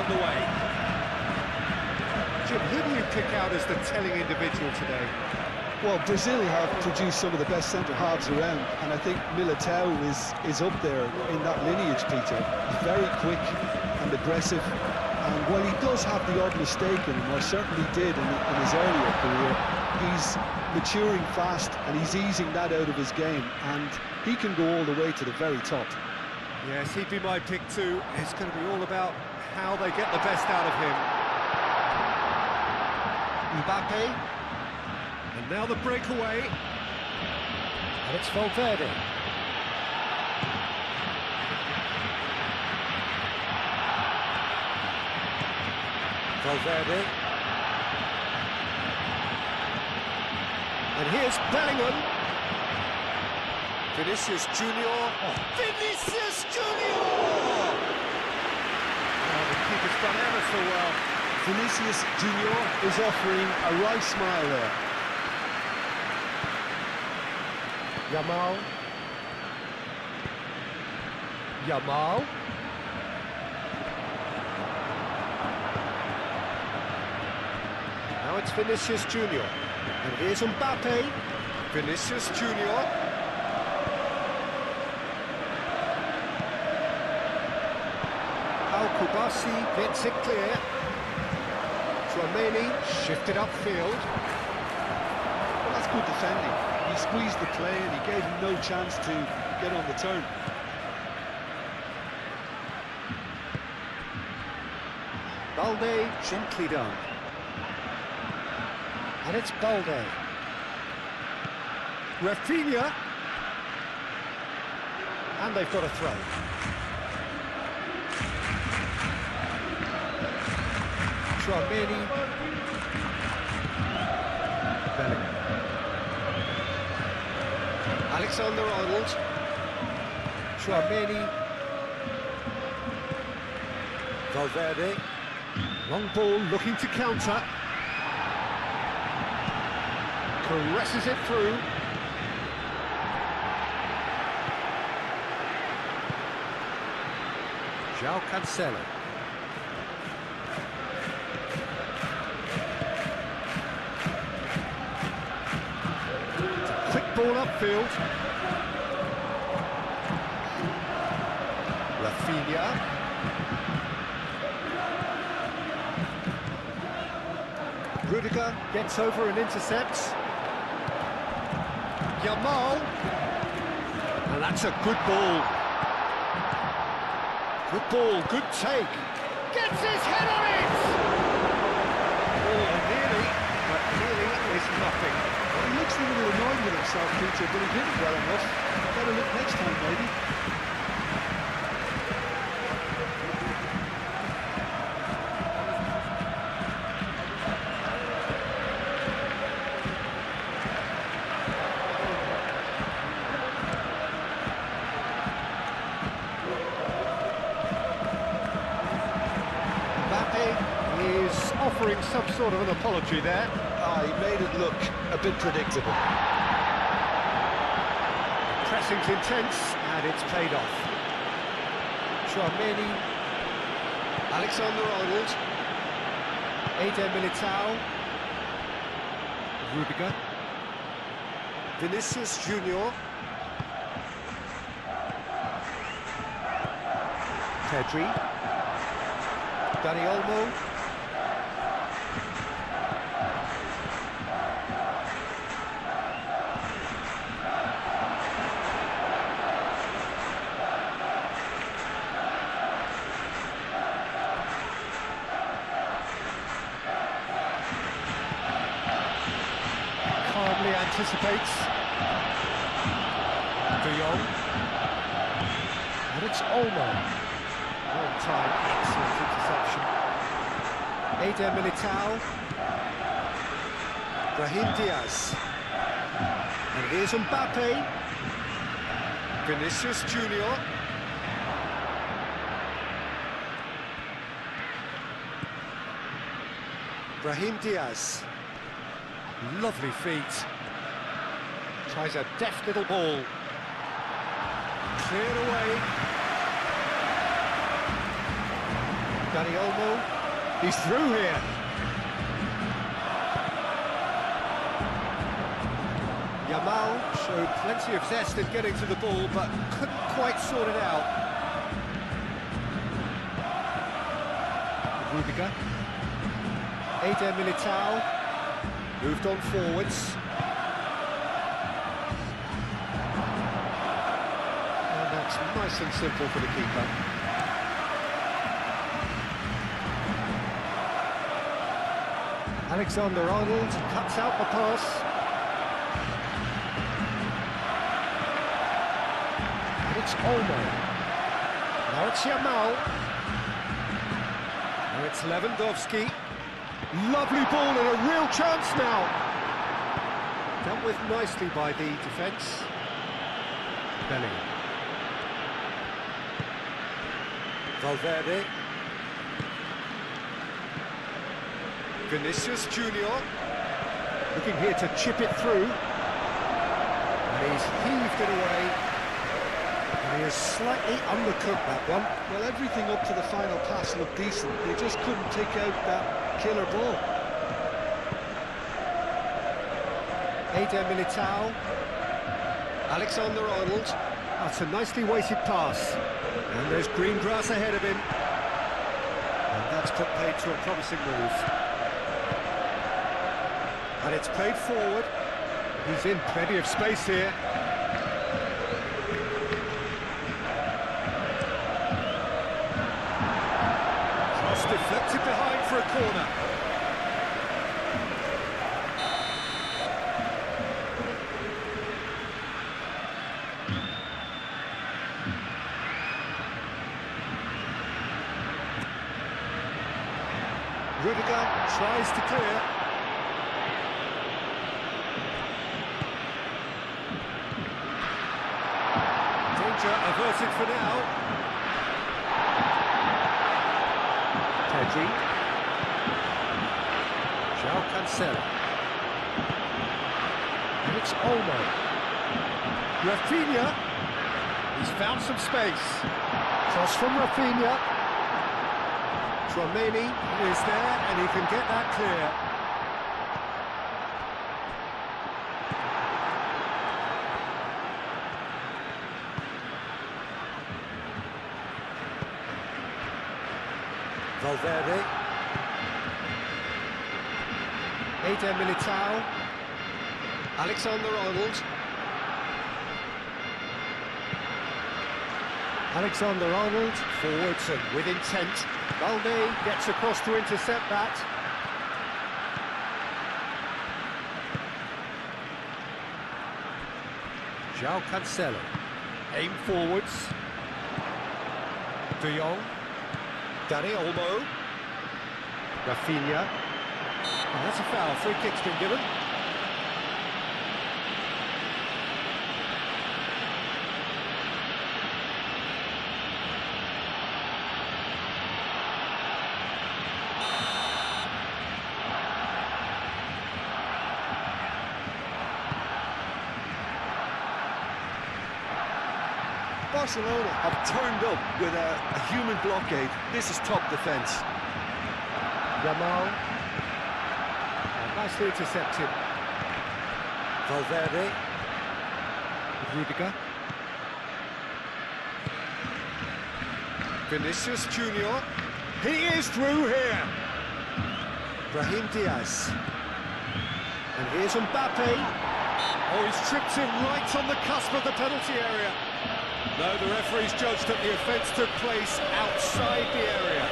on the way. Jim, who do you pick out as the telling individual today? Well, Brazil have produced some of the best centre-halves around, and I think Militao is up there in that lineage, Peter. He's very quick and aggressive, and while he does have the odd mistake in him, or certainly did in his earlier career, he's maturing fast and he's easing that out of his game, and he can go all the way to the very top. Yes, he'd be my pick too. It's going to be all about how they get the best out of him. Mbappe. And now the breakaway. And it's Valverde. Valverde. And here's Bellingham. Vinicius Junior. Oh. Vinicius Junior! Oh, the keeper's done ever so well. Vinicius Junior is offering a right smile there. Yamal. Now it's Vinicius Junior. And here's Mbappe. Vinicius Junior. Kubasi gets it clear. Tchouaméni shifted upfield. Well, that's good defending. He squeezed the play and he gave him no chance to get on the turn. Balde gently done. And it's Balde. Rafinha. And they've got a throw. Tchouaméni. Bellingham. Alexander-Arnold. Tchouaméni. Valverde. Long ball looking to counter. Caresses it through. João Cancelo. Quick ball upfield. Rafinha. Rudiger gets over and intercepts. Yamal. And that's a good ball. Good ball, good take. Gets his head on it! Oh, nearly, but nearly is nothing. Well, he looks a little annoyed with himself, Peter, but he did it well enough. Better look next time, maybe. Is offering some sort of an apology there. He made it look a bit predictable. Pressing's intense, and it's paid off. Tchouaméni. Alexander-Arnold. Eder Militao. Rudiger. Vinicius Junior. Pedri. Dani Olmo. Calmly anticipates. De Jong. And it's Olmo. Well-timed, excellent interception. Eder Militao. Brahim Diaz. And here's Mbappe. Vinicius Junior. Brahim Diaz. Lovely feet. Tries a deft little ball. Cleared away. Dani Olmo, he's through here. Yamal showed plenty of zest in getting to the ball, but couldn't quite sort it out. Rudiger. Eder Militao moved on forwards. And that's nice and simple for the keeper. Alexander-Arnold cuts out the pass. And it's Olmo. Now it's Yamal. Now it's Lewandowski. Lovely ball and a real chance now. Dealt with nicely by the defence. Bellingham. Valverde. Vinicius Junior. Looking here to chip it through. And he's heaved it away. And he has slightly undercooked that one. Well, everything up to the final pass looked decent. They just couldn't take out that killer ball. Eder Militao. Alexander-Arnold. That's a nicely weighted pass. And there's green grass ahead of him. And that's put paid to a promising move. And it's played forward. He's in plenty of space here. Cross deflected behind for a corner. Rudiger tries to clear. Averted for now. Pedri. João Cancelo. And it's Olmo. Rafinha. He's found some space. Cross from Rafinha. Tchouaméni is there and he can get that clear. Valverde. Eder Militao. Alexander-Arnold. Alexander-Arnold forwards and with intent. Balde gets across to intercept that. João Cancelo. Aim forwards. De Jong. Dani Olmo. Rafinha. Oh, that's a foul. Free kick's been given. Barcelona have turned up with a human blockade. This is top defence. Yamal. Nicely intercepted. Valverde. Rudiger. Vinicius Junior. He is through here. Brahim Diaz. And here's Mbappe. Oh, he's tripped him right on the cusp of the penalty area. No, the referee's judged that the offence took place outside the area.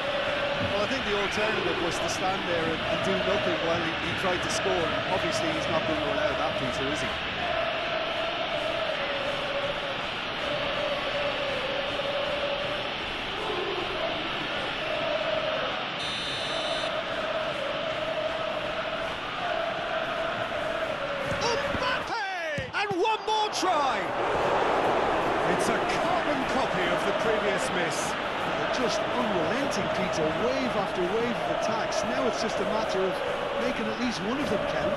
Well, I think the alternative was to stand there and do nothing while he tried to score. Obviously, he's not going to allow that, Peter, is he? Mbappe! And one more try! It's a carbon copy of the previous miss. They're just unrelenting, Peter. Wave after wave of attacks. Now it's just a matter of making at least one of them count.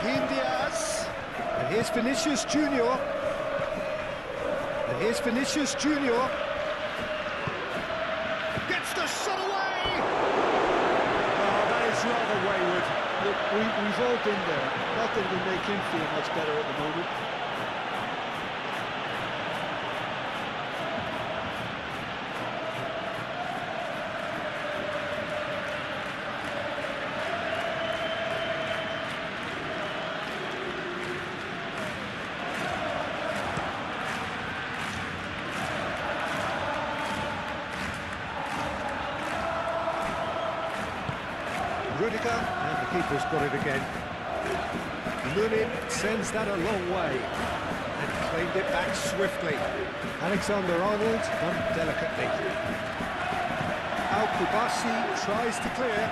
Brahim Diaz. And here's Vinicius Junior. And here's Vinicius Junior. Gets the shot away! Oh, that is rather wayward. Look, we've all been there. Not that it'll make him feel much better at the moment. Rudiger, and the keeper's got it again. Lunin sends that a long way and claimed it back swiftly. Alexander-Arnold done delicately. Al-Kubasi tries to clear.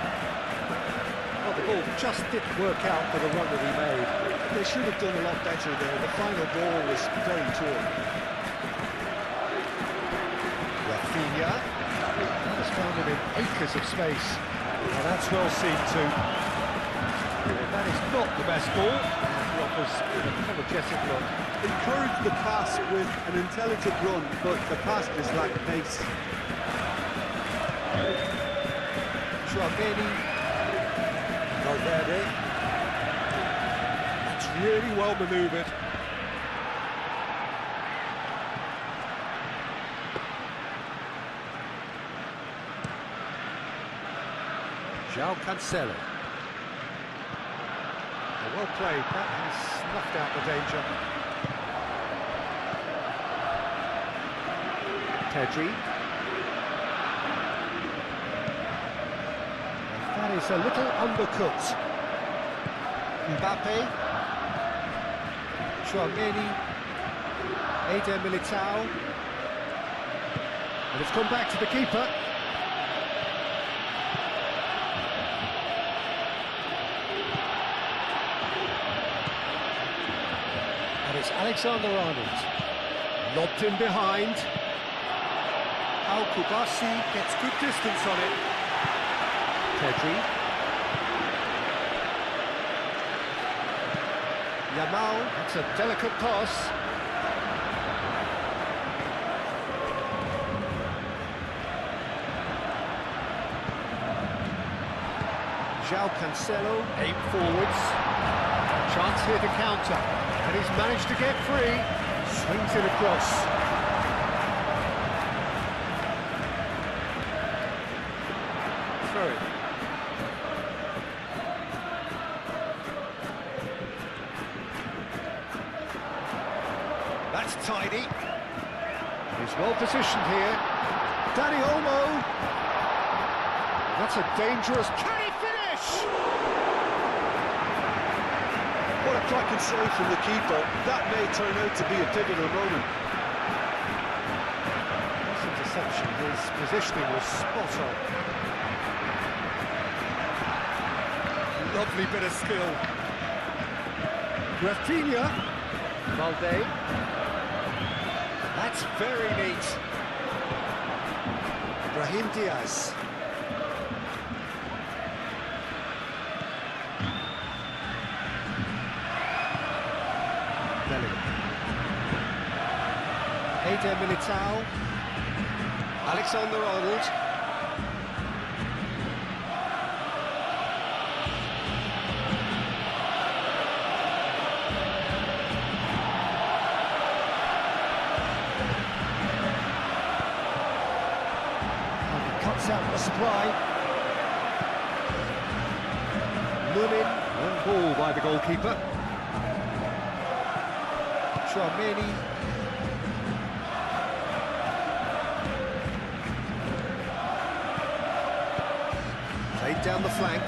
Well, the ball just didn't work out for the run that he made. They should have done a lot better there. The final ball was very poor. Rafinha has found him in acres of space. Well, that's well seen too. That is not the best ball. He offers an apologetic look. Encourage the pass with an intelligent run, but the pass just lacked pace. Chouameni. Valverde. That's really well manoeuvred. João Cancelo. Well played, that has snuffed out the danger. Pedri. That is a little undercooked. Mbappe. Chouameni. Eder Militao. And it's come back to the keeper. And it's Alexander-Arnold. Lobbed in behind. Al-Kubasi gets good distance on it. Pedri. Yamal, that's a delicate pass. João Cancelo, aim forwards. Chance here to counter. And he's managed to get free. Swings it across. Throw it. That's tidy. He's well positioned here. Dani Olmo. That's a dangerous... Can he finish? What a cracking save from the keeper. That may turn out to be a pivotal moment. This interception, his positioning was spot on. Lovely bit of skill. Rafinha. Valde. That's very neat. Brahim Diaz. Eder Militao. Alexander-Arnold. And he cuts out the supply. Lunin, on ball by the goalkeeper. Chouameni. Played down the flank.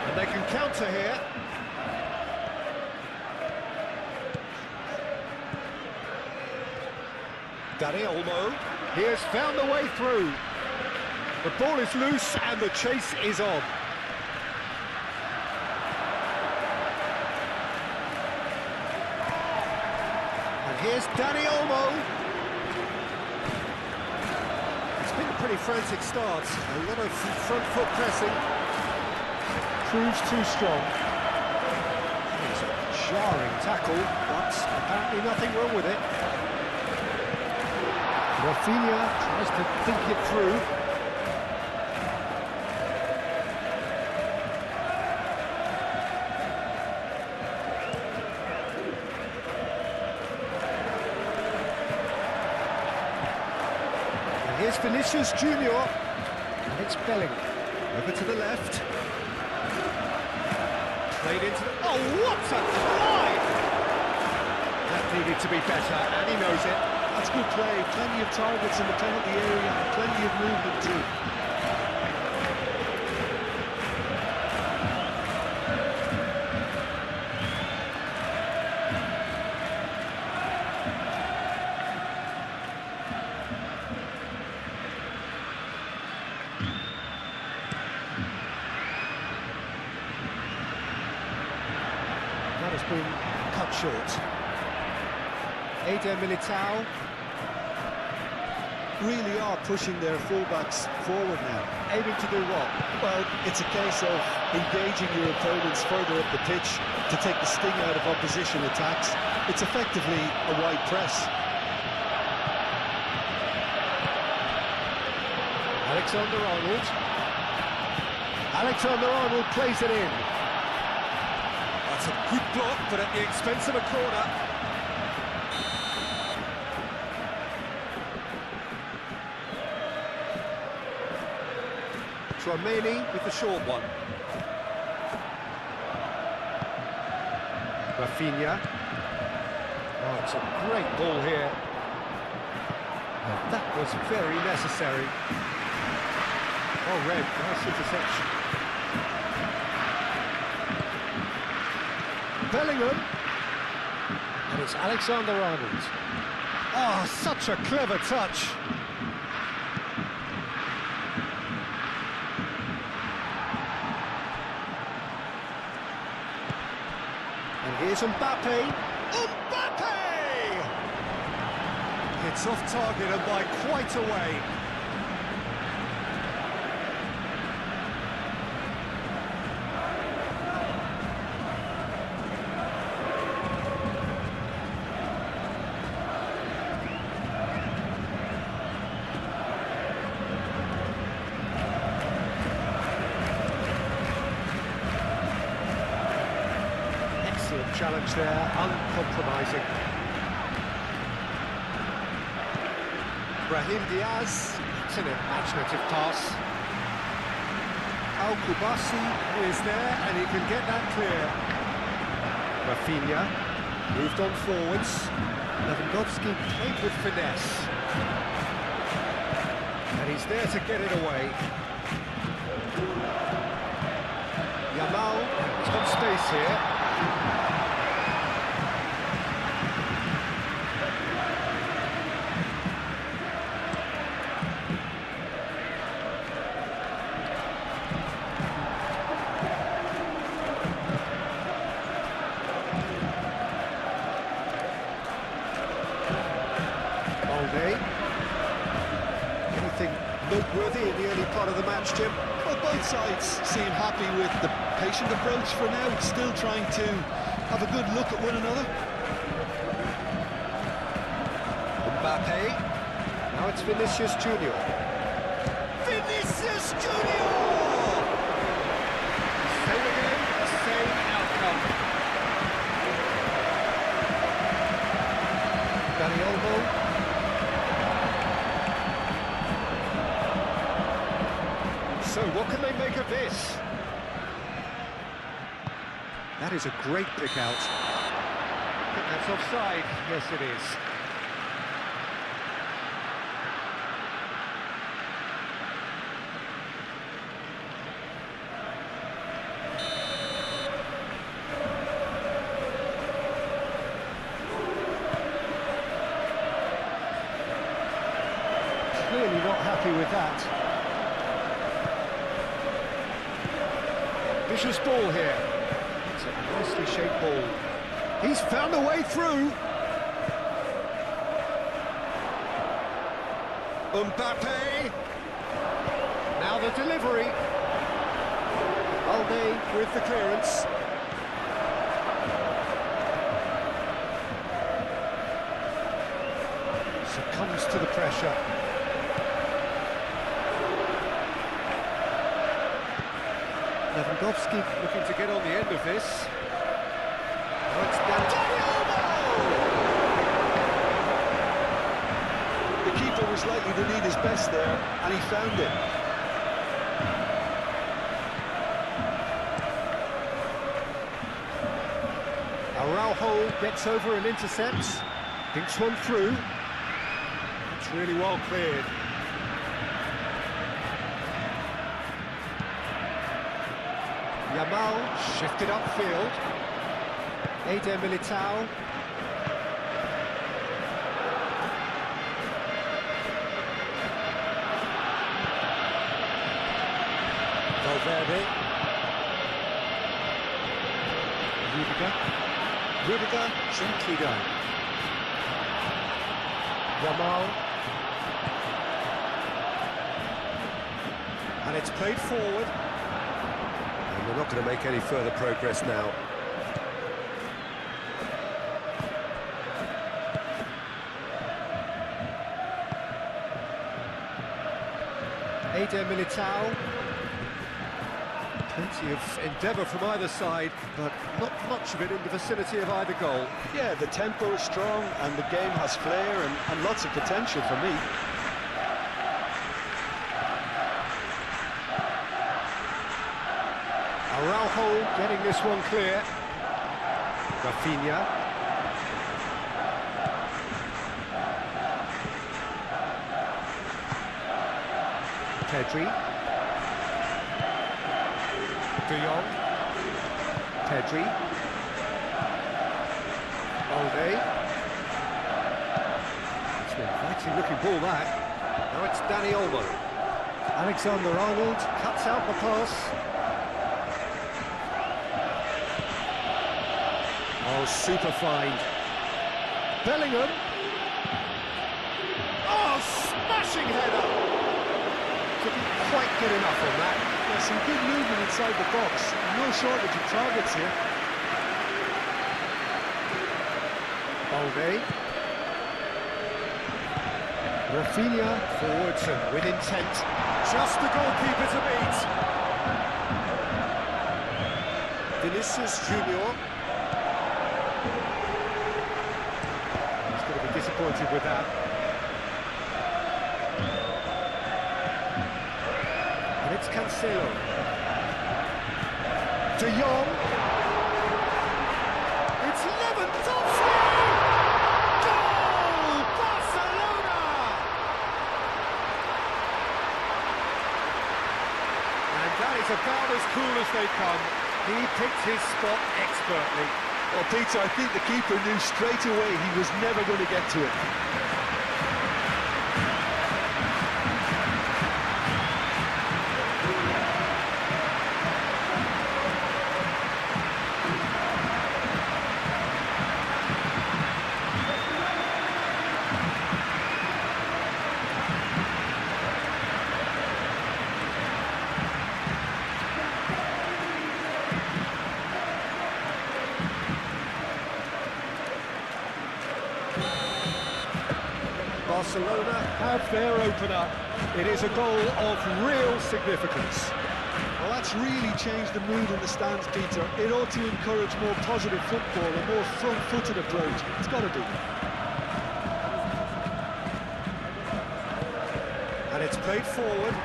And they can counter here. Dani Olmo. He has found the way through. The ball is loose and the chase is on. And here's Dani Olmo. pretty frantic start. A lot of front foot pressing. Proves too strong. It's a jarring tackle, but apparently nothing wrong with it. Rafinha tries to think it through. Here's Vinicius Junior, and it's Belling. Over to the left. Played into the... Oh, what a drive! That needed to be better, and he knows it. That's good play. Plenty of targets in the penalty area, and plenty of movement too. That has been cut short. Eder Militao. Really are pushing their fullbacks forward now. Aiming to do what? Well, it's a case of engaging your opponents further up the pitch to take the sting out of opposition attacks. It's effectively a wide press. Alexander-Arnold. Alexander-Arnold plays it in. That's a good block, but at the expense of a corner. Tchouaméni with the short one. Rafinha. Oh, it's a great ball here. And that was very necessary. Oh, Red, nice interception. Bellingham. And it's Alexander-Arnold. Oh, such a clever touch. And here's Mbappe. Mbappe! It's off target and by quite a way. Challenge there, uncompromising. Brahim Diaz, it's an imaginative pass. Al-Kubasi is there and he can get that clear. Rafinha moved on forwards. Lewandowski played with finesse. And he's there to get it away. Yamal, top space here. Anything noteworthy in the early part of the match, Jim? Well, both sides seem happy with the patient approach for now, still trying to have a good look at one another. Mbappe. Now it's Vinicius Junior. Vinicius Junior! Same again, same outcome. Dani Olmo. So what can they make of this? That is a great pick out. I think that's offside. Yes, it is. Clearly not happy with that. Vicious ball here. It's a nicely shaped ball. He's found a way through. Mbappe. the delivery. Balde with the clearance. Succumbs to the pressure. Lewandowski looking to get on the end of this. Now it's Dani Olmo! The keeper was likely to need his best there, and he found it. Araujo gets over and intercepts. Dinks one through. It's really well cleared. Yamal shifted upfield. Eder Militao. Valverde. Rudiger, gently done. Yamal. And it's played forward. And we're not going to make any further progress now. Eder Militao. Plenty of endeavour from either side, but not much of it in the vicinity of either goal. Yeah, the tempo is strong and the game has flair and lots of potential for me. Araujo getting this one clear. Rafinha. Pedri. De Jong. Pedri. Balde. It's an inviting looking ball that. Now it's Dani Olmo. Alexander-Arnold cuts out the pass. Oh, super find. Bellingham. Oh, smashing header. Didn't quite get enough on that. There's some good movement inside the box. No shortage of targets here. Balde. Rafinha forwards and with intent. Just the goalkeeper to beat. Vinicius Junior. He's going to be disappointed with that. And it's Cancelo. De Jong. It's Lewandowski! Goal! Barcelona! And that is about as cool as they come. He picked his spot expertly. Well, Peter, I think the keeper knew straight away he was never going to get to it. Barcelona have their opener. It is a goal of real significance. Well, that's really changed the mood in the stands, Peter. It ought to encourage more positive football, a more front-footed approach. It's got to do. And it's played forward.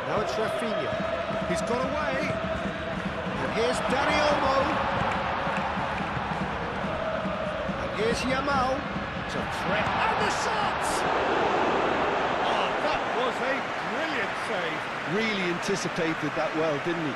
Now it's Rafinha. He's got away. And here's Dani Olmo. And here's Yamal. It's a threat. And the shots! Oh, that was a brilliant save. Really anticipated that well, didn't he?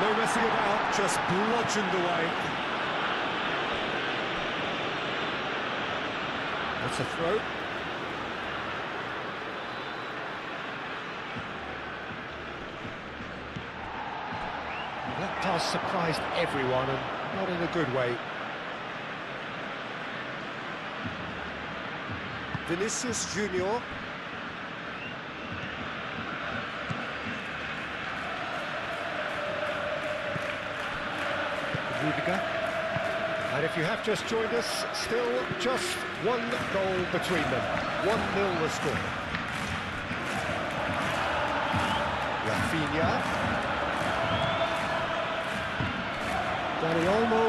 No messing about, just bludgeoned away. That's a throw. That pass surprised everyone, and not in a good way. Vinicius Junior. Rudiger. And if you have just joined us, still just one goal between them. 1-0 the score. Rafinha. Dani Olmo,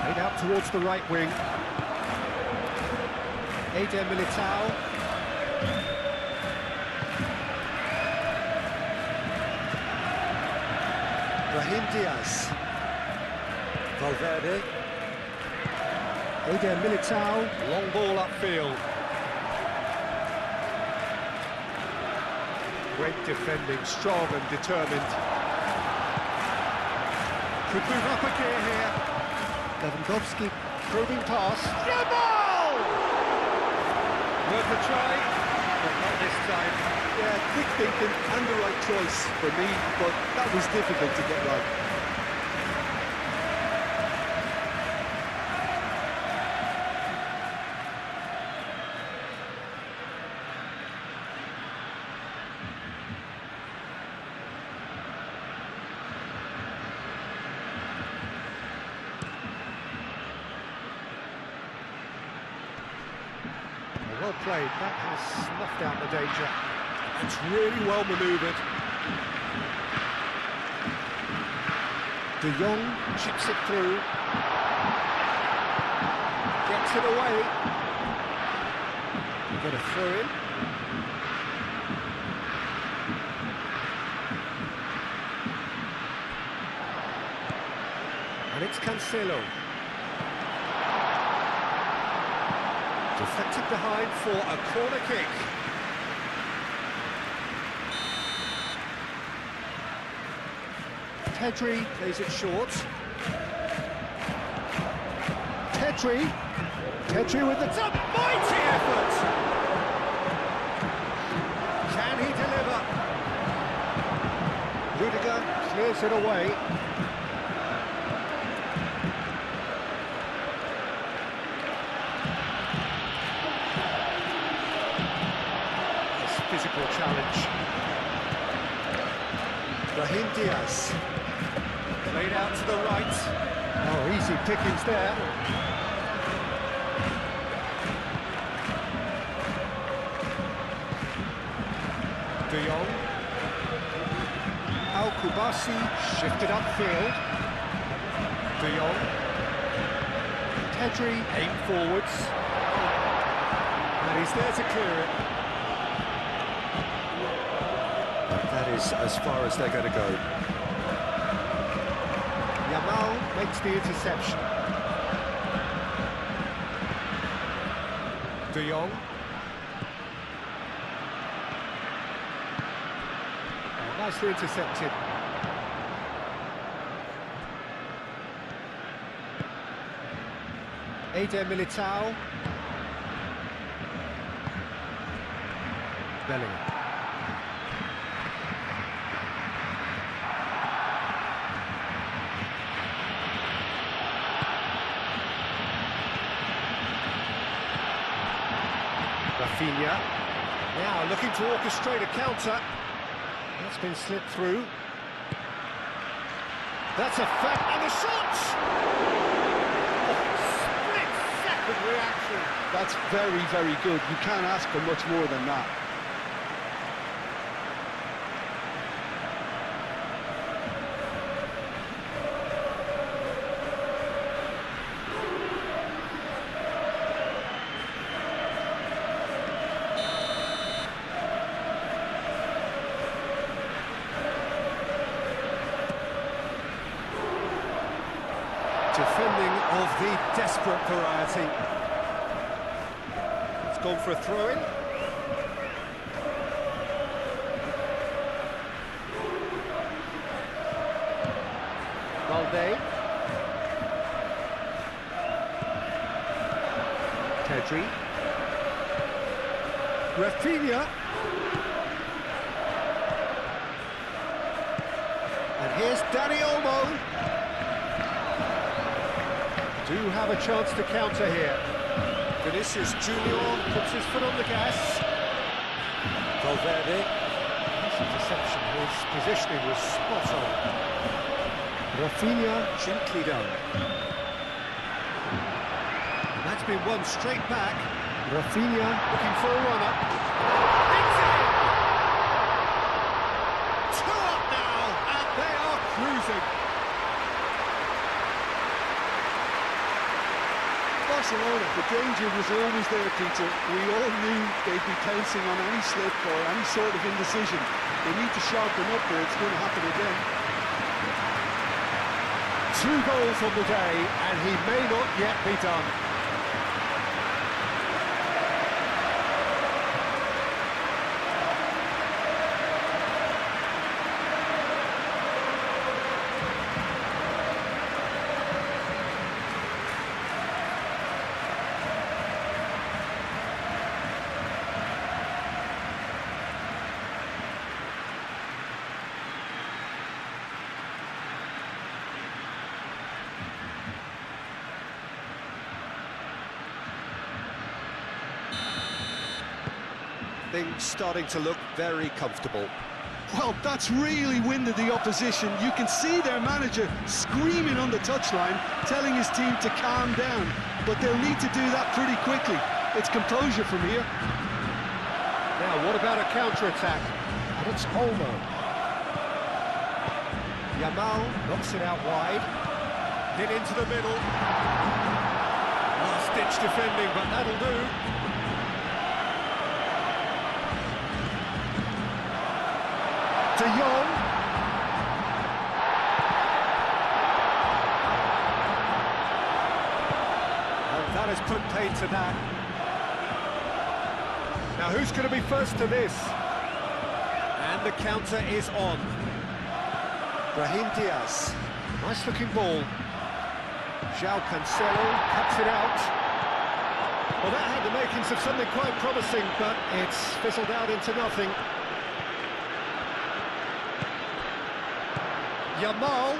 laid out towards the right wing. Eder Militao. Brahim Diaz. Valverde. Eder Militao, long ball upfield. Great defending, strong and determined. Could move up a gear here. Lewandowski, probing pass. Jamal! Worth a try, but not this time. Yeah, quick thinking and the right choice for me, but that was difficult to get right. Well played, that has snuffed out the danger. It's really well manoeuvred. De Jong chips it through. Gets it away. We've got a throw in. And it's Cancelo. Deflected behind for a corner kick. Pedri plays it short. Pedri with the top, mighty effort! Can he deliver? Rudiger clears it away. Physical challenge. Brahim Diaz. Played out to the right. Oh, easy pickings there. De Jong. Al-Kubasi shifted upfield. De Jong. Pedri aimed forwards. And he's there to clear it. That is as far as they're going to go. Yamal makes the interception. De Jong. Oh, nicely intercepted. Eder Militao. Bellingham. Rafinha, now looking to orchestrate a counter. That's been slipped through. That's a fact, and the shot! Oh, split-second reaction. That's very, very good. You can't ask for much more than that. Defending of the desperate variety. It's gone for a throw-in. Valde. Pedri. Rafinha. And here's Dani Olmo. Do have a chance to counter here. Vinicius Junior puts his foot on the gas. Valverde. Nice interception. His positioning was spot on. Rafinha gently done. That's been won straight back. Rafinha looking for a run-up. It's in! 2 up now, and they are cruising. Barcelona, the danger was always there, Peter. We all knew they'd be pouncing on any slip or any sort of indecision. They need to sharpen up or it's going to happen again. 2 goals on the day, and he may not yet be done. Things starting to look very comfortable. Well, that's really winded the opposition. You can see their manager screaming on the touchline, telling his team to calm down. But they'll need to do that pretty quickly. It's composure from here. Now, what about a counter-attack? And it's Olmo. Yamal knocks it out wide. Hit into the middle. Last-ditch defending, but that'll do. De Jong. And that has put paid to that. Now who's going to be first to this? And the counter is on. Brahim Diaz. Nice looking ball. João Cancelo cuts it out. Well, that had the makings of something quite promising, but it's fizzled out into nothing. Yamal,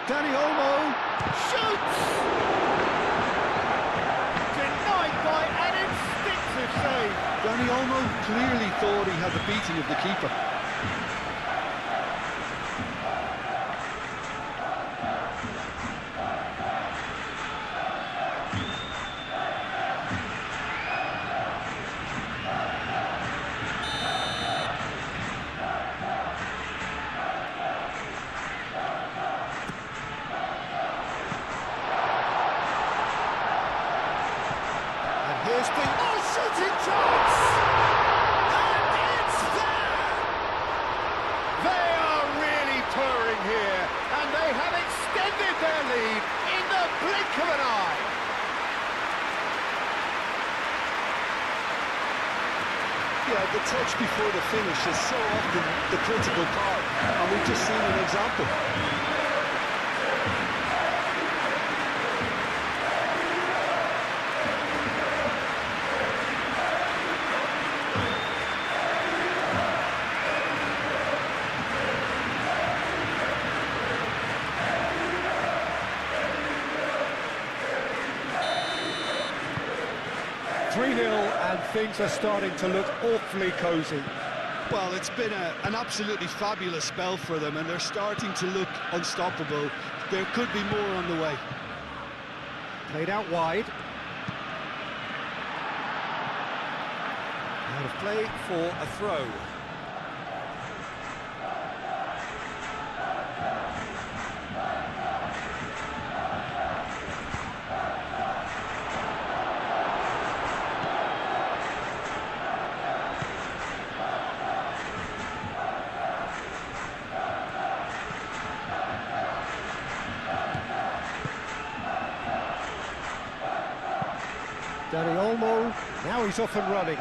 Dani Olmo, shoots! Denied by an instinctive save. Dani Olmo clearly thought he had the beating of the keeper. Here's the shooting chance! And it's there! They are really purring here, and they have extended their lead in the blink of an eye. Yeah, the touch before the finish is so often the critical part, and we've just seen an example. 3-0, and things are starting to look awfully cosy. Well, it's been an absolutely fabulous spell for them, and they're starting to look unstoppable. There could be more on the way. Played out wide. Out of play for a throw. Dani Olmo, now he's off and running.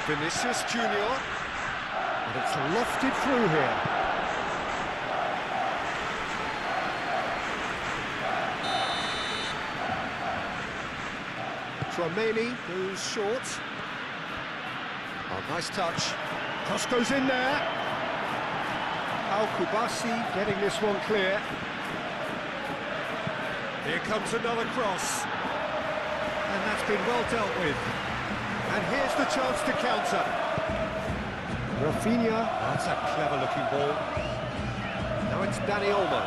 Vinicius Junior. And it's lofted through here. Tchouaméni goes short. Oh, nice touch. Cross goes in there. Al-Kubasi getting this one clear. Here comes another cross. And that's been well dealt with. And here's the chance to counter. Rafinha. Oh, that's a clever-looking ball. Now it's Dani Olmo.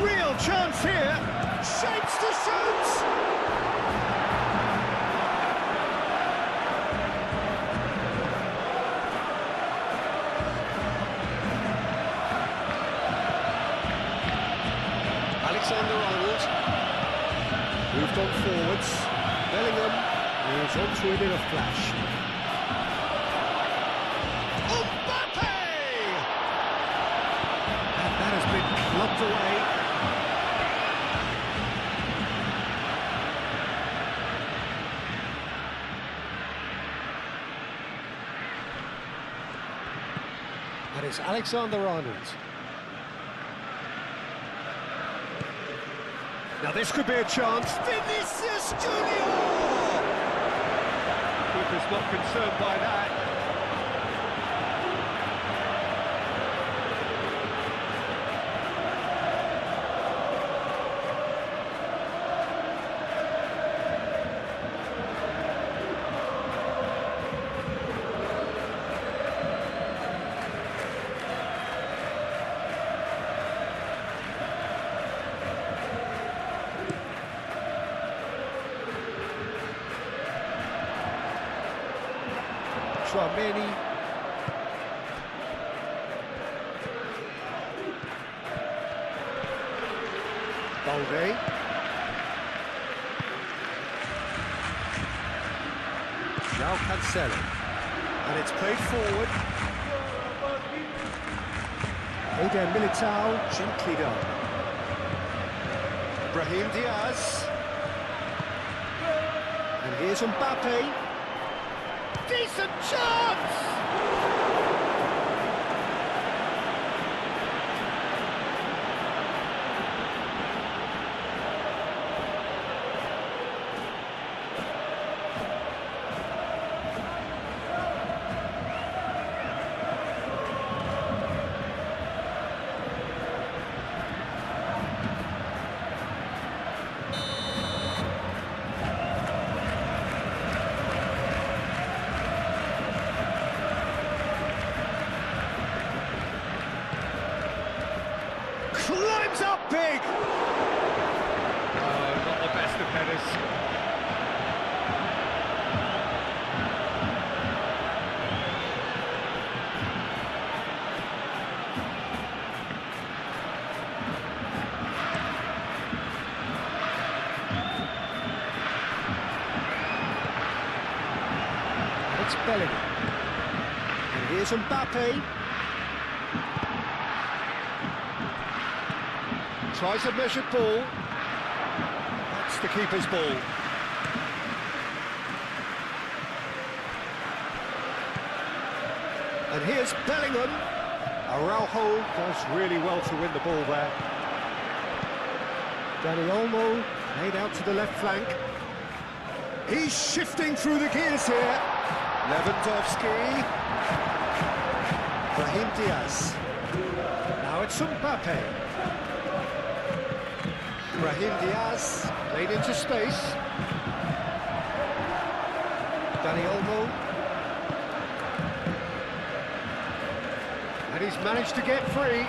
Real chance here. Shapes to shoot. Alexander-Arnold moved on forwards. Bellingham moves onto it in a flash. Mbappe! And that has been clubbed away. That is Alexander-Arnold. Now this could be a chance. Vinicius Junior! Keeper's not concerned by that. Tchouaméni. Balde. Now Cancelo. And it's played forward. Eder Militao, gently done. Brahim Diaz. And here's Mbappe. Decent chance! Climbs up big! Oh, not the best of headers. It's Bellingham. And here's Mbappe. Tries a measured ball. That's the keeper's ball. And here's Bellingham. Araujo does really well to win the ball there. Dani Olmo laid out to the left flank. He's shifting through the gears here. Lewandowski. Brahim Diaz. Now it's Mbappe. Brahim Diaz, played into space. Dani Olmo. And he's managed to get free.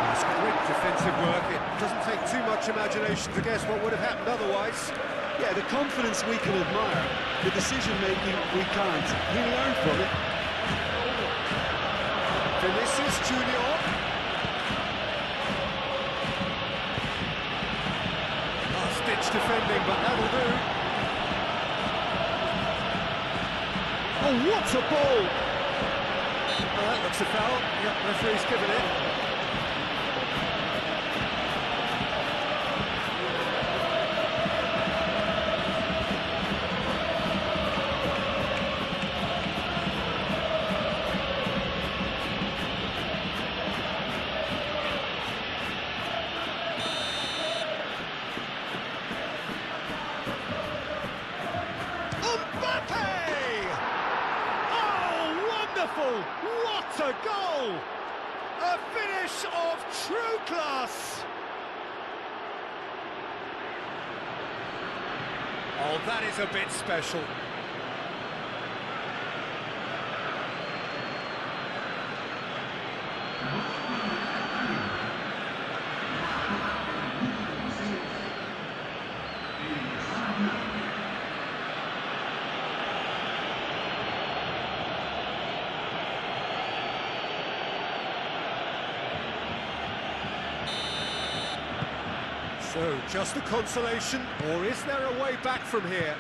It's great defensive work. It doesn't take too much imagination to guess what would have happened otherwise. Yeah, the confidence we can admire, the decision-making we can't. He learned from it. Vinicius Junior. Last-ditch defending, but that'll do. Oh, what a ball! That looks a foul. Yep, referee's given it. goal! What a goal! A finish of true class! Oh, that is a bit special. So, just a consolation, or is there a way back from here?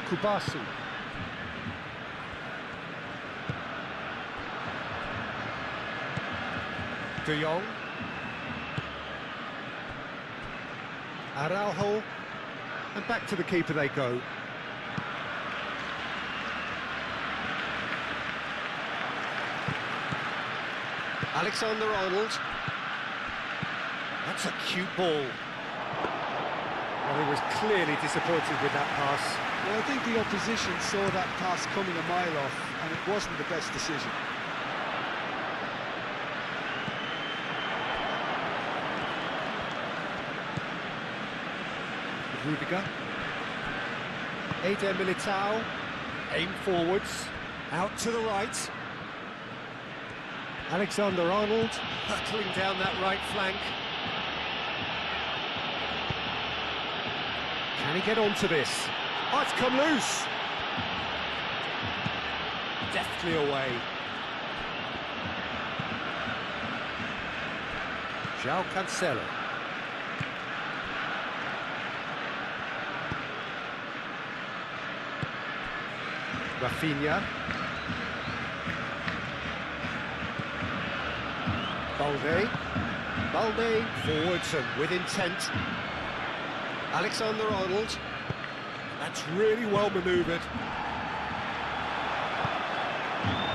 Kubasi. De Jong. Araujo. And back to the keeper they go. Alexander-Arnold. That's a cute ball. Well, he was clearly disappointed with that pass. Well, I think the opposition saw that pass coming a mile off, and it wasn't the best decision. Rudiger. Eder Militao. Aim forwards. Out to the right. Alexander-Arnold hurtling down that right flank. Can he get onto this? Oh, it's come loose! Deftly away. João Cancelo. Rafinha. Balde forwards and with intent. Alexander-Arnold. That's really well manoeuvred.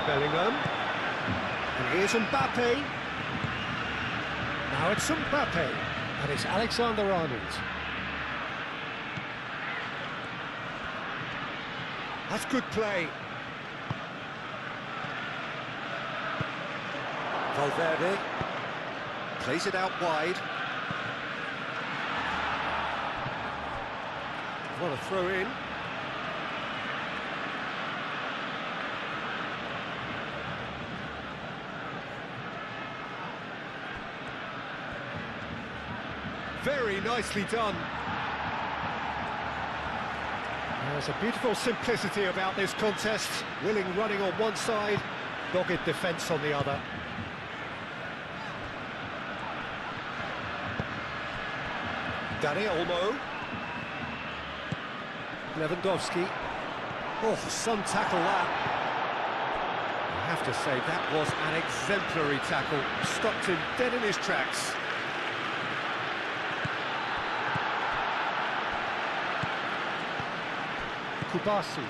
Bellingham. And here's Mbappe. Now it's Mbappe. And it's Alexander-Arnold. That's good play. Valverde. Plays it out wide. What a throw in. Very nicely done. There's a beautiful simplicity about this contest. Willing running on one side, dogged defence on the other. Dani Olmo. Lewandowski. Oh, some tackle that. I have to say, that was an exemplary tackle. Stopped him dead in his tracks. Kubasi.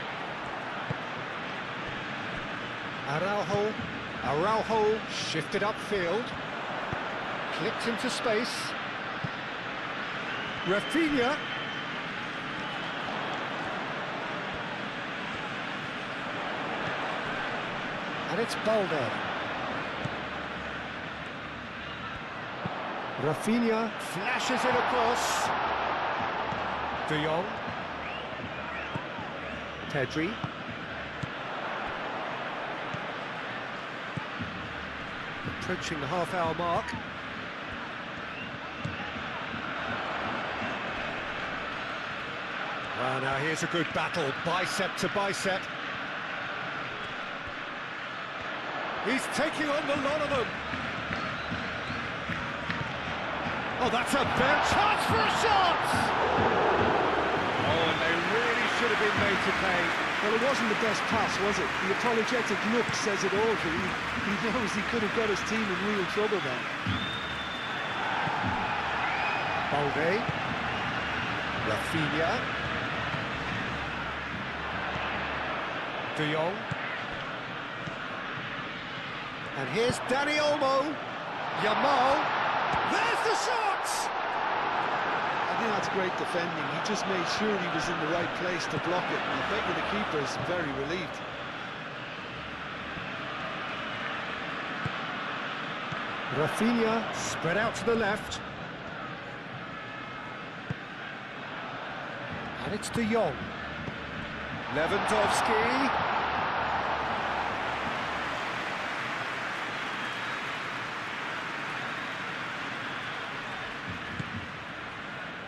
Araujo shifted upfield. Clipped into space. Rafinha. And it's Balde. Rafinha flashes it across. De Jong. Pedri. Approaching the half-hour mark. Well, now here's a good battle, bicep to bicep. He's taking on the lot of them. Oh, that's a bad chance for a shot! Oh, and they really should have been made to pay. Well, it wasn't the best pass, was it? The apologetic look says it all. He knows he could have got his team in real trouble then. Balde. Rafinha. De Jong. And here's Dani Olmo. Yamal. There's the shot! And think that's great defending. He just made sure he was in the right place to block it, and I bet you the keeper is very relieved. Rafinha spread out to the left. And it's De Jong. Lewandowski.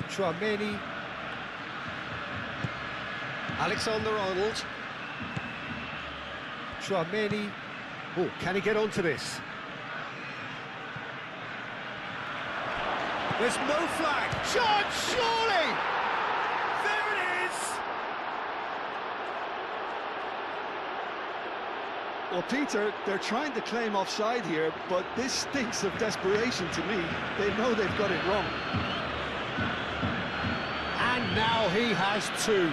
Chouameni. Alexander-Arnold. Chouameni. Oh, can he get onto this? There's no flag. Chance, surely! There it is! Well, Peter, they're trying to claim offside here, but this stinks of desperation to me. They know they've got it wrong. And now he has two.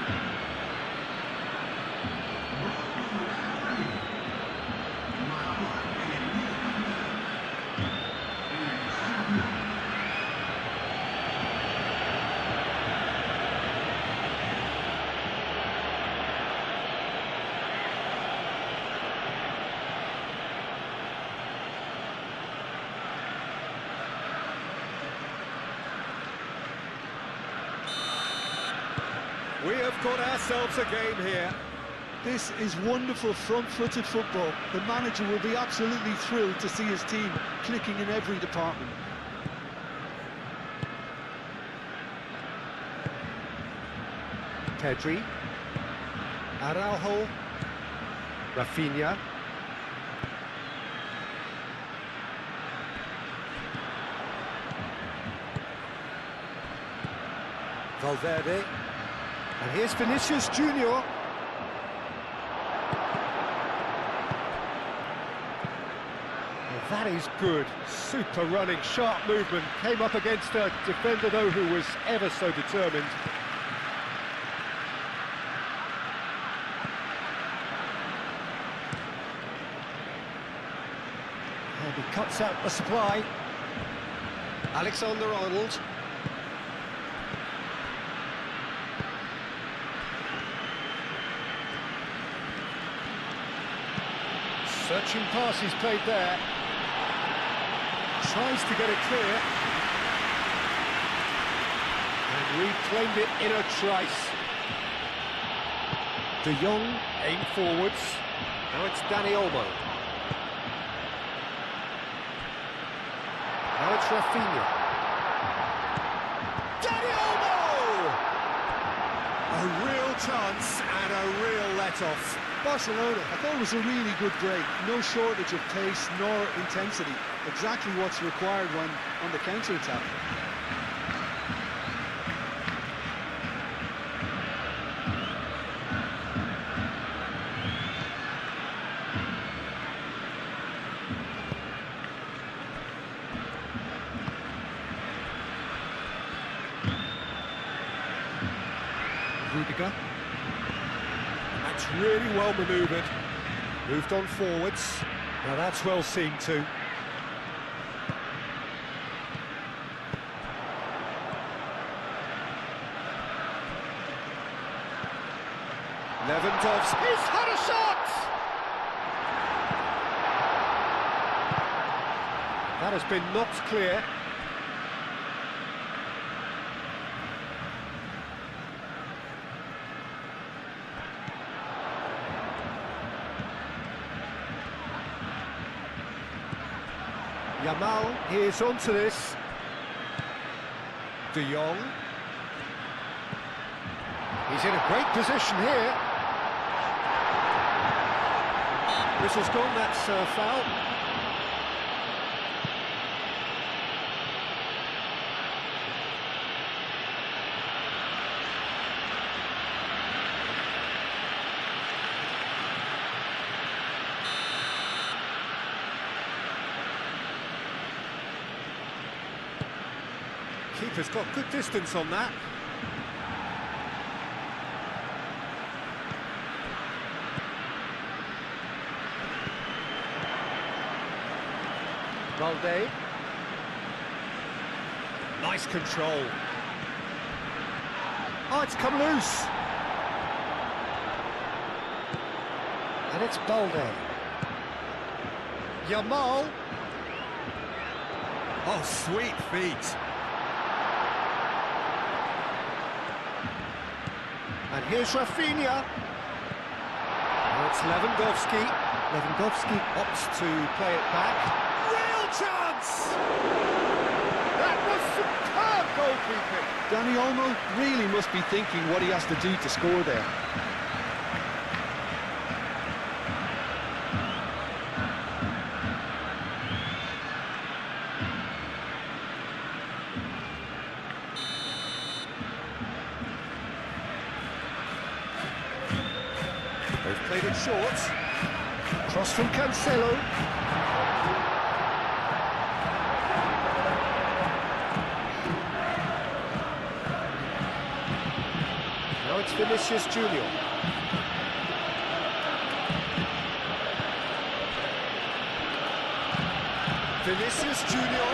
We have got ourselves a game here. This is wonderful front-footed football. The manager will be absolutely thrilled to see his team clicking in every department. Pedri. Araujo. Rafinha. Valverde. And here's Vinicius Junior. Well, that is good. Super running, sharp movement. Came up against a defender, though, who was ever so determined. And he cuts out the supply. Alexander-Arnold. Searching pass he's played there. Tries to get it clear. And reclaimed it in a trice. De Jong aimed forwards. Now it's Dani Olmo. Now it's Rafinha. Dani Olmo! A real chance and a real let-off. Barcelona, I thought it was a really good break. No shortage of pace nor intensity. Exactly what's required when on the counter-attack. Rudiger. Really well manoeuvred, moved on forwards. Now that's well seen too. Lewandowski, he's had a shot! That has been knocked clear. Yamal, here's onto this. De Jong. He's in a great position here. Whistle's gone, that's a foul. Keeper's got good distance on that. Valde. Nice control. Oh, it's come loose. And it's Balde. Yamal. Oh, sweet feet. And here's Rafinha. Now it's Lewandowski. Lewandowski opts to play it back. Real chance! That was superb goalkeeping. Danny Olmo really must be thinking what he has to do to score there. They've played it short. Cross from Cancelo. Now it's Vinicius Junior. Vinicius Junior.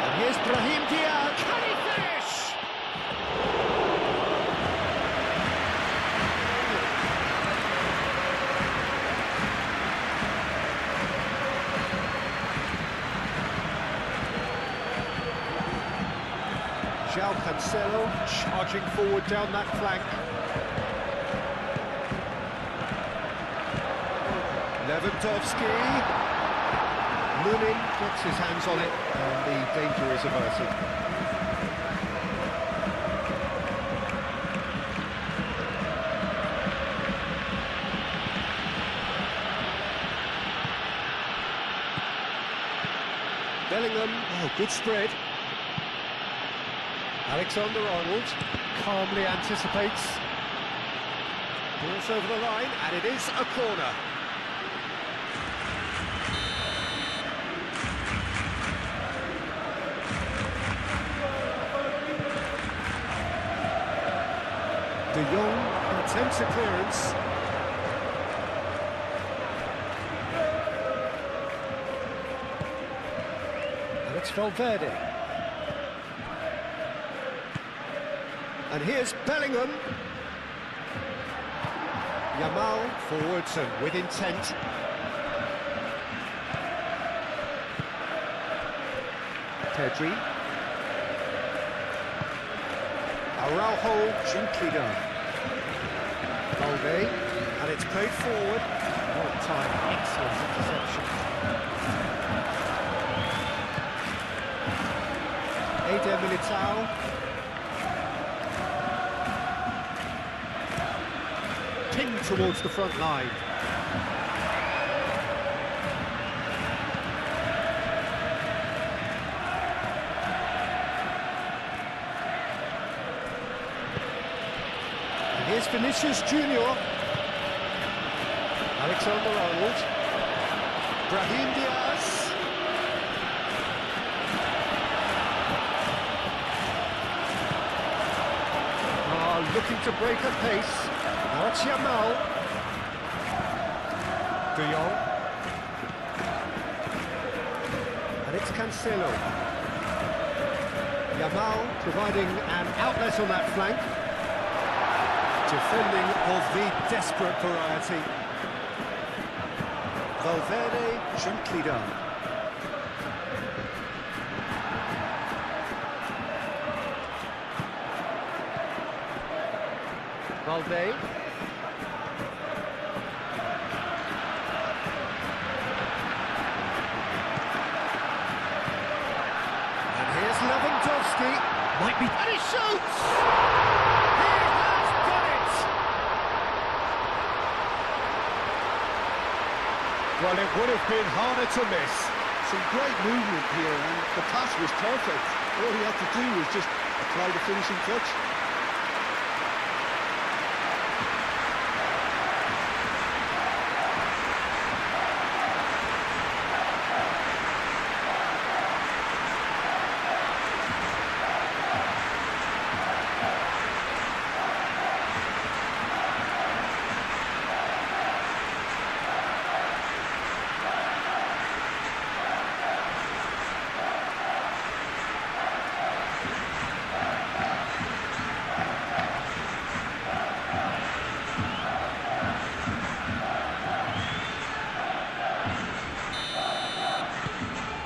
And here's Brahim Diaz. Can he finish? João Cancelo charging forward down that flank. Lewandowski. Lunin gets his hands on it and the danger is averted. Bellingham, oh, good spread. Alexander-Arnold calmly anticipates. Ball's over the line, and it is a corner. De Jong attempts a clearance. And it's Valverde. And here's Bellingham. Yamal forwards and with intent. Pedri. Araujo gently done. Balde. And it's played forward. Well timed, excellent interception. Eder Militao. Pinged towards the front line. And here's Vinicius Junior. Alexander-Arnold. Brahim Diaz. Looking to break at pace. Now it's Yamal. De Jong. And it's Cancelo. Yamal providing an outlet on that flank. Defending of the desperate variety. Valverde gently done. Balde. And here's Lewandowski. Might be... And he shoots! He has done it! Well, it would have been harder to miss. Some great movement here, and the pass was perfect. All he had to do was just apply the finishing touch.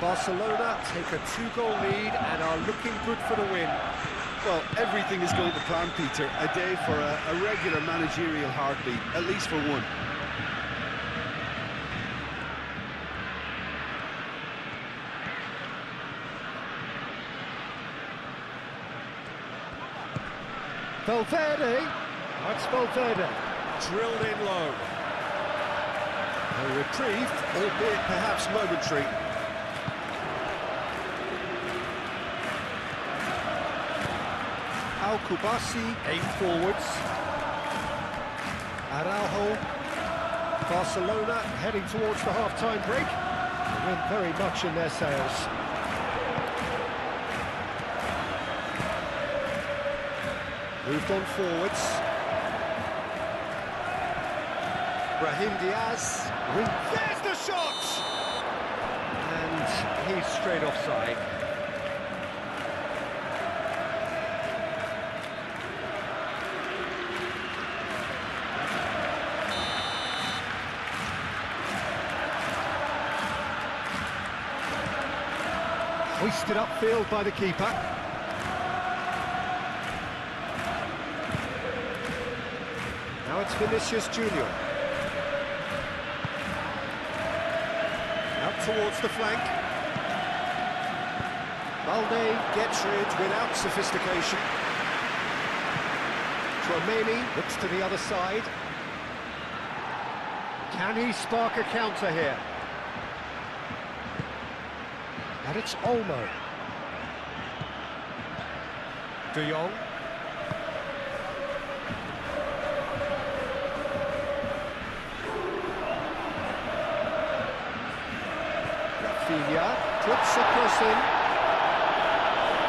Barcelona take a 2-goal lead and are looking good for the win. Well, everything is going to plan, Peter. A day for a regular managerial heartbeat, at least for one. Valverde. That's Valverde. Drilled in low. A reprieve, albeit perhaps momentary. Al-Kubasi aim forwards. Araujo. Barcelona heading towards the half-time break. The wind very much in their sails. Moved on forwards. Brahim Diaz. There's the shot! And he's straight offside. Hoisted upfield by the keeper. Now it's Vinicius Junior. Out towards the flank. Balde gets rid without sophistication. Tchouaméni looks to the other side. Can he spark a counter here? And it's Olmo. De Jong. Rafinha puts a cross in.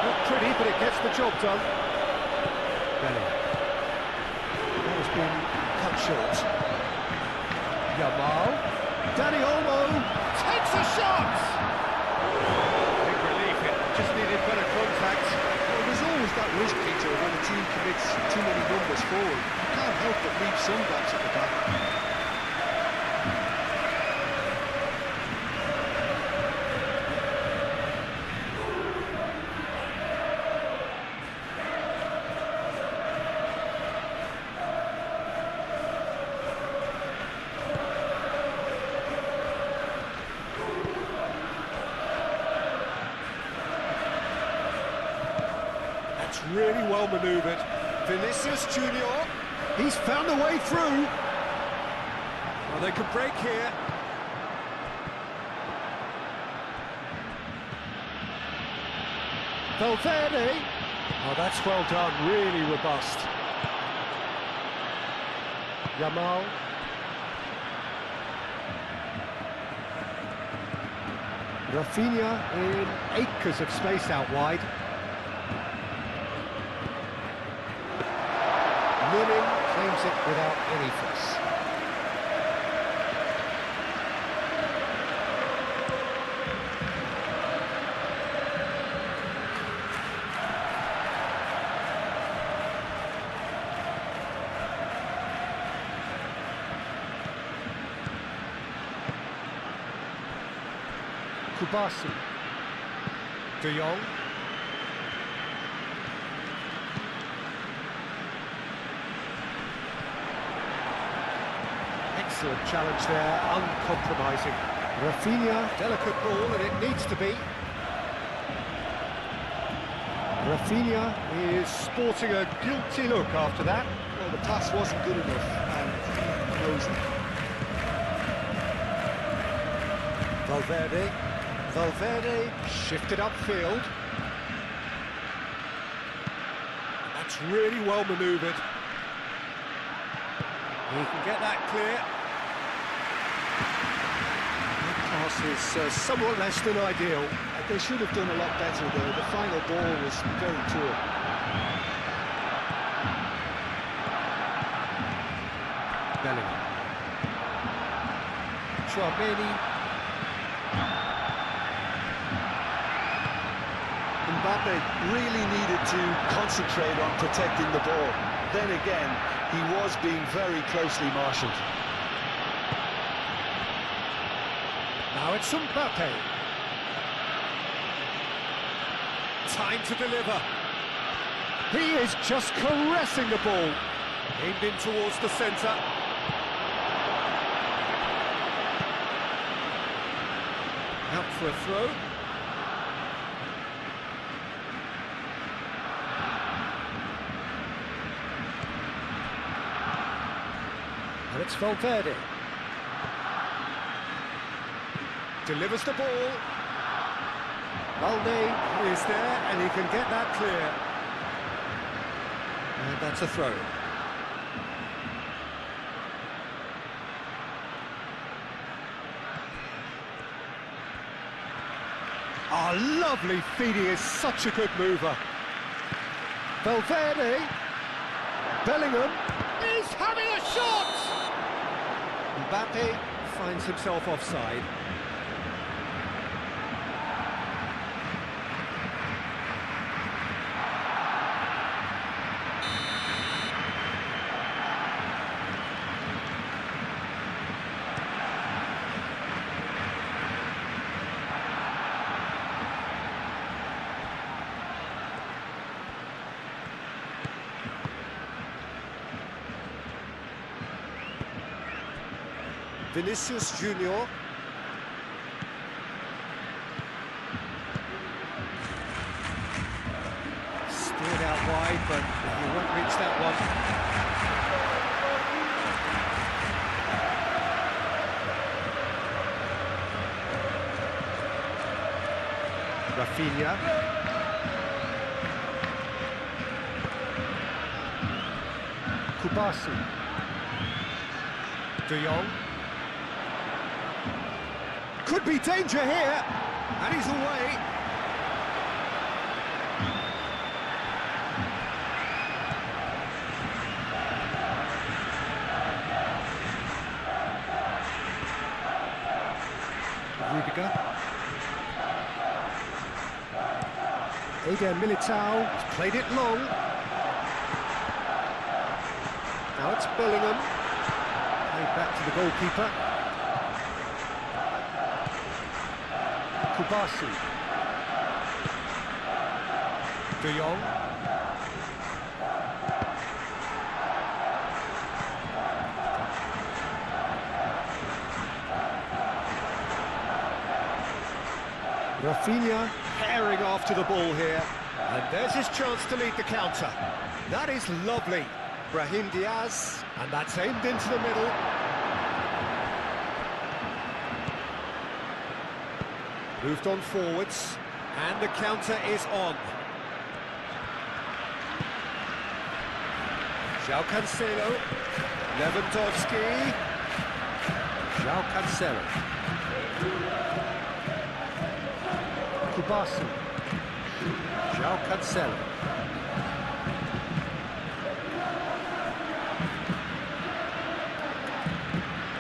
Not pretty, but it gets the job done. Belly. That has been cut short. Yamal. Dani Olmo takes a shot! Big relief, it just needed better contact. Well, there's always that risk, Peter, when a team commits too many numbers forward. You can't help but leave some gaps at the back. Really well manoeuvred. Vinicius Junior. He's found a way through. Well, they could break here. Valverde. Oh, that's well done. Really robust. Yamal. Rafinha in acres of space out wide. Lunin claims it without any fuss. Kubasi. De Jong. Excellent challenge there, uncompromising. Rafinha, delicate ball, and it needs to be. Rafinha is sporting a guilty look after that. Well, the pass wasn't good enough, and he knows it. Valverde. Valverde shifted upfield. That's really well manoeuvred. He can get that clear. That pass is somewhat less than ideal. They should have done a lot better there. The final ball was very poor. Bellingham. Tchouaméni. Mbappe really needed to concentrate on protecting the ball. Then again, he was being very closely marshalled. Now it's Mbappe. Time to deliver. He is just caressing the ball. Aimed in towards the centre. Out for a throw. And it's Valverde. Delivers the ball. Valde is there, and he can get that clear. And that's a throw. Oh, lovely feed. He is such a good mover. Valverde. Bellingham is having a shot! Mbappe finds himself offside. Vinicius Junior. Steered out wide, but he won't reach that one. Rafinha. Kubasi. De Jong. Could be danger here, and he's away. Rudiger. Eder Militao has played it long. Now it's Bellingham. Played back to the goalkeeper. Kubasi. De Jong. Rafinha herring after the ball here. And there's his chance to lead the counter. That is lovely. Brahim Diaz. And that's aimed into the middle. Moved on forwards, and the counter is on. João Cancelo, Lewandowski, João Cancelo, Kubasi, João Cancelo.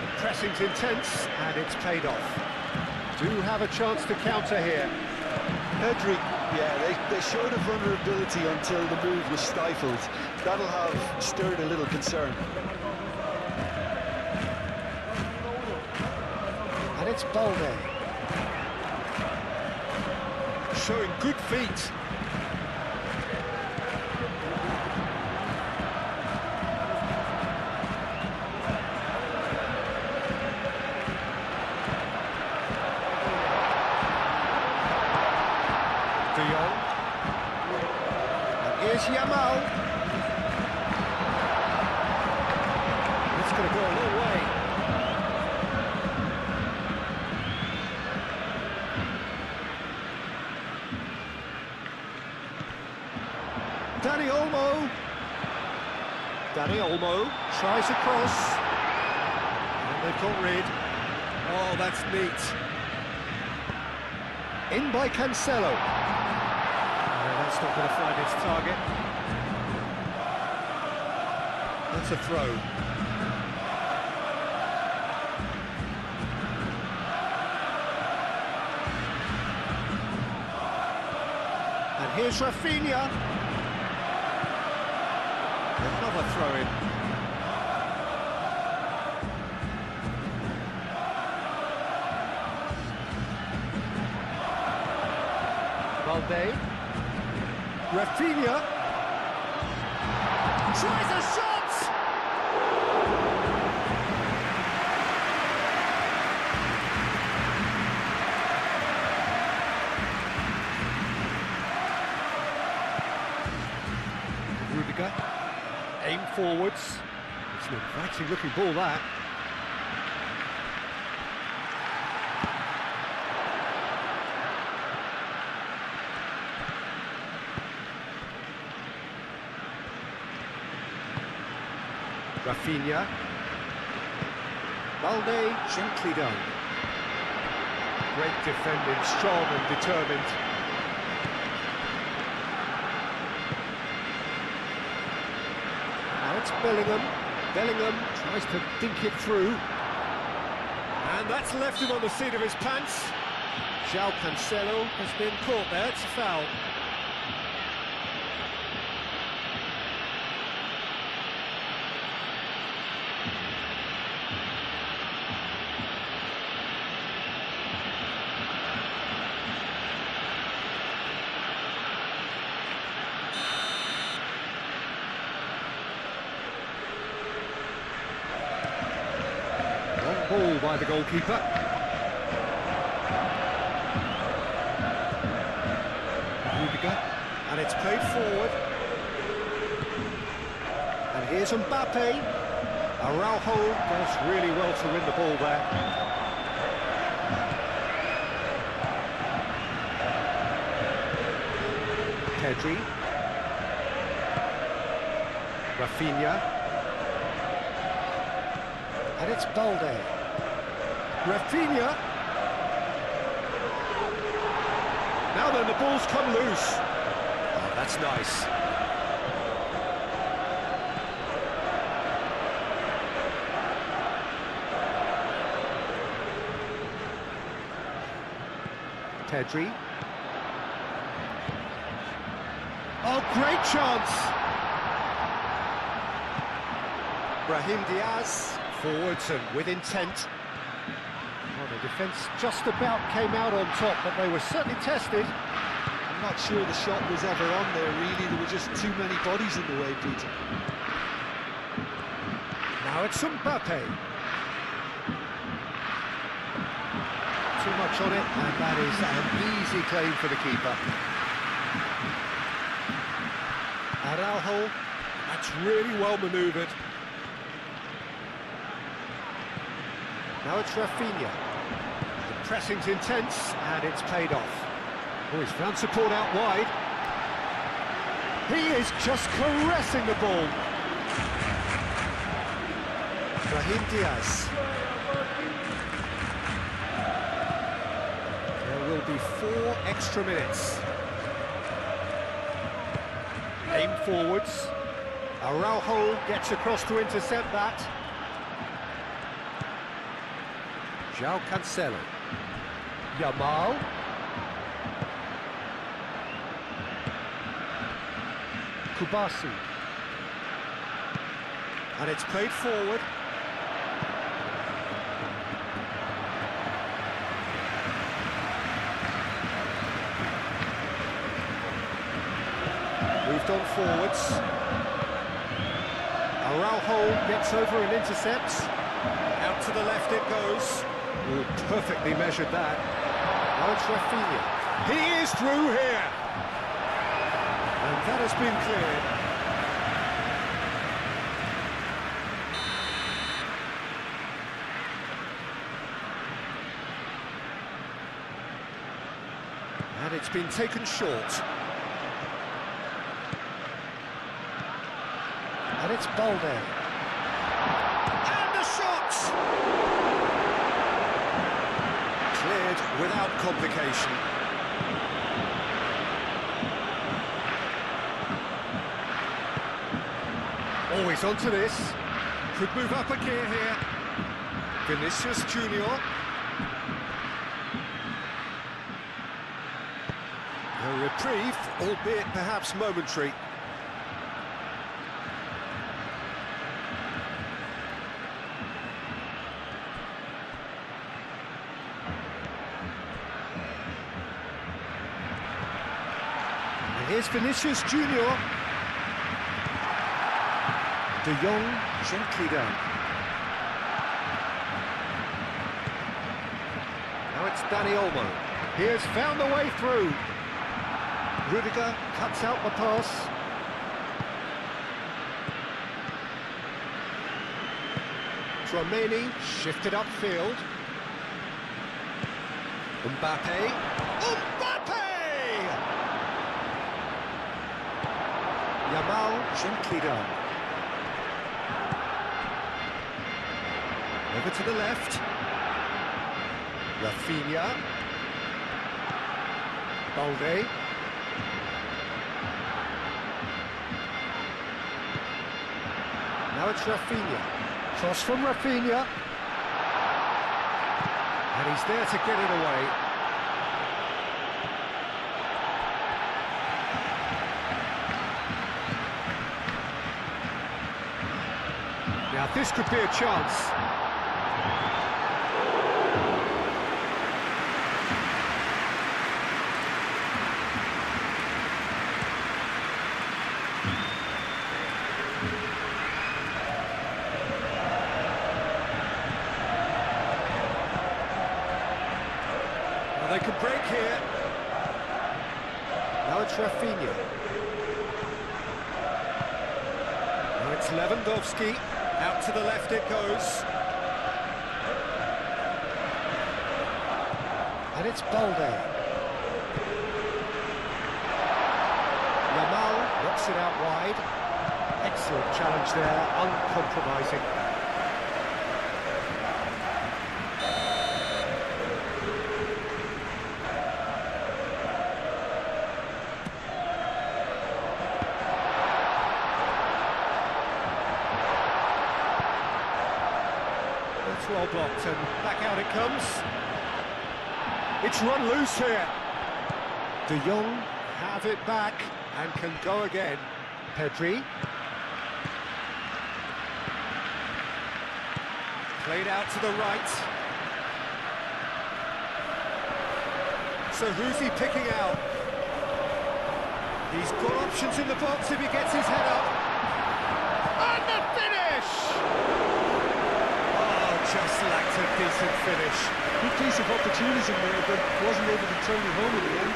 The pressing's intense, and it's paid off. Do have a chance to counter here. Pedri, yeah, they showed a vulnerability until the move was stifled. That'll have stirred a little concern. And it's Balde. Showing good feet. De Jong. And here's Yamal. It's going to go a long way. Dani Olmo. Dani Olmo tries a cross. And they've got rid. Oh, that's neat. In by Cancelo. That's not going to find its target. That's a throw. And here's Rafinha. Another throw-in. Valde. Rafinha tries a shot! Rudiger, aim forwards. It's an inviting looking ball, that. Rafinha. Balde, gently done. Great defending, strong and determined. Now it's Bellingham. Bellingham tries to dink it through. And that's left him on the seat of his pants. João Cancelo has been caught there, it's a foul. Ball by the goalkeeper. Rudiger, and it's played forward. And here's Mbappe. Araujo does really well to win the ball there. Pedri. Rafinha. And it's Balde. Rafinha. Now then, the ball's come loose. Oh, that's nice. Pedri. Oh, great chance. Brahim Diaz. Forwards and with intent. Well, the defence just about came out on top, but they were certainly tested. I'm not sure the shot was ever on there, really. There were just too many bodies in the way, Peter. Now it's Mbappe. Too much on it, and that is an easy claim for the keeper. Araujo, that's really well manoeuvred. Now it's Rafinha. The pressing's intense, and it's paid off. Oh, he's found support out wide. He is just caressing the ball. Brahim Diaz. There will be 4 extra minutes. Aim forwards. Araujo gets across to intercept that. João Cancelo. Yamal. Kubasi. And it's played forward. Moved on forwards. Araujo gets over and intercepts. Out to the left it goes. Oh, perfectly measured that. Now it's Rafinha. He is through here. And that has been cleared. And it's been taken short. And it's Balde. And the shot! Cleared without complication. Always onto this. Could move up a gear here. Vinicius Junior. A reprieve, albeit perhaps momentary. And here's Vinicius Junior. De Jong, gently down. Now it's Dani Olmo. He has found the way through. Rudiger cuts out the pass. Tchouaméni shifted upfield. Mbappe. Mbappe! Yamal gently down. Over to the left. Rafinha. Balde. Now it's Rafinha. Cross from Rafinha. And he's there to get it away. Now this could be a chance. They could break here. Now it's Rafinha. Now it's Lewandowski. Out to the left it goes. And it's Balde. Yamal knocks it out wide. Excellent challenge there, uncompromising. Well blocked, and back out it comes. It's run loose here. De Jong have it back and can go again. Pedri. Played out to the right. So who's he picking out? He's got options in the box if he gets his head up. And the finish! Just lacked a decent finish. Good piece of opportunism there, but wasn't able to turn it home in the end.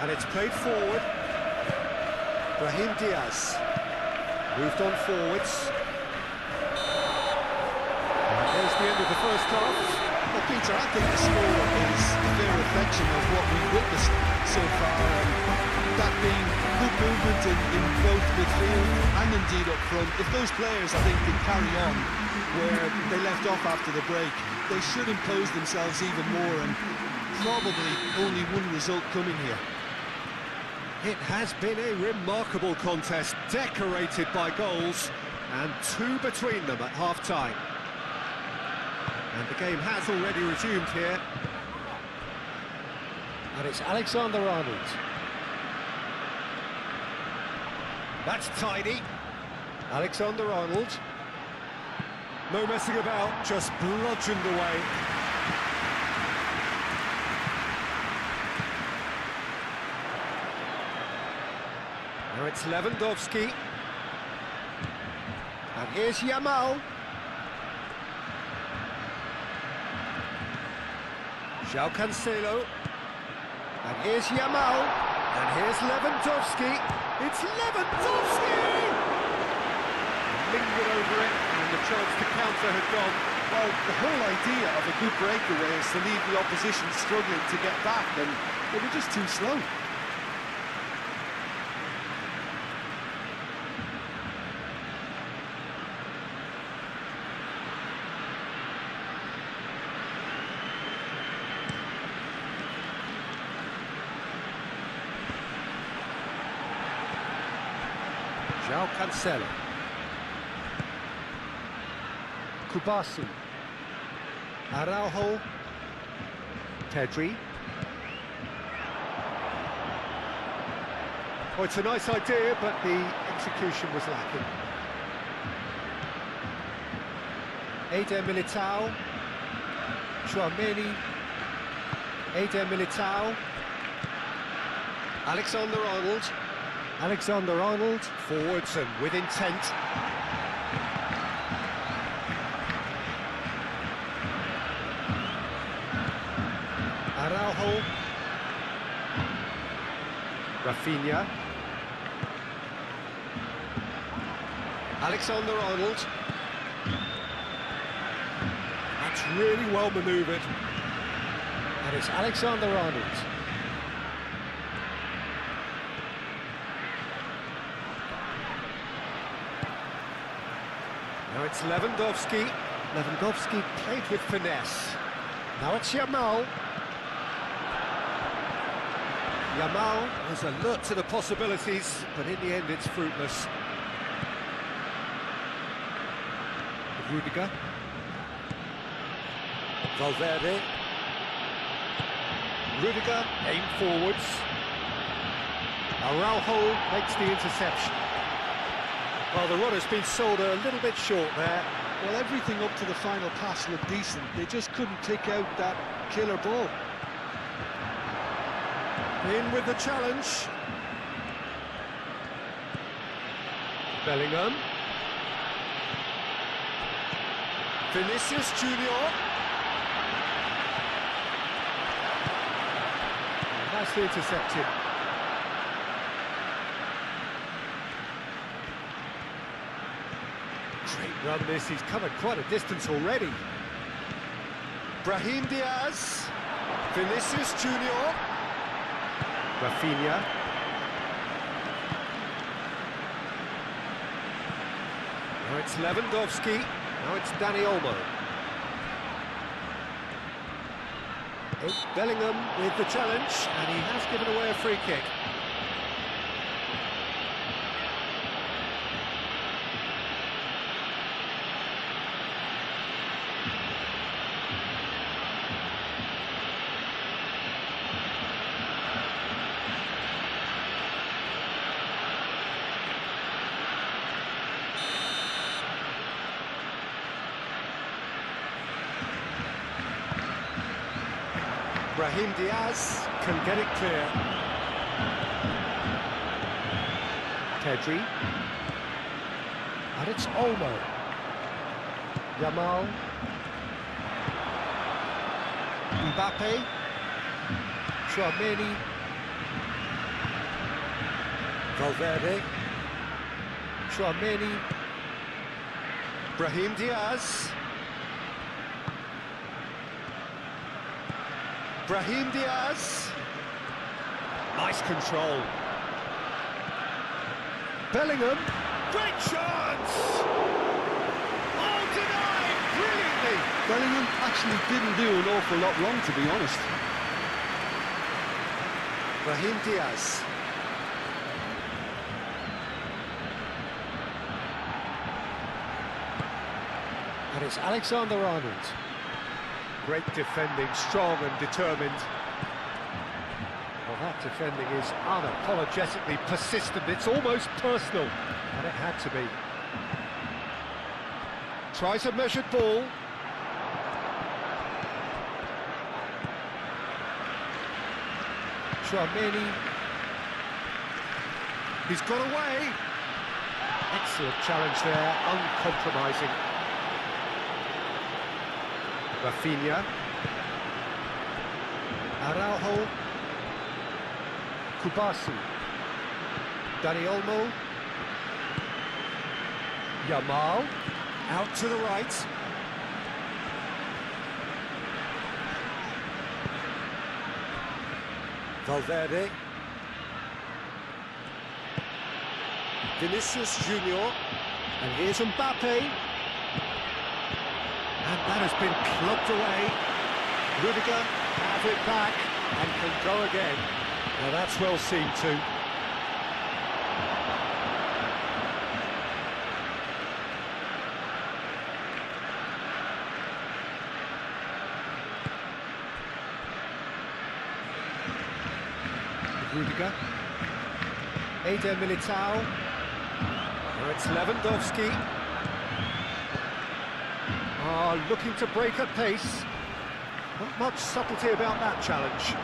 And it's played forward. Brahim Diaz moved on forwards. And there's the end of the first half. Well, Peter, I think the score is a fair reflection of what we've witnessed so far, and that being good movement in both midfield and indeed up front. If those players, I think, can carry on where they left off after the break, they should impose themselves even more, and probably only one result coming here. It has been a remarkable contest, decorated by goals, and two between them at half-time. And the game has already resumed here. And it's Alexander-Arnold. That's tidy. Alexander-Arnold. No messing about, just bludgeoned away. Now it's Lewandowski. And here's Yamal. João Cancelo. And here's Yamal. And here's Lewandowski. It's Lewandowski! Lingered over it, and the chance to counter had gone. Well, the whole idea of a good breakaway is to leave the opposition struggling to get back, and they were just too slow. João Cancelo. Kubasi. Araujo. Pedri. Oh, it's a nice idea, but the execution was lacking. Eder Militao. Chouameni. Eder Militao. Alexander-Arnold. Alexander-Arnold. Forwards and with intent. Araujo. Rafinha. Alexander-Arnold. That's really well manoeuvred. And it's Alexander-Arnold. Now it's Lewandowski. Lewandowski played with finesse. Now it's Yamal. Yamal was alert to the possibilities, but in the end it's fruitless. Rudiger. Valverde. Rudiger, aim forwards. Araujo makes the interception. Well, the run has been sold a little bit short there. Well, everything up to the final pass looked decent. They just couldn't pick out that killer ball. In with the challenge. Bellingham. Vinicius Junior. Nicely intercepted. Great run this, he's covered quite a distance already. Brahim Diaz. Vinicius Junior. Rafinha. Now it's Lewandowski. Now it's Dani Olmo. Bellingham with the challenge, and he has given away a free kick. Brahim Diaz can get it clear. Pedri. And it's Olmo. Yamal. Mbappe. Chouameni. Valverde. Chouameni. Brahim Diaz. Brahim Diaz. Nice control. Bellingham. Great chance! Oh, denied! Brilliantly! Bellingham actually didn't do an awful lot wrong, to be honest. Brahim Diaz. And it's Alexander-Arnold. Great defending, strong and determined. Well, that defending is unapologetically persistent. It's almost personal, and it had to be. Tries a measured ball. Chouameni. He's got away. Excellent challenge there, uncompromising. Rafinha. Araujo. Kubasi. Dani Olmo. Yamal. Out to the right. Valverde. Vinicius Junior. And here's Mbappe. And that has been clubbed away. Rudiger has it back and can go again. Well, that's well seen too. Rudiger. Eder Militao. Now it's Lewandowski. Looking to break at pace. Not much subtlety about that challenge.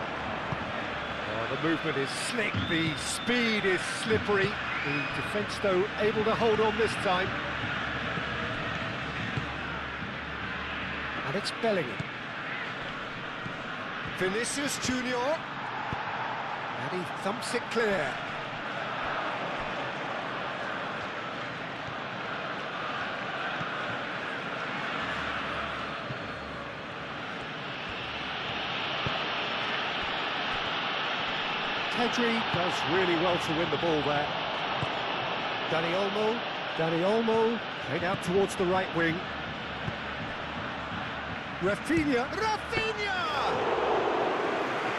The movement is slick, the speed is slippery. The defence, though, able to hold on this time. And it's Bellingham. Vinicius Junior. And he thumps it clear. Pedri does really well to win the ball there. Dani Olmo, played out towards the right wing. Rafinha!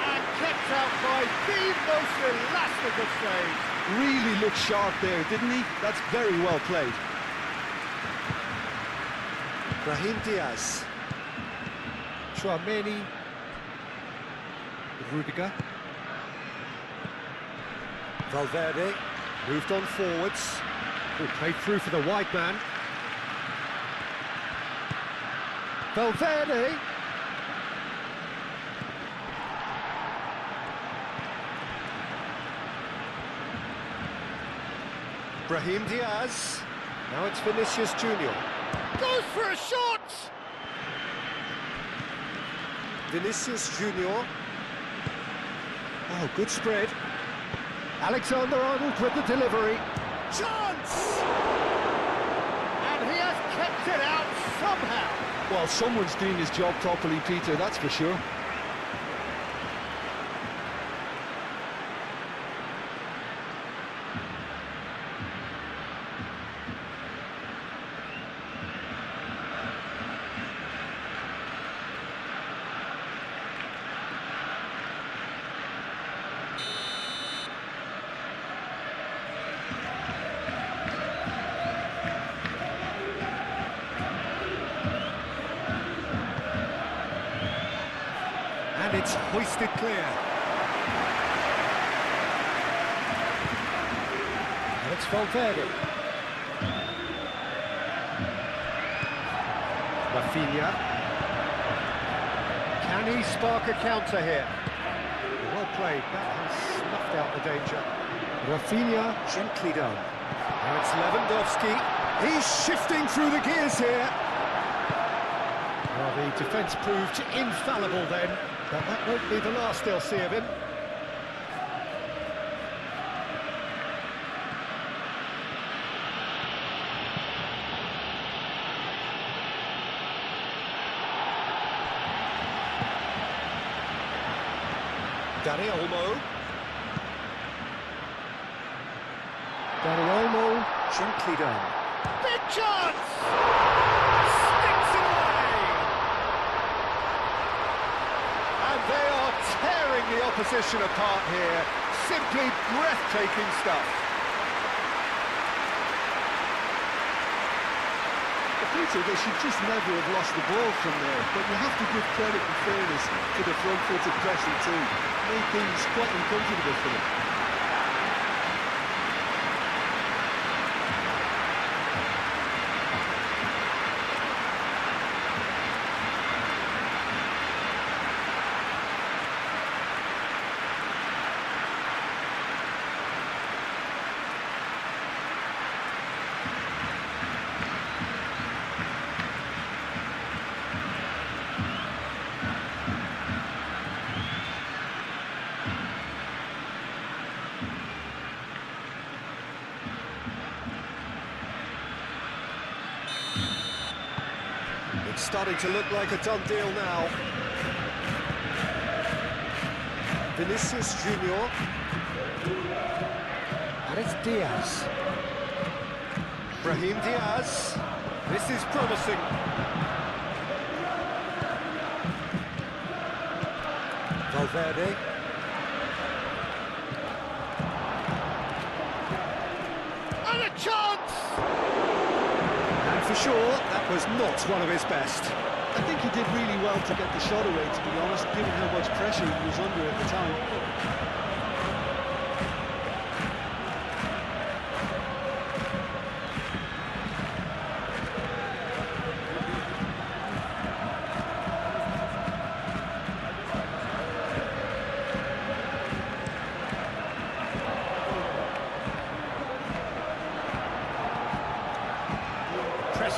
And kept out by the most elastic of saves. Really looked sharp there, didn't he? That's very well played. Brahim Diaz. Chouameni. Rudiger. Valverde moved on forwards. Played through for the wide man. Valverde. Brahim Diaz. Now it's Vinicius Junior. Goes for a shot! Vinicius Junior. Oh, good spread. Alexander-Arnold with the delivery. Chance! And he has kept it out somehow. Well, someone's doing his job properly, Peter, that's for sure. And it's hoisted clear. And it's Valverde. Rafinha. Can he spark a counter here? Well played, that has snuffed out the danger. Rafinha, gently done. Now it's Lewandowski. He's shifting through the gears here. Well, the defence proved infallible then, but that won't be the last they'll see of him. Dani Olmo. Dani Olmo, Gently done. big chance! Sticks it away! And they are tearing the opposition apart here. Simply breathtaking stuff. Peter, they should just never have lost the ball from there, but you have to give credit and fairness to the front-footed pressing too. Made things quite uncomfortable for them. It's starting to look like a done deal now. Vinicius Junior. And it's Diaz. Brahim Diaz. This is promising. Valverde. And a chance! And for sure, that was not one of his best. I think he did really well to get the shot away, to be honest, given how much pressure he was under at the time.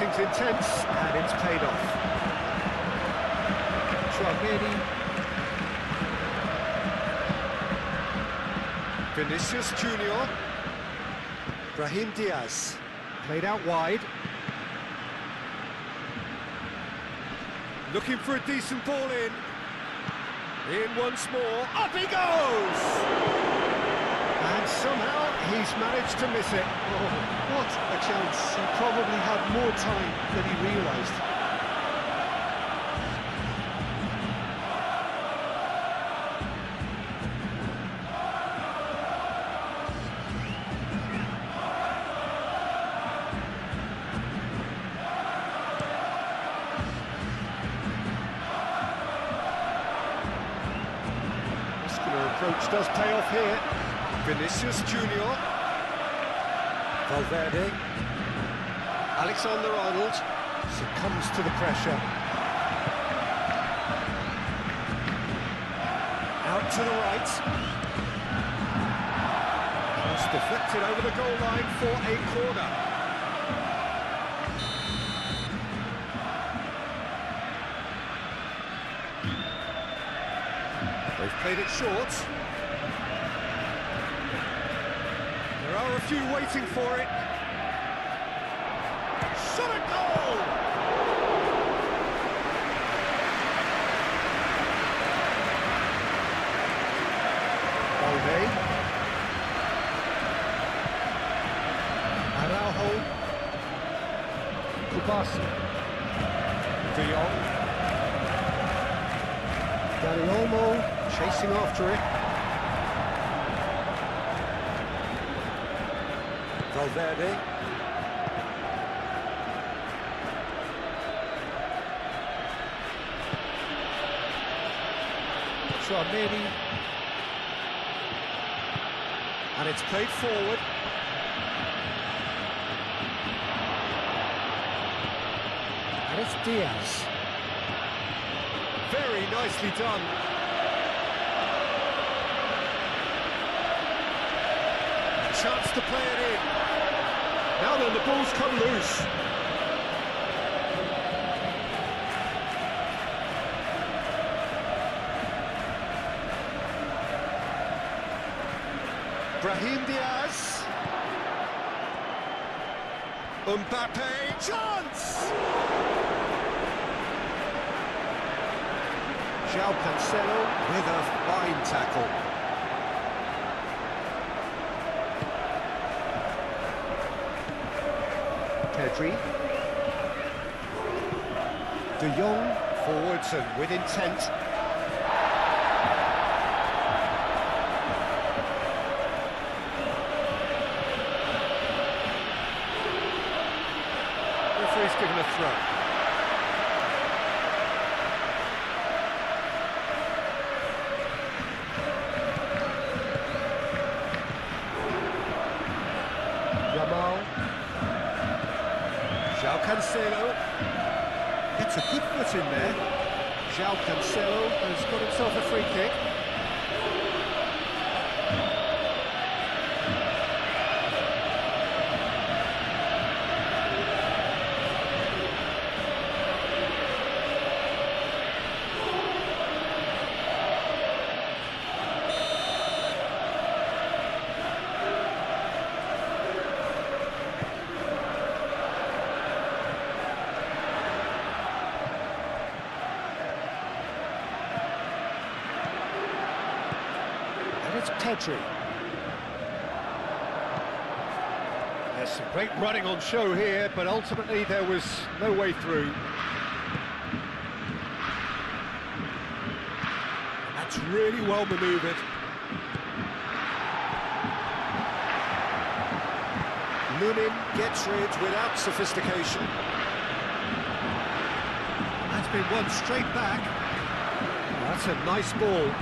pressing's intense, and it's paid off. Chouameni. Vinicius Junior. Brahim Diaz. Played out wide. Looking for a decent ball in. In once more. Up he goes! And somehow he's managed to miss it. Oh, what a chance. He probably had more time than he realised. Approach does pay off here. Vinicius Junior. Valverde. Alexander-Arnold Succumbs to the pressure. Out to the right. Cross deflected over the goal line for a corner. They've played it short. There are a few waiting for it. Shot a goal! Balde. Araujo. Kubasi. De Jong. Dani Olmo. Chasing after it. Valverde. Chouameni. And it's played forward. And it's Diaz. Very nicely done. Chance to play it in. Now then, the ball's come loose. Brahim Diaz. Mbappe. Chance! João Cancelo With a fine tackle. Pedri. De Jong forwards and with intent. Referee's given a throw. João Cancelo gets a good foot in there. João Cancelo has got himself a free kick. It's Pedri. There's some great running on show here, but ultimately there was no way through. And that's really well manoeuvred. Lunin gets rid without sophistication. That's been won straight back. That's a nice ball.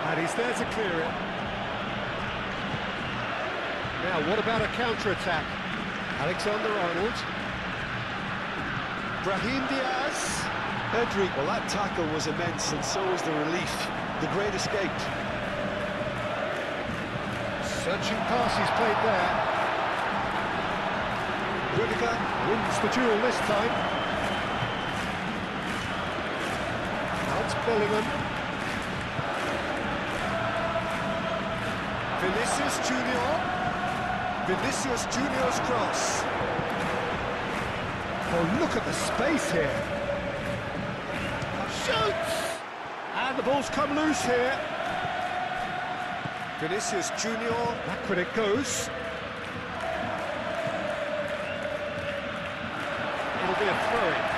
And he's there to clear it. Now, what about a counter-attack? Alexander-Arnold. Brahim Diaz. Pedri, well, that tackle was immense, and so was the relief. The great escape. Searching pass he's played there. Good striker wins the duel this time. Now it's Bellingham. Vinicius Junior. Vinicius Junior's cross. Oh, look at the space here. Shoots! And the ball's come loose here. Vinicius Junior, back when it goes. It'll be a throw-in.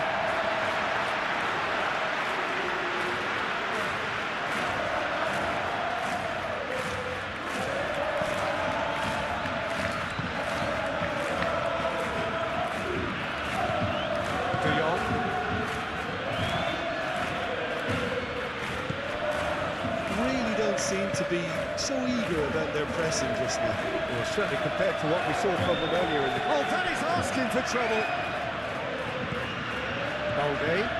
Seem to be so eager about their pressing just now. Well, certainly compared to what we saw from them earlier in the... Oh, that is asking for trouble. Balde.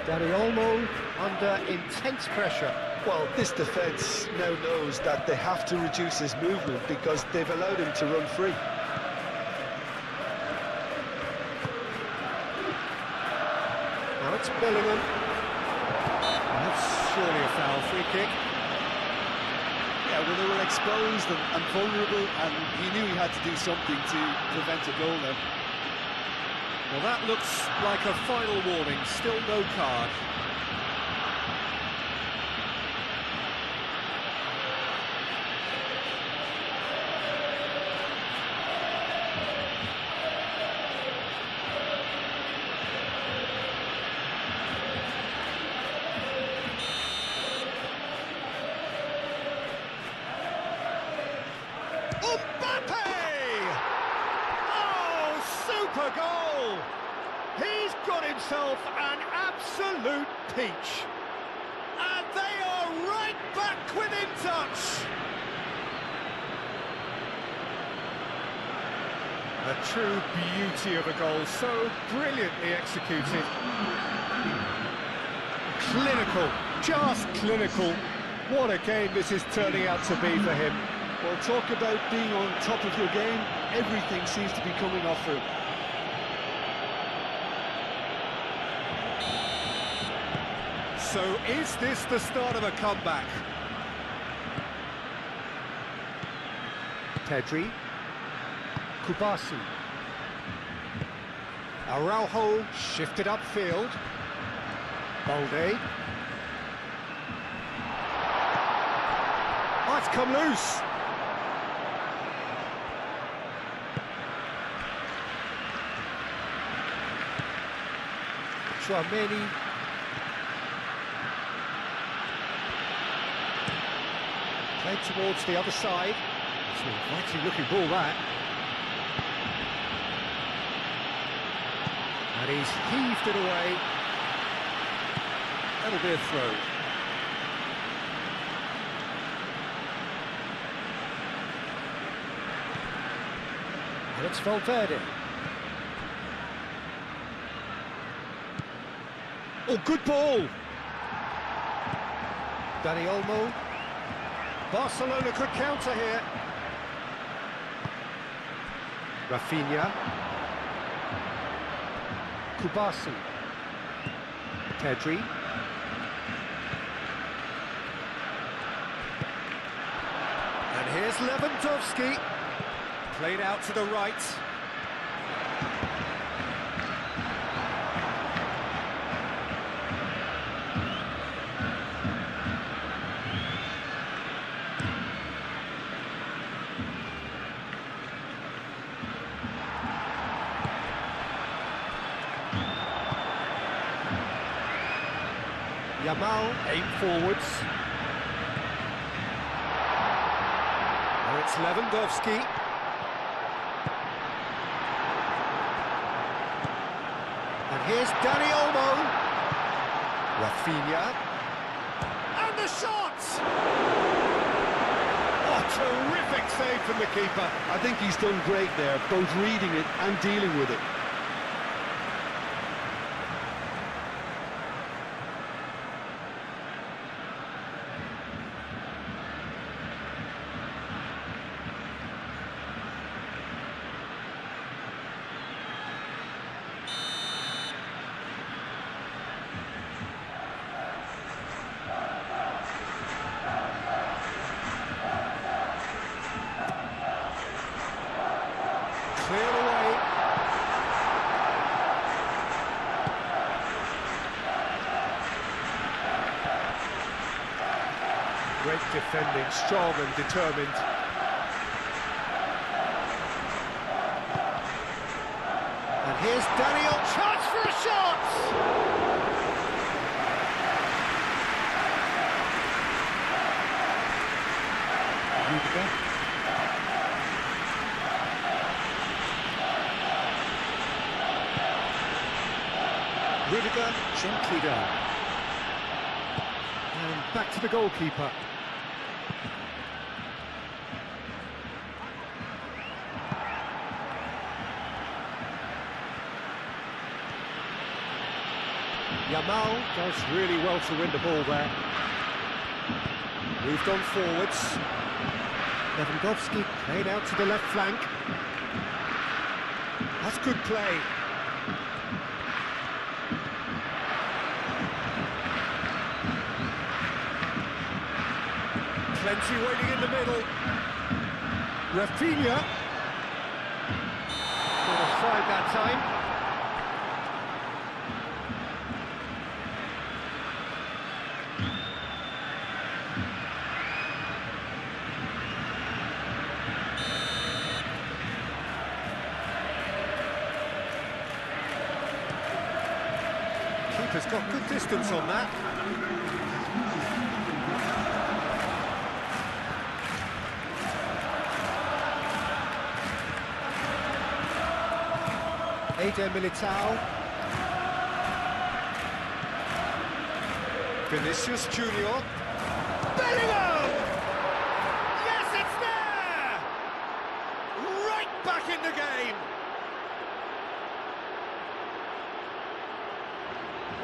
Dani Olmo under intense pressure. Well, this defence now knows that they have to reduce his movement because they've allowed him to run free. Now it's Bellingham. That's surely a foul, free kick. Yeah, well, they were exposed and vulnerable, and he knew he had to do something to prevent a goal there. Well, that looks like a final warning, still no card. Super goal! He's got himself an absolute peach. And they are right back within touch. A true beauty of a goal, so brilliantly executed. Clinical, just clinical. What a game this is turning out to be for him. Well, talk about being on top of your game. Everything seems to be coming off for him. So is this the start of a comeback? Pedri. Kubasi. Araujo shifted upfield. Balde. Oh, it's come loose. Chouameni. Played towards the other side. It's a likely looking ball, that. And he's heaved it away. That'll be a throw. And it's Valverde. Oh, good ball! Dani Olmo. Barcelona could counter here. Rafinha. Kubasi. Pedri. And here's Lewandowski. Played out to the right. Yamal aim forwards. And it's Lewandowski. And here's Dani Olmo. Rafinha. And the shot! Oh, terrific save from the keeper. I think he's done great there, both reading it and dealing with it. cleared away. Great defending, strong and determined. And here's Daniel, chance for a shot! Rudiger. Rudiger gently down. And back to the goalkeeper. Yamal does really well to win the ball there. Moved on forwards. Lewandowski played out to the left flank. That's good play. Plenty waiting in the middle. Rafinha. Got offside that time. Keeper's got good distance on that. Militao. Vinicius Junior. Bellingham! Yes, it's there! Right back in the game.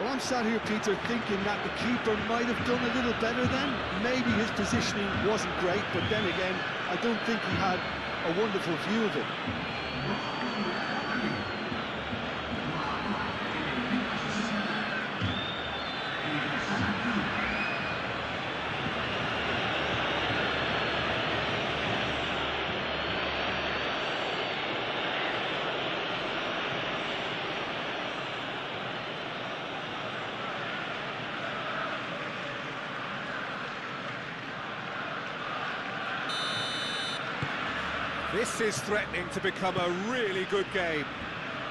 Well, I'm sat here, Peter, thinking that the keeper might have done a little better then. Maybe his positioning wasn't great, but then again, I don't think he had a wonderful view of it. This is threatening to become a really good game.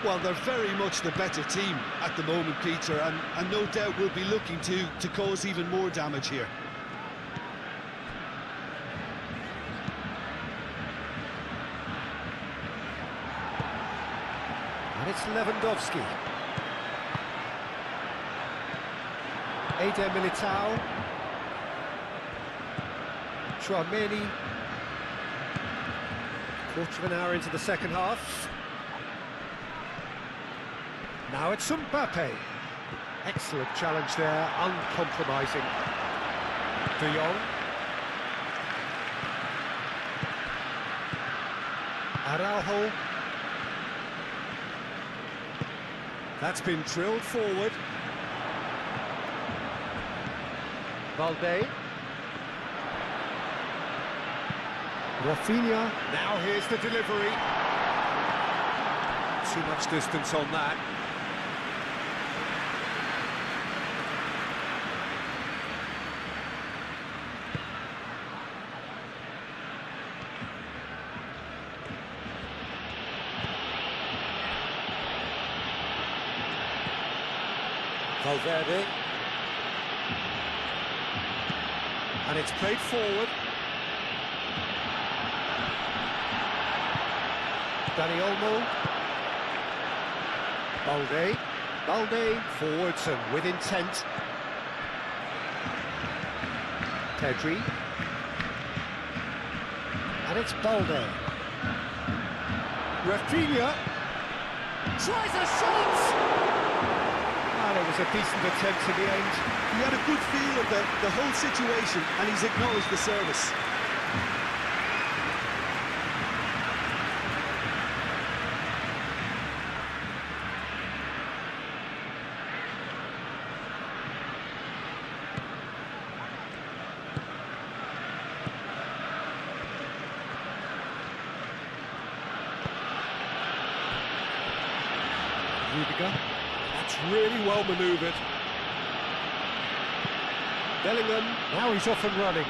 Well, they're very much the better team at the moment, Peter, and no doubt will be looking to cause even more damage here. And it's Lewandowski. Militao. Tchouaméni. Quarter of an hour into the second half. Now it's Mbappe. Excellent challenge there, uncompromising. De Jong. Araujo. That's been drilled forward. Valde. Rafinha, now here's the delivery. Too much distance on that. Valverde. And it's played forward. Dani Olmo. Balde forwards and with intent. Pedri. And it's Balde. Rafinha tries a shot! And it was a decent attempt in the end. He had a good feel of the whole situation, and he's acknowledged the service. Rudiger. That's really well manoeuvred. Bellingham, now he's off and running.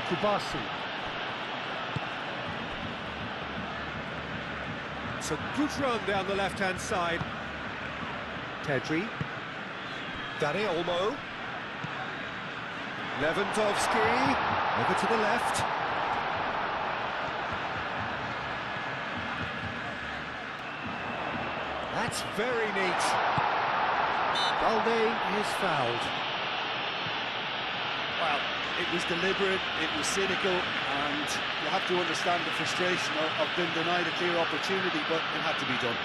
Kubasi. It's a good run down the left-hand side. Pedri. Dani Olmo. Lewandowski. Over to the left. That's very neat. Balde is fouled. Well, it was deliberate, it was cynical, and you have to understand the frustration of being denied a clear opportunity, but it had to be done.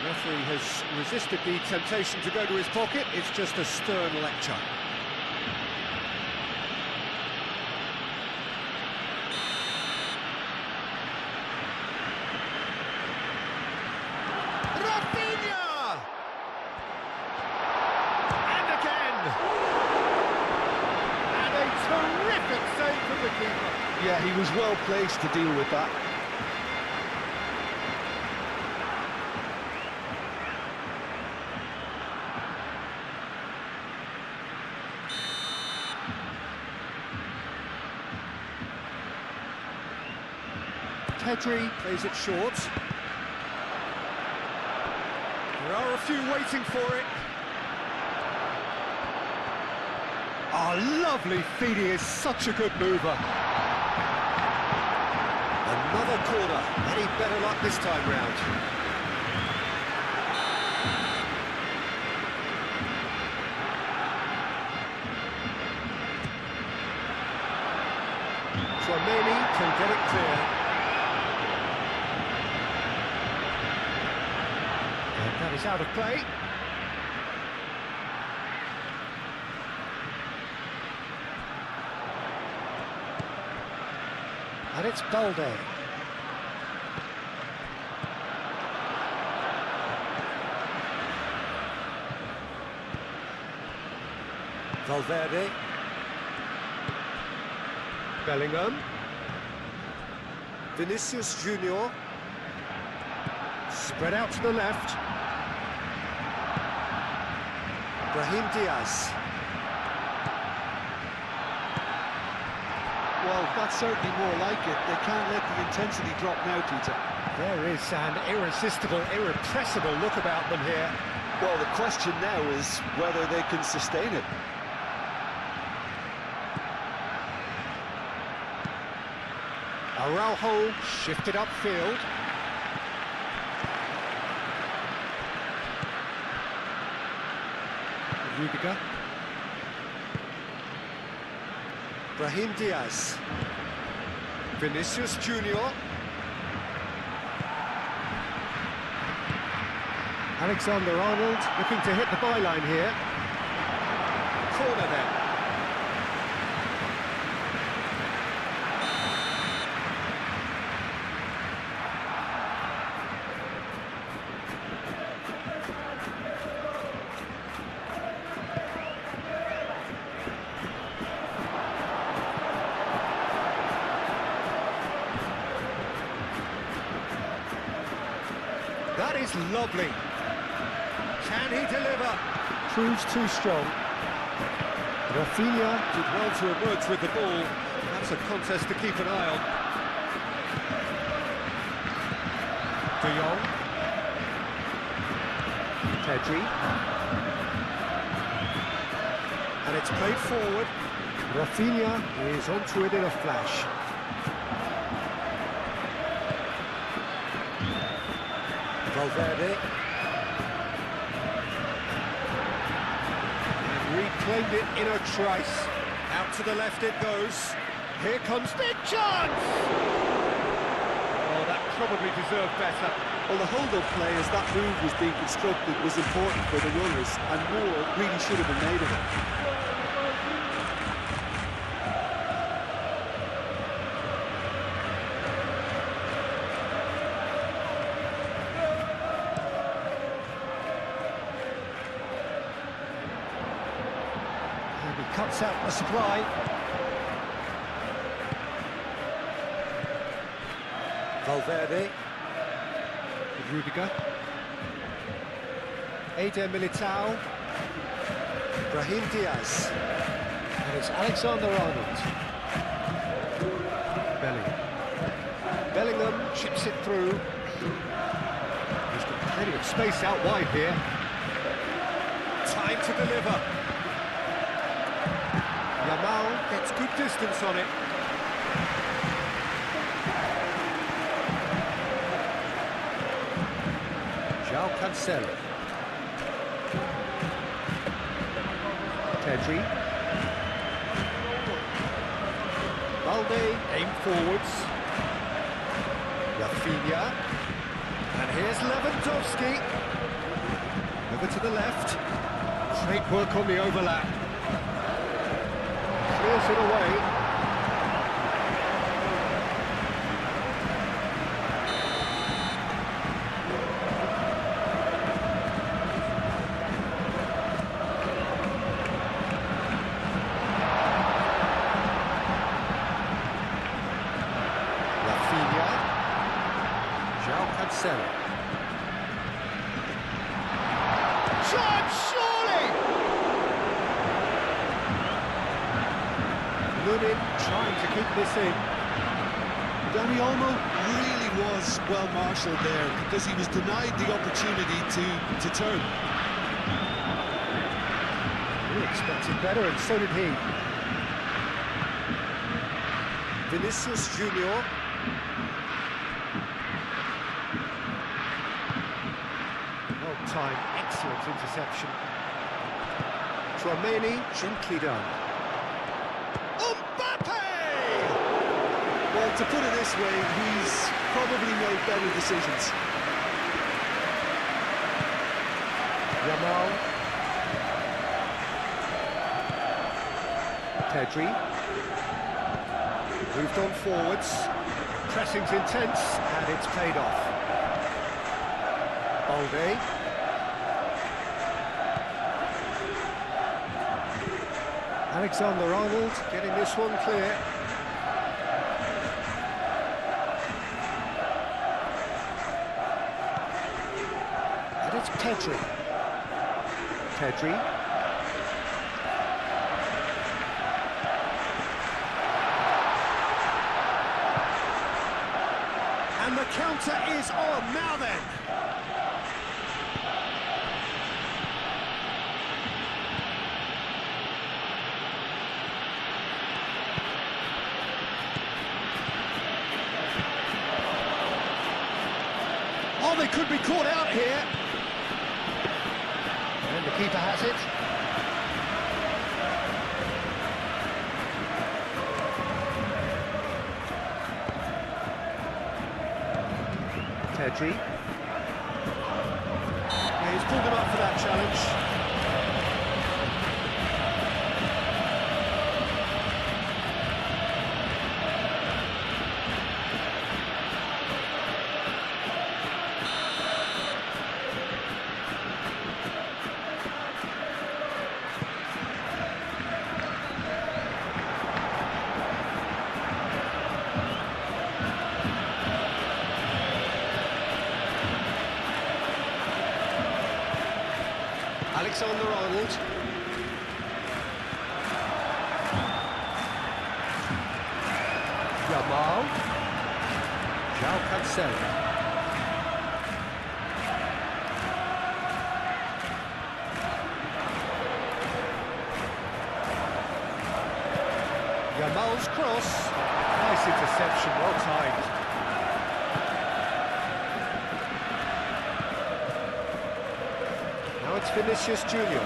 The referee has resisted the temptation to go to his pocket. It's just a stern lecture. Yeah, he was well placed to deal with that. Pedri plays it short. There are a few waiting for it. Oh, lovely feed, he is such a good mover. Another corner, any better luck this time round. Tchouaméni can get it clear. And that is out of play. And it's Balde. Valverde. Bellingham. Vinicius Junior. Spread out to the left. Brahim Diaz. Well, that's certainly more like it. They can't let the intensity drop now, Peter. There is an irresistible, irrepressible look about them here. Well, the question now is whether they can sustain it. Araujo shifted upfield. Rudiger. Brahim Diaz. Vinicius Junior. Alexander-Arnold looking to hit the byline here. Corner then. That is lovely. Can he deliver? Proves too strong. Rafinha did well to emerge with the ball. That's a contest to keep an eye on. De Jong. Pedri. And it's played forward. Rafinha is onto it in a flash. Valverde. And reclaimed it in a trice. Out to the left it goes. Here comes the chance! Oh, that probably deserved better. Well, the hold-up play as that move was being constructed was important for the runners, and more really should have been made of it. Cuts out the supply. Valverde. Rudiger. Eder Militao. Brahim Diaz. And it's Alexander-Arnold. Bellingham chips it through. He's got plenty of space out wide here. Time to deliver. Yamal gets good distance on it. João Cancelo. Pedri. Balde aim forwards. Rafinha. And here's Lewandowski. Over to the left. Great work on the overlap. Clears it away. Rafinha. João Cancelo. Shot, surely! Lunin trying to keep this in. Dani Olmo really was well marshalled there because he was denied the opportunity to turn. He expected better, and so did he. Vinicius Junior. Well-timed, excellent interception. Tchouaméni, gently done. Well, to put it this way, he's probably made better decisions. Yamal. Pedri. Moved on forwards. Pressing's intense, and it's paid off. Balde. Alexander-Arnold getting this one clear. And it's Pedri. Pedri. And the counter is on, now then. Oh, they could be caught out here. And the keeper has it. Pedri. Yeah, he's pulled him up for that challenge. Alexander-Arnold. Yamal. João Cancelo. Yamal's cross. Nice interception, well timed. Now it's Vinicius Junior.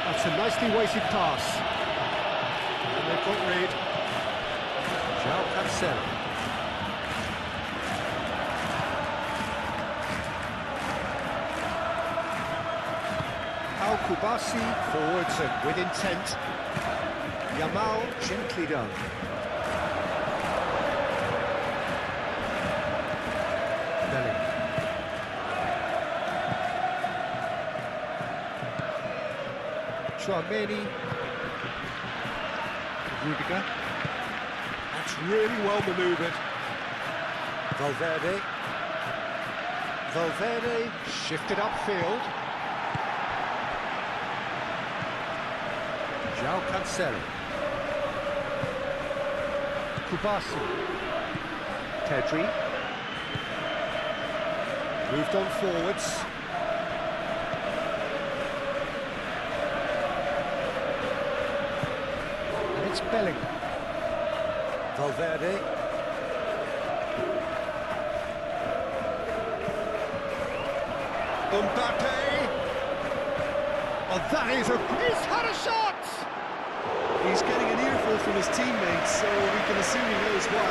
That's a nicely weighted pass. And they've got rid. João Cancelo. Al-Kubasi forwards and with intent. Yamal gently done. Bellingham. Tchouaméni. Rudiger. That's really well manoeuvred. Valverde. Valverde shifted upfield. João Cancelo. Kubasi. Pedri. Moved on forwards. And it's Bellingham. Valverde. Mbappe! Oh, that is a... He's had a shot! He's getting an earful from his teammates, so we can assume he knows why.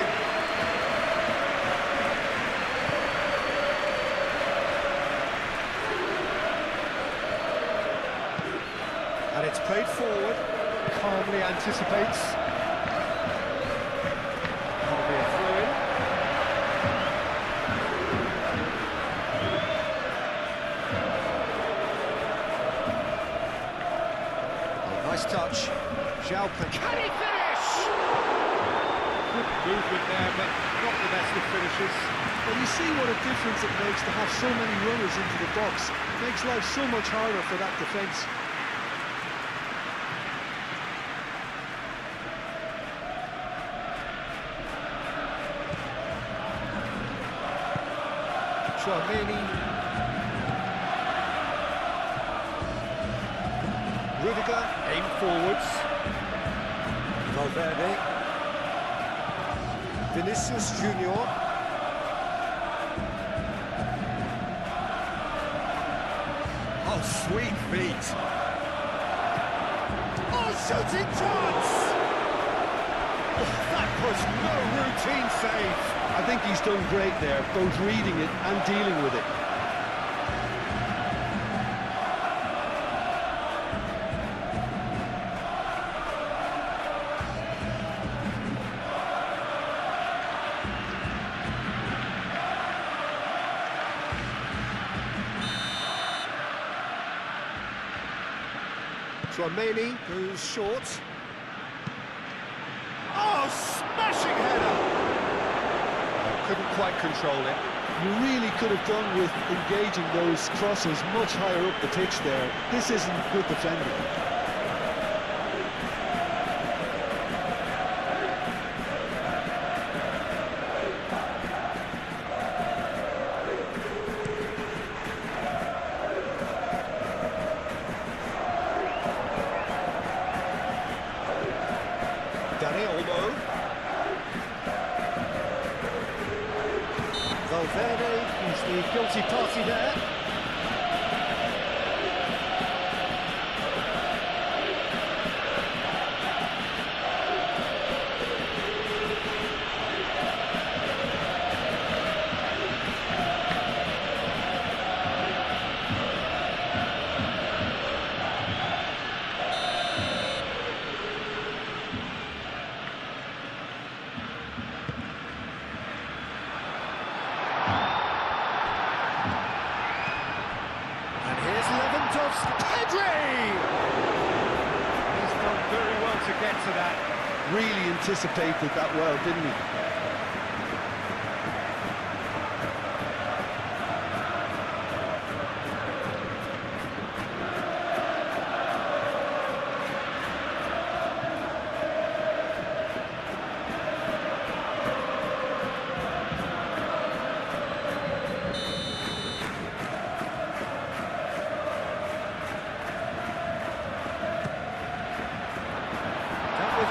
And it's played forward, calmly anticipates. That'll be a throw-in. Nice touch. João can he finish? Good movement there, but not the best of finishes. Well, you see what a difference it makes to have so many runners into the box. It makes life so much harder for that defence. Tchouaméni. Rudiger, aim forwards. Valverde. Vinicius Junior. Oh, sweet feet. Oh, shooting chance! Oh, that was no routine save. I think he's done great there, both reading it and dealing with it. Tchouaméni goes short. Oh, smashing header! Couldn't quite control it. You really could have done with engaging those crosses much higher up the pitch there. This isn't good defending. Valverde is the guilty party there. Pedri! He's done very well to get to that. Really anticipated that well, didn't he?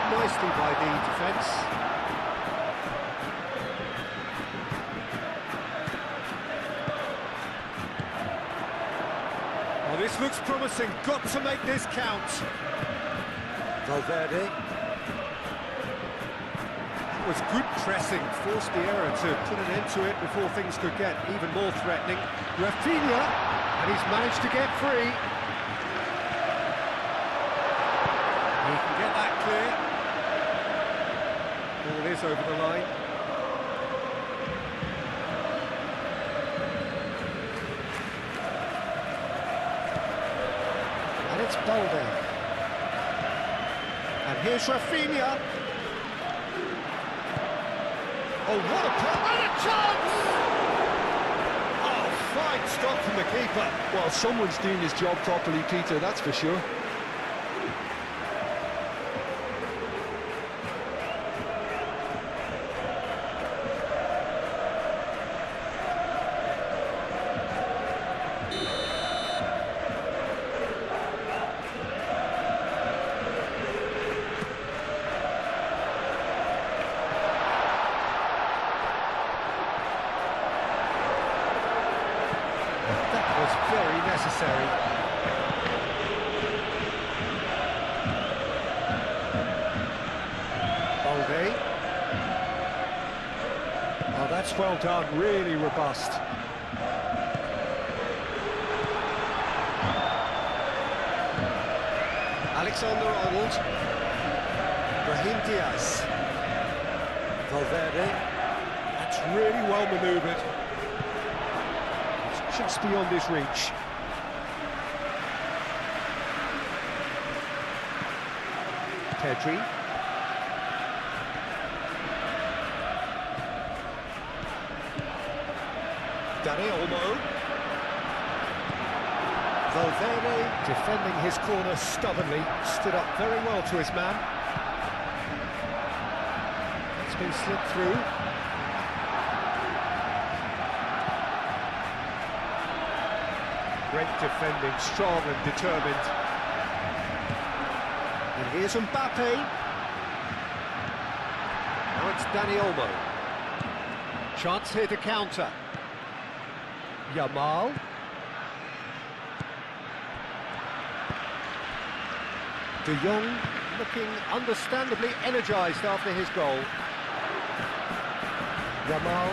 Nicely by the defence. Oh, this looks promising. Got to make this count. Valverde. That was good pressing. Forced the error to put an end to it before things could get even more threatening. Rafinha, and he's managed to get free. He can get that clear. Ball is over the line. And it's Balde. And here's Rafinha. Oh, what a play! And a chance! Oh, fine stop from the keeper. Well, someone's doing his job properly, Peter, that's for sure. Very necessary. Balde. Oh, that's well done, really robust. Alexander-Arnold. Brahim Diaz. Valverde. That's really well manoeuvred. Just beyond his reach. Pedri. Dani Olmo. Valverde defending his corner stubbornly, stood up very well to his man. It's been slipped through. Great defending, strong and determined. And here's Mbappe. Now it's Dani Olmo. Chance here to counter. Yamal. De Jong looking understandably energised after his goal. Yamal.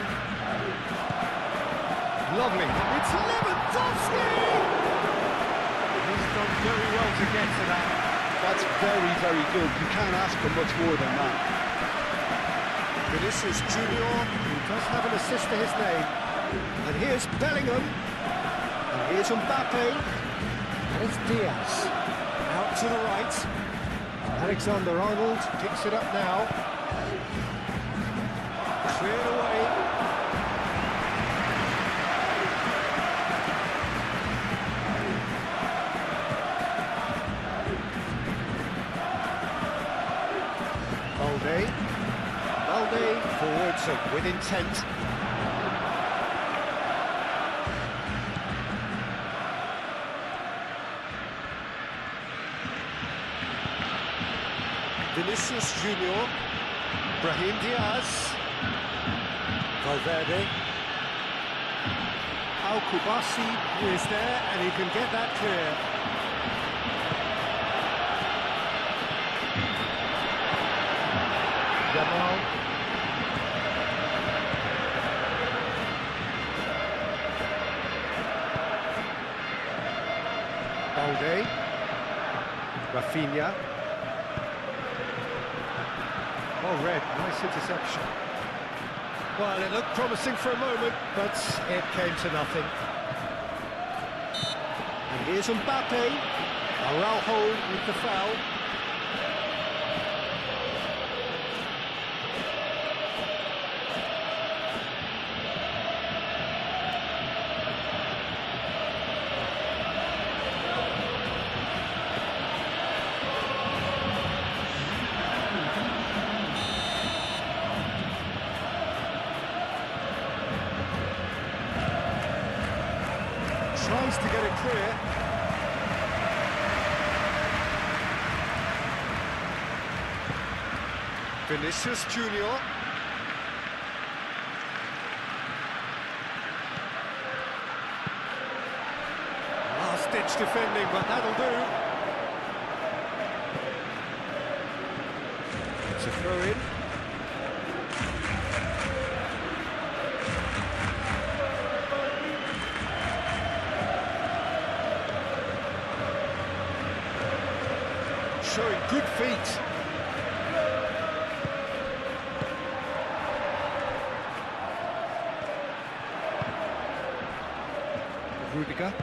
Lovely. It's Lewandowski! He's done very well to get to that. That's very, very good. You can't ask for much more than that. Vinicius Junior, who does have an assist to his name. And here's Bellingham. And here's Mbappe. And it's Diaz. Out to the right. Alexander-Arnold picks it up now. Cleared away. Balde forwards and with intent. Vinicius Junior. Brahim Diaz. Valverde. Al-Kubasi is there and he can get that clear. Yamal. Balde. Rafinha. Oh, Red, nice interception. Well, it looked promising for a moment, but it came to nothing. And here's Mbappe. Araujo with the foul. Tries to get it clear. Vinicius Junior. Last-ditch defending, but that'll do. It's a throw-in. Showing good feet. Rudiger.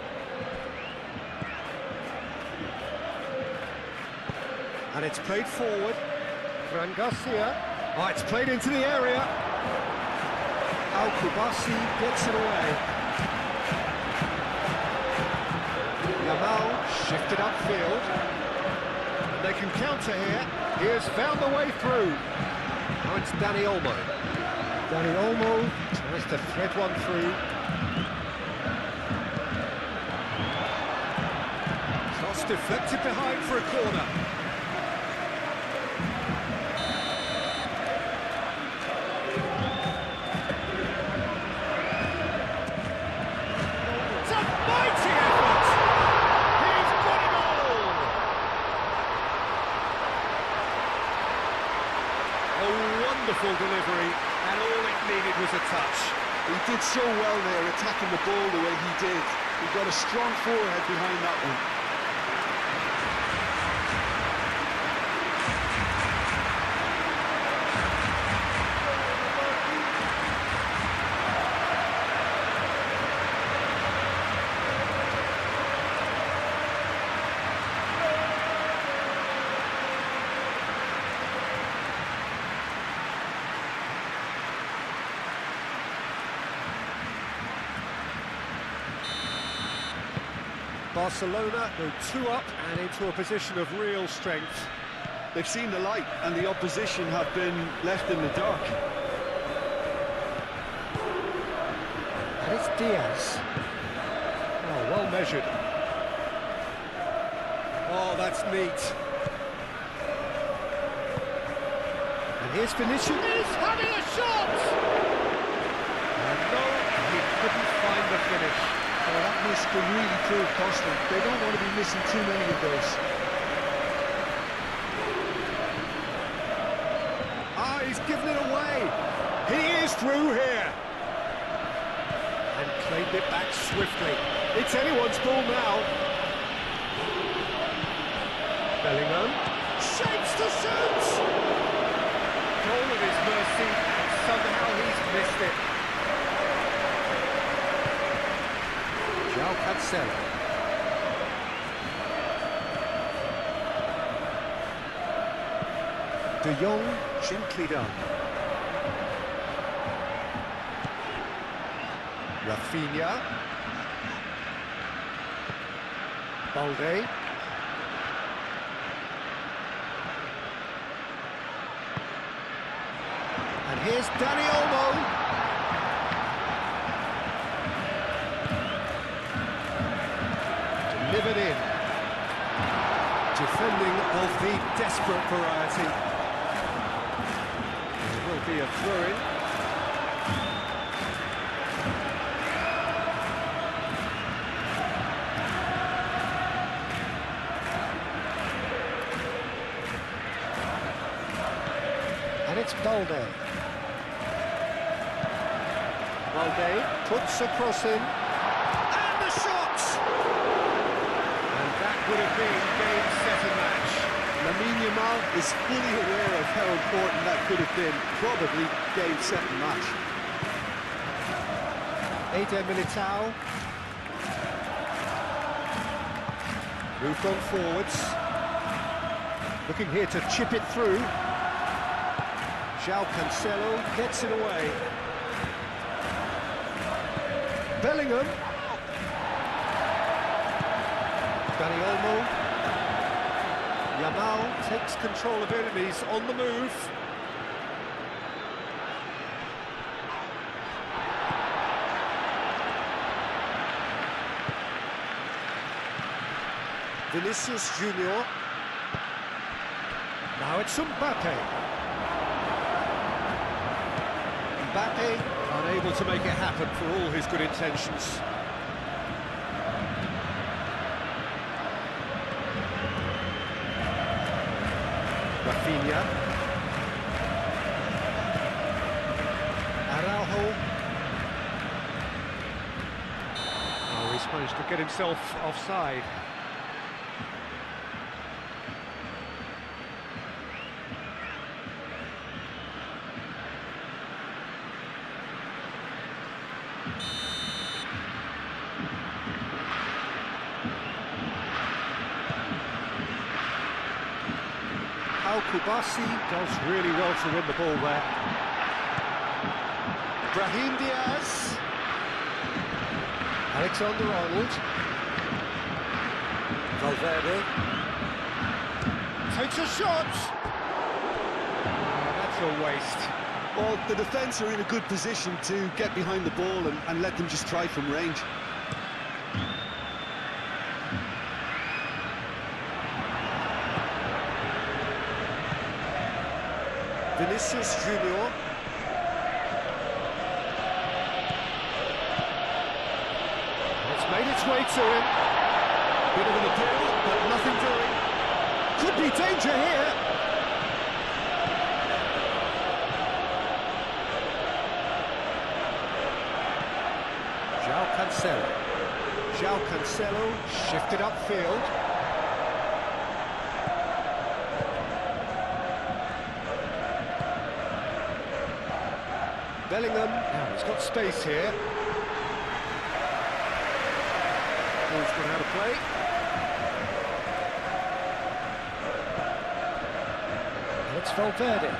And it's played forward. Fran Garcia. Oh, it's played into the area. Al-Kubasi gets it away. Yamal shifted upfield. And they can counter here. He has found the way through. Now it's Dani Olmo. Dani Olmo tries to thread one through. Cross deflected behind for a corner. It's a mighty effort! He's got it all! A wonderful delivery, and all it needed was a touch. He did so well there, attacking the ball the way he did. He got a strong forehead behind that one. Barcelona go 2 up and into a position of real strength. They've seen the light, and the opposition have been left in the dark. And it's Diaz. Oh, well measured. Oh, that's neat. And here's Vinicius. He's having a shot! And no, he couldn't find the finish. Oh, that miss could really prove costly. They don't want to be missing too many of those. Ah, he's given it away. He is through here. And claimed it back swiftly. It's anyone's ball now. Bellingham shapes to shoot. Goal at his mercy, and somehow he's missed it. João Cancelo. De Jong, gently done. Rafinha. Balde. And here's Dani Olmo. Delivered in. Defending of the desperate variety. There will be a throw-in. And it's Balde. Balde puts a cross in. And the shot! Would have been game, set and match. Lamine Yamal is fully aware of how important that could have been. Probably game, set and match. Eder Militao. Moved on forwards. Looking here to chip it through. João Cancelo gets it away. Bellingham. Dani Olmo. Yamal takes control of enemies on the move. Vinicius Junior. Now it's Mbappe. Mbappe unable to make it happen for all his good intentions. Rafinha. Araujo. Oh, he's managed to get himself offside. Al-Kubasi does really well to win the ball there. Brahim Diaz. Alexander-Arnold. Valverde. Takes a shot. Oh, that's a waste. Well, the defence are in a good position to get behind the ball and let them just try from range. Vinicius Junior. It's made its way to him. Bit of an appeal, but nothing doing. Could be danger here. João Cancelo shifted upfield. Bellingham, now he's got space here. Ball's gone out of play. And it's Valverde.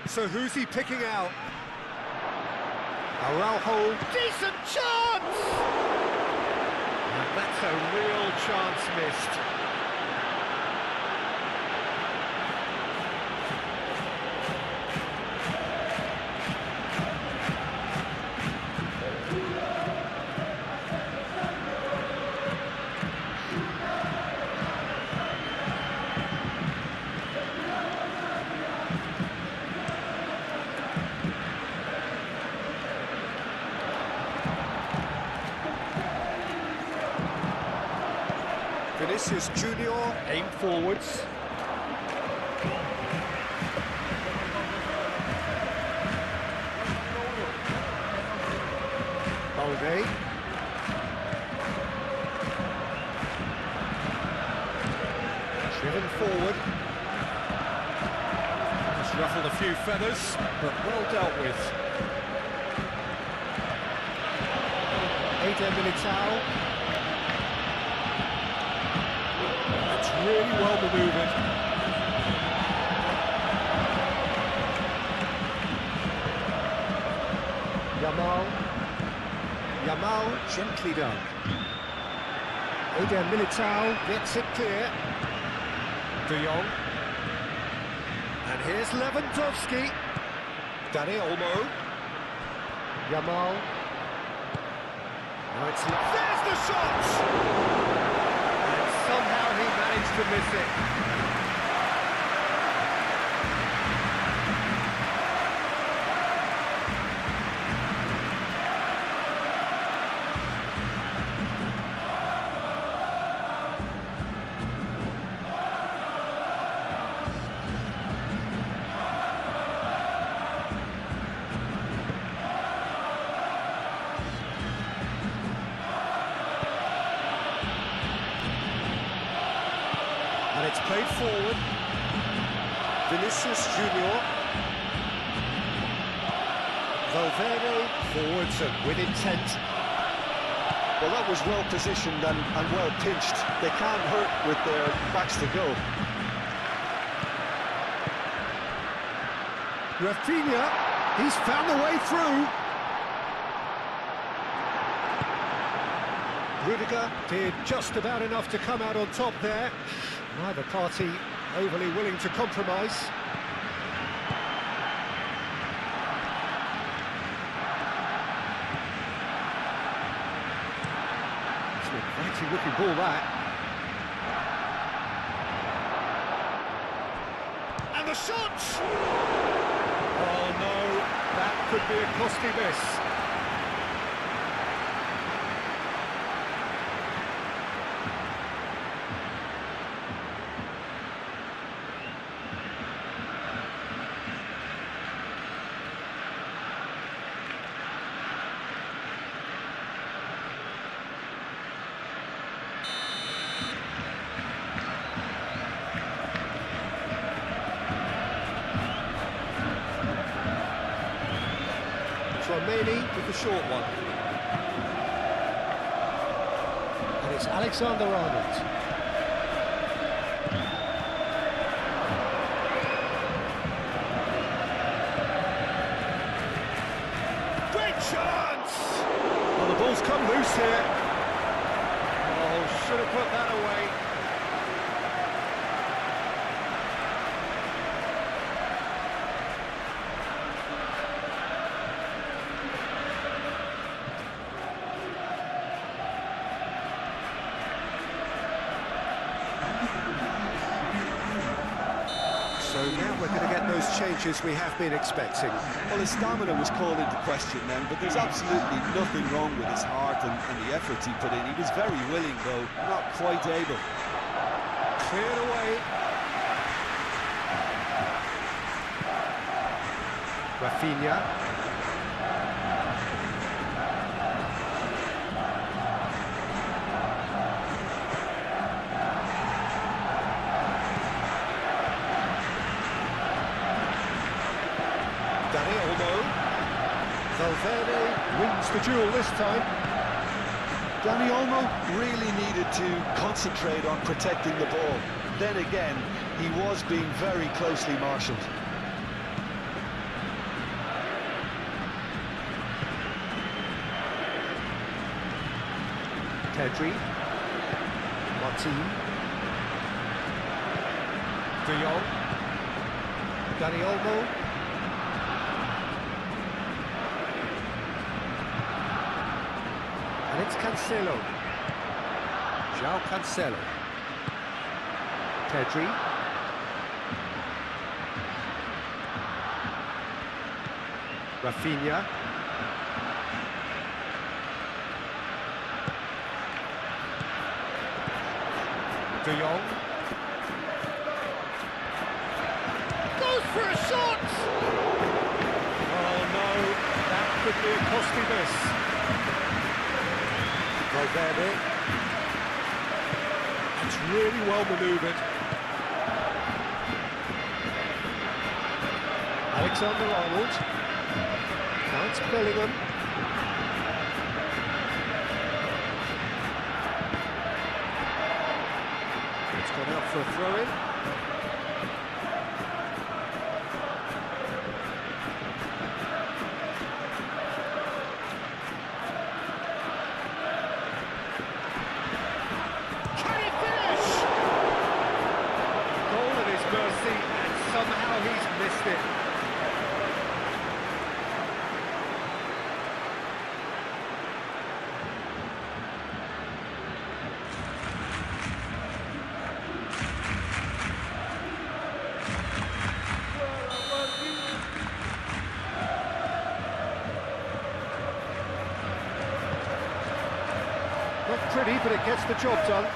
So who's he picking out? Araujo, decent chance! And that's a real chance missed. Vinicius Junior, aim forwards. Balde. Driven forward. Just ruffled a few feathers, but well dealt with. Eder Militao. Really well manoeuvred. Yamal gently done. Eder Militao gets it clear. De Jong. And here's Lewandowski. Dani Olmo. Yamal. Now it's there's the shot! Somehow he managed to miss it. And it's played forward. Vinicius Junior. Valverde forwards and with intent. Well, that was well positioned and well pinched. They can't hurt with their backs to go. Rafinha, he's found the way through. Rudiger did just about enough to come out on top there. Neither party overly willing to compromise. It's an inviting looking ball, that. And the shot! Oh no, that could be a costly miss. Romani with the short one. And it's Alexander-Arnold. chance! Well, the ball's come loose here. Oh, should have put that away. So now we're going to get those changes we have been expecting. Well, his stamina was called into question then, but there's absolutely nothing wrong with his heart and the efforts he put in. He was very willing, though, not quite able. Cleared away. Rafinha. Valverde wins the duel this time. Dani Olmo really needed to concentrate on protecting the ball. Then again, he was being very closely marshalled. Pedri. Martin. De Jong. Dani Olmo. And it's Cancelo. João Cancelo. Pedri. Rafinha. De Jong. Goes for a shot! Oh no, that could be a costly miss. Valverde. It's really well manoeuvred. Alexander-Arnold. Now it's Bellingham. It's gone out for a throw-in. Somehow he's missed it. Not pretty, but it gets the job done.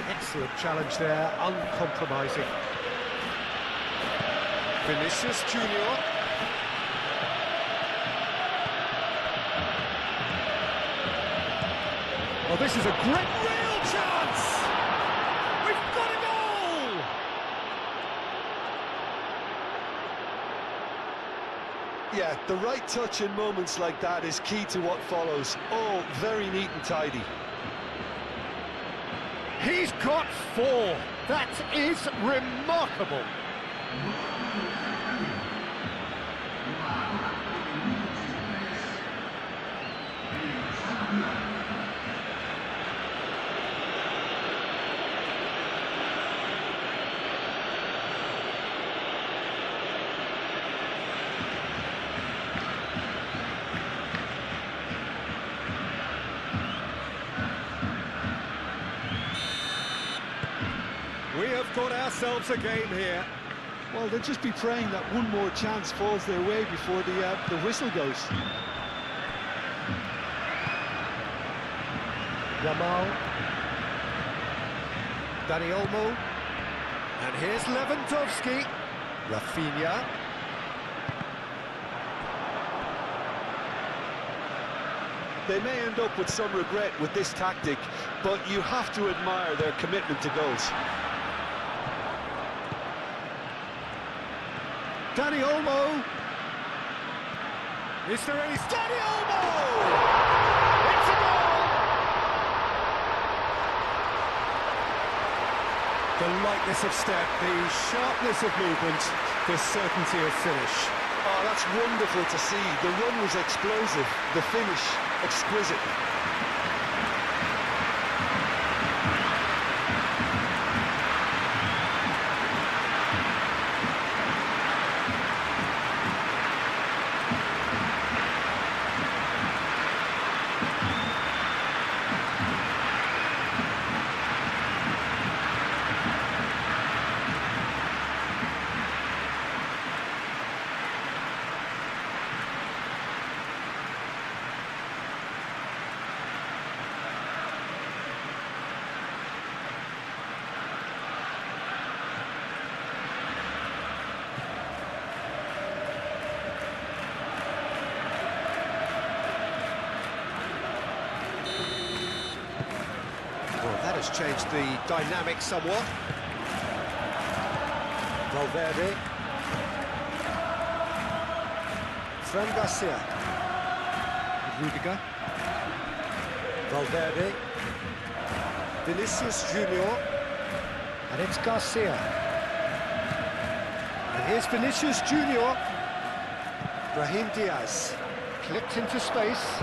Excellent challenge there, uncompromising. Vinicius Junior. Well, this is a great real chance! We've got a goal! Yeah, the right touch in moments like that is key to what follows. Oh, very neat and tidy. He's got 4. That is remarkable. We have got ourselves a game here. Well, they'll just be praying that one more chance falls their way before the whistle goes. Yamal. Dani Olmo. And here's Lewandowski. Rafinha. They may end up with some regret with this tactic, but you have to admire their commitment to goals. Dani Olmo. Is there any... Dani Olmo! It's a goal! The lightness of step, the sharpness of movement, the certainty of finish. Oh, that's wonderful to see. The run was explosive, the finish exquisite. That has changed the dynamic somewhat. Valverde. Fran Garcia. Rudiger. Valverde. Vinicius Junior. And it's Garcia. And here's Vinicius Junior. Brahim Diaz. Clipped into space.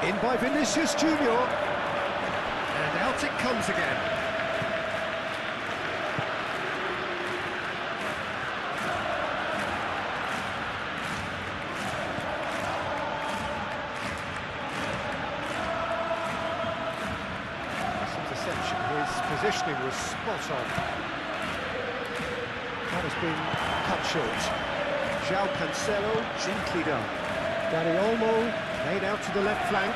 In by Vinicius Junior. And out it comes again. This interception, his positioning was spot on. That has been cut short. João Cancelo, gently done. Dani Olmo, laid out to the left flank.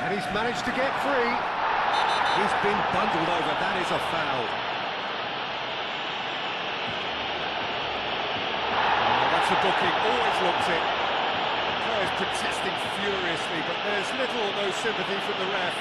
And he's managed to get free. He's been bundled over, that is a foul. Oh, that's a booking, always looks it. The player's protesting furiously, but there's little or no sympathy from the ref.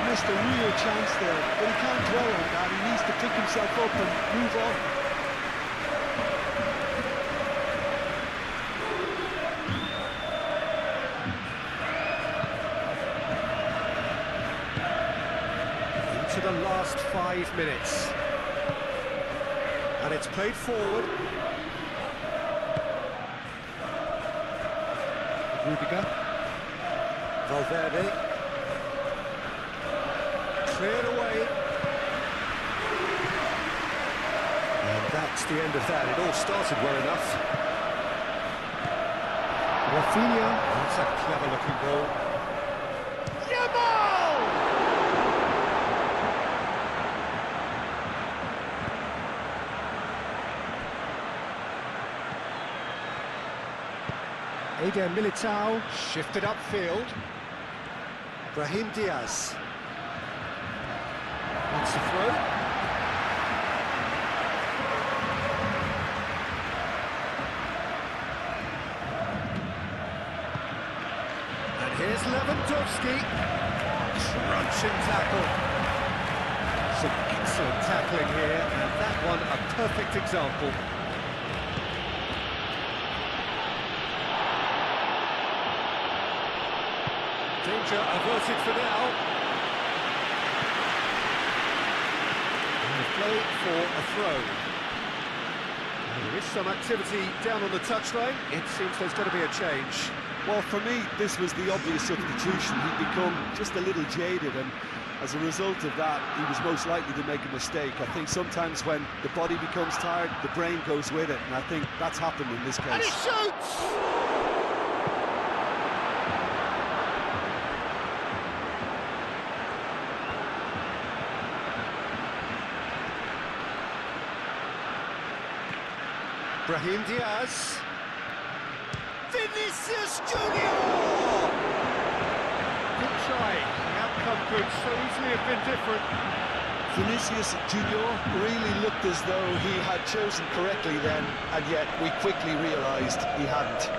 Missed a real chance there, but he can't dwell on that. He needs to pick himself up and move on. Into the last 5 minutes. And it's played forward. Rudiger. Valverde. Cleared away. And that's the end of that. It all started well enough. Rafinha. That's a clever-looking ball. Yamal! Eder Militao shifted upfield. Brahim Diaz. That's the throw. And here's Lewandowski. Crunching tackle. Some excellent tackling here, and that one a perfect example. Danger averted for now. Play for a throw. There is some activity down on the touchline. It seems there's got to be a change. Well, for me, this was the obvious substitution. He'd become just a little jaded, and as a result of that, he was most likely to make a mistake. I think sometimes when the body becomes tired, the brain goes with it, and I think that's happened in this case. And he shoots! Brahim Diaz. Vinicius Junior! Good try. The outcome could so easily have been different. Vinicius Junior really looked as though he had chosen correctly then, and yet we quickly realised he hadn't.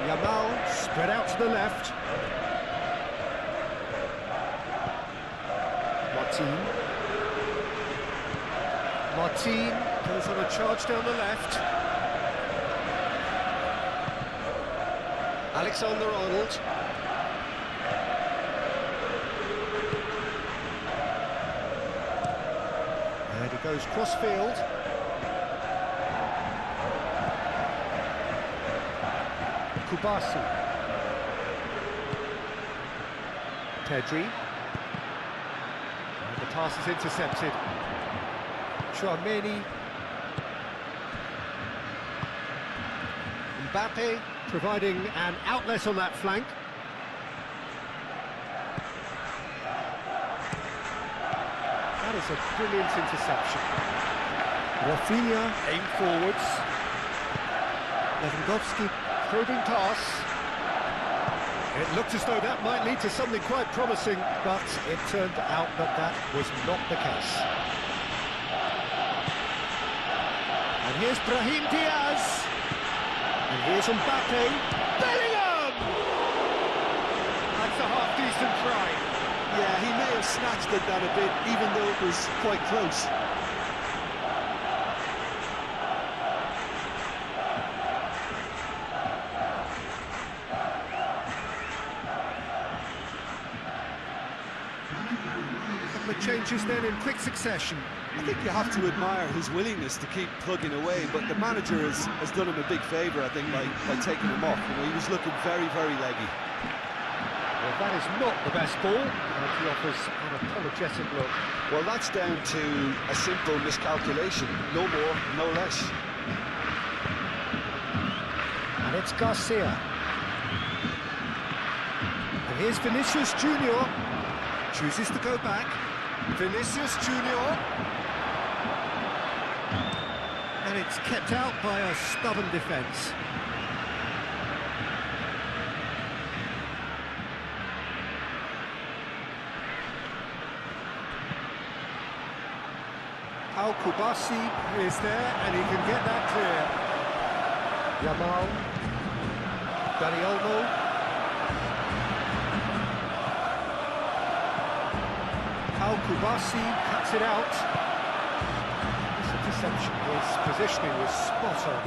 Yamal spread out to the left. Martin goes on a charge down the left. Alexander-Arnold. And he goes cross-field. Kubasi. Pedri. And the pass is intercepted. Chouameni. Mbappe providing an outlet on that flank. That is a brilliant interception. Rafinha aim forwards. Lewandowski probing pass. It looked as though that might lead to something quite promising, but it turned out that that was not the case. And here's Brahim Diaz. And here's Mbappe. Bellingham! That's a half-decent try. Yeah, he may have snatched at that a bit, even though it was quite close. Changes then in quick succession. I think you have to admire his willingness to keep plugging away, but the manager has done him a big favour, I think, by taking him off. You know, he was looking very, very leggy. Well, that is not the best ball, and he offers an apologetic look. Well, that's down to a simple miscalculation. No more, no less. And it's Garcia. And here's Vinicius Junior. Chooses to go back. Vinicius Junior. And it's kept out by a stubborn defence. Al Kubasi is there, and he can get that clear. Yamal. Dani Olmo. Al Kubasi cuts it out. This interception, his positioning was spot on.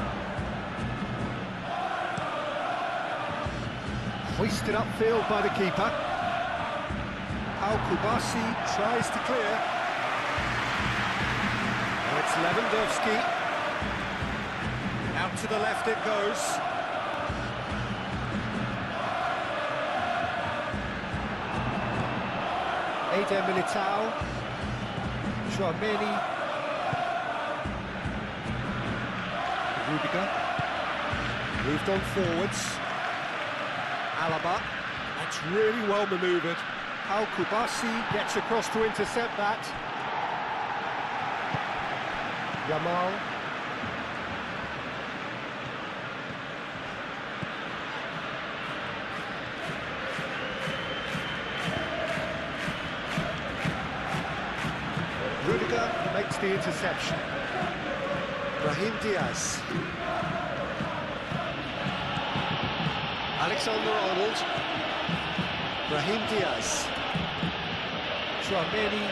Hoisted upfield by the keeper. Al Kubasi tries to clear. And it's Lewandowski. Out to the left it goes. Eder Militao, Chouameni, Rudiger, moved on forwards, Alaba, that's really well manoeuvred. Al Kubasi gets across to intercept that. Yamal. Rudiger makes the interception. Brahim Diaz. Alexander-Arnold. Brahim Diaz. Chouameni.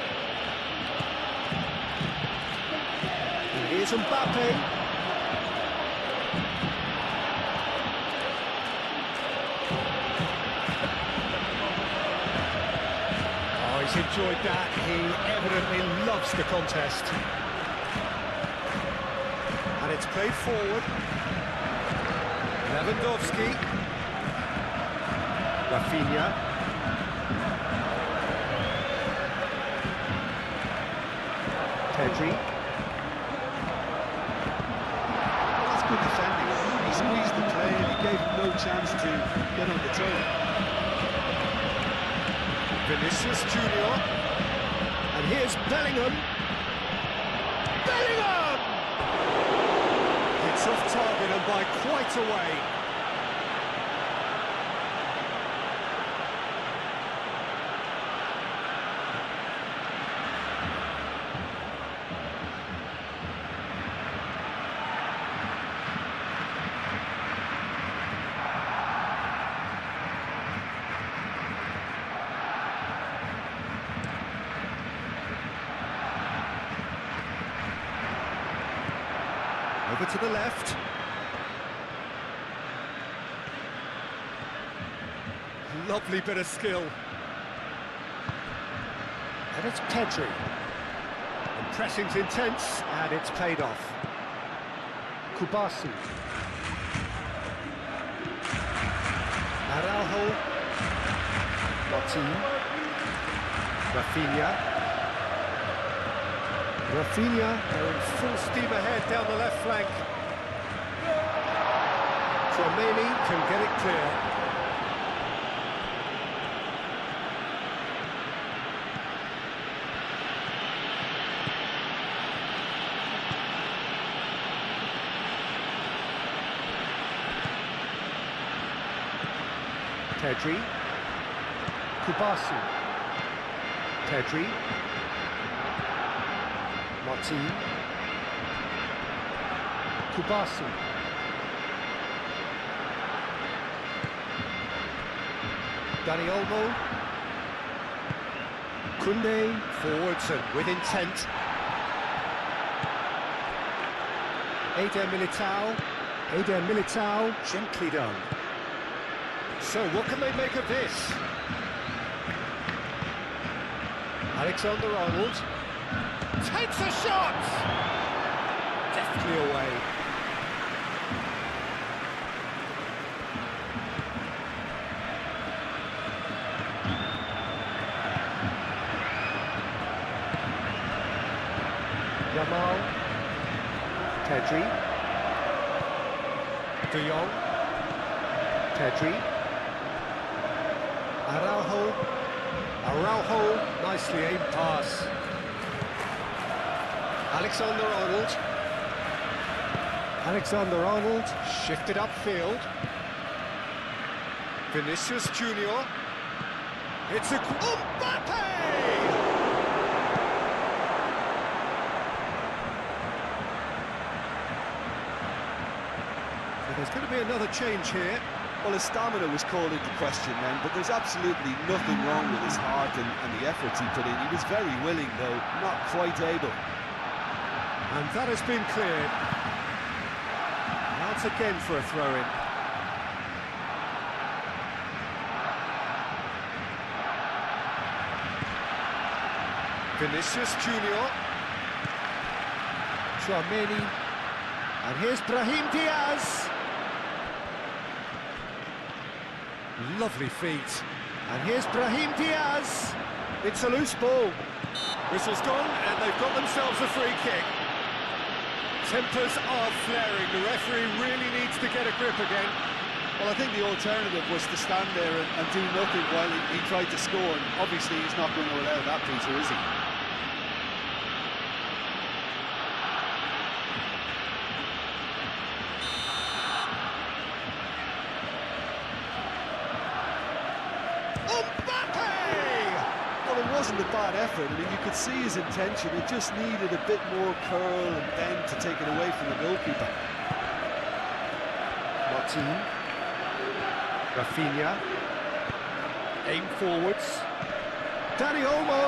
And here's Mbappe. He's enjoyed that. He evidently loves the contest. And it's played forward. Lewandowski. Rafinha. Pedri. That's good defending. He squeezed the play and he gave him no chance to get on the turn. Vinicius Junior, and here's Bellingham. Bellingham! It's off target and by quite a way. Over to the left. Lovely bit of skill. And it's Pedri. The pressing's intense, and it's paid off. Kubasi. Araujo. Martin. Rafinha. Rafinha going full steam ahead down the left flank. Tchouaméni can get it clear. Pedri. Kubasi. Pedri. Martin. Kubasi. Dani Olmo. Koundé forwards and with intent. Eder Militao, gently done. So what can they make of this? Alexander-Arnold takes a shot! Deftly away. Yamal. Pedri. De Jong. Pedri. Araujo, nicely aimed pass. Alexander-Arnold shifted upfield. Vinicius Junior. It's a Mbappe! So there's going to be another change here. Well, his stamina was called into question then, but there's absolutely nothing wrong with his heart and the efforts he put in. He was very willing, though, not quite able. And that has been cleared. Now it's again for a throw-in. Vinicius Junior. Tchouaméni. And here's Brahim Diaz. Lovely feet. And here's Brahim Diaz. It's a loose ball. Whistle's gone, and they've got themselves a free kick. Tempers are flaring. The referee really needs to get a grip again. Well, I think the alternative was to stand there and do nothing while he tried to score. And obviously, he's not going to allow that, Peter, is he? It wasn't a bad effort. I mean, you could see his intention. It just needed a bit more curl and bend to take it away from the goalkeeper. Martin. Rafinha. Aim forwards. Dani Olmo.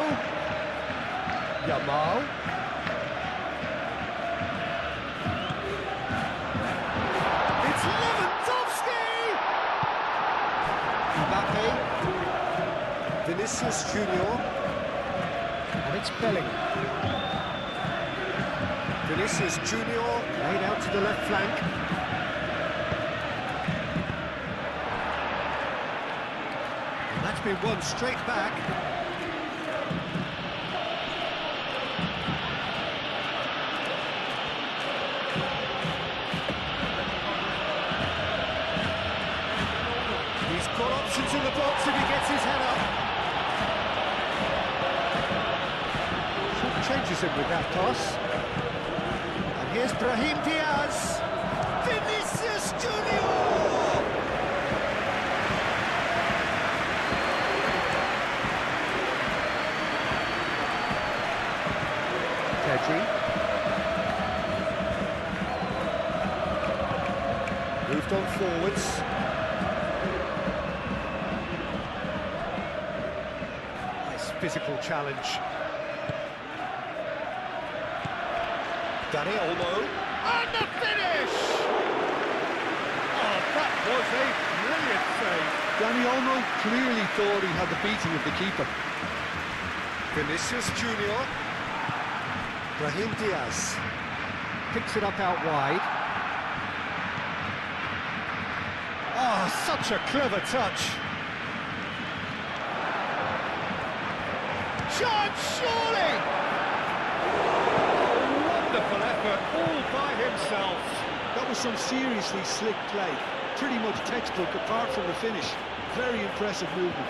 Yamal. It's Lewandowski! Mbappe. Vinicius Junior. And it's Bellingham. Vinicius Junior laid out to the left flank. And that's been won straight back. He's got options in the box if he gets his head up. Changes him with that toss. And here's Brahim Diaz. Vinicius Junior! Pedri. Moved on forwards. Nice physical challenge. Dani Olmo. And the finish! Oh, that was a brilliant save. Dani Olmo clearly thought he had the beating of the keeper. Vinicius Junior. Brahim Diaz. Picks it up out wide. Oh, such a clever touch. Shot, surely! Oh, wonderful effort, all by himself. That was some seriously slick play. Pretty much textbook apart from the finish. Very impressive movement.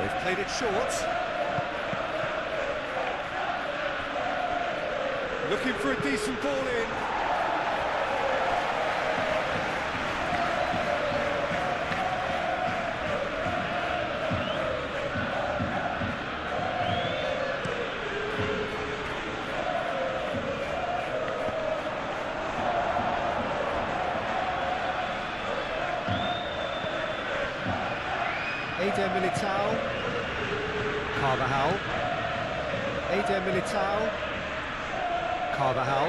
They've played it short. Looking for a decent ball in. Eder Militao. Carvajal. Eder Militao. Carvajal.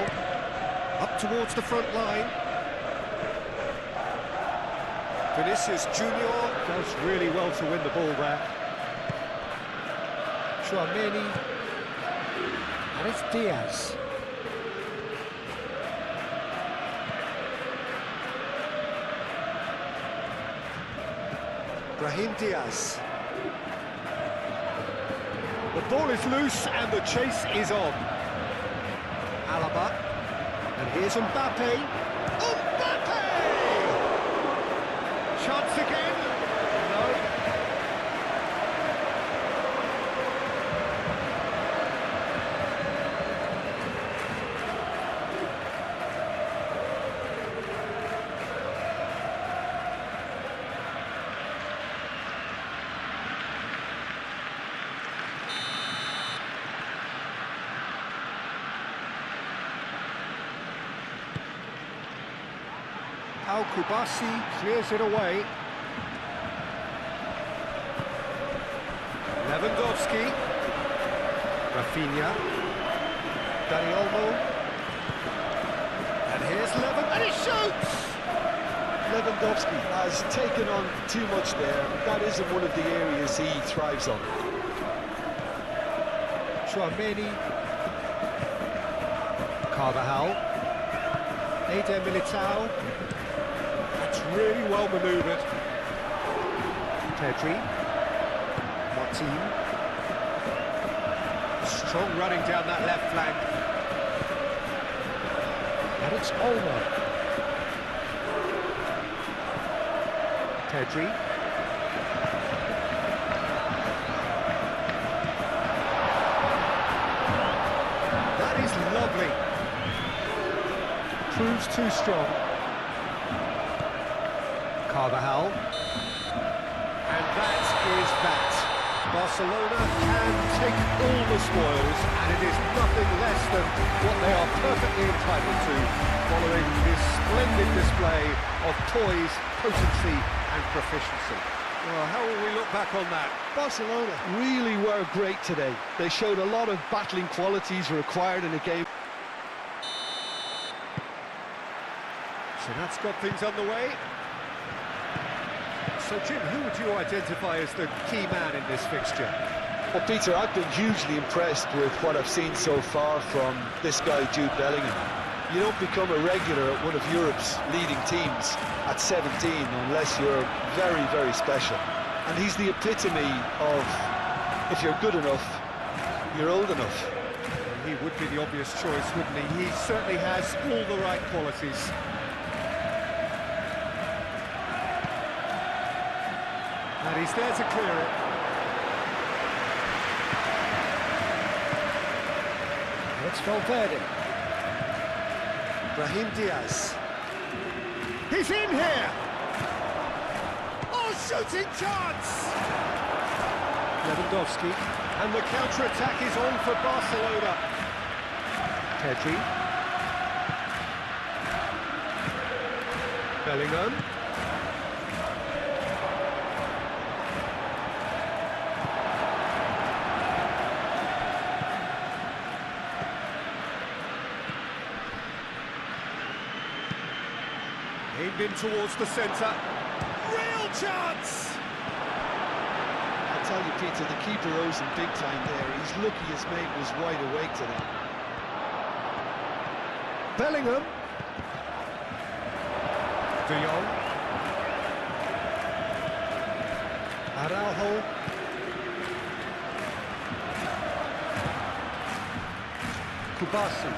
Up towards the front line. Vinicius Junior. Does really well to win the ball there. Chouameni. And it's Diaz. Brahim Diaz. The ball is loose and the chase is on. Alaba. And here's Mbappe. Mbappe! Chance again. No. Al Kubasi clears it away. Lewandowski. Rafinha. Dani Olmo. And here's Lewandowski. And he shoots! Lewandowski has taken on too much there. That isn't one of the areas he thrives on. Chouameni. Carvajal. Eder Militao. That's really well manoeuvred. Pedri. Martin. Strong running down that left flank. And it's Olmo. Pedri. That is lovely. Proves too strong. Carvajal. And that is that. Barcelona can take all the spoils, and it is nothing less than what they are perfectly entitled to, following this splendid display of poise, potency and proficiency. Well, how will we look back on that? Barcelona really were great today. They showed a lot of battling qualities required in a game. So that's got things underway. So, Jim, who would you identify as the key man in this fixture? Well, Peter, I've been hugely impressed with what I've seen so far from this guy, Jude Bellingham. You don't become a regular at one of Europe's leading teams at 17 unless you're very, very special. And he's the epitome of, if you're good enough, you're old enough. He would be the obvious choice, wouldn't he? He certainly has all the right qualities. And he's there to clear it. It's Valverde. Brahim Diaz. He's in here! Oh, shooting chance! Lewandowski. And the counter-attack is on for Barcelona. Pedri. Bellingham. Aimed in towards the centre. Real chance! I'll tell you, Peter, the keeper owes him big time there. He's lucky his mate was wide awake today. Bellingham. De Jong. Araujo. Kubasi.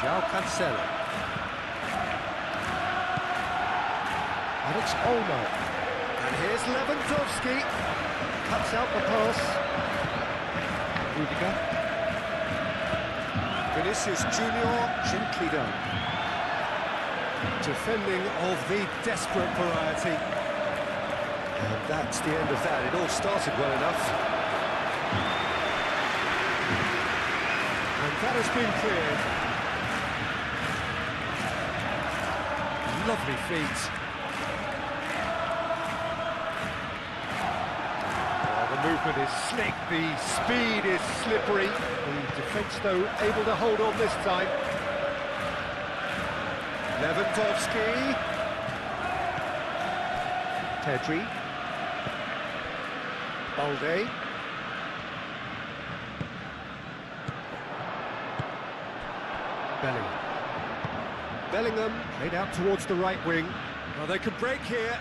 João Cancelo. Alex Olmo. And here's Lewandowski. Cuts out the pass. Rudiger. Vinicius Junior, gently done. Defending of the desperate variety. And that's the end of that. It all started well enough. And that has been cleared. Lovely feet. The movement is slick, the speed is slippery. The defence, though, able to hold on this time. Lewandowski. Pedri. Balde. Bellingham played out towards the right wing. Well, they can break here.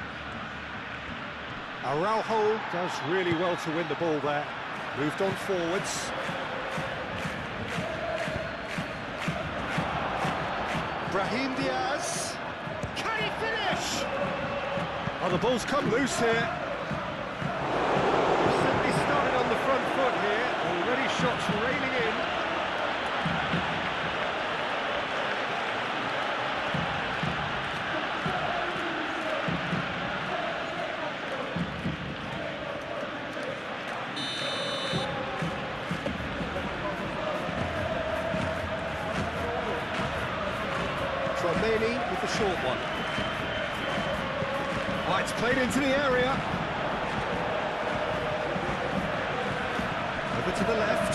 Araujo does really well to win the ball there. Moved on forwards. Brahim Diaz. Can he finish? Oh, the ball's come loose here. Certainly started on the front foot here. Already shots raining in. With the short one. Oh, it's played into the area. Over to the left.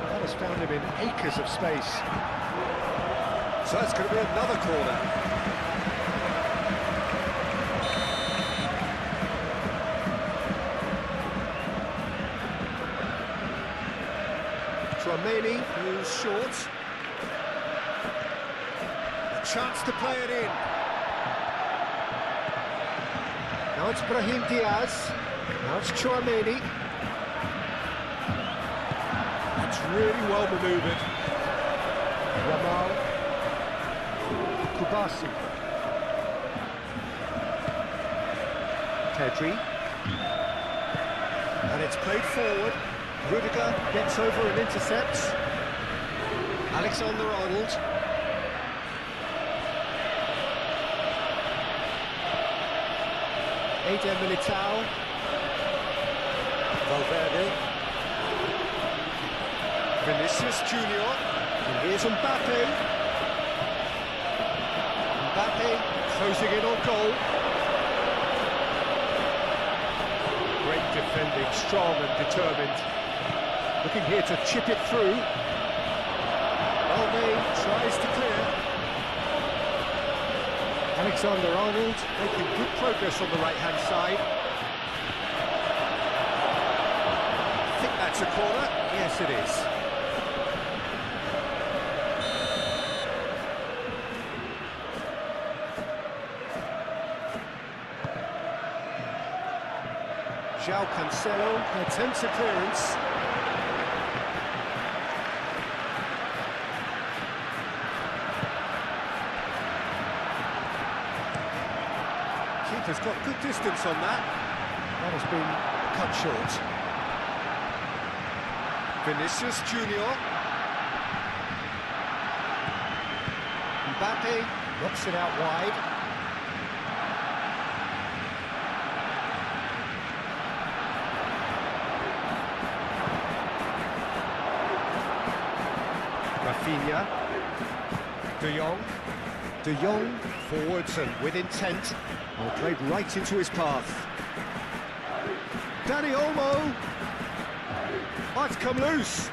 That has found him in acres of space. So it's going to be another corner. Tchouaméni, who's short. A chance to play it in. Now it's Brahim Diaz. Now it's Tchouaméni. That's really well manoeuvred. Ramal. Kubasi. Pedri. And it's played forward. Rudiger gets over and intercepts. Alexander-Arnold. Eder Militao. Valverde. Vinicius Junior. And here's Mbappe. Mbappe closing in on goal. Great defending, strong and determined. Looking here to chip it through. Balde tries to clear. Alexander-Arnold making good progress on the right-hand side. I think that's a corner. Yes, it is. João Cancelo attempts a clearance. Keeper's got good distance on that. That has been cut short. Vinicius Junior. Mbappe knocks it out wide. Rafinha. De Jong. De Jong forwards and with intent. Oh, played right into his path. Danny Olmo. Might come loose.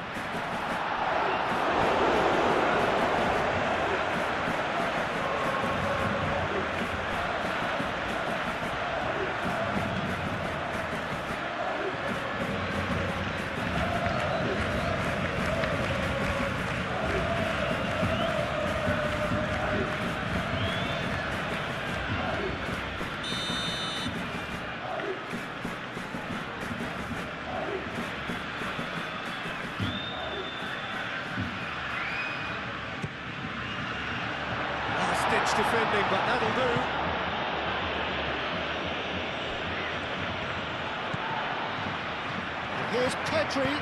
Defending, but that'll do. And here's Pedri,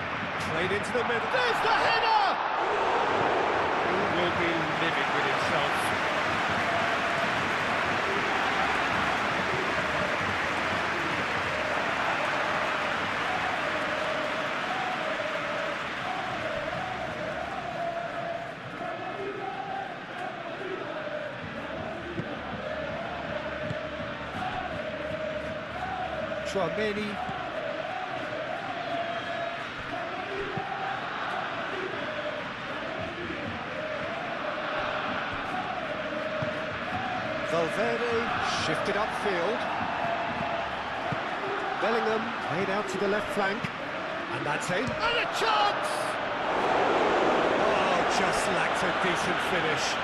played into the middle. There's the header! He will be livid with himself. Tchouaméni. Valverde shifted upfield. Bellingham made out to the left flank. And that's in. And a chance! Oh, just lacked a decent finish.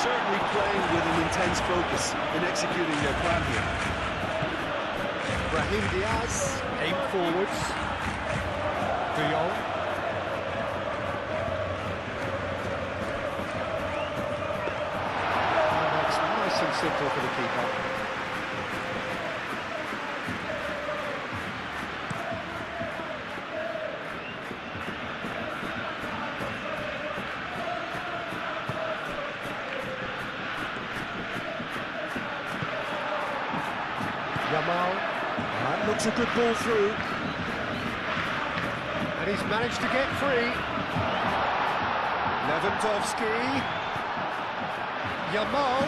Certainly playing with an intense focus in executing their plan here. Brahim Diaz, aim forwards. De Jong. And that's nice and simple for the keeper. Yamal, that looks a good ball through, and he's managed to get free. Lewandowski, Yamal,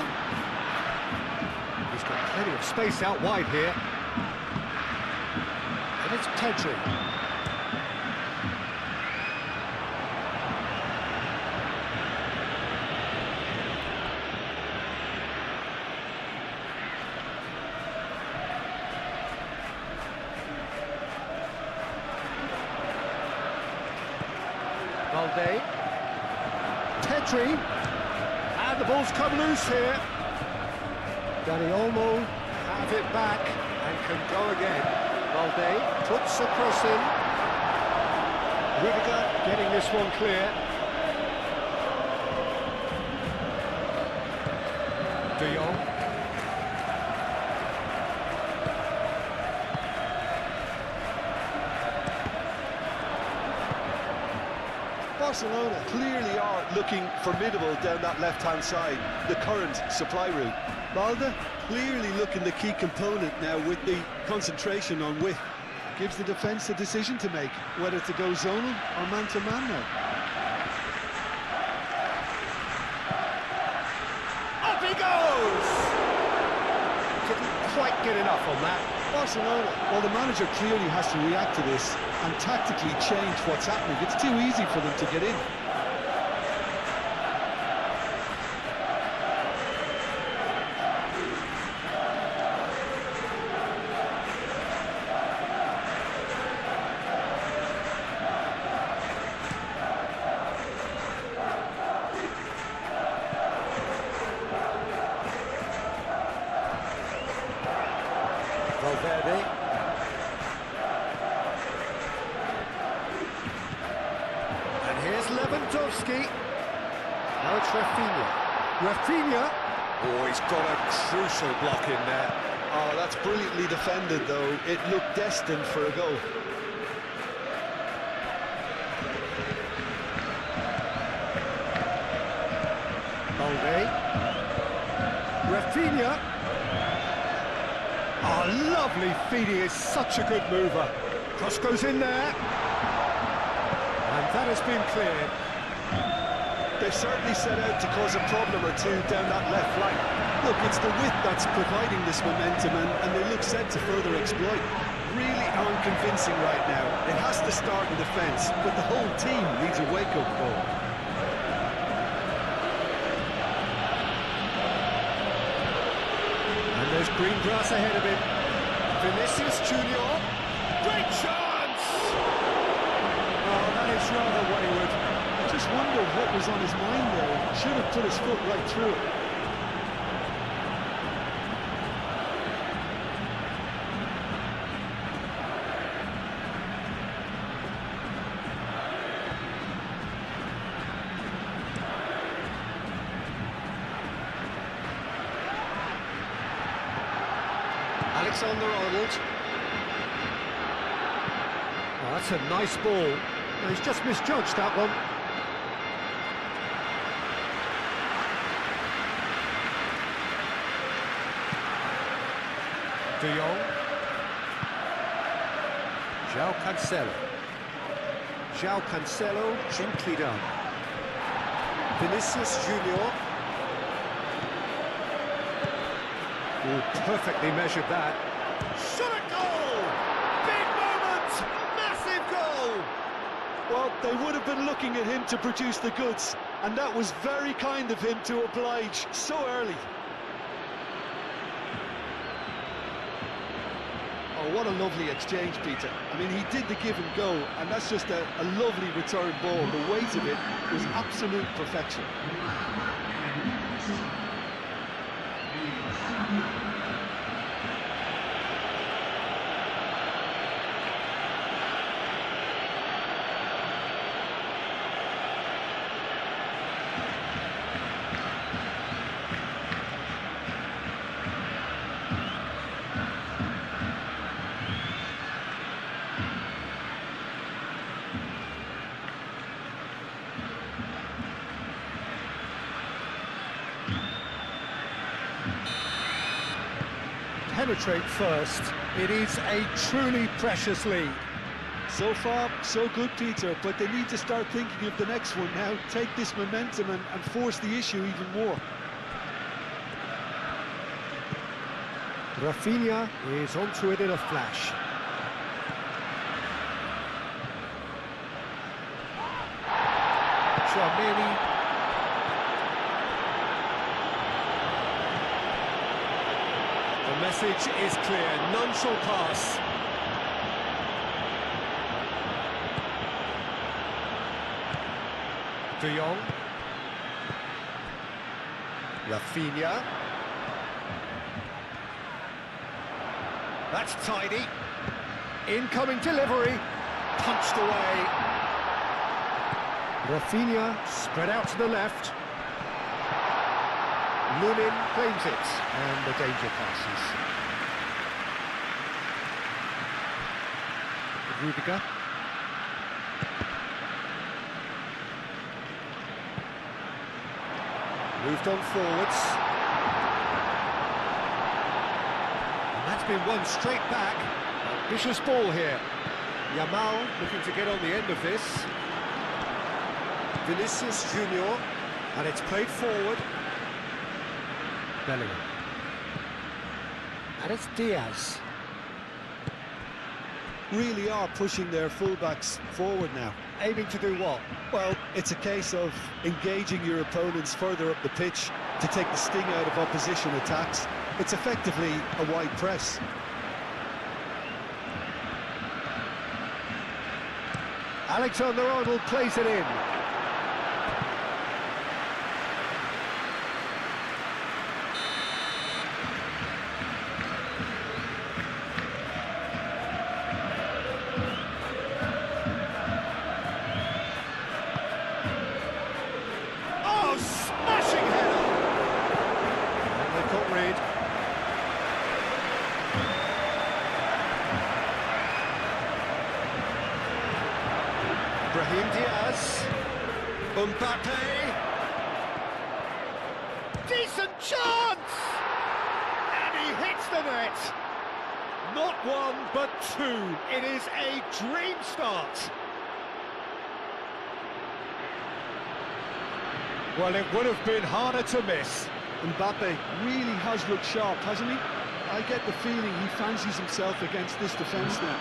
he's got plenty of space out wide here, and it's Pedri. Valde, Pedri, and the ball's come loose here. Danny Olmo have it back and can go again. Valde puts a cross in. Rudiger getting this one clear. De Jong. Barcelona clearly are looking formidable down that left-hand side, the current supply route. Balde clearly looking the key component now with the concentration on width. Gives the defence a decision to make, whether to go zonal or man-to-man now. Up he goes! Couldn't quite get enough on that. Barcelona, well, the manager clearly has to react to this and tactically change what's happening. It's too easy for them to get in. Valverde. And here's Lewandowski. Now it's Rafinha. Rafinha. Oh, he's got a crucial block in there. Oh, that's brilliantly defended, though. It looked destined for a goal. Balde. Rafinha. Oh, lovely feed. He is such a good mover. Cross goes in there. And that has been cleared. They've certainly set out to cause a problem or two down that left flank. Look, it's the width that's providing this momentum, and they look set to further exploit. Really unconvincing right now. It has to start in defence, but the whole team needs a wake-up call. And there's green grass ahead of him. Vinicius Junior. Great chance! Oh, that is rather wayward. I just wonder what was on his mind there. Should have put his foot right through it. Alexander-Arnold. Oh, that's a nice ball. Oh, he's just misjudged that one. De Jong. João Cancelo. João Cancelo, gently done. Vinicius Junior. Oh, perfectly measured that. Shot a goal! Big moment! Massive goal! Well, they would have been looking at him to produce the goods, and that was very kind of him to oblige so early. Oh, what a lovely exchange, Peter. I mean, he did the give and go, and that's just a lovely return ball. The weight of it was absolute perfection. Penetrate first. It is a truly precious lead. So far, so good, Peter, but they need to start thinking of the next one now. Take this momentum and force the issue even more. Rafinha is onto it in a flash. Tchouaméni. The message is clear, none shall pass. De Jong. Rafinha. That's tidy. Incoming delivery. Punched away. Rafinha spread out to the left. Lunin claims it, and the danger passes. Rudiger. Moved on forwards. And that's been won straight back. Ambitious ball here. Yamal looking to get on the end of this. Vinicius Junior, and it's played forward. Bellingham. And it's Diaz. Really are pushing their fullbacks forward now. Aiming to do what? Well, it's a case of engaging your opponents further up the pitch to take the sting out of opposition attacks. It's effectively a wide press. Alexander-Arnold plays it in. Brahim Diaz. Mbappe. Decent chance! And he hits the net. Not one, but two. It is a dream start. Well, it would have been harder to miss. Mbappe really has looked sharp, hasn't he? I get the feeling he fancies himself against this defence now.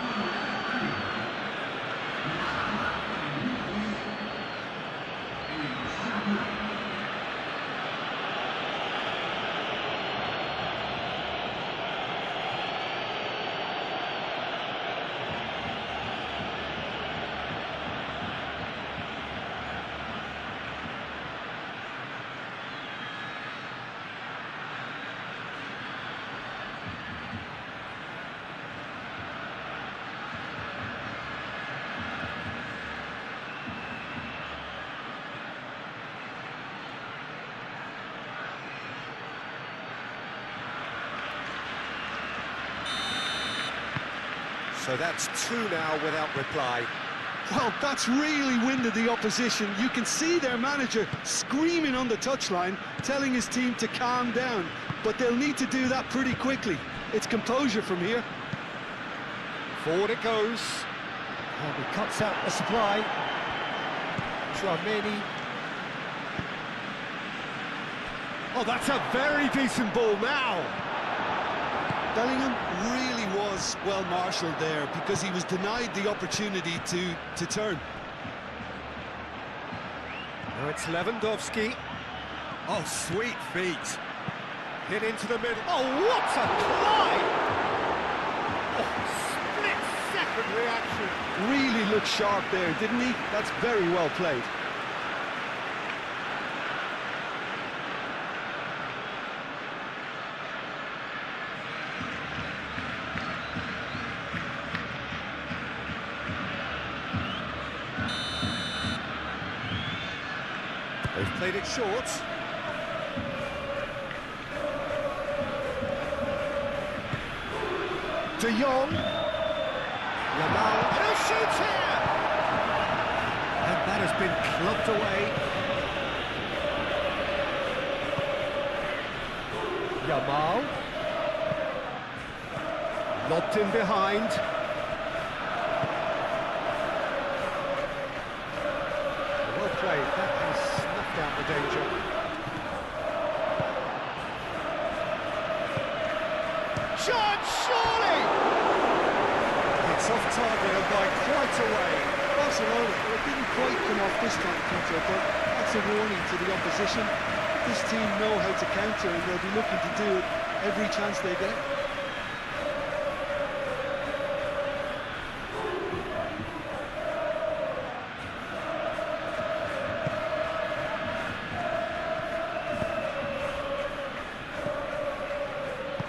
So that's two now without reply. Well, that's really winded the opposition. You can see their manager screaming on the touchline, telling his team to calm down. But they'll need to do that pretty quickly. It's composure from here. Forward it goes. And he cuts out the supply. Tramini. Oh, that's a very decent ball now. Bellingham really was well marshalled there because he was denied the opportunity to turn. Now it's Lewandowski. Oh, sweet feet. Hit into the middle. Oh, what a climb! Oh, split-second reaction. Really looked sharp there, didn't he? That's very well played. They've played it short. De Jong. Yamal. Who shoots here? And that has been clubbed away. Yamal. Lobbed in behind. Well played. That has snuffed out the danger. Shot, surely! It's off target and by quite a way. Barcelona, well, it didn't quite come off this time, Peter, but that's a warning to the opposition. This team know how to counter and they'll be looking to do it every chance they get.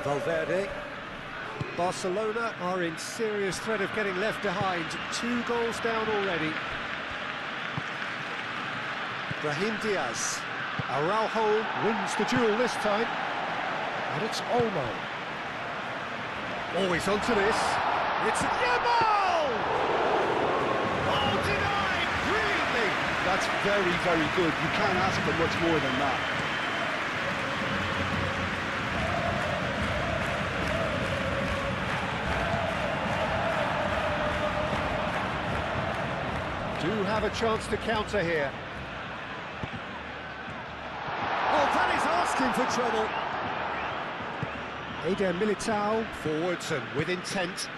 Valverde. Barcelona are in serious threat of getting left behind. 2 goals down already. Brahim Diaz. Araujo wins the duel this time. And it's Olmo. Always onto this. It's Yamal! Oh, denied! Brilliantly! That's very, very good. You can't ask for much more than that. Do have a chance to counter here. Oh, that is asking for trouble. Eder Militao forwards and with intent.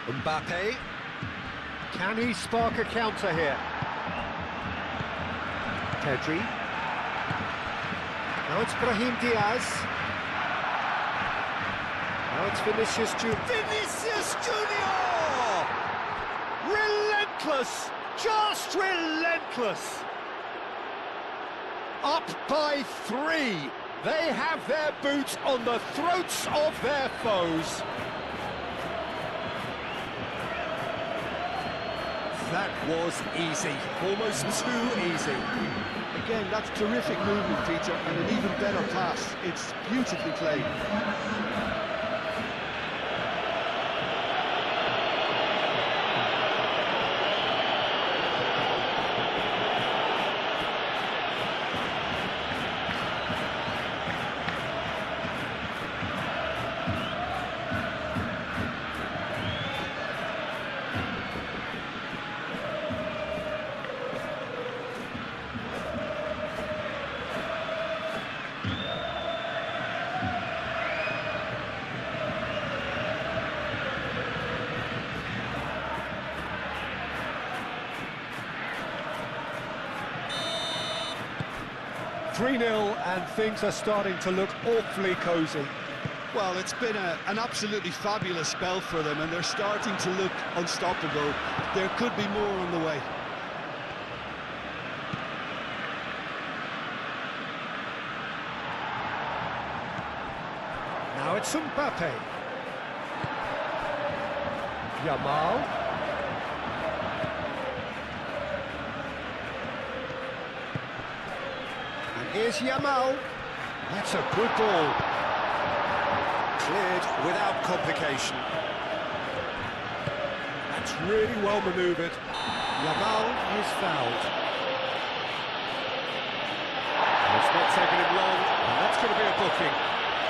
Mbappe. Can he spark a counter here? Pedri. Now it's Brahim Diaz. Now it's Vinicius Junior. Vinicius Junior! Relentless! Just relentless! Up by 3. They have their boots on the throats of their foes. That was easy. Almost too easy. Again, that's terrific movement, Peter, and an even better pass. It's beautifully played. 3-0 and things are starting to look awfully cosy. Well, it's been an absolutely fabulous spell for them, and they're starting to look unstoppable. There could be more on the way. Now it's Mbappe. Yamal. And here's Yamal. That's a good ball. Cleared without complication. That's really well manoeuvred. Yamal is fouled. And it's not taking him long, and that's going to be a booking.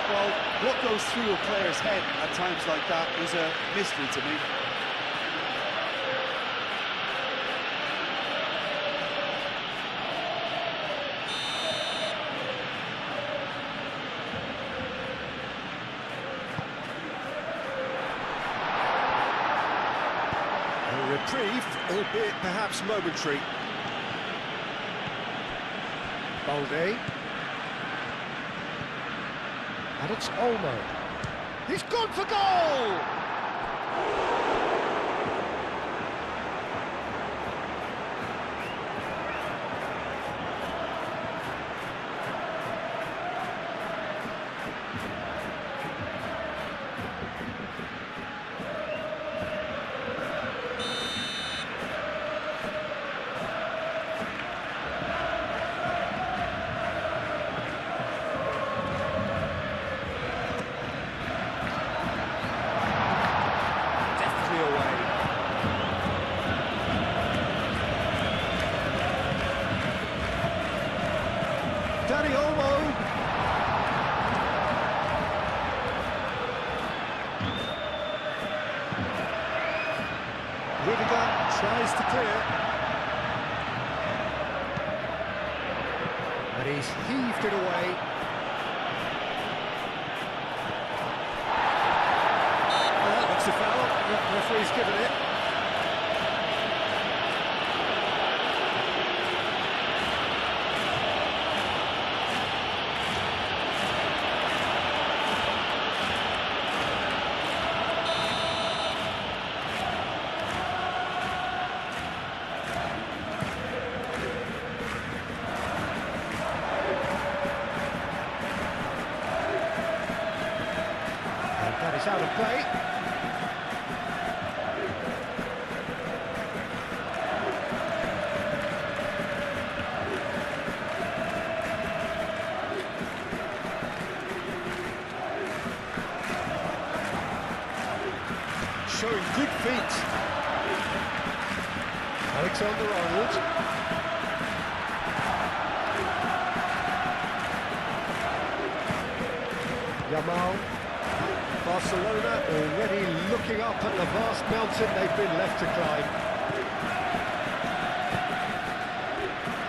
Well, what goes through a player's head at times like that is a mystery to me. A reprieve, albeit perhaps momentary. Balde. And it's Olmo. He's gone for goal! Danny Olmo. Liga tries to clear. And he's heaved it away. That looks a foul. The referee's given it. That is out of play. Showing good feet. Alexander-Arnold. Yamal. Barcelona already looking up at the vast mountain they've been left to climb.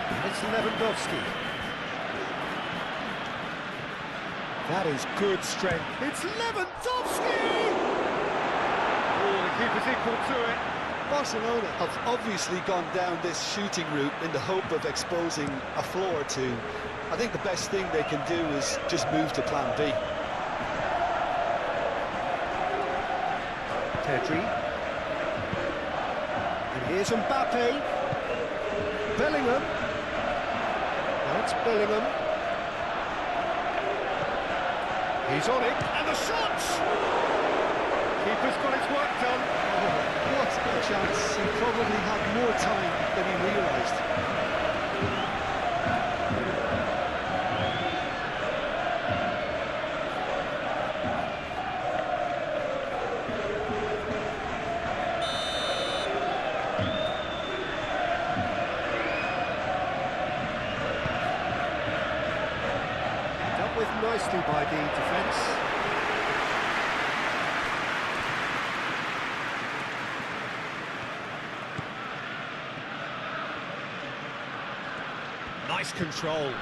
And it's Lewandowski. That is good strength. It's Lewandowski! Oh, the keeper's equal to it. Barcelona have obviously gone down this shooting route in the hope of exposing a flaw or two. I think the best thing they can do is just move to plan B. Pedri. And here's Mbappe. Bellingham. That's Bellingham. He's on it, and the shot! Keeper's got his work done. Oh, what a chance. He probably had more time than he realised. Nicely by the defence. Nice control.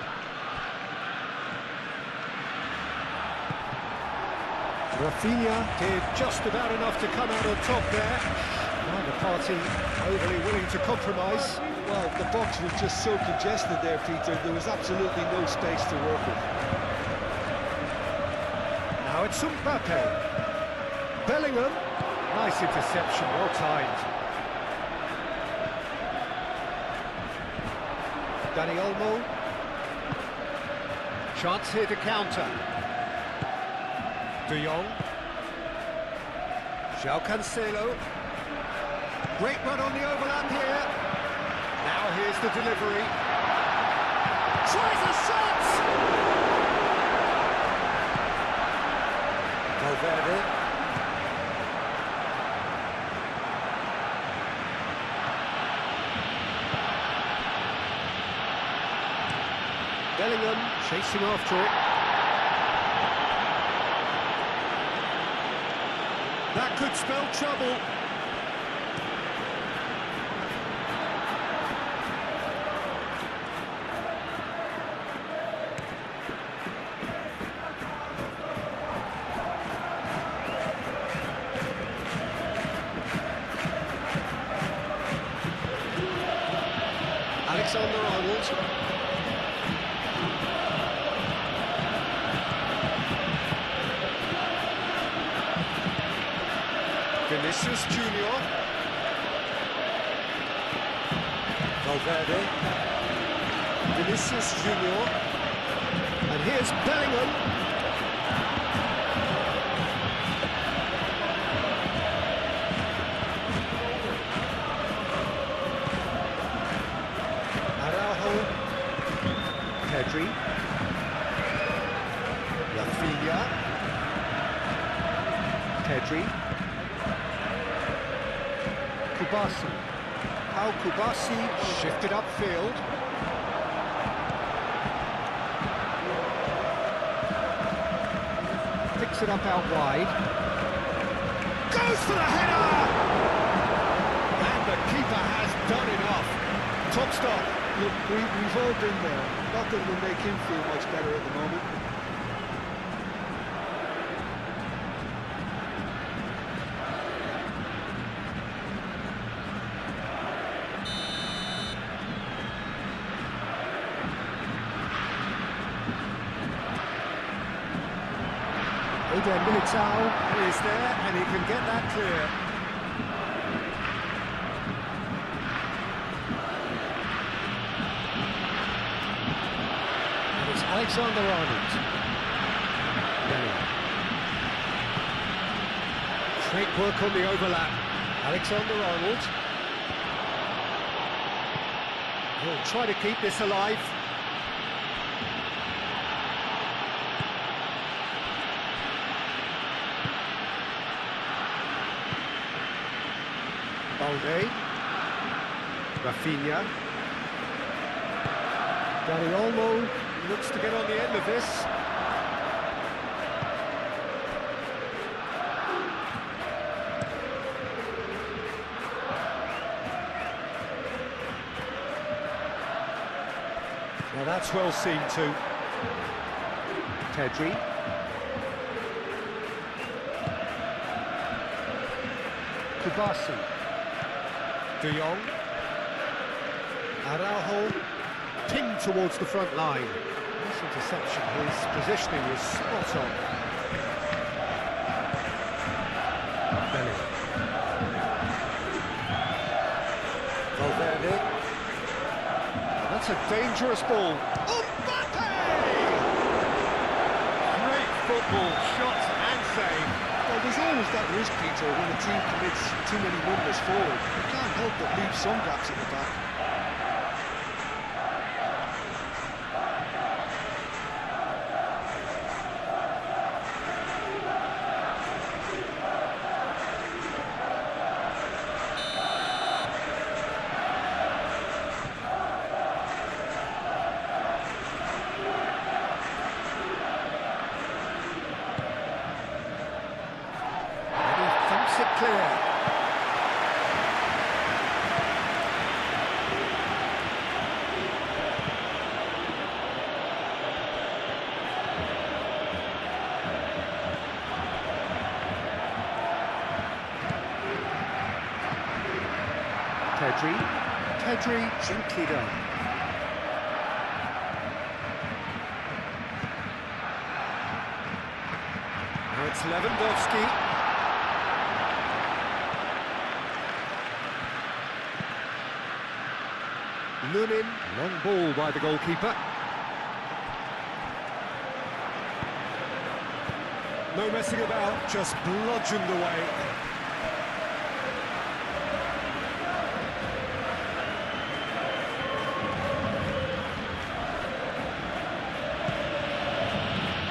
Rafinha did just about enough to come out on top there. Neither party overly willing to compromise. Well, the box was just so congested there, Peter. There was absolutely no space to work with. Now it's Mbappe. Bellingham. Nice interception, well timed. Dani Olmo. Chance here to counter. De Jong. João Cancelo. Great run on the overlap here. Now here's the delivery. Tries a shot! Valverde. Bellingham chasing after it. That could spell trouble. Alexander-Arnold. Vinicius Junior. Valverde. Vinicius Junior. And here's Bellingham. Pedri, Rafinha, Pedri, Kubasi, how Kubasi shifted upfield. Picks it up out wide. Goes for the header! And the keeper has done enough. Top stop. Look, we've all been there. Not that it'll make him feel much better at the moment. Eder Militao is there and he can get that clear. Alexander-Arnold. Great work on the overlap. Alexander-Arnold. He'll try to keep this alive. Balde. Rafinha. Dani Olmo looks to get on the end of this. Now that's well seen too. Pedri. Kubasi. De Jong. Araujo. Pinged towards the front line. Nice interception, his positioning was spot on. Bellingham. Valverde. That's a dangerous ball. Mbappe! Great football, shot and save. Well, there's always that risk, Peter, when a team commits too many numbers forward. You can't help but leave some gaps at the back. Clear. Pedri. Pedri gently done. Now it's Lewandowski. Lunin, long ball by the goalkeeper. No messing about, just bludgeoned away.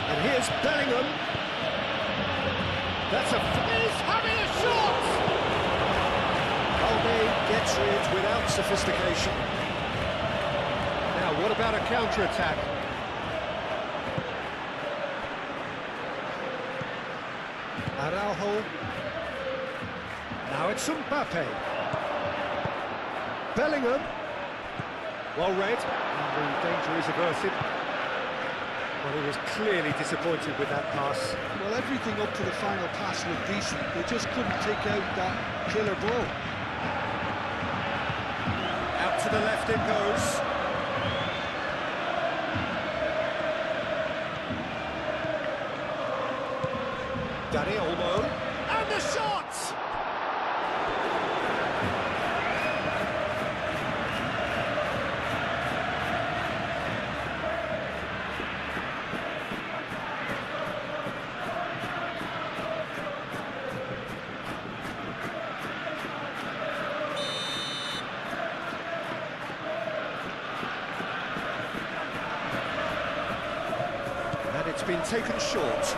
And here's Bellingham. That's a... He's having a shot! Alde gets it without sophistication. Now, what about a counter-attack? Araujo. Now it's Mbappe. Bellingham. Well read. And the danger is averted. Well, he was clearly disappointed with that pass. Well, everything up to the final pass looked decent. They just couldn't take out that killer ball. Out to the left it goes. Dani Olmo, and the shot! And it's been taken short.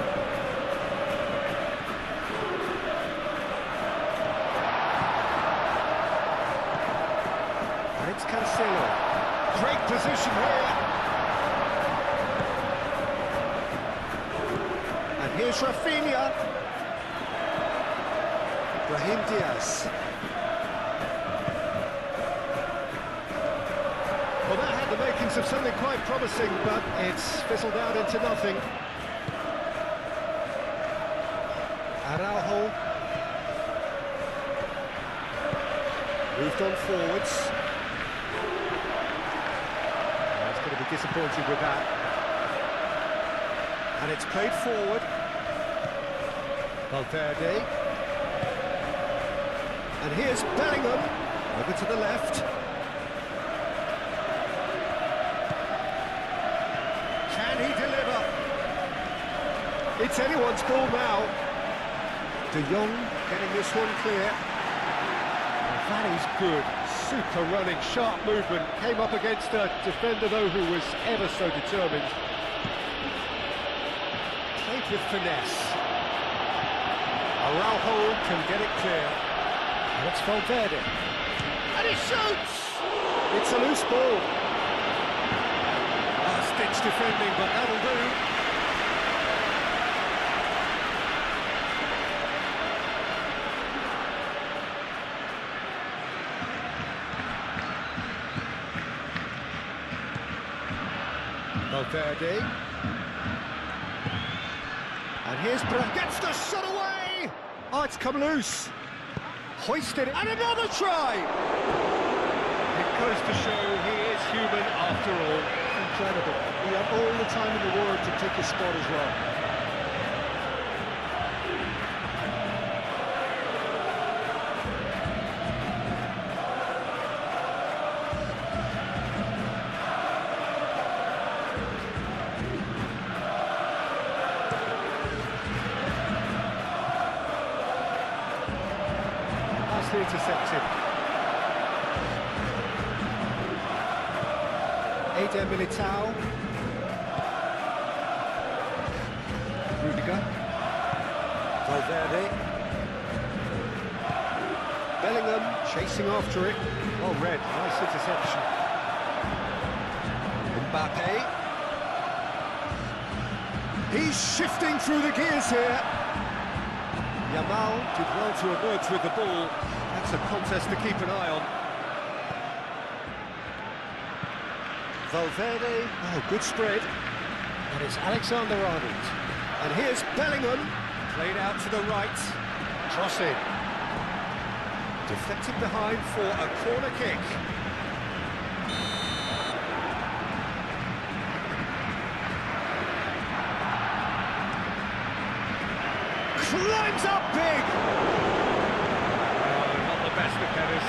It's Cancelo. Great position here. And here's Rafinha. Brahim Diaz. Well, that had the makings of something quite promising, but it's fizzled out into nothing. Araujo. Moved on forwards. Going to be disappointed with that. And it's played forward. Valverde. And here's Bellingham. Over to the left. Can he deliver? It's anyone's ball now. De Jong getting this one clear. And that is good. Super running, sharp movement, came up against a defender though who was ever so determined. Played with finesse. Araujo can get it clear. And it's Valverde. And he shoots! It's a loose ball. Last-ditch defending, but that'll do. Valverde. And here's gets the shot away! Oh, it's come loose. Hoisted it, and another try! It goes to show he is human after all. Incredible. He had all the time in the world to pick his spot as well. Intercepted. Eder Militao. Rudiger. Valverde. Bellingham chasing after it. Well read, nice interception. Mbappe. He's shifting through the gears here. Yamal did well to emerge with the ball. That's a contest to keep an eye on. Valverde, oh, good spread. And it's Alexander-Arnold. And here's Bellingham, played out to the right. Crossing. Deflected behind for a corner kick. Comes up big! Oh, not the best of headers.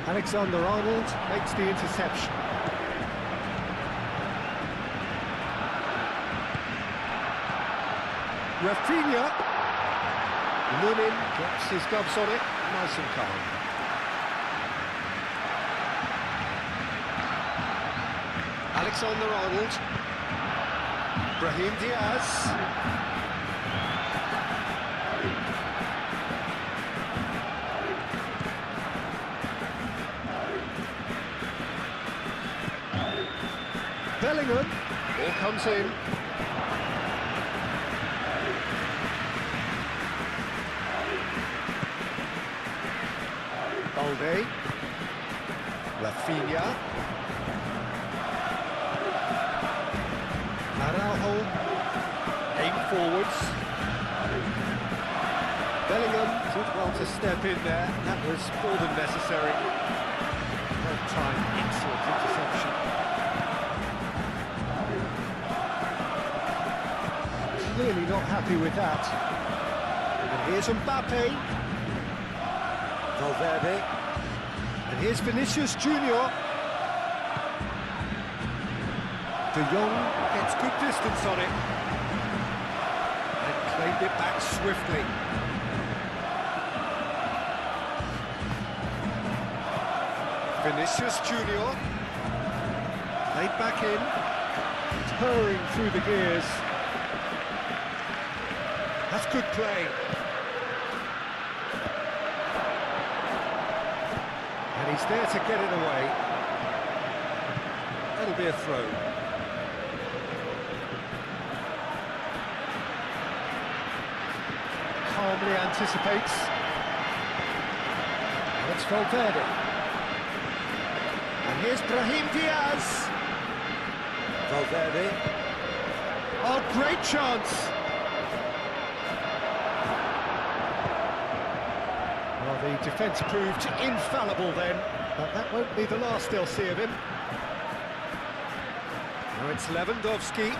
Alexander-Arnold makes the interception. Rafinha. Lunin gets his gloves on it, nice and calm. Alexander-Arnold. Brahim Diaz. Bellingham, ball comes in. Balde. Rafinha. Araujo. Aim forwards. Bellingham did well to step in there. That was more than necessary. Well timed, excellent interception. Clearly not happy with that. And here's Mbappe. Valverde. And here's Vinicius Junior. De Jong gets good distance on it. And claimed it back swiftly. Vinicius Junior. Played back in. Hurrying through the gears. That's good play. And he's there to get it away. That'll be a throw. Calmly anticipates. And it's Valverde. And here's Brahim Diaz. Valverde. Oh, great chance. Well, the defence proved infallible then, but that won't be the last they'll see of him. Now it's Lewandowski.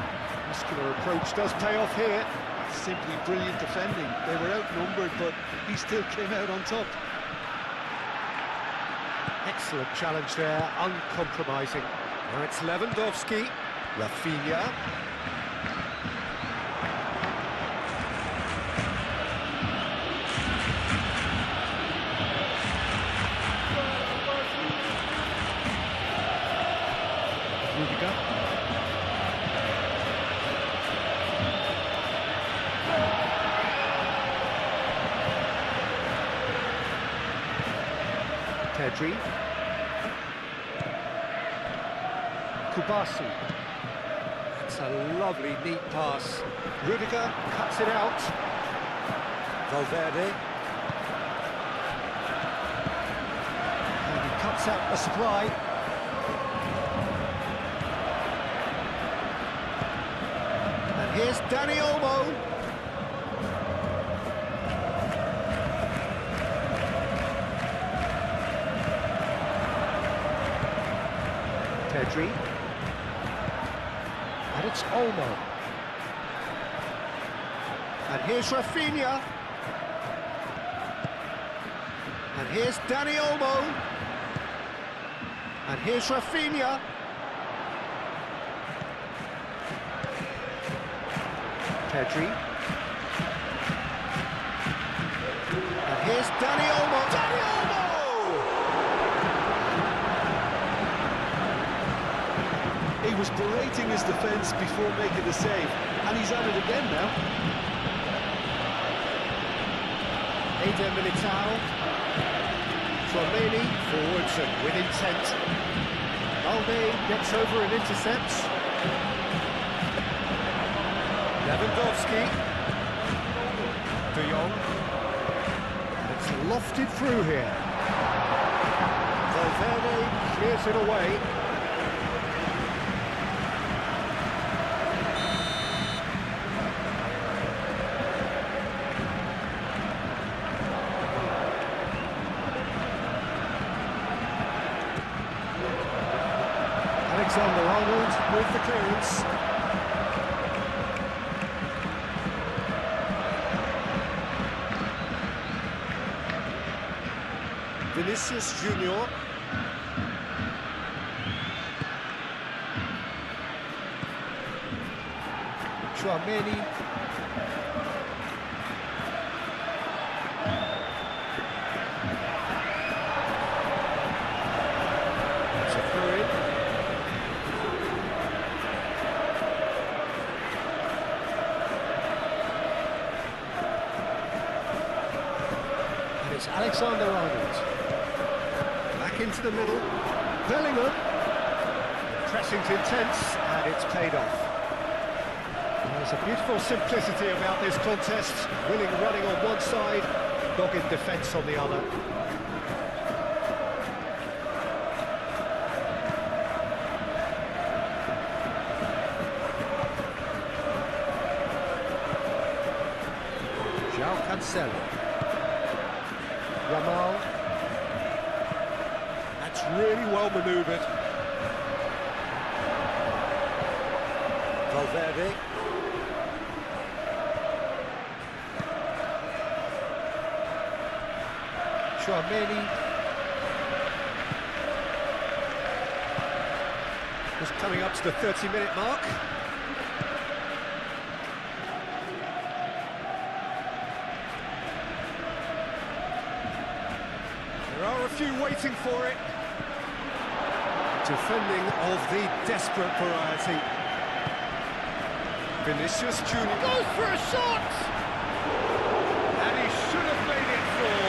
Muscular approach does pay off here. Simply brilliant defending. They were outnumbered, but he still came out on top. Excellent challenge there, uncompromising. Now it's Lewandowski. Rafinha. Pedri. Kubasi. That's a lovely, neat pass. Rudiger cuts it out. Valverde. And he cuts out the supply. And here's Dani Olmo. Pedri. And it's Olmo. And here's Rafinha. And here's Dani Olmo. And here's Rafinha. Pedri. And here's Dani Olmo. Dani Olmo! He was berating his defence before making the save, and he's at it again now. Eder Militao. Tchouaméni forwards and with intent. Balde gets over and intercepts. Lewandowski. De Jong. It's lofted through here. Valverde clears it away. Alexander-Arnold with the clearance. Vinicius Junior. Chouameni. It's a throw-in. And it's Alexander-Arnold. Back into the middle. Bellingham. Pressing's intense, and it's paid off. There's a beautiful simplicity about this contest. Willing running on one side, dogged defence on the other. João Cancelo. Yamal. That's really well manoeuvred. Valverde. Chouameni. Just coming up to the 30-minute mark. There are a few waiting for it. Defending of the desperate variety. Vinicius Junior goes for a shot! And he should have made it four.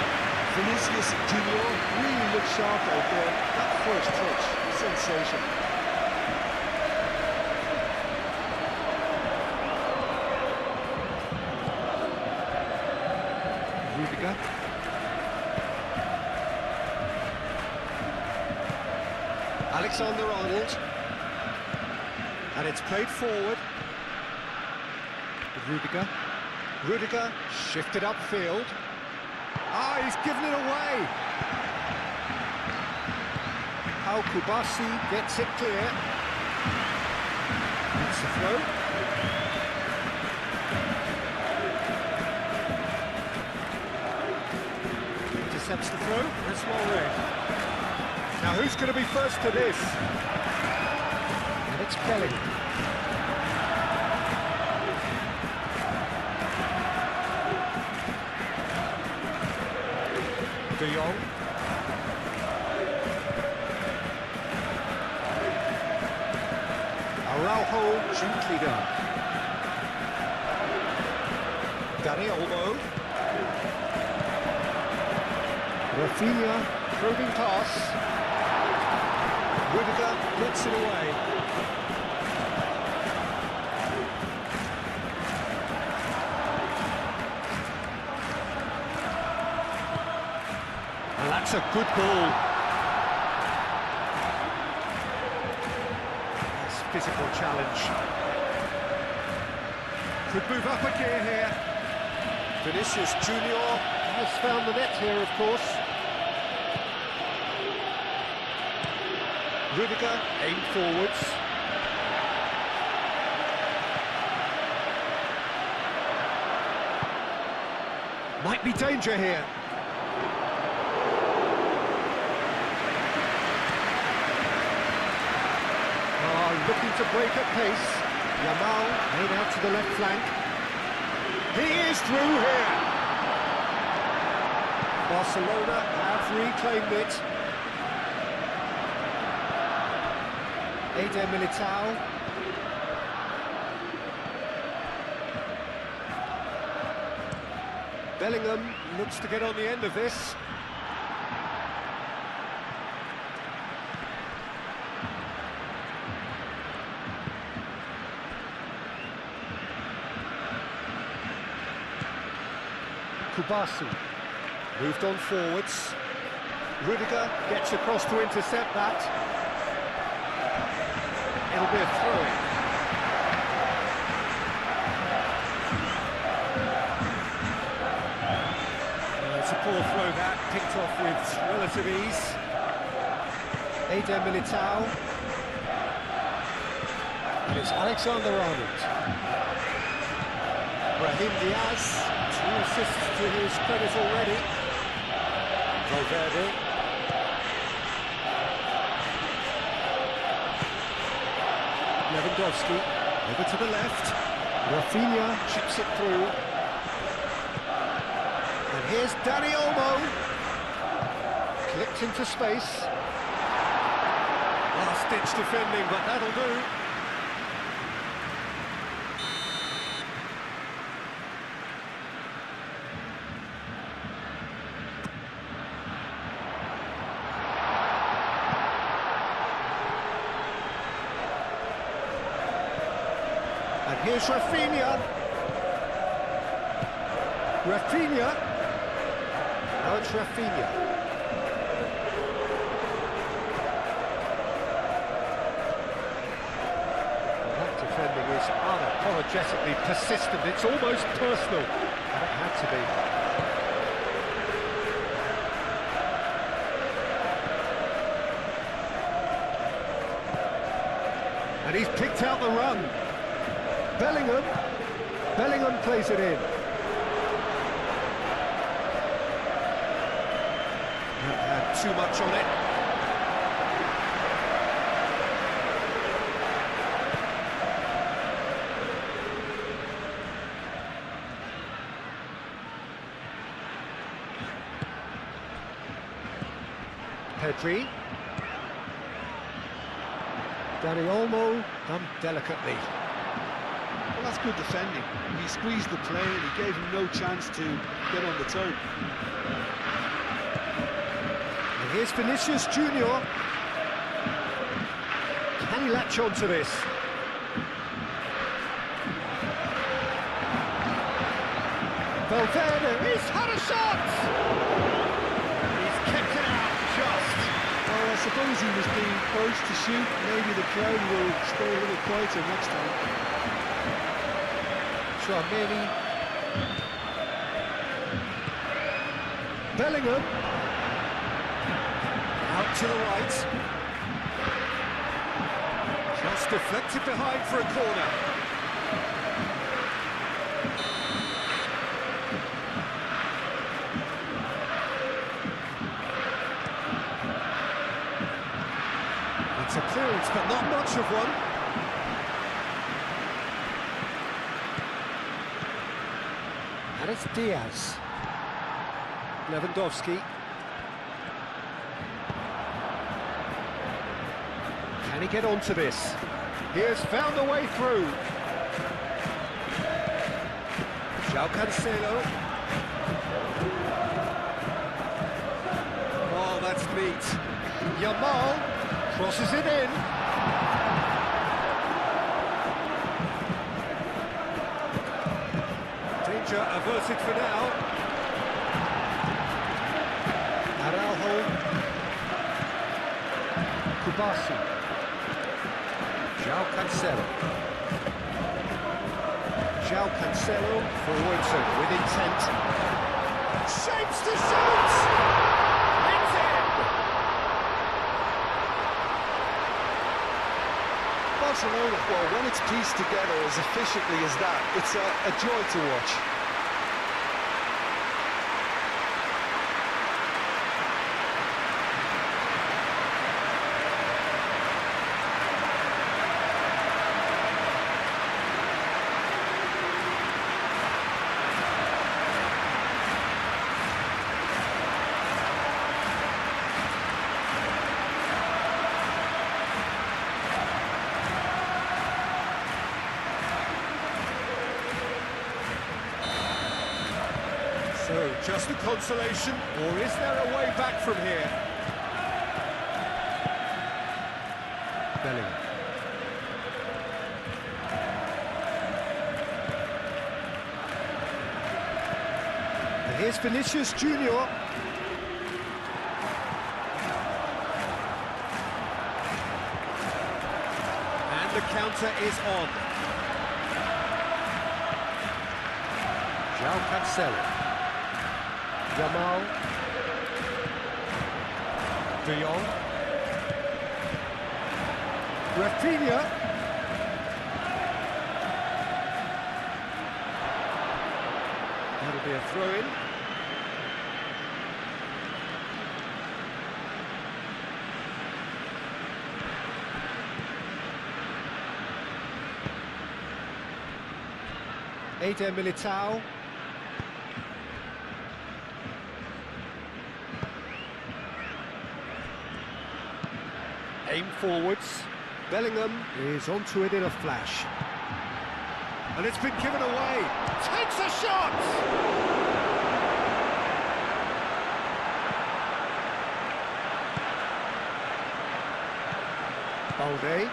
Vinicius Junior really looked sharp out there. That first touch, sensational. Rudiger. Alexander-Arnold. And it's played forward. Rudiger. Rudiger shifted upfield. Ah, he's given it away. Al Kubasi gets it clear. That's the throw. Intercepts the throw. That's well read. Now who's going to be first to this? And it's Bellingham. De Jong. Araujo gently done. Dani Olmo. Rafinha probing pass. Rudiger gets it away. Well, that's a good ball. Nice physical challenge. Could move up a gear here. Vinicius Junior has found the net here, of course. Rudiger aimed forwards. Might be danger here. Looking to break at pace. Yamal made out to the left flank. He is through here. Barcelona have reclaimed it. Eder Militao. Bellingham looks to get on the end of this. Kubasi moved on forwards. Rudiger gets across to intercept that. It'll be a throw-in. It's a poor throw that, picked off with relative ease. Eder Militao. And it's Alexander-Arnold. Brahim Diaz, 2 assists to his credit already. Valverde. Lewandowski, over to the left. Rafinha chips it through. And here's Dani Olmo. Clipped into space. Last-ditch defending, but that'll do. And here's Rafinha. Now it's Rafinha. That defending is unapologetically persistent. It's almost personal. And it had to be. And he's picked out the run. Bellingham plays it in. That had too much on it. Pedri. Dani Olmo done delicately. Well, that's good defending. He squeezed the play and he gave him no chance to get on the turn. And here's Vinicius Junior. Can he latch on to this? Valverde, he's had a shot! He's kept it out just. Well, I suppose he was being urged to shoot. Maybe the crowd will stay a little quieter next time. Tchouameni. Bellingham. Out to the right. Just deflected behind for a corner. It's a clearance, but not much of one. And it's Diaz. Lewandowski. Can he get onto this? He has found a way through. João Cancelo. Oh, that's neat. Yamal crosses it in. Danger averted for now. Araujo. Kubasi. João Cancelo forwards and with intent. Shapes to shoot! It's in! Barcelona, well, when it's pieced together as efficiently as that, it's a joy to watch. So, just a consolation, or is there a way back from here? Bellingham. And here's Vinicius Junior. And the counter is on. João Cancelo. Yamal. De Jong. Rafinha. Be a throw-in. Eder Militao. Aim forwards. Bellingham is onto it in a flash. And it's been given away. Takes a shot! Balde.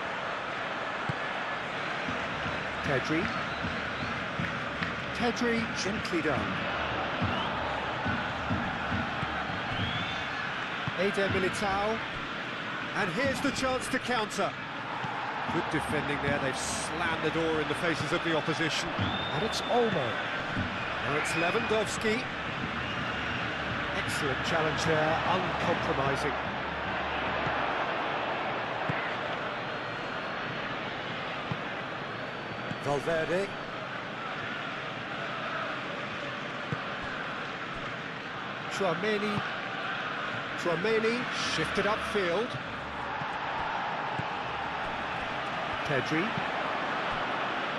Pedri gently done. Eder Militao. And here's the chance to counter. Good defending there, they've slammed the door in the faces of the opposition. And it's Olmo. Now it's Lewandowski. Excellent challenge there, uncompromising. Valverde. Tchouaméni shifted upfield.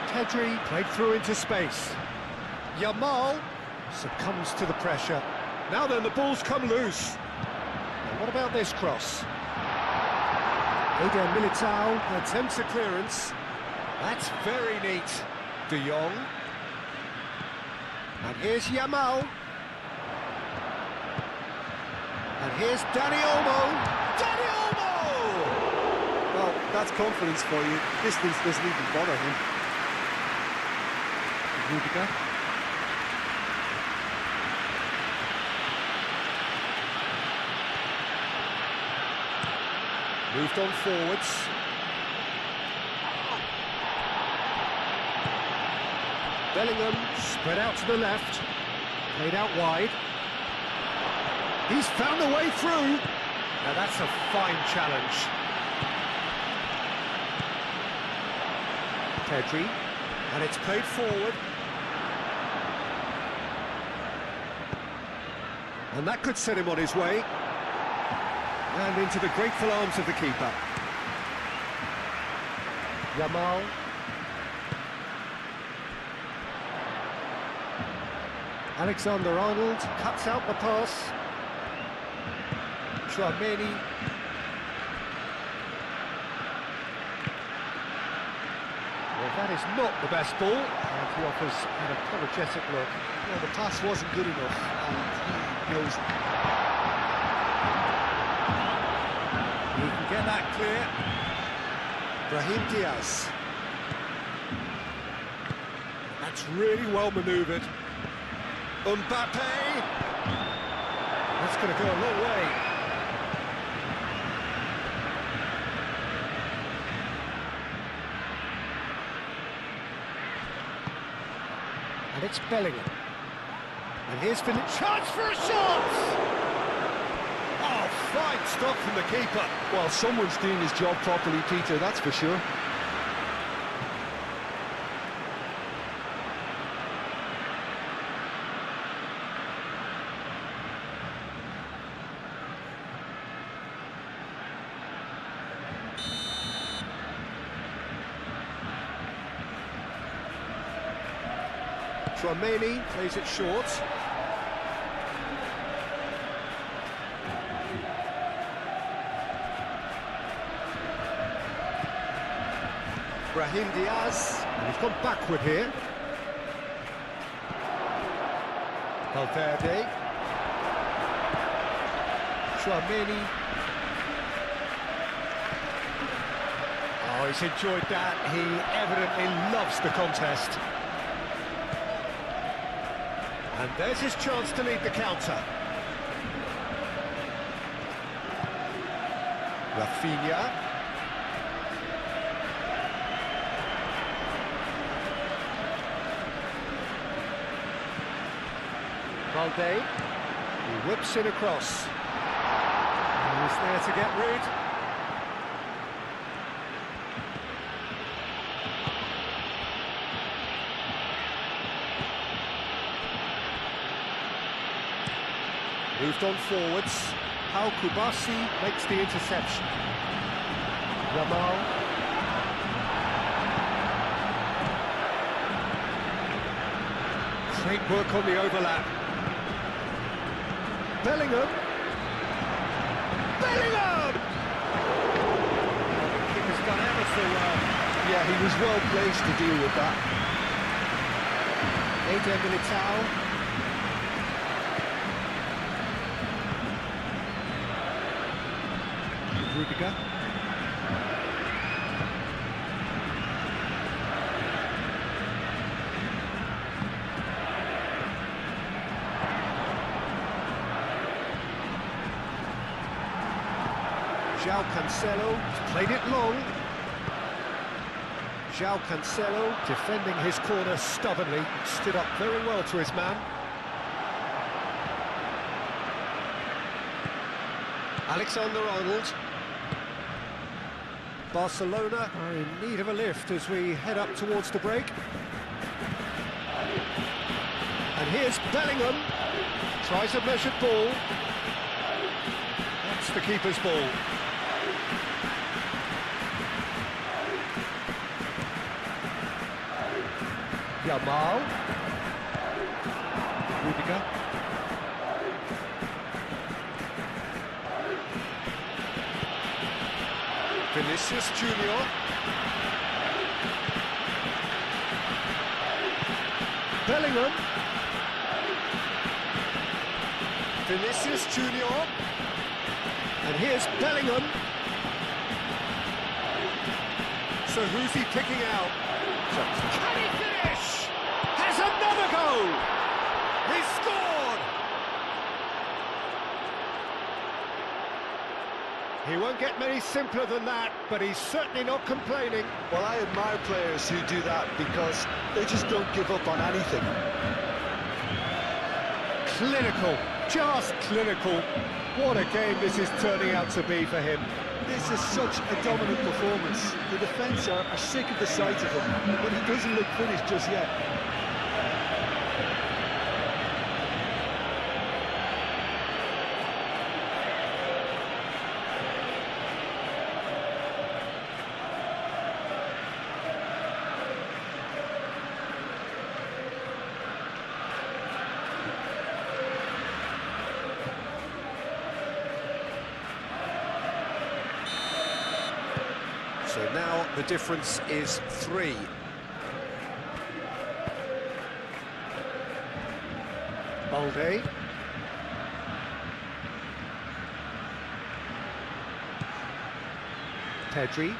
Pedri played through into space. Yamal succumbs to the pressure. Now then, the ball's come loose. Now what about this cross? Eder Militao attempts a clearance. That's very neat. De Jong. And here's Yamal. And here's Dani Olmo. Dani Olmo! Well, that's confidence for you. Distance doesn't even bother him. Rudiger. Moved on forwards. Bellingham spread out to the left. Played out wide. He's found a way through. Now that's a fine challenge. Pedri, and it's played forward. And that could set him on his way. And into the grateful arms of the keeper. Yamal. Alexander-Arnold cuts out the pass. Tchouaméni. Well, that is not the best ball, and he offers an apologetic look. Well, the pass wasn't good enough, and he knows it. He can get that clear. Brahim Diaz. That's really well manoeuvred. Mbappe. That's going to go a long way. And it's Bellingham. And here's Philip. Chance for a shot! Oh, fine stop from the keeper. Well, someone's doing his job properly, Peter, that's for sure. Tchouaméni plays it short. Brahim Diaz, and he's gone backward here. Valverde. Tchouaméni. Oh, he's enjoyed that. He evidently loves the contest. And there's his chance to lead the counter. Rafinha. Balde. He whips it across. And he's there to get rid. Moved on forwards. Pau Kubasi makes the interception. Yamal. Great work on the overlap. Bellingham. Bellingham! The keeper's done ever so well. Yeah, he was well placed to deal with that. Eder Militao. Rudiger. João Cancelo has played it long. João Cancelo defending his corner stubbornly, stood up very well to his man. Alexander-Arnold. Barcelona are in need of a lift as we head up towards the break. And here's Bellingham. Tries a measured ball. That's the keeper's ball. Yamal. Rudiger. Vinicius Junior. Bellingham. Vinicius Junior. And here's Bellingham. So who's he picking out? Can he finish? Has another goal! He's scored! He won't get many simpler than that, but he's certainly not complaining. Well, I admire players who do that because they just don't give up on anything. Clinical, just clinical. What a game this is turning out to be for him. This is such a dominant performance. The defence are sick of the sight of him, but he doesn't look finished just yet. So now the difference is 3. Balde. Pedri.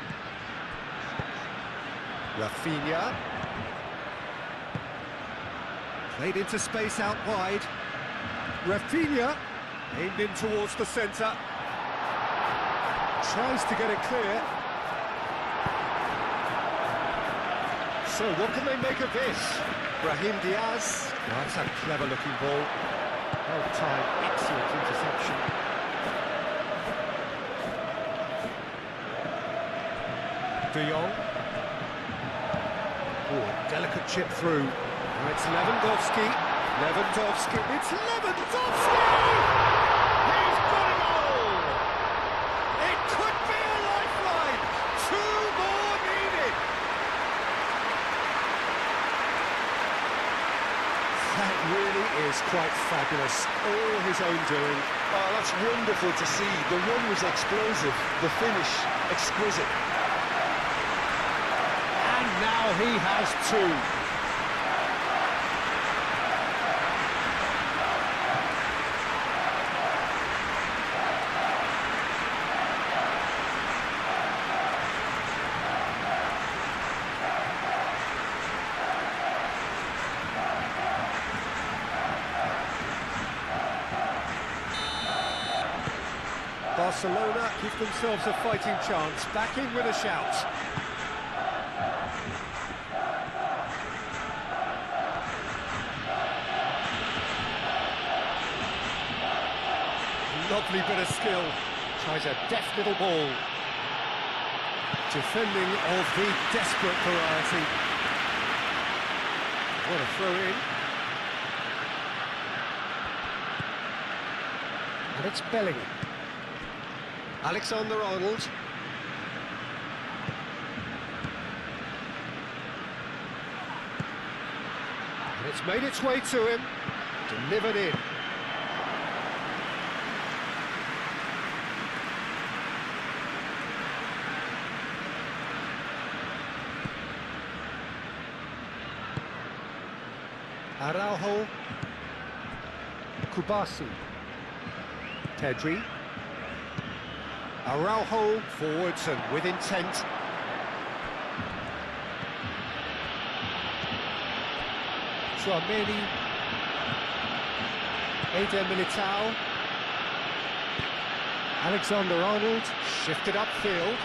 Rafinha. Played into space out wide. Rafinha aimed in towards the centre. Tries to get it clear. So what can they make of this? Brahim Diaz. Oh, that's a clever-looking ball. Well-timed, excellent interception. De Jong. Oh, delicate chip through. Now it's Lewandowski. Lewandowski. It's Lewandowski! He's got a goal! It could be a lifeline. 2 more needed. That really is quite fabulous. All his own doing. Oh, that's wonderful to see. The run was explosive, the finish exquisite. And now he has 2. Barcelona give themselves a fighting chance, back in with a shout. Lovely bit of skill, tries a deft little ball. Defending of the desperate variety. What a throw in. And it's Bellingham. Alexander-Arnold. And it's made its way to him. Delivered in. Araujo. Kubasi. Pedri. Araujo forwards and with intent. Tchouaméni. Eder Militao. Alexander-Arnold. Shifted upfield.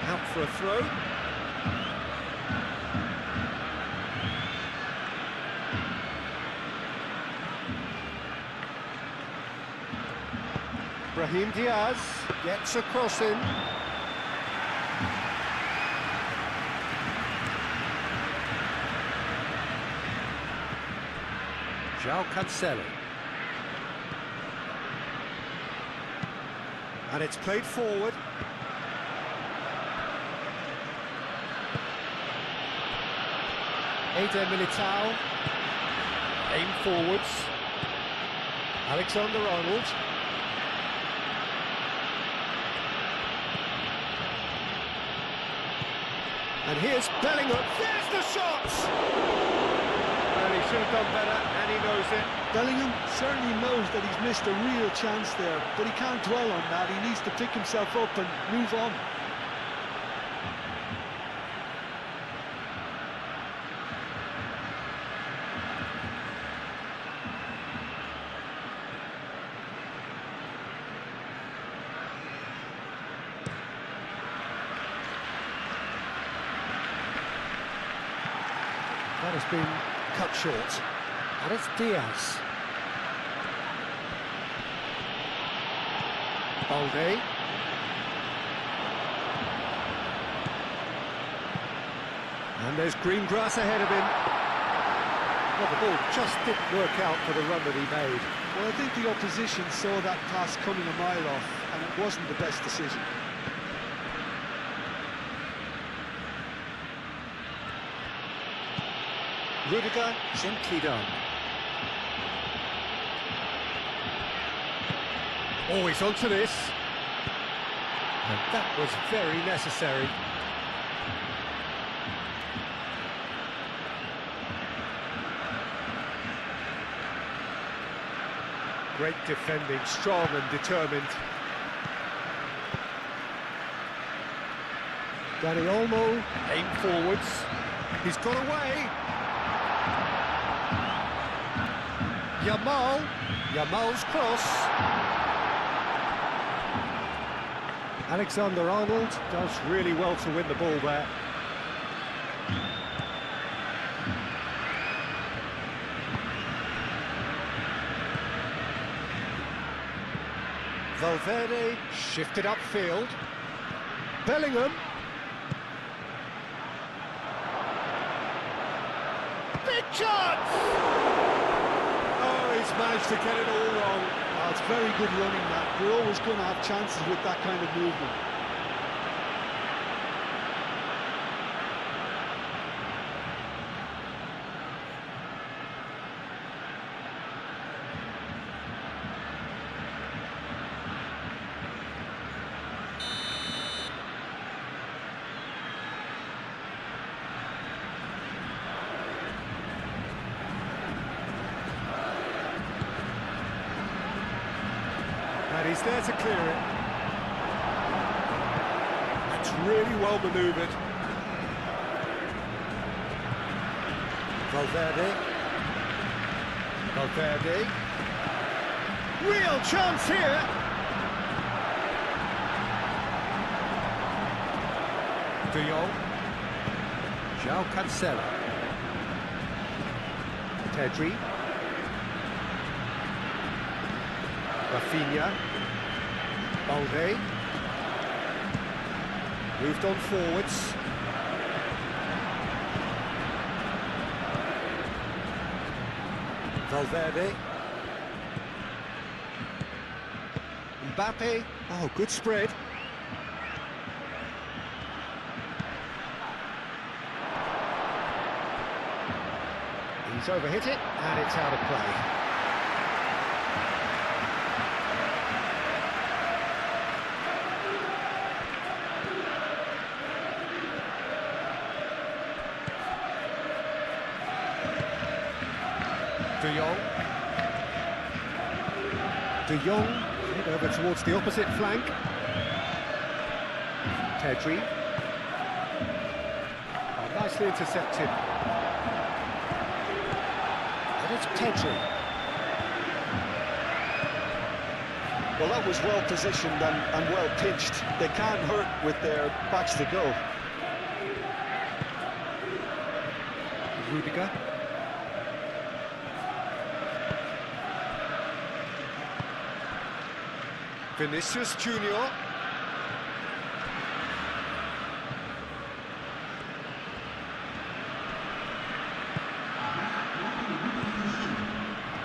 Out for a throw. Brahim Diaz gets across him. João Cancelo. And it's played forward. Eder Militao. Aim forwards. Alexander-Arnold. And here's Bellingham. There's the shot! Well, he should have done better, and he knows it. Bellingham certainly knows that he's missed a real chance there, but he can't dwell on that. He needs to pick himself up and move on. That has been cut short. And it's Diaz. Balde. And there's green grass ahead of him. Well, the ball just didn't work out for the run that he made. Well, I think the opposition saw that pass coming a mile off, and it wasn't the best decision. Rudiger, gently done. Oh, he's onto this. And that was very necessary. Great defending, strong and determined. Dani Olmo. Aim forwards. He's got away. Yamal's cross. Alexander-Arnold. Does really well to win the ball there. Valverde shifted upfield. Bellingham. Big chance! Oh, he's managed to get it all wrong. Oh, it's very good running, that. You're always going to have chances with that kind of movement. And he's there to clear it. That's really well manoeuvred. Valverde. Real chance here. De Jong. João Cancelo. Pedri. Rafinha. Balde. Moved on forwards. Valverde. Mbappe. Oh, good spread. He's overhit it, and it's out of play. De Jong, head over towards the opposite flank. Pedri. Oh, nicely intercepted. And it's Pedri. Well, that was well positioned and well pitched. They can't hurt with their backs to go. Rudiger. Vinicius Junior.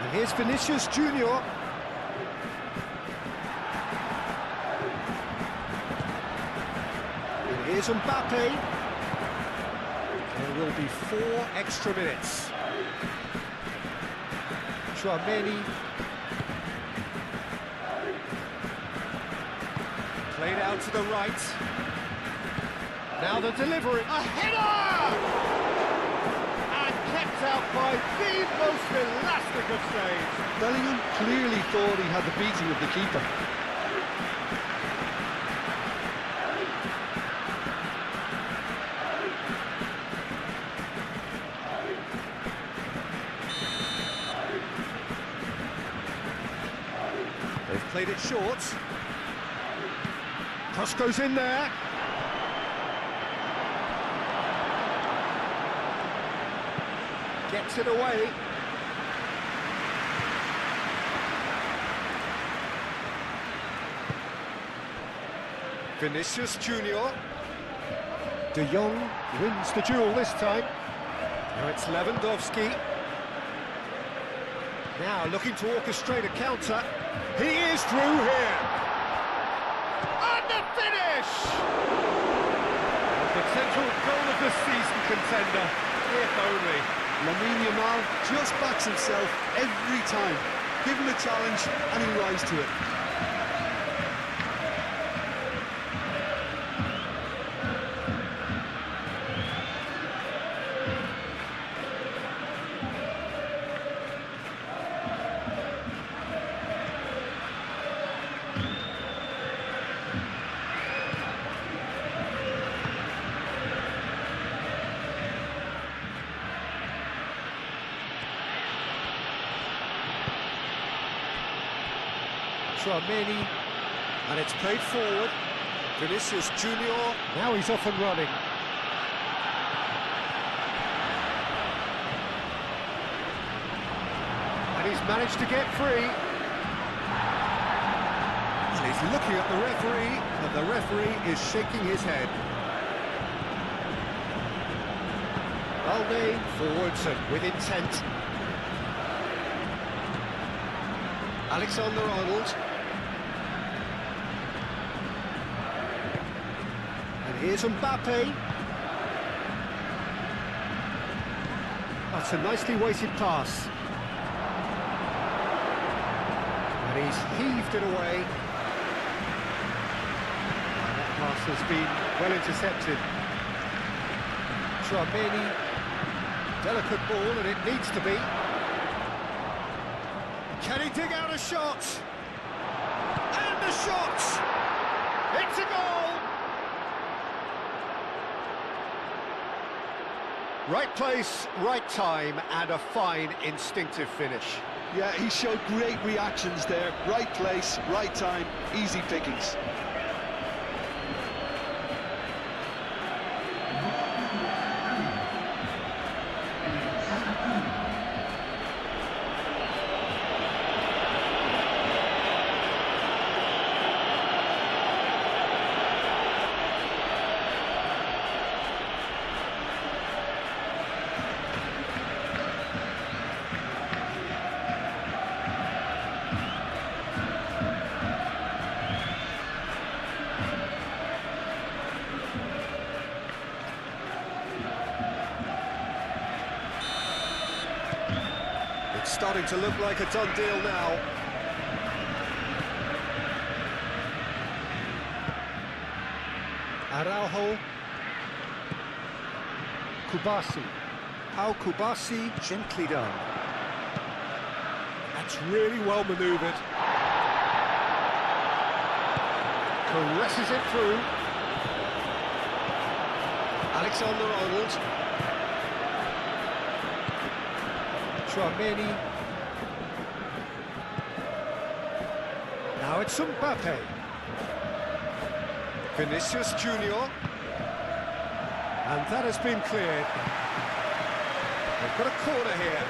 And here's Vinicius Junior. And here's Mbappe. There will be 4 extra minutes. Tchouameni. Played out to the right. Now the delivery. A header! And kept out by the most elastic of saves. Bellingham clearly thought he had the beating of the keeper. They've played it short. Cross goes in there. Gets it away. Vinicius Junior. De Jong wins the duel this time. Now it's Lewandowski. Now looking to orchestrate a counter. He is through here. And the finish! The potential goal of the season contender, if only. Lamine Yamal just backs himself every time. Give him a challenge and he'll rise to it. Tchouameni, and it's played forward. Vinicius Junior, now he's off and running. And he's managed to get free. And he's looking at the referee, and the referee is shaking his head. Balde forwards and with intent. Alexander-Arnold. And here's Mbappe. That's a nicely weighted pass. And he's heaved it away. And that pass has been well intercepted. Tchouameni, delicate ball, and it needs to be. Can he dig out a shot? And the shot! It's a goal! Right place, right time, and a fine instinctive finish. Yeah, he showed great reactions there. Right place, right time, easy pickings. starting to look like a done deal now. Araujo. Kubasi. How Kubasi, gently done. That's really well manoeuvred. Caresses it through. Alexander-Arnold. Chouameni. Now it's Mbappe. Vinicius Junior. And that has been cleared. They've got a corner here.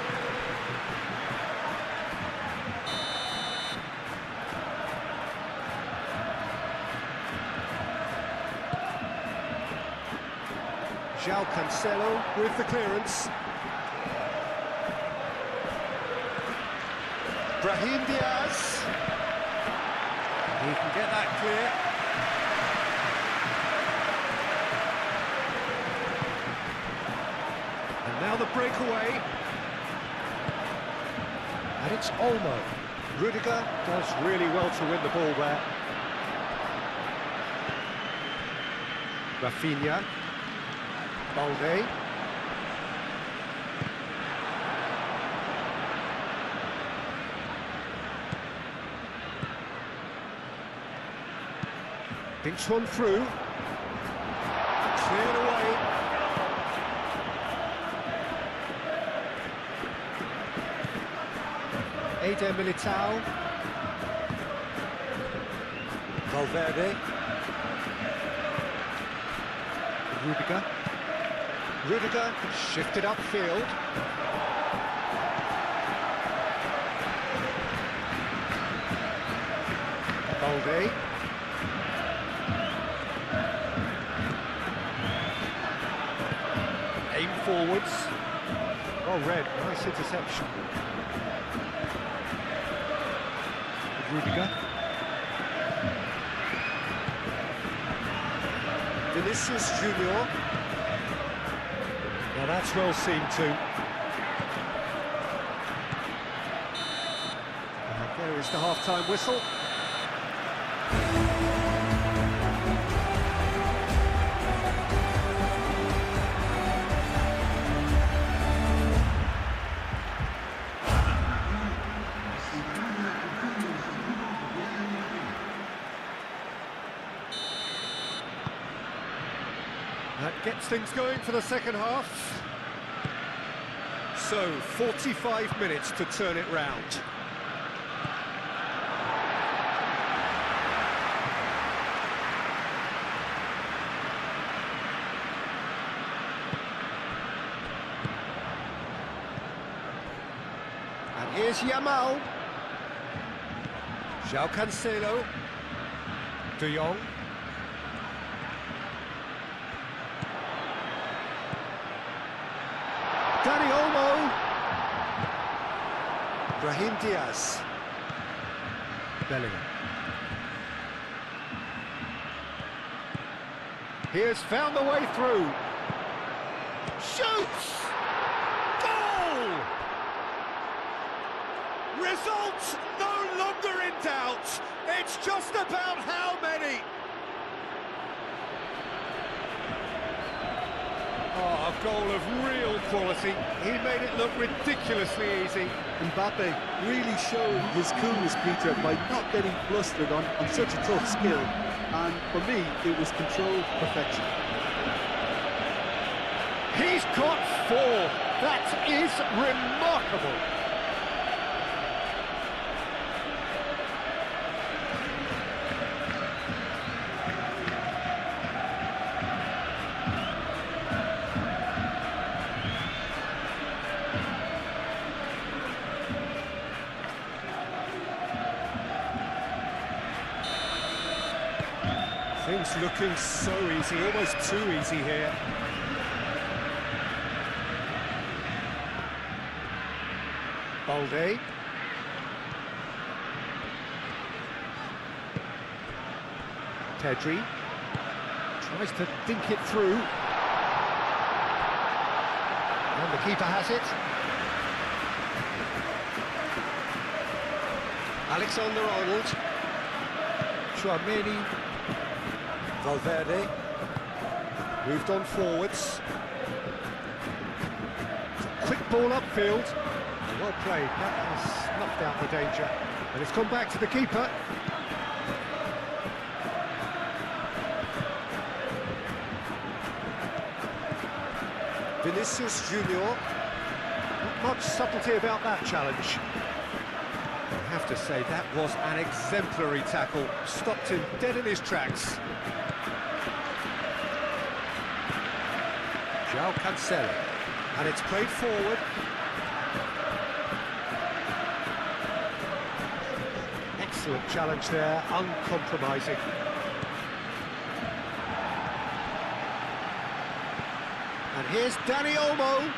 João Cancelo with the clearance. Brahim Diaz. He can get that clear. And now the breakaway. And it's Olmo. Rudiger Does really well to win the ball there. Rafinha. Balde. Thinks one through. Cleared away. Eder Militao. Valverde. Rudiger. Rudiger shifted upfield. Balde. Aim forwards. Oh, red. Nice interception. Rudiger. Vinicius Junior. Now that's well seen too. And there is the half-time whistle. That gets things going for the second half. So, 45 minutes to turn it round. And here's Yamal. João Cancelo. De Jong. Dani Olmo. Brahim Diaz. Bellingham. He has found the way through. Shoots! Goal! Result no longer in doubt. It's just about how many. Oh, a goal of real quality. He made it look ridiculously easy. Mbappe really showed his coolness, Peter, by not getting flustered on such a tough skill. And for me, it was controlled perfection. He's got 4. That is remarkable. Things looking so easy, almost too easy here. Balde. Pedri. Tries to dink it through. And the keeper has it. Alexander-Arnold. Tchouameni. Valverde. Moved on forwards. Quick ball upfield. Well played. That has snuffed out the danger. And it's gone back to the keeper. Vinicius Junior. Not much subtlety about that challenge. I have to say, that was an exemplary tackle. Stopped him dead in his tracks. João Cancelo. And it's played forward. Excellent challenge there, uncompromising. And here's Dani Olmo.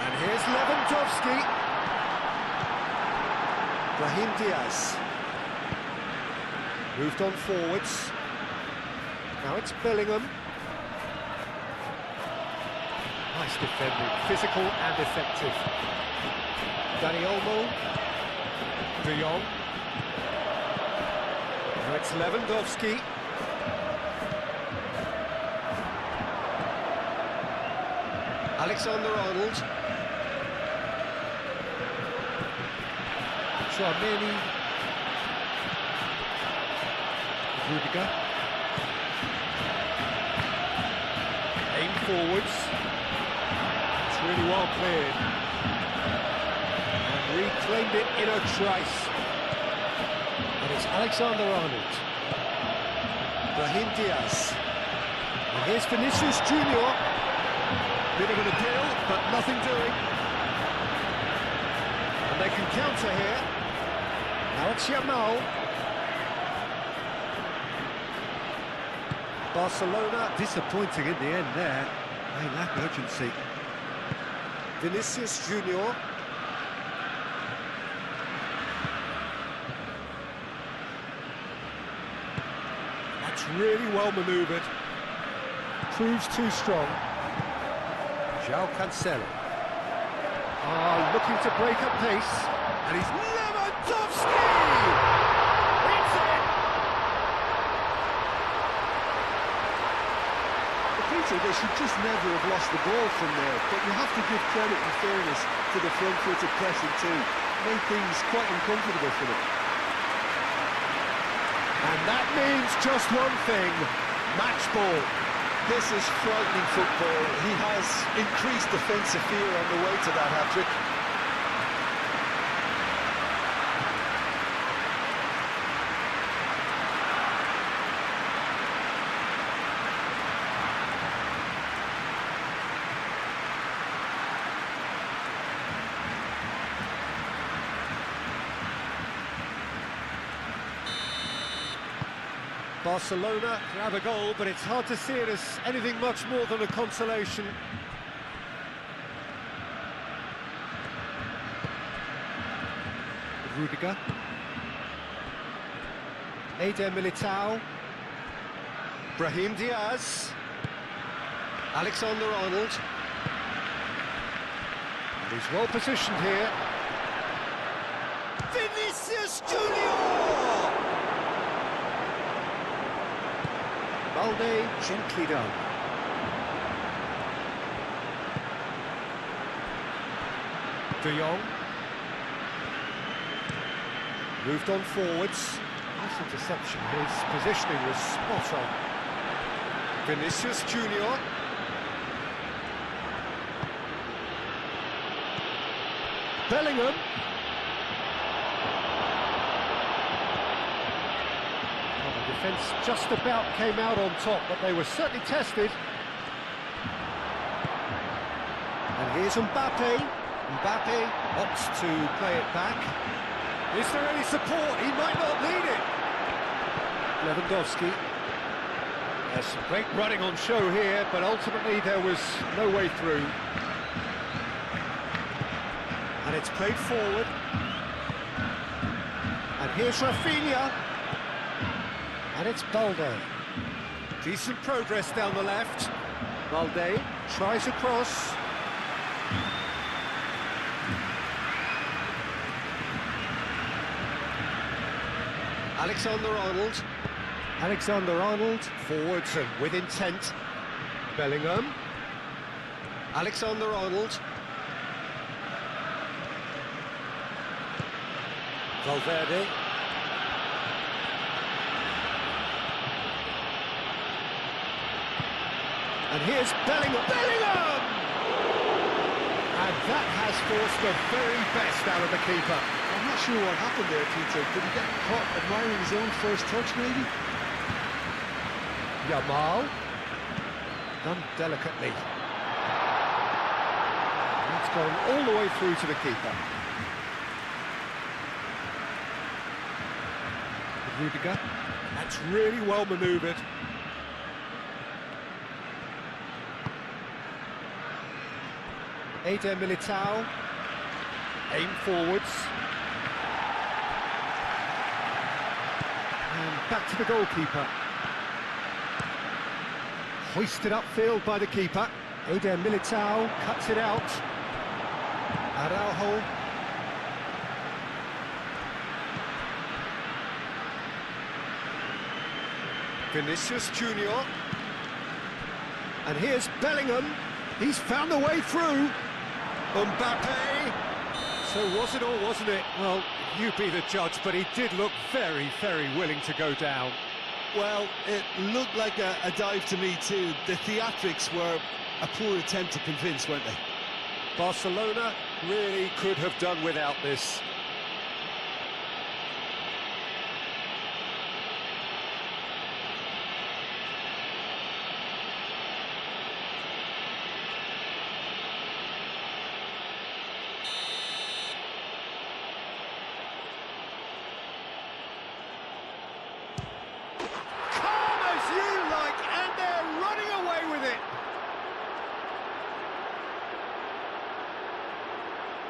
And here's Lewandowski. Brahim Diaz. Moved on forwards. Now it's Bellingham. Nice defending, physical and effective. Dani Olmo. De Jong. Now it's Lewandowski. Alexander-Arnold. Tchouameni. Rudiger. Aim forwards. It's really well cleared. And reclaimed it in a trice. And it's Alexander-Arnold. Brahim Diaz. And here's Vinicius Junior. Bit of an appeal, but nothing doing. And they can counter here. Now it's Yamal. Barcelona disappointing in the end there. They lack urgency. Vinicius Junior. That's really well manoeuvred. Proves too strong. João Cancelo. Looking to break up pace. And he's Lewandowski! It's it! Peter, they should just never have lost the ball from there, but you have to give credit and fairness to the front-footed pressing too. Made things quite uncomfortable for them. And that means just one thing, match ball. This is frightening football. He has increased defensive fear on the way to that hat-trick. Barcelona grab a goal, but it's hard to see it as anything much more than a consolation. Rudiger. Eder Militao. Brahim Diaz. Alexander-Arnold. He's well positioned here. Vinicius Junior! Balde gently done. De Jong. Moved on forwards. Nice interception. His positioning was spot on. Vinicius Junior. Bellingham. Defence just about came out on top, but they were certainly tested. And here's Mbappe. Mbappe opts to play it back. Is there any support? He might not need it. Lewandowski. There's some great running on show here, but ultimately there was no way through. And it's played forward. And here's Rafinha. And it's Balde. Decent progress down the left. Balde tries across. Alexander-Arnold. Alexander-Arnold, forwards and with intent. Bellingham. Alexander-Arnold. Valverde. And here's Bellingham. Bellingham! And that has forced the very best out of the keeper. I'm not sure what happened there, Peter. Did he get caught admiring his own first touch, maybe? Yamal. Done delicately. It's gone all the way through to the keeper. Rudiger. That's really well manoeuvred. Eder Militao. Aim forwards. And back to the goalkeeper. Hoisted upfield by the keeper. Eder Militao cuts it out. Araujo. Vinicius Junior. And here's Bellingham. He's found the way through. Mbappe. So was it or wasn't it? Well, you be the judge, but he did look very, very willing to go down. Well, it looked like a dive to me too. The theatrics were a poor attempt to convince, weren't they? Barcelona really could have done without this.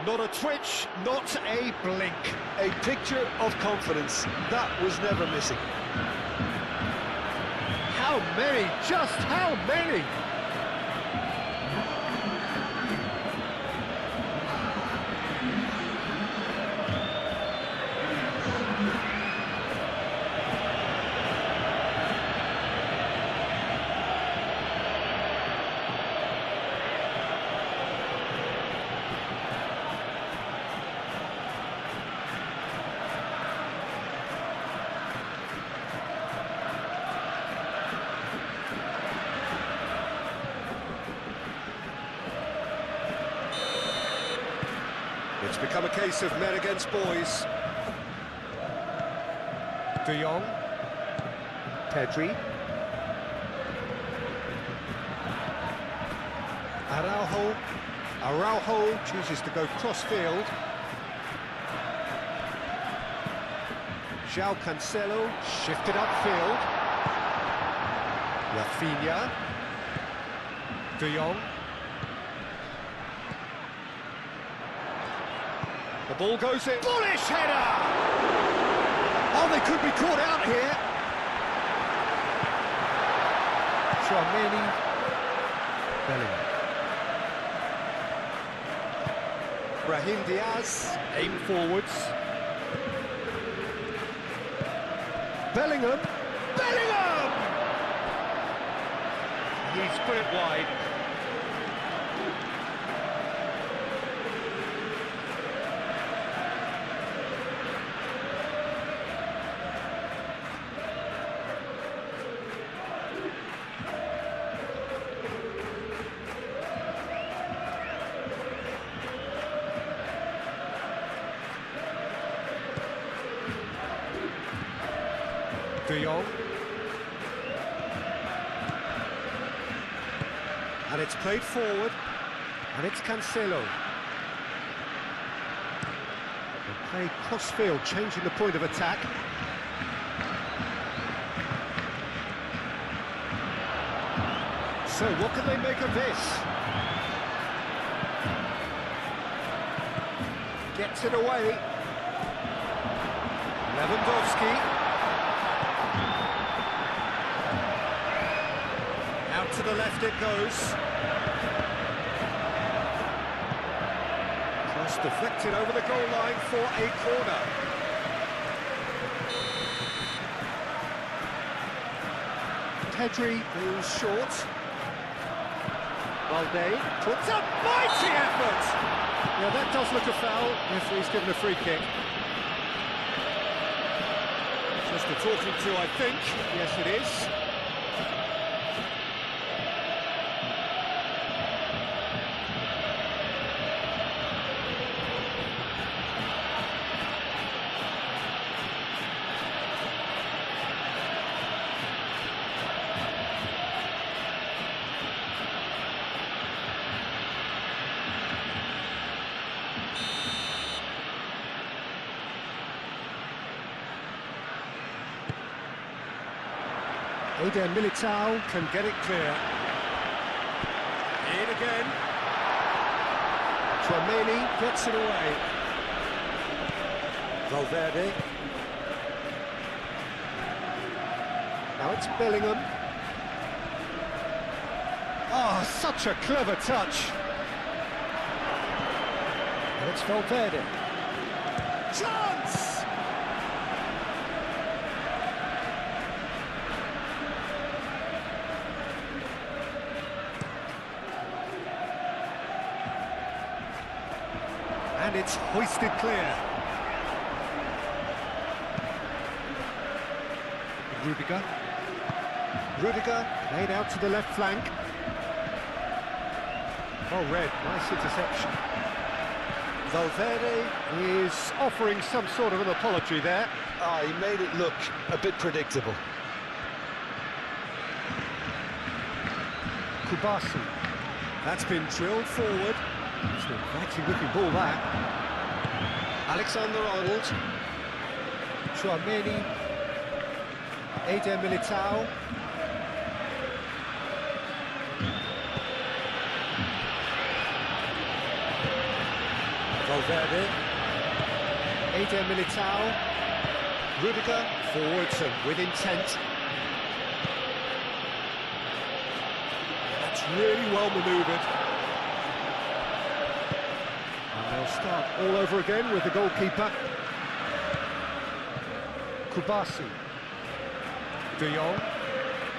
Not a twitch, not a blink. A picture of confidence. That was never missing. How many? Just how many? It's become a case of men against boys. De Jong. Pedri. Araujo. Araujo chooses to go cross-field. João Cancelo shifted upfield. Rafinha. De Jong. The ball goes in. Bullish header! Oh, they could be caught out here. Tchouaméni. Bellingham. Brahim Diaz. Aim forwards. Bellingham. Bellingham! He's put it wide. De Jong. And it's played forward, and it's Cancelo. They play cross-field, changing the point of attack. So what can they make of this? Gets it away. Lewandowski. Out to the left it goes. Cross deflected over the goal line for a corner. Pedri goes short. Valde puts up mighty effort! Yeah, that does look a foul. Referee's given a free kick. Just a talking to, I think. Yes, it is. Eder Militao can get it clear. In again. Tchouameni gets it away. Valverde. Now it's Bellingham. Oh, such a clever touch. And it's Valverde. Chance! And it's hoisted clear. Rudiger played out to the left flank. Oh, Red, nice interception. Valverde is offering some sort of an apology there. Ah, he made it look a bit predictable. Kubasi. That's been drilled forward. It's an inviting looking ball, that. Alexander-Arnold. Tchouameni. Eder Militao. Valverde. Eder Militao. Rudiger forwards and with intent. That's really well manoeuvred. They'll start all over again with the goalkeeper. Kubasi. De Jong.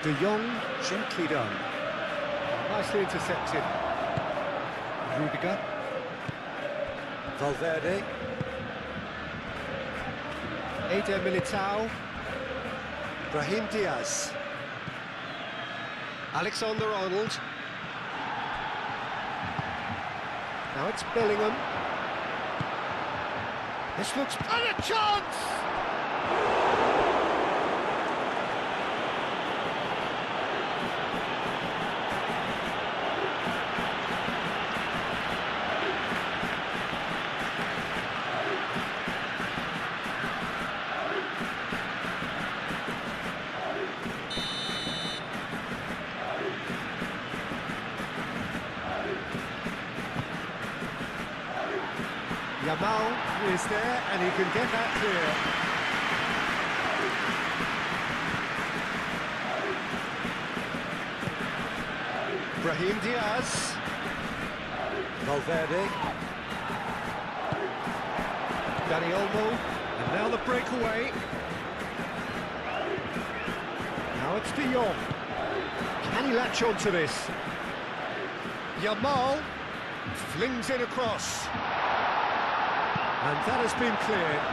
De Jong, gently done. Nicely intercepted. Rudiger. Valverde. Eder Militao. Brahim Diaz. Alexander-Arnold. Now it's Bellingham. This looks... And a chance! Yamal is there, and he can get that clear. Brahim Diaz. Valverde. Dani Olmo. And now the breakaway. Now it's De Jong. Can he latch on to this? Yamal flings it across. And that has been cleared.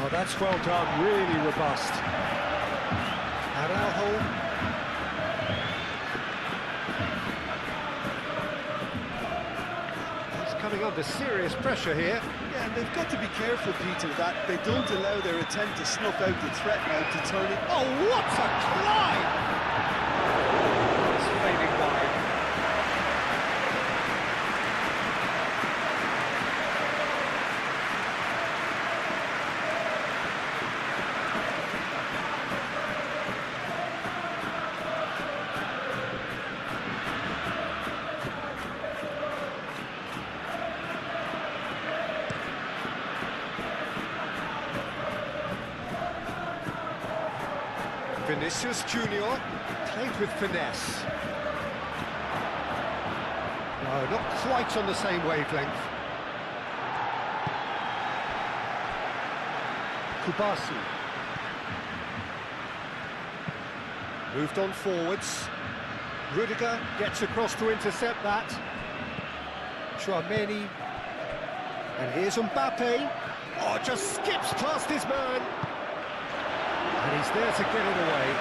Oh, that's well done, really robust. Araujo. He's coming under serious pressure here. Yeah, and they've got to be careful, Peter, that they don't allow their attempt to snuff out the threat now to turn it... Oh, what a climb! It's fading wide. Vinicius Junior played with finesse. Oh, not quite on the same wavelength. Kubasi. Moved on forwards. Rudiger gets across to intercept that. Chouameni. And here's Mbappe. Oh, just skips past his man. And he's there to get it away.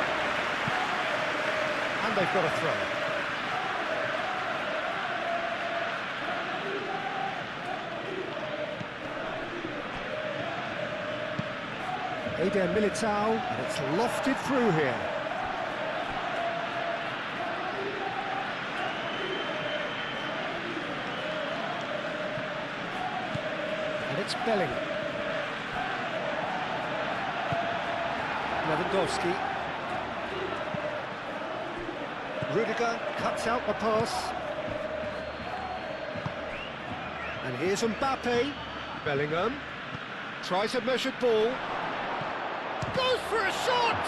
And they've got a throw. Eder Militao, and it's lofted through here. And it's Bellingham. Lewandowski. Rudiger cuts out the pass. And here's Mbappe. Bellingham tries a measured ball. Goes for a shot!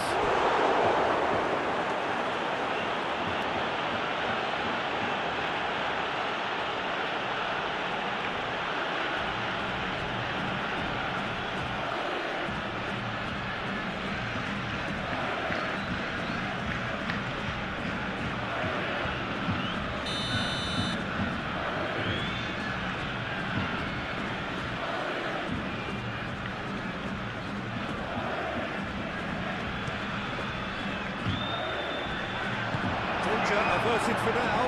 Averted for now.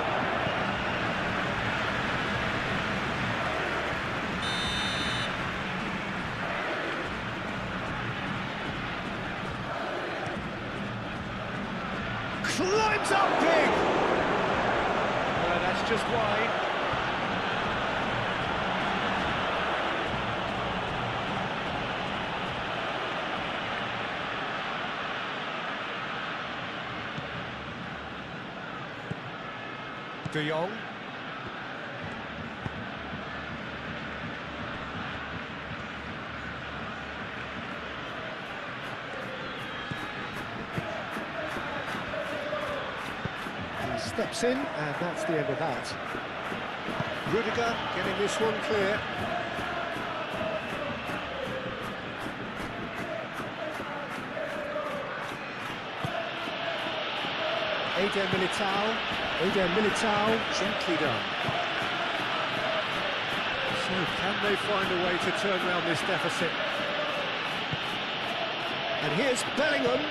Climbs up big! Well, that's just wide. De Jong. He steps in, and that's the end of that. Rudiger getting this one clear. Eder Militao, gently done. So can they find a way to turn around this deficit? And here's Bellingham.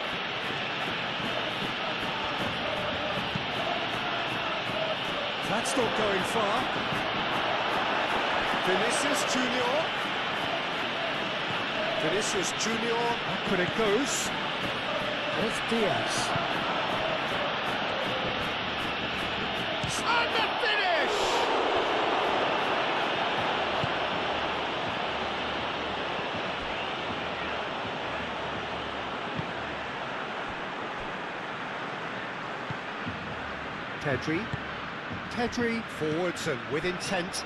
That's not going far. Vinicius Junior. Up and it goes. And it's Diaz. And the finish! Pedri forwards and with intent.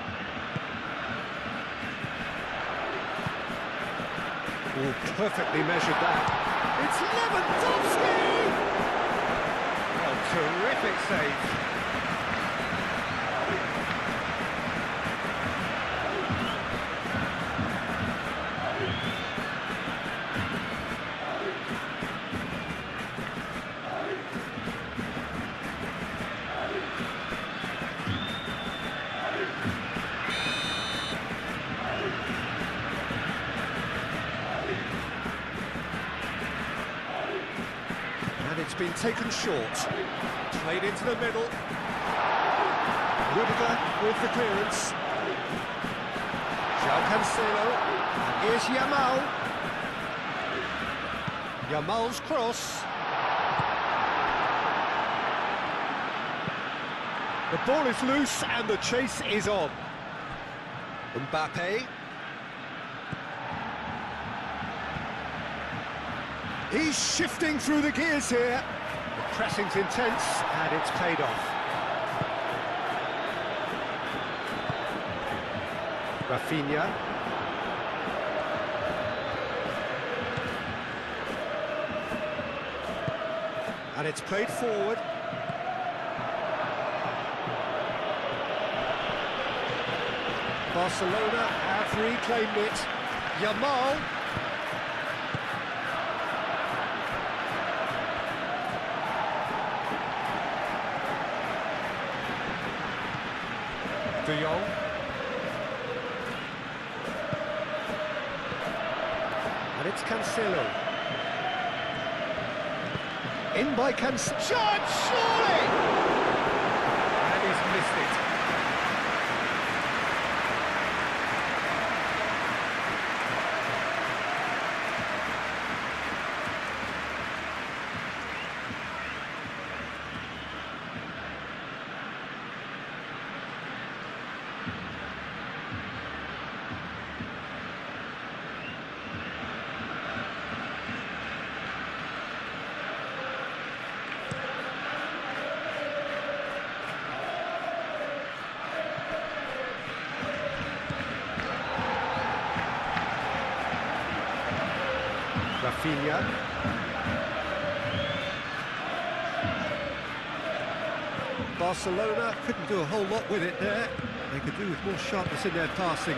Oh, perfectly measured that. It's Lewandowski! Oh, terrific save. It's been taken short, played into the middle. Rudiger with the clearance. João Cancelo, and here's Yamal. Yamal's cross. The ball is loose and the chase is on. Mbappe. He's shifting through the gears here. The pressing's intense, and it's paid off. Rafinha. And it's played forward. Barcelona have reclaimed it. Yamal. De Jong. And it's Cancelo. In by Cancelo. Shot, surely! And he's missed it. Rafinha. Barcelona couldn't do a whole lot with it there. They could do with more sharpness in their passing.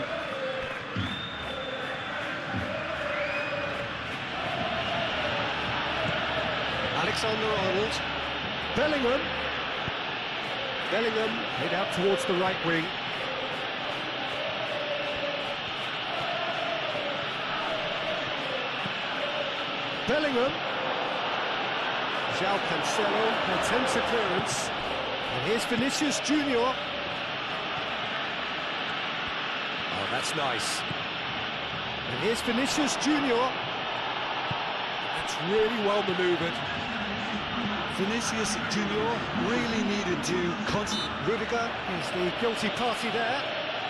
Alexander-Arnold. Bellingham. Bellingham head out towards the right wing. Bellingham. João Cancelo attempts a clearance. And here's Vinicius Junior. Oh, that's nice. And here's Vinicius Junior. That's really well manoeuvred. Vinicius Junior really needed to concentrate. Rudiger is the guilty party there.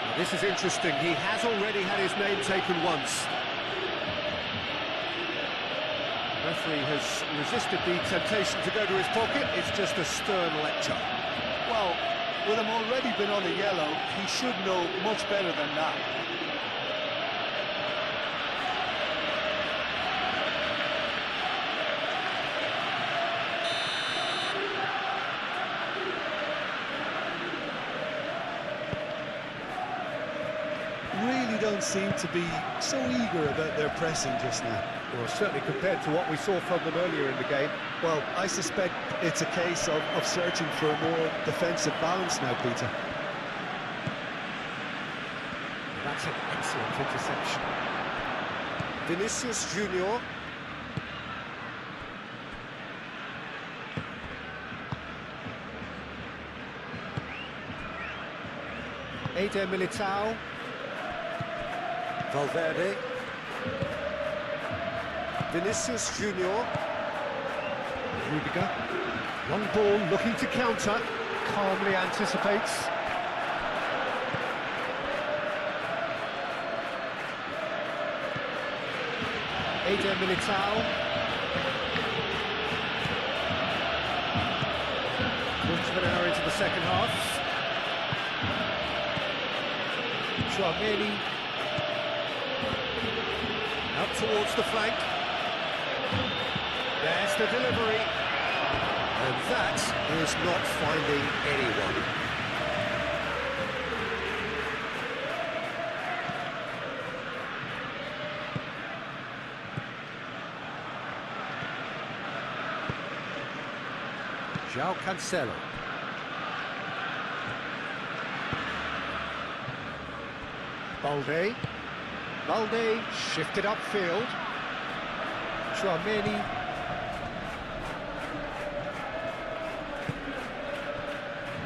Now, this is interesting. He has already had his name taken once. The referee has resisted the temptation to go to his pocket. It's just a stern lecture. Well, with him already been on a yellow, he should know much better than that. Really don't seem to be so eager about their pressing just now. Well, certainly compared to what we saw from them earlier in the game. Well, I suspect it's a case of searching for a more defensive balance now, Peter. That's an excellent interception. Vinicius Junior. Eder Militao. Valverde. Vinicius Junior. Rudiger. Long ball looking to counter. Calmly anticipates. Eder Militao. Quarter of an hour into the second half. Tchouaméni. Out towards the flank. There's the delivery. And that is not finding anyone. João Cancelo. Balde shifted upfield. Tchouaméni.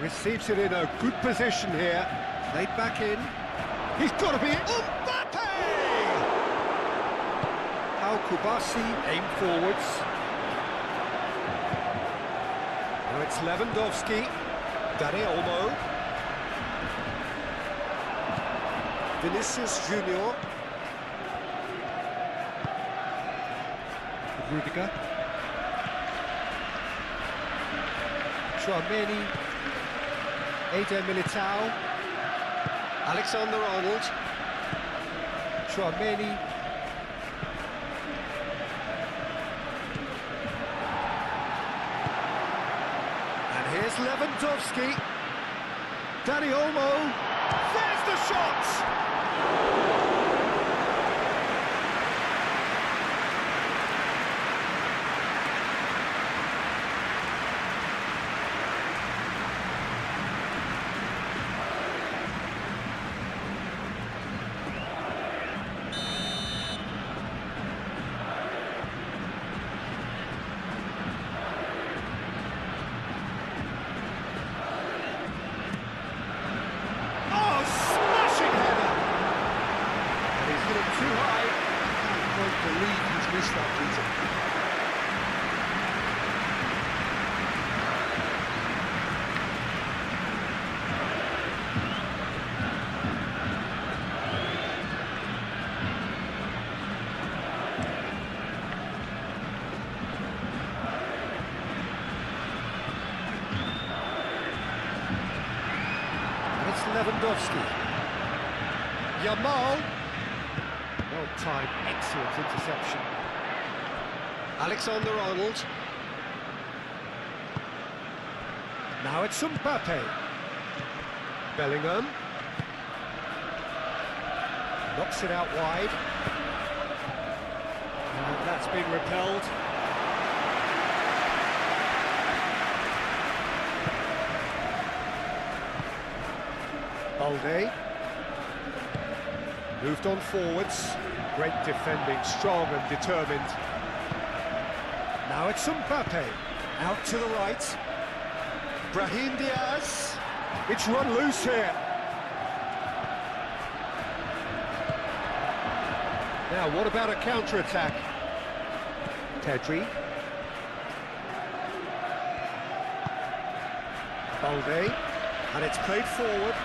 Receives it in a good position here. Played back in. He's got to be it. Mbappe! Al Kubasi aimed forwards. Now it's Lewandowski. Dani Olmo. Vinicius Junior. Rudiger. Tchouaméni. Eder Militao. Alexander-Arnold. Tchouaméni. And here's Lewandowski. Dani Olmo. There's the shot! Missed that, Peter. And it's Lewandowski. Yamal. Well-timed, excellent interception. Alexander-Arnold. Now it's Mbappe. Bellingham. Knocks it out wide. And that's been repelled. Balde. Moved on forwards. Great defending, strong and determined. Now it's Mbappe, out to the right. Brahim Diaz, it's run loose here. Now, what about a counter-attack? Pedri. Balde, and it's played forward.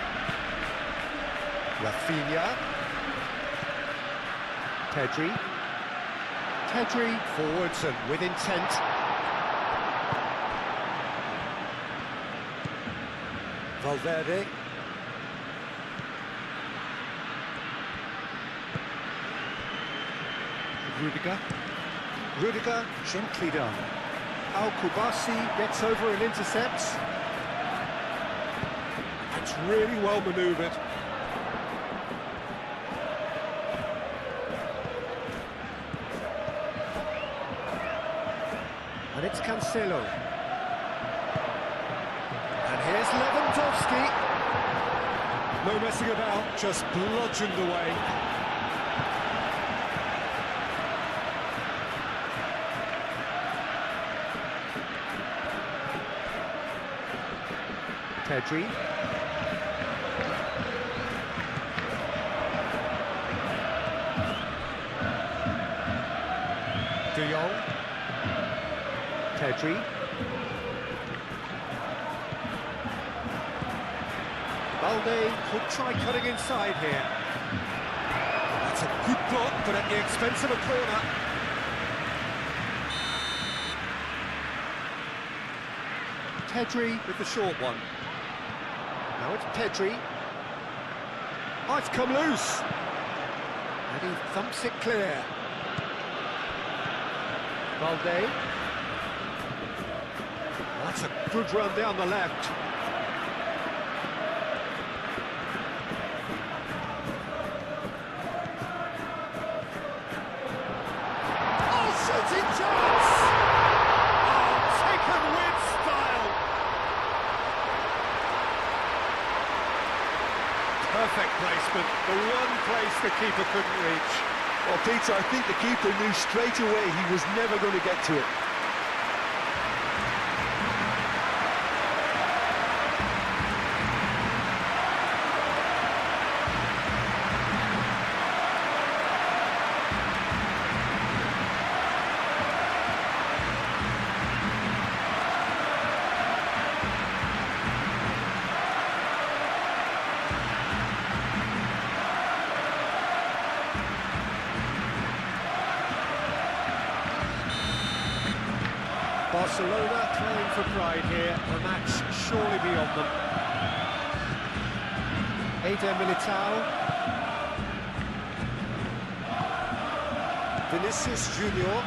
Rafinha. Pedri. Pedri forwards and with intent. Valverde. Rudiger gently done. Al-Kubasi gets over and intercepts. That's really well manoeuvred. And it's Cancelo. And here's Lewandowski. No messing about, just bludgeoned away. Pedri. De Jong. Pedri. Balde could try cutting inside here. That's a good block, but at the expense of a corner. Pedri with the short one. Now it's Pedri. Oh, it's come loose. And he thumps it clear. Balde. That's a good run down the left. Oh, shooting chance! Oh, taken with style. Perfect placement, the one place the keeper couldn't reach. Well, Peter, I think the keeper knew straight away he was never going to get to it. Barcelona playing for pride here, the match surely beyond them. Eder Militao. Vinicius Junior.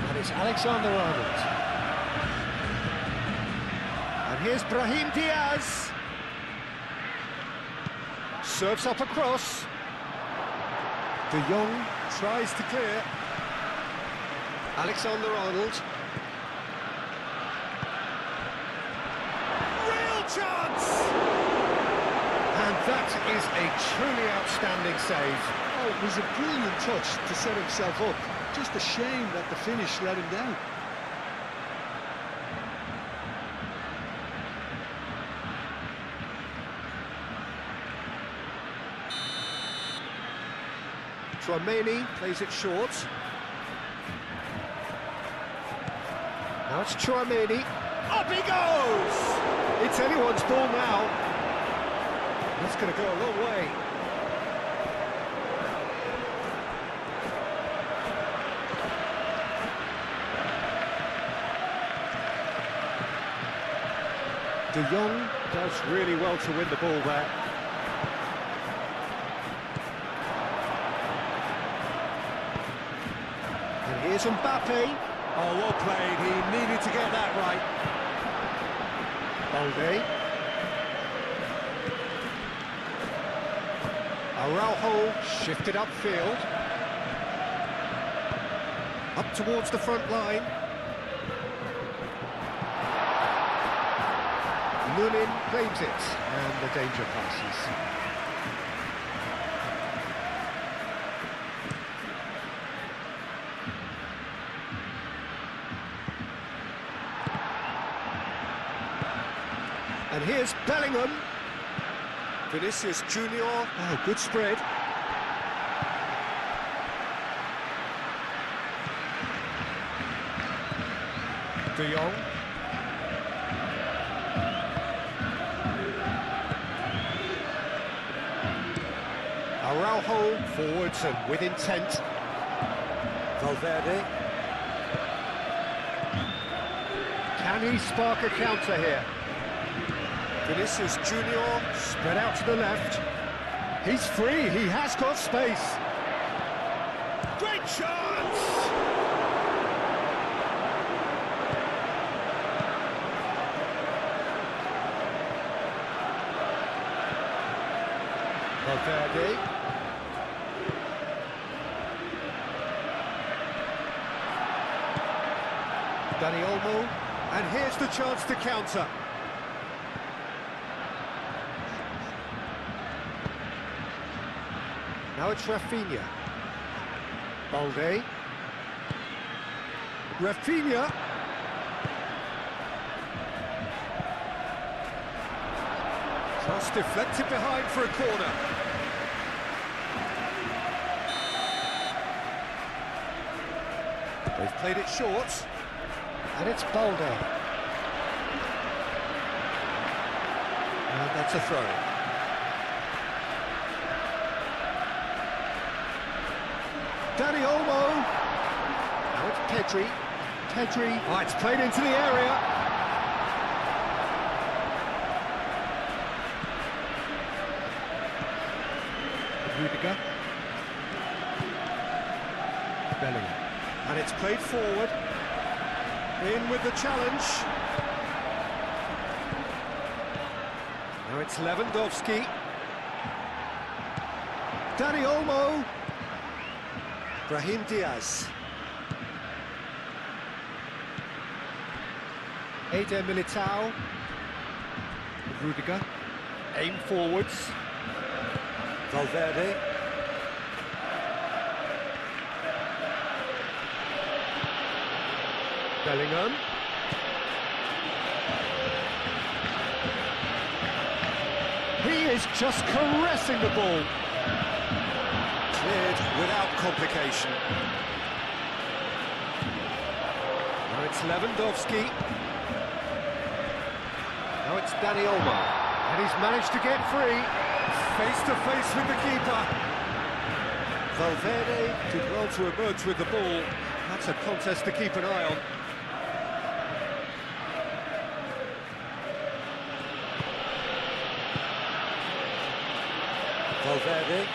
And it's Alexander-Arnold. And And here's Brahim Diaz. Serves up across. De Jong tries to clear. Alexander-Arnold. Real chance! And that is a truly outstanding save. Oh, it was a brilliant touch to set himself up. Just a shame that the finish let him down. Tchouameni plays it short. Now it's Tchouameni. Up he goes! It's anyone's ball now. That's going to go a long way. De Jong does really well to win the ball there. And here's Mbappe. Oh, well played. He needed to get that right. Balde. Araujo shifted upfield. Up towards the front line. Lunin claims it, and the danger passes. And here's Bellingham. Vinicius Junior. Oh, good spread. De Jong. Araujo forwards and with intent. Valverde. Can he spark a counter here? Vinicius Junior spread out to the left. He's free, he has got space. Great chance! Valverde. Dani Olmo. And here's the chance to counter. Now it's Rafinha. Balde. Rafinha. Cross deflected behind for a corner. They've played it short. And it's Balde. And that's a throw. Dani Olmo. Now it's Pedri. Pedri. Oh, it's played into the area. Rudiger. Bellingham. And it's played forward. In with the challenge. Now it's Lewandowski. Dani Olmo. Brahim Diaz. Eder Militao. Rudiger. Aim forwards. Valverde. Bellingham. He is just caressing the ball. Cleared without complication. Now it's Lewandowski. Now it's Dani Olmo. And he's managed to get free. Face to face with the keeper. Valverde did well to emerge with the ball. That's a contest to keep an eye on. Valverde.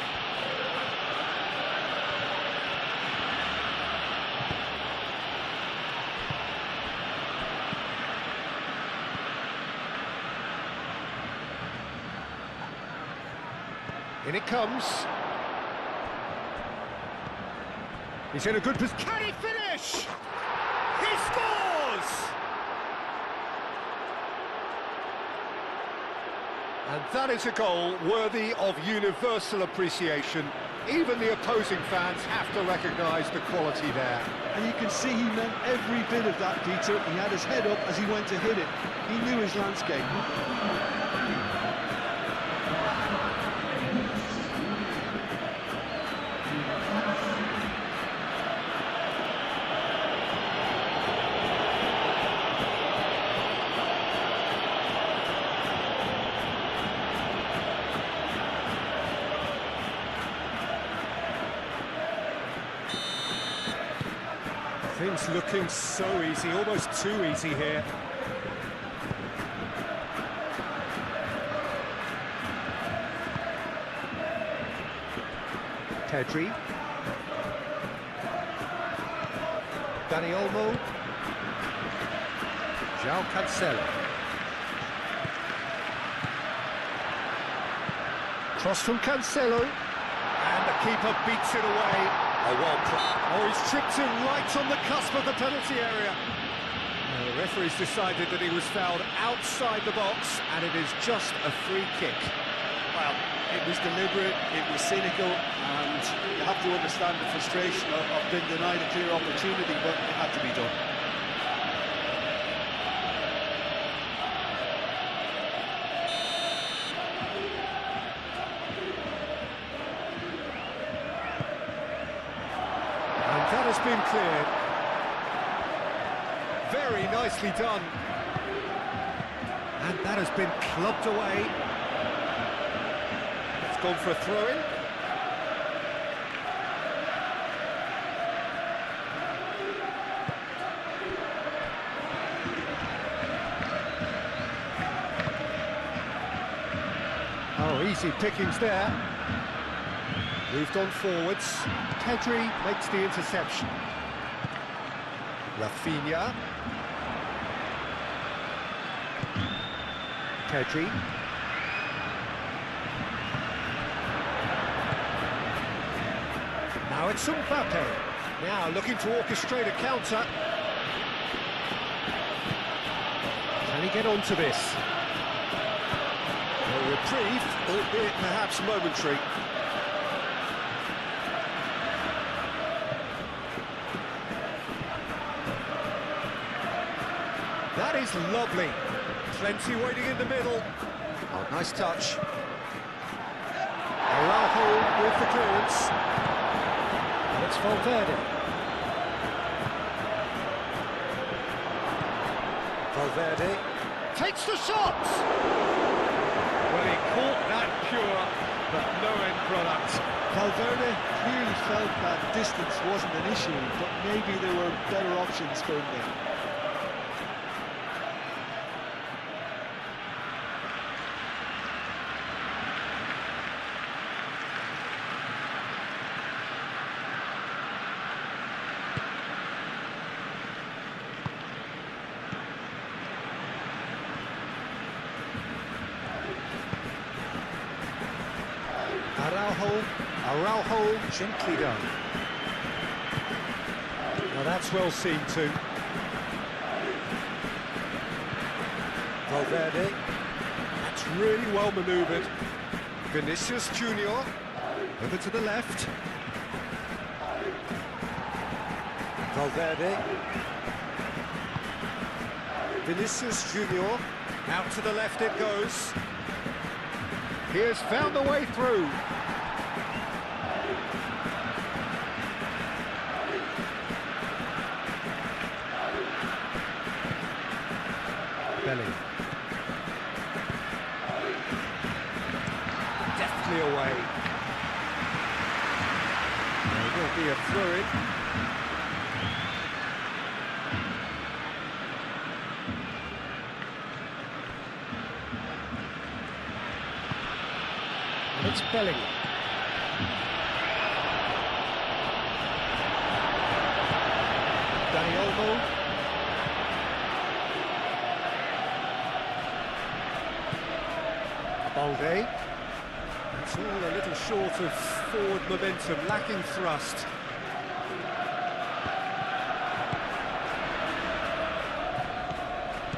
In it comes. He's in a good position. Can he finish? He scores! And that is a goal worthy of universal appreciation. Even the opposing fans have to recognise the quality there. And you can see he meant every bit of that, Peter. He had his head up as he went to hit it. He knew his landscape. Things looking so easy, almost too easy here. Pedri. Dani Olmo. João Cancelo. Cross from Cancelo. And the keeper beats it away. A well played. Oh, he's tripped him right on the cusp of the penalty area. The referee's decided that he was fouled outside the box, and it is just a free kick. Well, it was deliberate, it was cynical, and you have to understand the frustration of being denied a clear opportunity, but it had to be done. That has been cleared. Very nicely done. And that has been clubbed away. It's gone for a throw-in. Oh, easy pickings there. Moved on forwards. Pedri makes the interception. Rafinha. Pedri. Now it's Mbappe. Now looking to orchestrate a counter. Can he get onto this? A reprieve, albeit perhaps momentary. That is lovely. Plenty waiting in the middle. Oh, nice touch. Araujo with the clearance. And it's Valverde. Valverde takes the shot! Well, he caught that pure, but no end product. Valverde clearly felt that distance wasn't an issue, but maybe there were better options for him there. Araujo, gently done. Now that's well seen too. Valverde, that's really well manoeuvred. Vinicius Junior, over to the left. Valverde. Vinicius Junior, out to the left it goes. He has found a way through. Belly. Deftly away. There will be a throw-in. And it's Belly. Dani Olmo. Balde. It's all a little short of forward momentum, lacking thrust.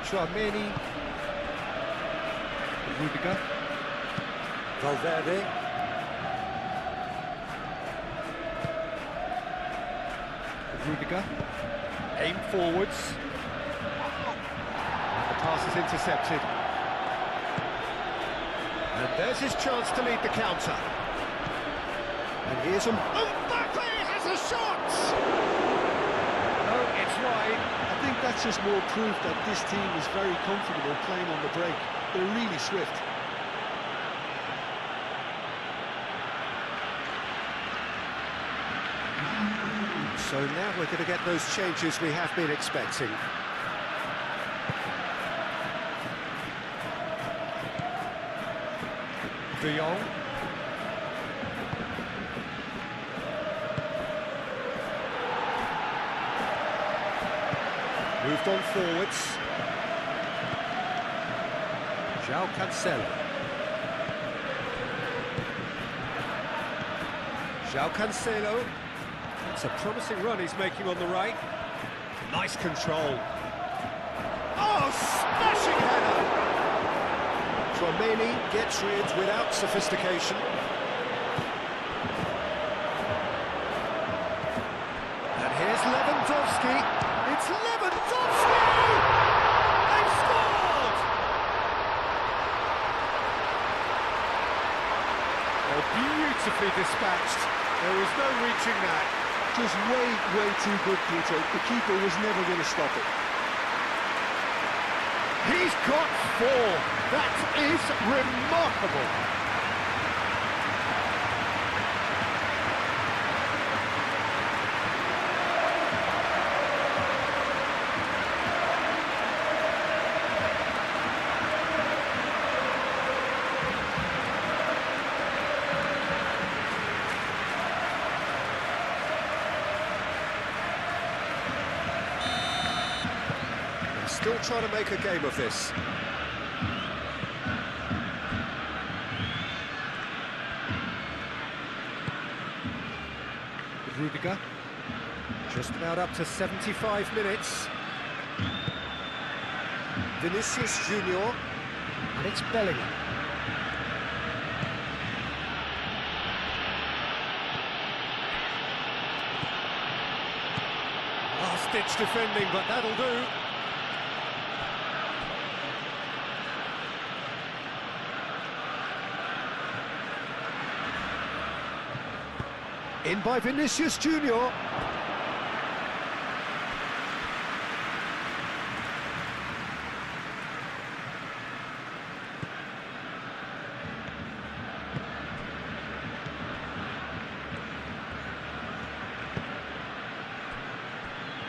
Tchouameni, Rudiger, Valverde. Rudiger, aim forwards. And the pass is intercepted. And there's his chance to lead the counter. And here's Mbappe has a shot! No, it's wide. I think that's just more proof that this team is very comfortable playing on the break. They're really swift. So now we're going to get those changes we have been expecting. De Jong. Moved on forwards. João Cancelo. João Cancelo. It's a promising run he's making on the right. Nice control. Oh, smashing header! Tchouameni gets rid without sophistication. And here's Lewandowski. It's Lewandowski! They've scored! Oh, beautifully dispatched. There was no reaching that. Just way too good, Peter. The keeper was never going to stop it. He's got 4. That is remarkable. Still trying to make a game of this. Rudiger, just about up to 75 minutes. Vinicius Junior. And it's Bellingham. Last-ditch defending, but that'll do. In by Vinicius Junior.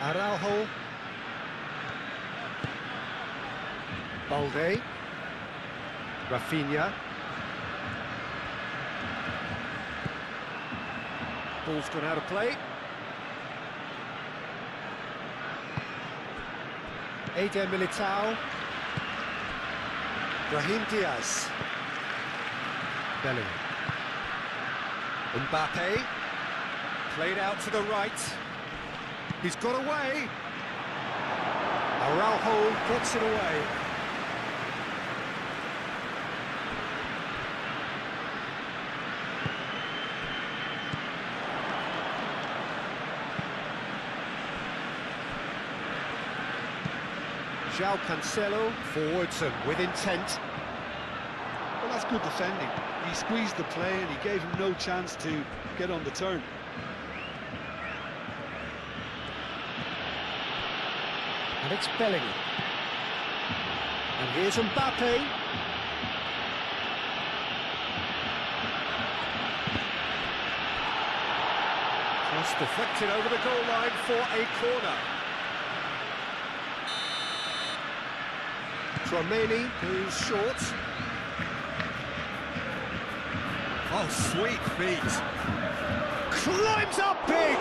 Araujo. Balde. Rafinha. Ball's gone out of play. Eder Militao. Brahim Diaz. Bellingham. Mbappe. Played out to the right. He's got away. Araujo gets it away. João Cancelo, forwards and with intent. Well, that's good defending. He squeezed the play and he gave him no chance to get on the turn. And it's Bellingham. And here's Mbappe. Cross deflected over the goal line for a corner. Tchouameni, who's short. Oh, sweet feet. Climbs up big!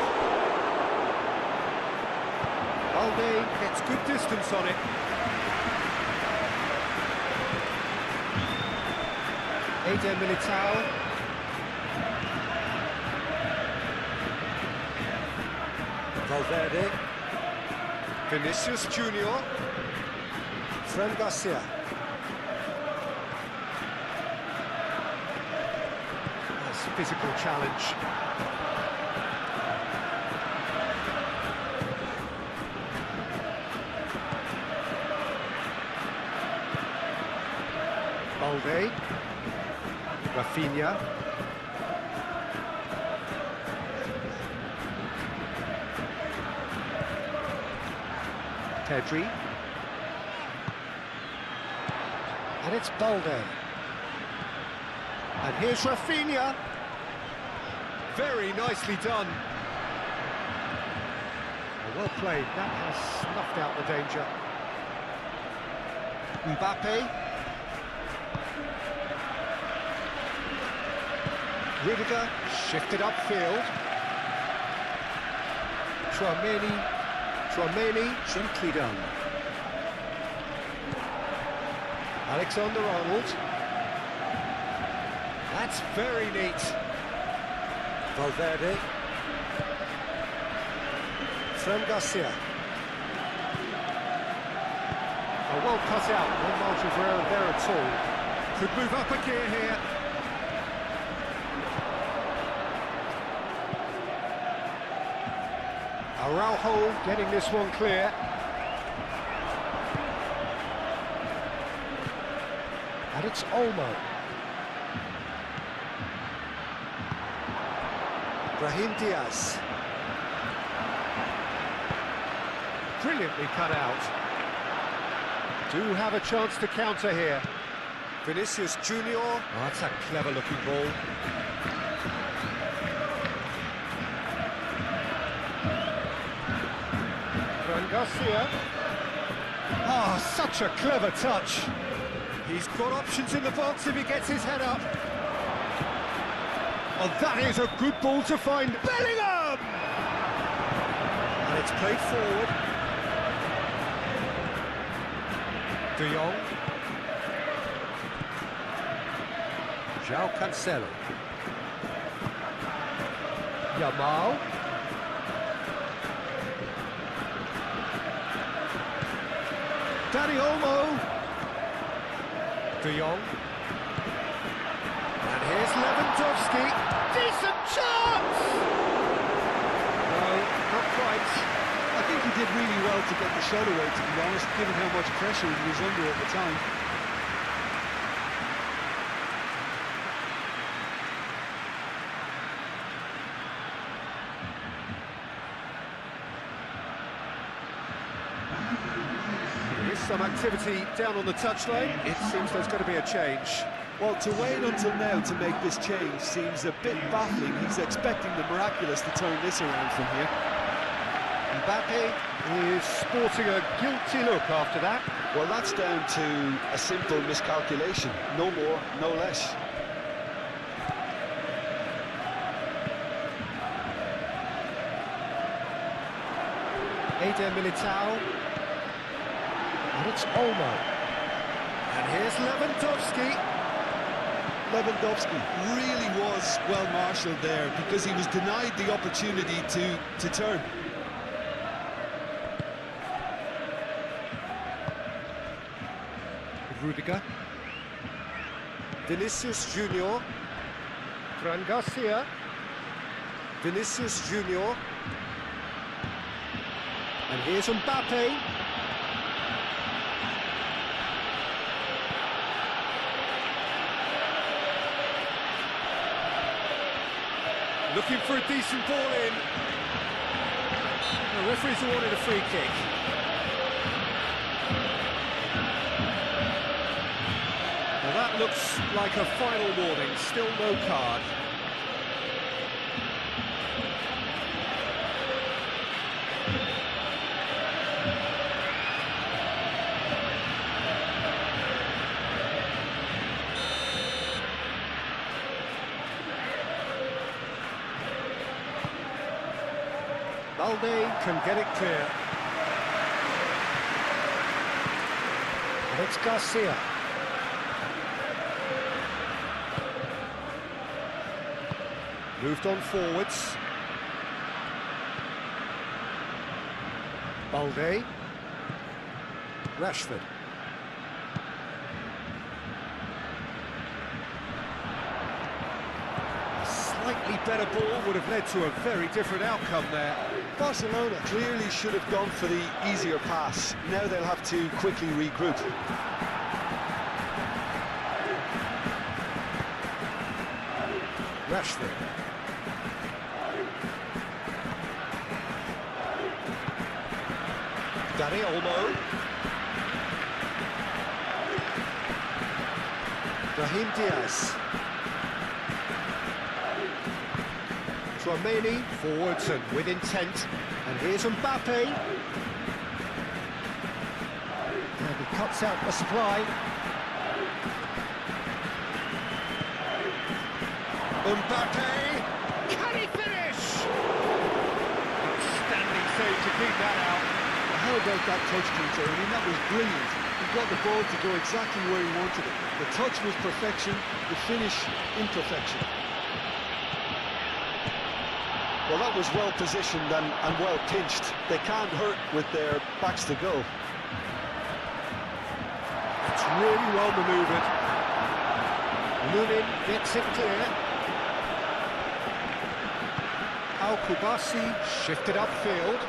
Balde gets good distance on it. Eder Militao. Valverde. Vinicius Junior. Fran Garcia. That's a physical challenge. Balde. Rafinha. Pedri. And it's Balde. And here's Rafinha. Very nicely done. Well played. That has snuffed out the danger. Mbappe. Rudiger shifted upfield. Tchouaméni, simply done. Alexander-Arnold. That's very neat. Valverde. Fran Garcia. Well cut out, no margin for error there at all. Could move up a gear here. Araujo getting this one clear. And it's Olmo. Brahim Diaz. Brilliantly cut out. Do have a chance to counter here. Vinicius Junior. Oh, that's a clever looking ball. Fran Garcia. Ah, such a clever touch. He's got options in the box if he gets his head up. Oh, that is a good ball to find. Bellingham! And it's played forward. De Jong. João Cancelo. Yamal. Dani Olmo. De Jong. And here's Lewandowski. Decent chance! No, not quite. I think he did really well to get the shot away, to be honest, given how much pressure he was under at the time. There is some activity down on the touchline. It seems there's going to be a change. Well, to wait until now to make this change seems a bit baffling. He's expecting the miraculous to turn this around from here. Mbappe is sporting a guilty look after that. Well, that's down to a simple miscalculation. No more, no less. Eder Militao. And it's Olmo. And here's Lewandowski. Lewandowski really was well marshalled there because he was denied the opportunity to turn. Rudiger. Vinicius Junior. Fran Garcia. Vinicius Junior. And here's Mbappe. Looking for a decent ball in. The referee's awarded a free kick. Well, that looks like a final warning, still no card. Balde can get it clear. And it's Garcia. Moved on forwards. Balde. Rashford. A slightly better ball would have led to a very different outcome there. Barcelona clearly should have gone for the easier pass. Now they'll have to quickly regroup. Rashford. Dani Olmo. Brahim Diaz. Tchouaméni forwards and with intent. And here's Mbappe. And he cuts out the supply. Mbappe. Can he finish? Outstanding save to keep that out. How about that touch, Peter? I mean, that was brilliant. He got the ball to go exactly where he wanted it. The touch was perfection, the finish imperfection. Well, that was well positioned and well pinched. They can't hurt with their backs to go. It's really well manoeuvred. Lunin gets it clear. Al-Kubasi shifted upfield.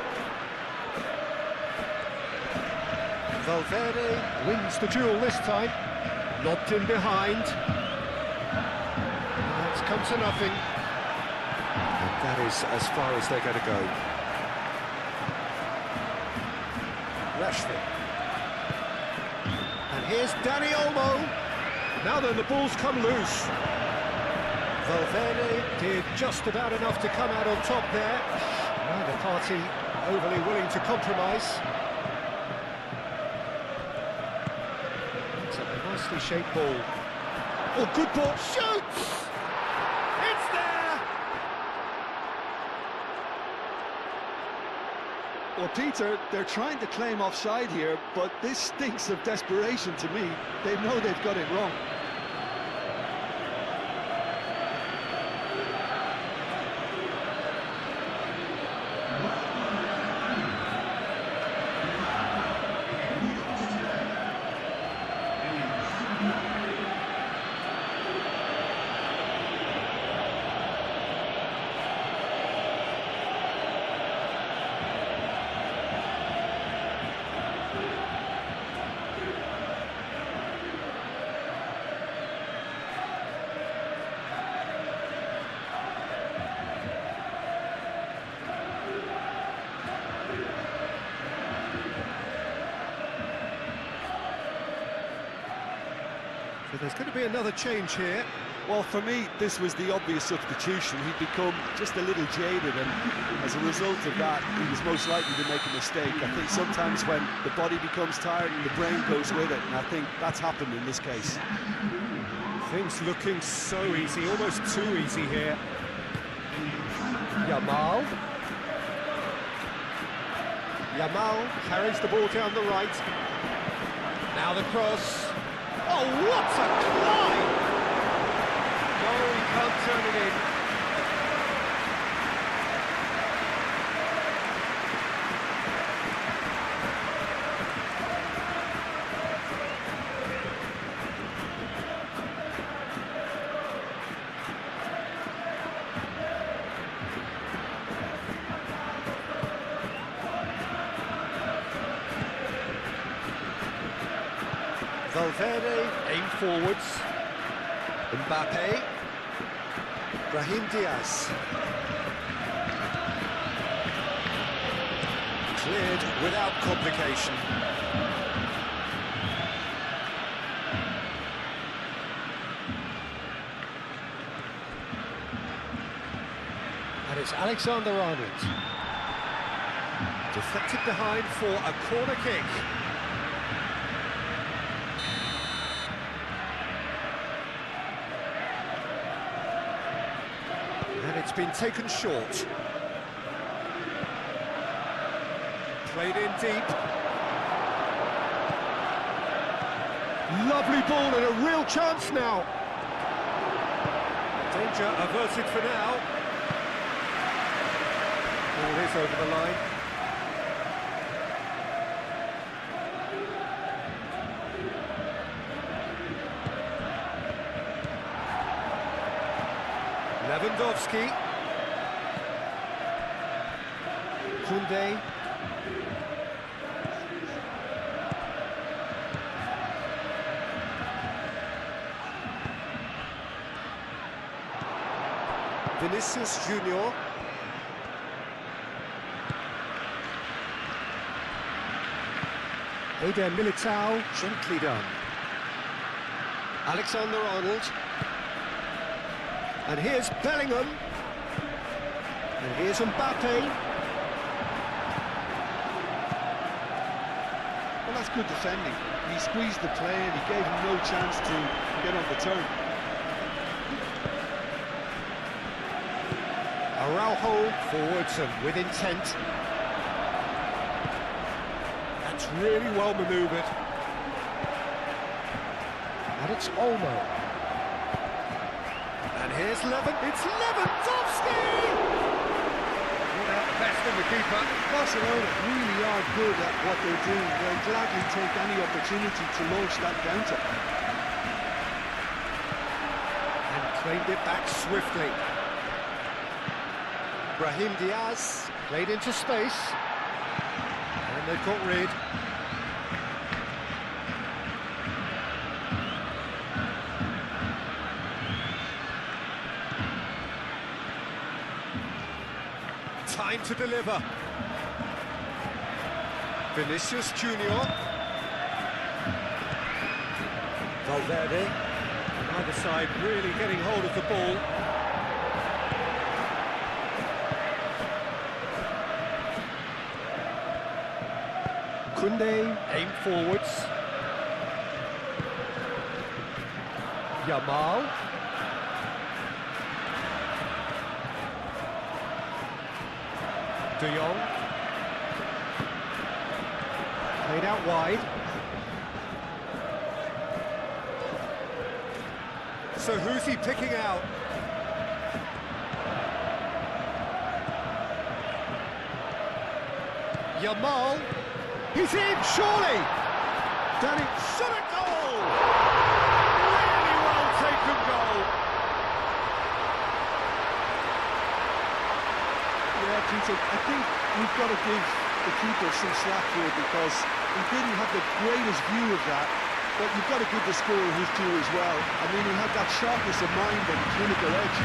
Valverde wins the duel this time. Lobbed in behind. It's come to nothing. And that is as far as they're going to go. Rashford. And here's Dani Olmo. Now then, the ball's come loose. Valverde did just about enough to come out on top there. Neither party overly willing to compromise. It's a nicely shaped ball. Oh, good ball. Shoots! It's there! Well, Peter, they're trying to claim offside here, but this stinks of desperation to me. They know they've got it wrong. So there's going to be another change here. Well, for me, this was the obvious substitution. He'd become just a little jaded, and as a result of that, he was most likely to make a mistake. I think sometimes when the body becomes tired, the brain goes with it, and I think that's happened in this case. Things looking so easy, almost too easy here. Yamal. Yamal carries the ball down the right. Now the cross. Oh, what a climb! No, he can't turn it in. Valverde, aim forwards. Mbappe. Brahim Diaz. Cleared without complication. And it's Alexander-Arnold. Deflected behind for a corner kick. It's been taken short. Played in deep. Lovely ball and a real chance now. Danger averted for now. Ball is over the line. Lewandowski. Koundé. Vinicius Junior. Eder Militao, gently done. Alexander-Arnold. And here's Bellingham. And here's Mbappe. Well, that's good defending. He squeezed the play and he gave him no chance to get on the turn. Araujo forwards and with intent. That's really well manoeuvred. And it's Olmo. And here's it's Lewandowski! Without the best of the keeper. Barcelona really are good at what they're doing. They'll gladly take any opportunity to launch that counter. And claimed it back swiftly. Brahim Diaz played into space. And they've got rid. Time to deliver. Vinicius Junior. Valverde. Either side really getting hold of the ball. Koundé aim forwards. Yamal. De Jong. Played out wide. So who's he picking out? Yamal. He's in, surely! Done it, shot a goal! Really well taken goal! Yeah, Peter, I think we've got to give the keeper some slack here because he didn't have the greatest view of that, but you've got to give the scorer his due as well. I mean, he had that sharpness of mind and clinical edge.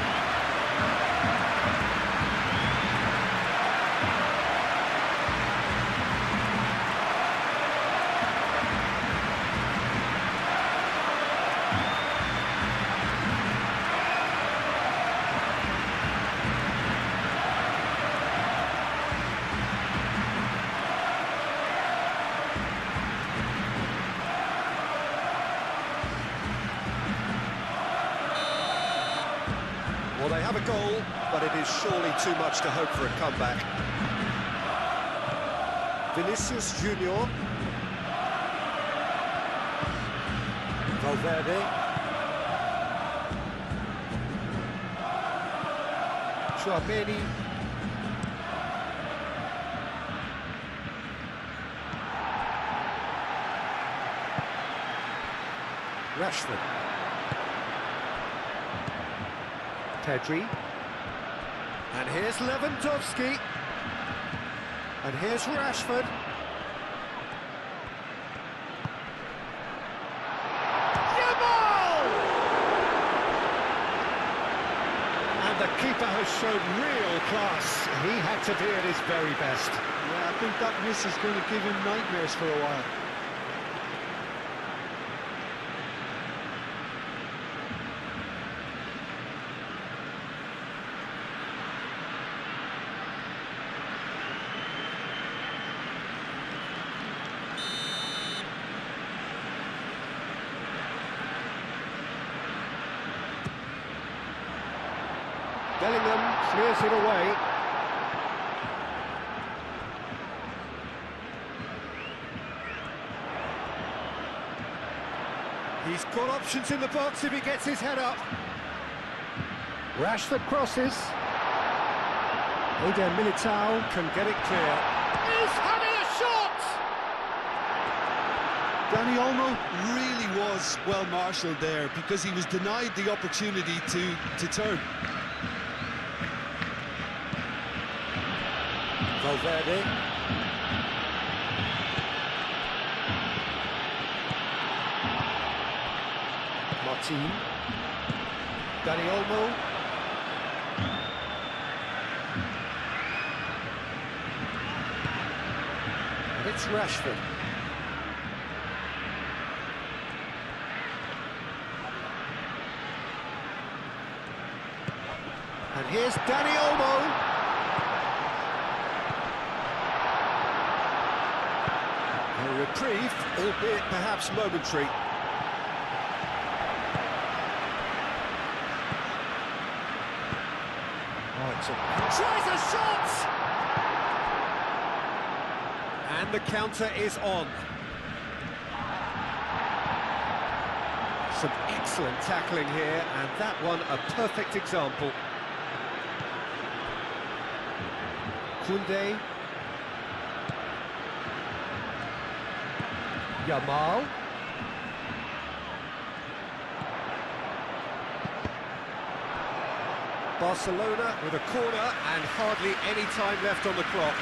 Well, they have a goal, but it is surely too much to hope for a comeback. Vinicius Junior. Valverde. Chouameni. Rashford. Pedri. And here's Lewandowski. And here's Rashford. Yamal! And the keeper has shown real class. He had to be at his very best. Yeah, I think that miss is going to give him nightmares for a while. Bellingham clears it away. He's got options in the box if he gets his head up. Rashford crosses. Eder Militao can get it clear. He's having a shot! Dani Olmo really was well marshalled there because he was denied the opportunity to turn. Valverde. Martin. Dani Olmo. And it's Rashford. And here's Dani Olmo. A reprieve, albeit perhaps momentary. Tries a shot! And the counter is on. Some excellent tackling here, and that one a perfect example. Koundé. Yamal. Barcelona with a corner and hardly any time left on the clock.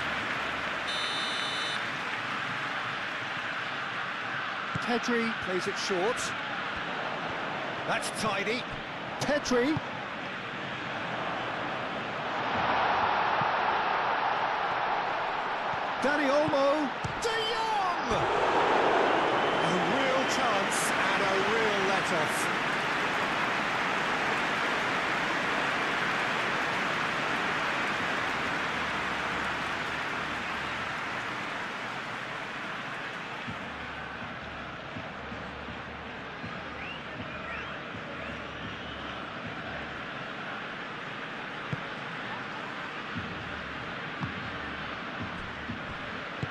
Pedri plays it short. That's tidy. Pedri. Dani Olmo. De Jong! A real chance and a real let-off.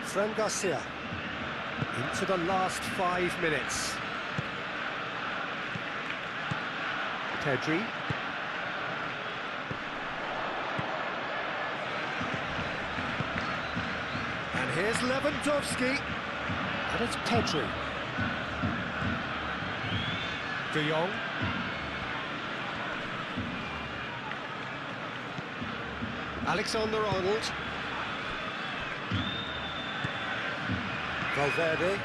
Fran Garcia into the last 5 minutes. Pedri. And here's Lewandowski. And it's Pedri. De Jong. Alexander-Arnold. Valverde,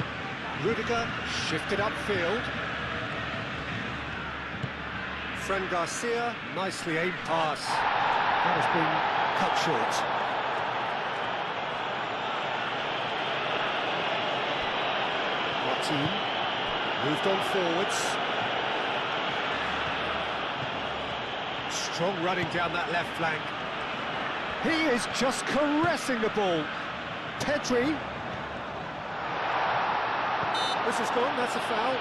Rudiger, shifted upfield. Fran Garcia, nicely aimed pass. That has been cut short. Martin, moved on forwards. Strong running down that left flank. He is just caressing the ball. Pedri. This is gone, that's a foul.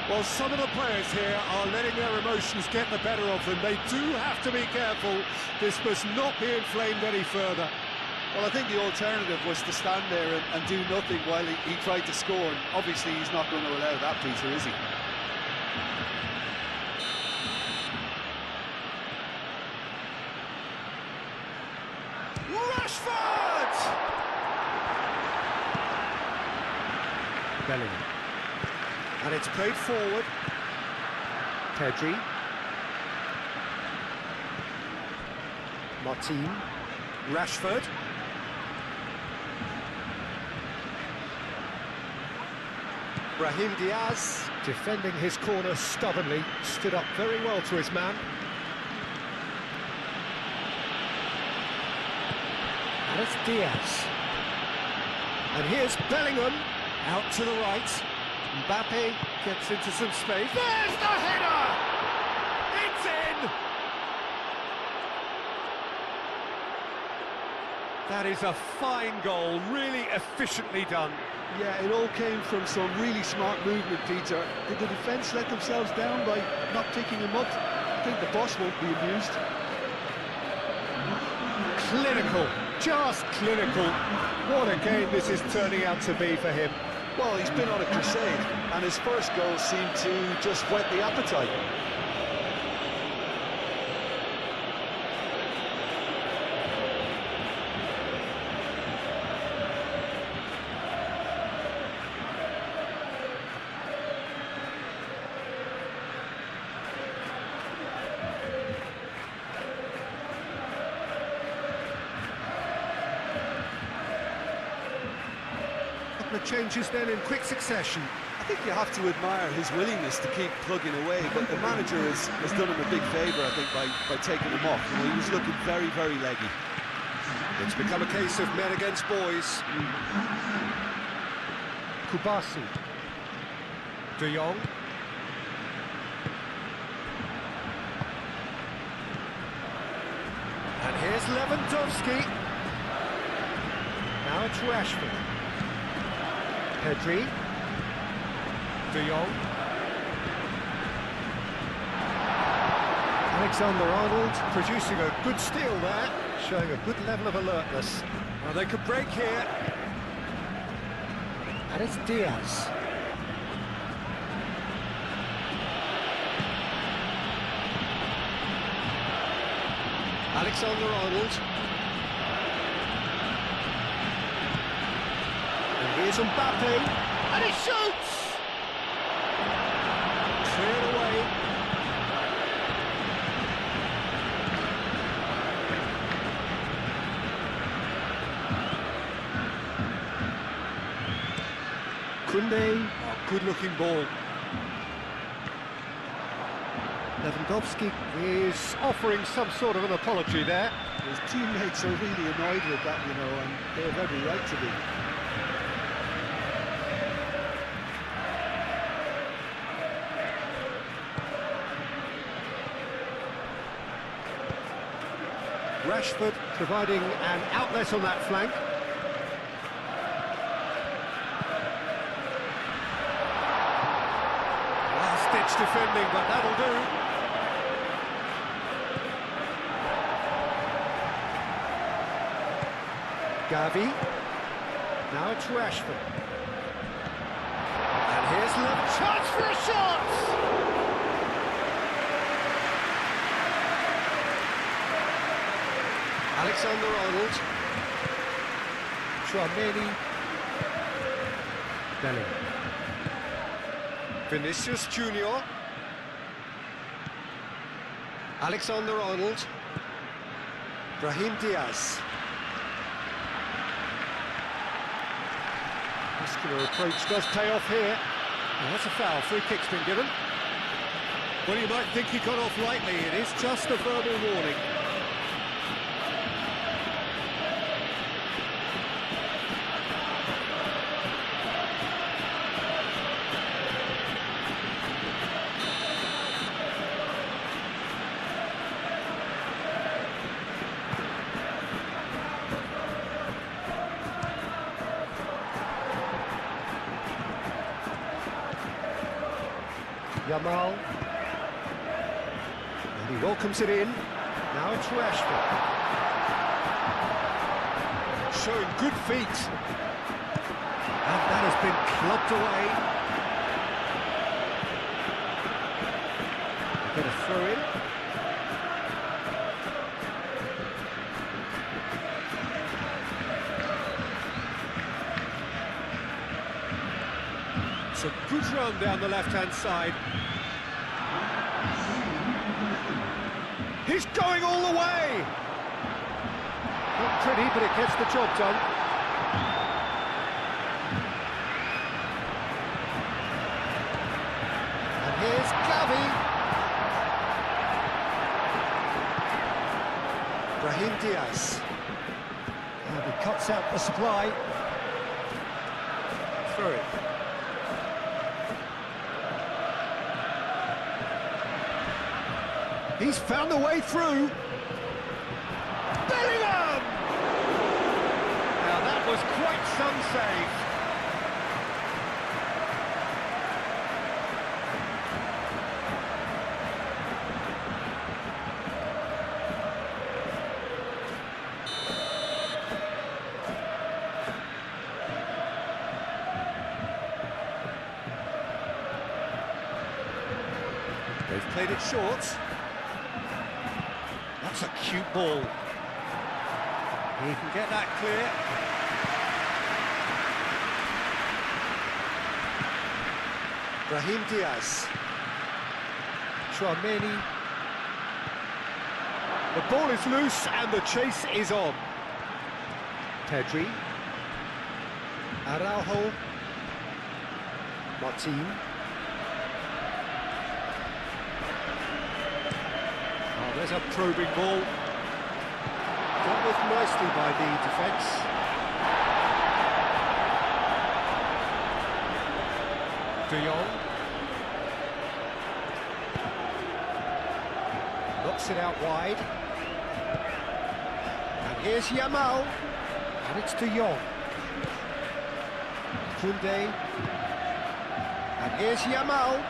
Well, some of the players here are letting their emotions get the better of them. They do have to be careful. This must not be inflamed any further. Well, I think the alternative was to stand there and do nothing while he tried to score. And obviously, he's not going to allow that, Peter, is he? Rashford! Bellingham. And it's played forward. Pedri. Martin. Rashford. Brahim Diaz, defending his corner stubbornly, stood up very well to his man. And it's Diaz. And here's Bellingham. Out to the right. Mbappe gets into some space. There's the header! It's in! That is a fine goal, really efficiently done. Yeah, it all came from some really smart movement, Peter. Did the defence let themselves down by not picking him up? I think the boss won't be amused. Clinical, just clinical. What a game this is turning out to be for him. Well, he's been on a crusade, and his first goal seemed to just whet the appetite. the changes then in quick succession. I think you have to admire his willingness to keep plugging away, but the manager has done him a big favour, I think, by taking him off. You know, he was looking very, very leggy. It's become a case of men against boys. Kubasi. De Jong. And here's Lewandowski. Now it's Rashford. Pedri. De Jong. Alexander-Arnold producing a good steal there, showing a good level of alertness. Well, they could break here. And it's Diaz. Alexander-Arnold. And here's Mbappe. And he shoots! Cleared away. Kunde. Oh, good-looking ball. Lewandowski is offering some sort of an apology there. His teammates are really annoyed with that, you know, and they have every right to be. Rashford providing an outlet on that flank. Last-ditch defending, but that'll do. Gavi. Now it's Rashford. And here's Lewandowski. Chance for a shot! Alexander-Arnold. Tchouaméni. Bellingham. Vinicius Junior. Alexander-Arnold. Brahim Diaz. Muscular approach does pay off here. Well, that's a foul. Free kick's been given. Well, you might think he got off lightly. It is just a verbal warning. Yamal. And he welcomes it in. Now it's Rashford. Showing good feet. And that has been clubbed away. A bit of throw in. It's a good run down the left-hand side. He's going all the way! Not pretty, but it gets the job done. And here's Gavi. Brahim Diaz. And he cuts out the supply. Throw it. He's found a way through. Bellingham! Now that was quite some save. They've played it short. That's a cute ball. He can get that clear. Brahim Diaz. Tchouaméni. The ball is loose and the chase is on. Pedri. Araujo. Martin. Oh, there's a probing ball. Dealt with nicely by the defence. De Jong. Knocks it out wide. And here's Yamal. And it's De Jong. Koundé. And here's Yamal.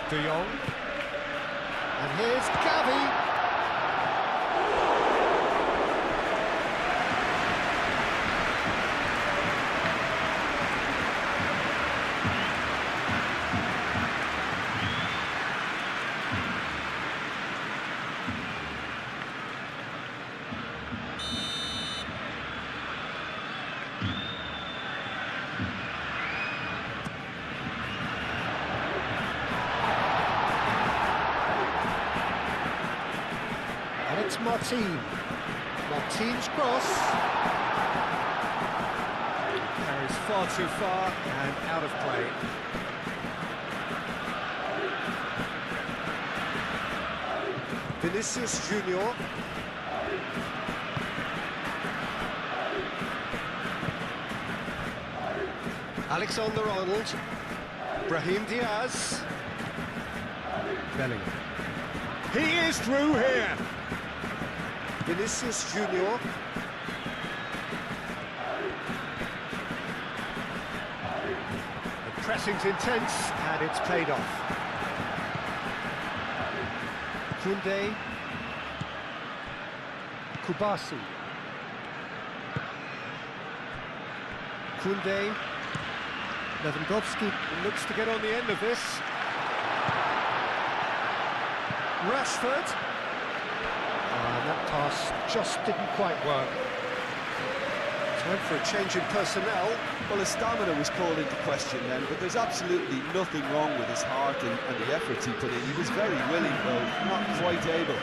De Jong. And here's Gavi. It's Martin. Martin's cross. Carries far too far and out of play. Vinicius Junior. Alexander-Arnold. Brahim Diaz. Bellingham. He is through here. Vinicius Junior. The pressing's intense and it's paid off. Koundé. Kubasi. Koundé. Lewandowski looks to get on the end of this. Rashford. And that pass just didn't quite work. Time for a change in personnel. Well, his stamina was called into question then, but there's absolutely nothing wrong with his heart and the efforts he put in. He was very willing, though not quite able.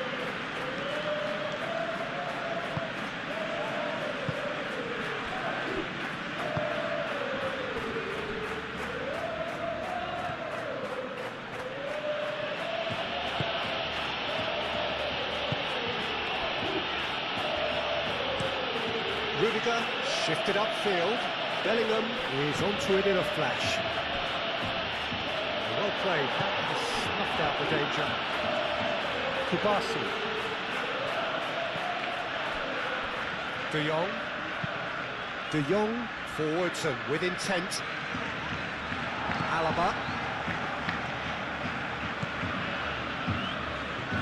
Rudiger shifted upfield. Bellingham is onto it in a flash. Well played, that has snuffed out the danger. Kubasi. De Jong. De Jong forwards and with intent. Alaba.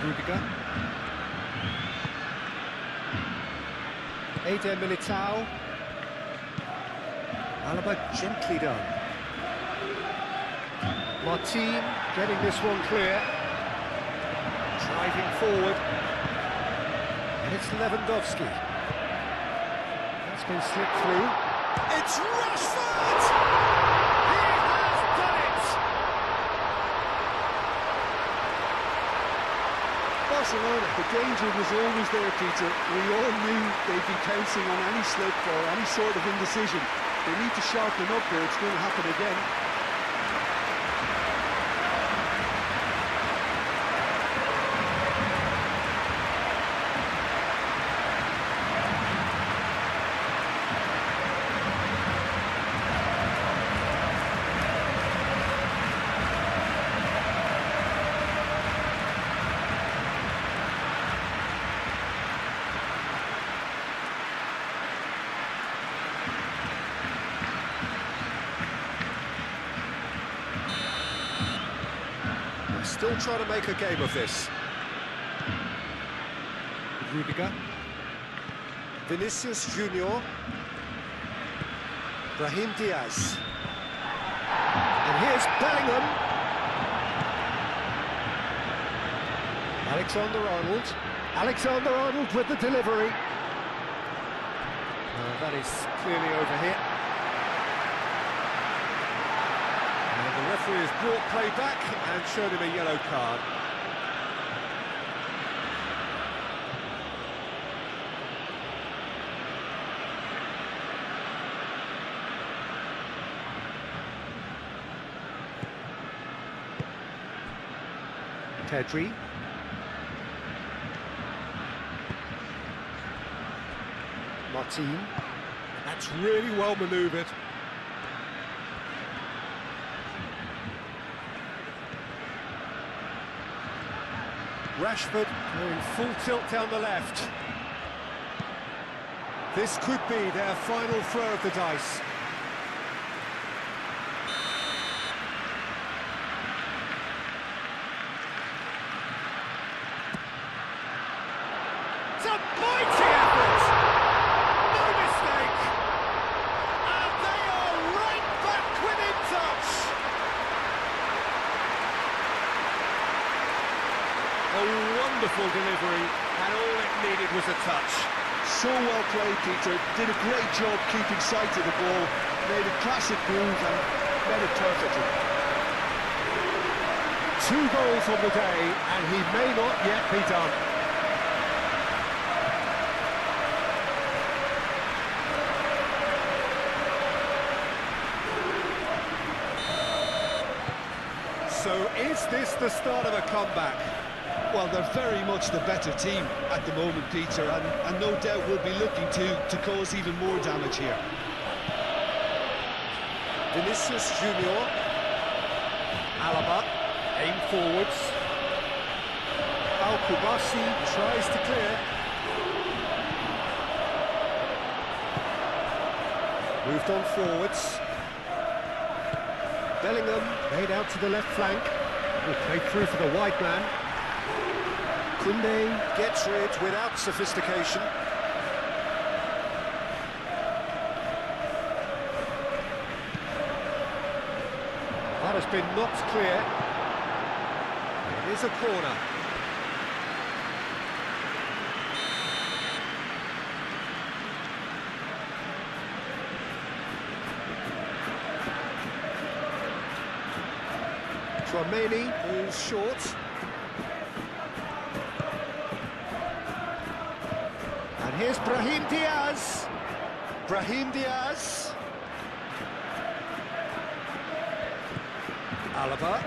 Rudiger. Eder Militao. Alaba gently done. Martin getting this one clear. Driving forward. And it's Lewandowski. That's been slipped through. It's Rashford! He has done it! Barcelona, the danger was always there, Peter. We all knew they'd be pouncing on any slip or any sort of indecision. They need to sharpen up there, it's going to happen again. Still trying to make a game of this. Rudiger. Vinicius Junior. Brahim Diaz. And here's Bellingham. Alexander-Arnold. Alexander-Arnold with the delivery. That is clearly over here. The referee has brought play back and shown him a yellow card. Pedri. Martin. That's really well manoeuvred. Rashford going full tilt down the left. This could be their final throw of the dice. It's a mighty effort! No mistake! And they are right back within touch! A wonderful delivery, and all it needed was a touch. So well played, Peter. Did a great job keeping sight of the ball. Made a classic move and met it perfectly. 2 goals on the day, and he may not yet be done. So is this the start of a comeback? Well, they're very much the better team at the moment, Peter, and no doubt will be looking to cause even more damage here. Vinicius Junior. Alaba, aim forwards. Al-Kubasi tries to clear. Moved on forwards. Bellingham made out to the left flank. Will play through for the wide man. Koundé gets rid without sophistication. That has been knocked clear. It is a corner. Tchouaméni moves short. And here's Brahim Diaz. Brahim Diaz. Alaba.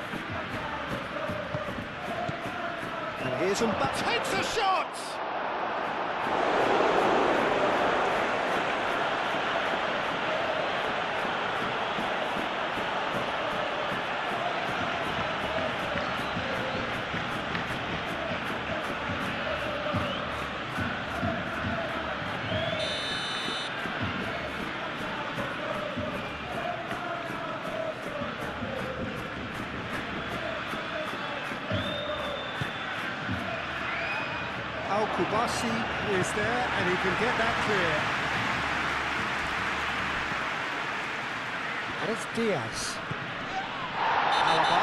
And here's Mbappe. Takes a shot! Al-Kubasi is there, and he can get that clear. And it's Diaz. Alaba.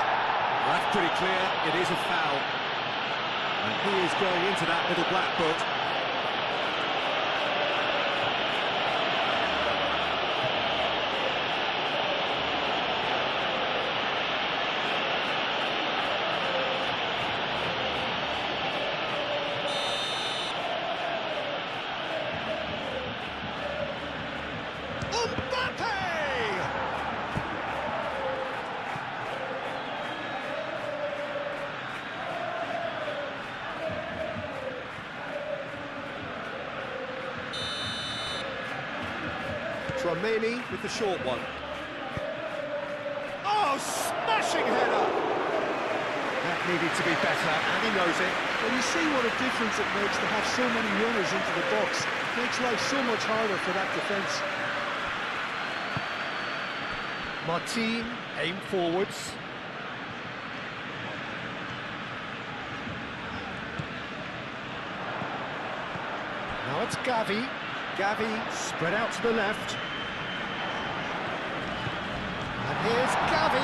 That's pretty clear, it is a foul. And he is going into that little black book. Tchouaméni with the short one. Oh, smashing header! That needed to be better, and he knows it. Well, you see what a difference it makes to have so many runners into the box. It makes life so much harder for that defence. Martin, aim forwards. Now it's Gavi. Gavi spread out to the left. And here's Gavi.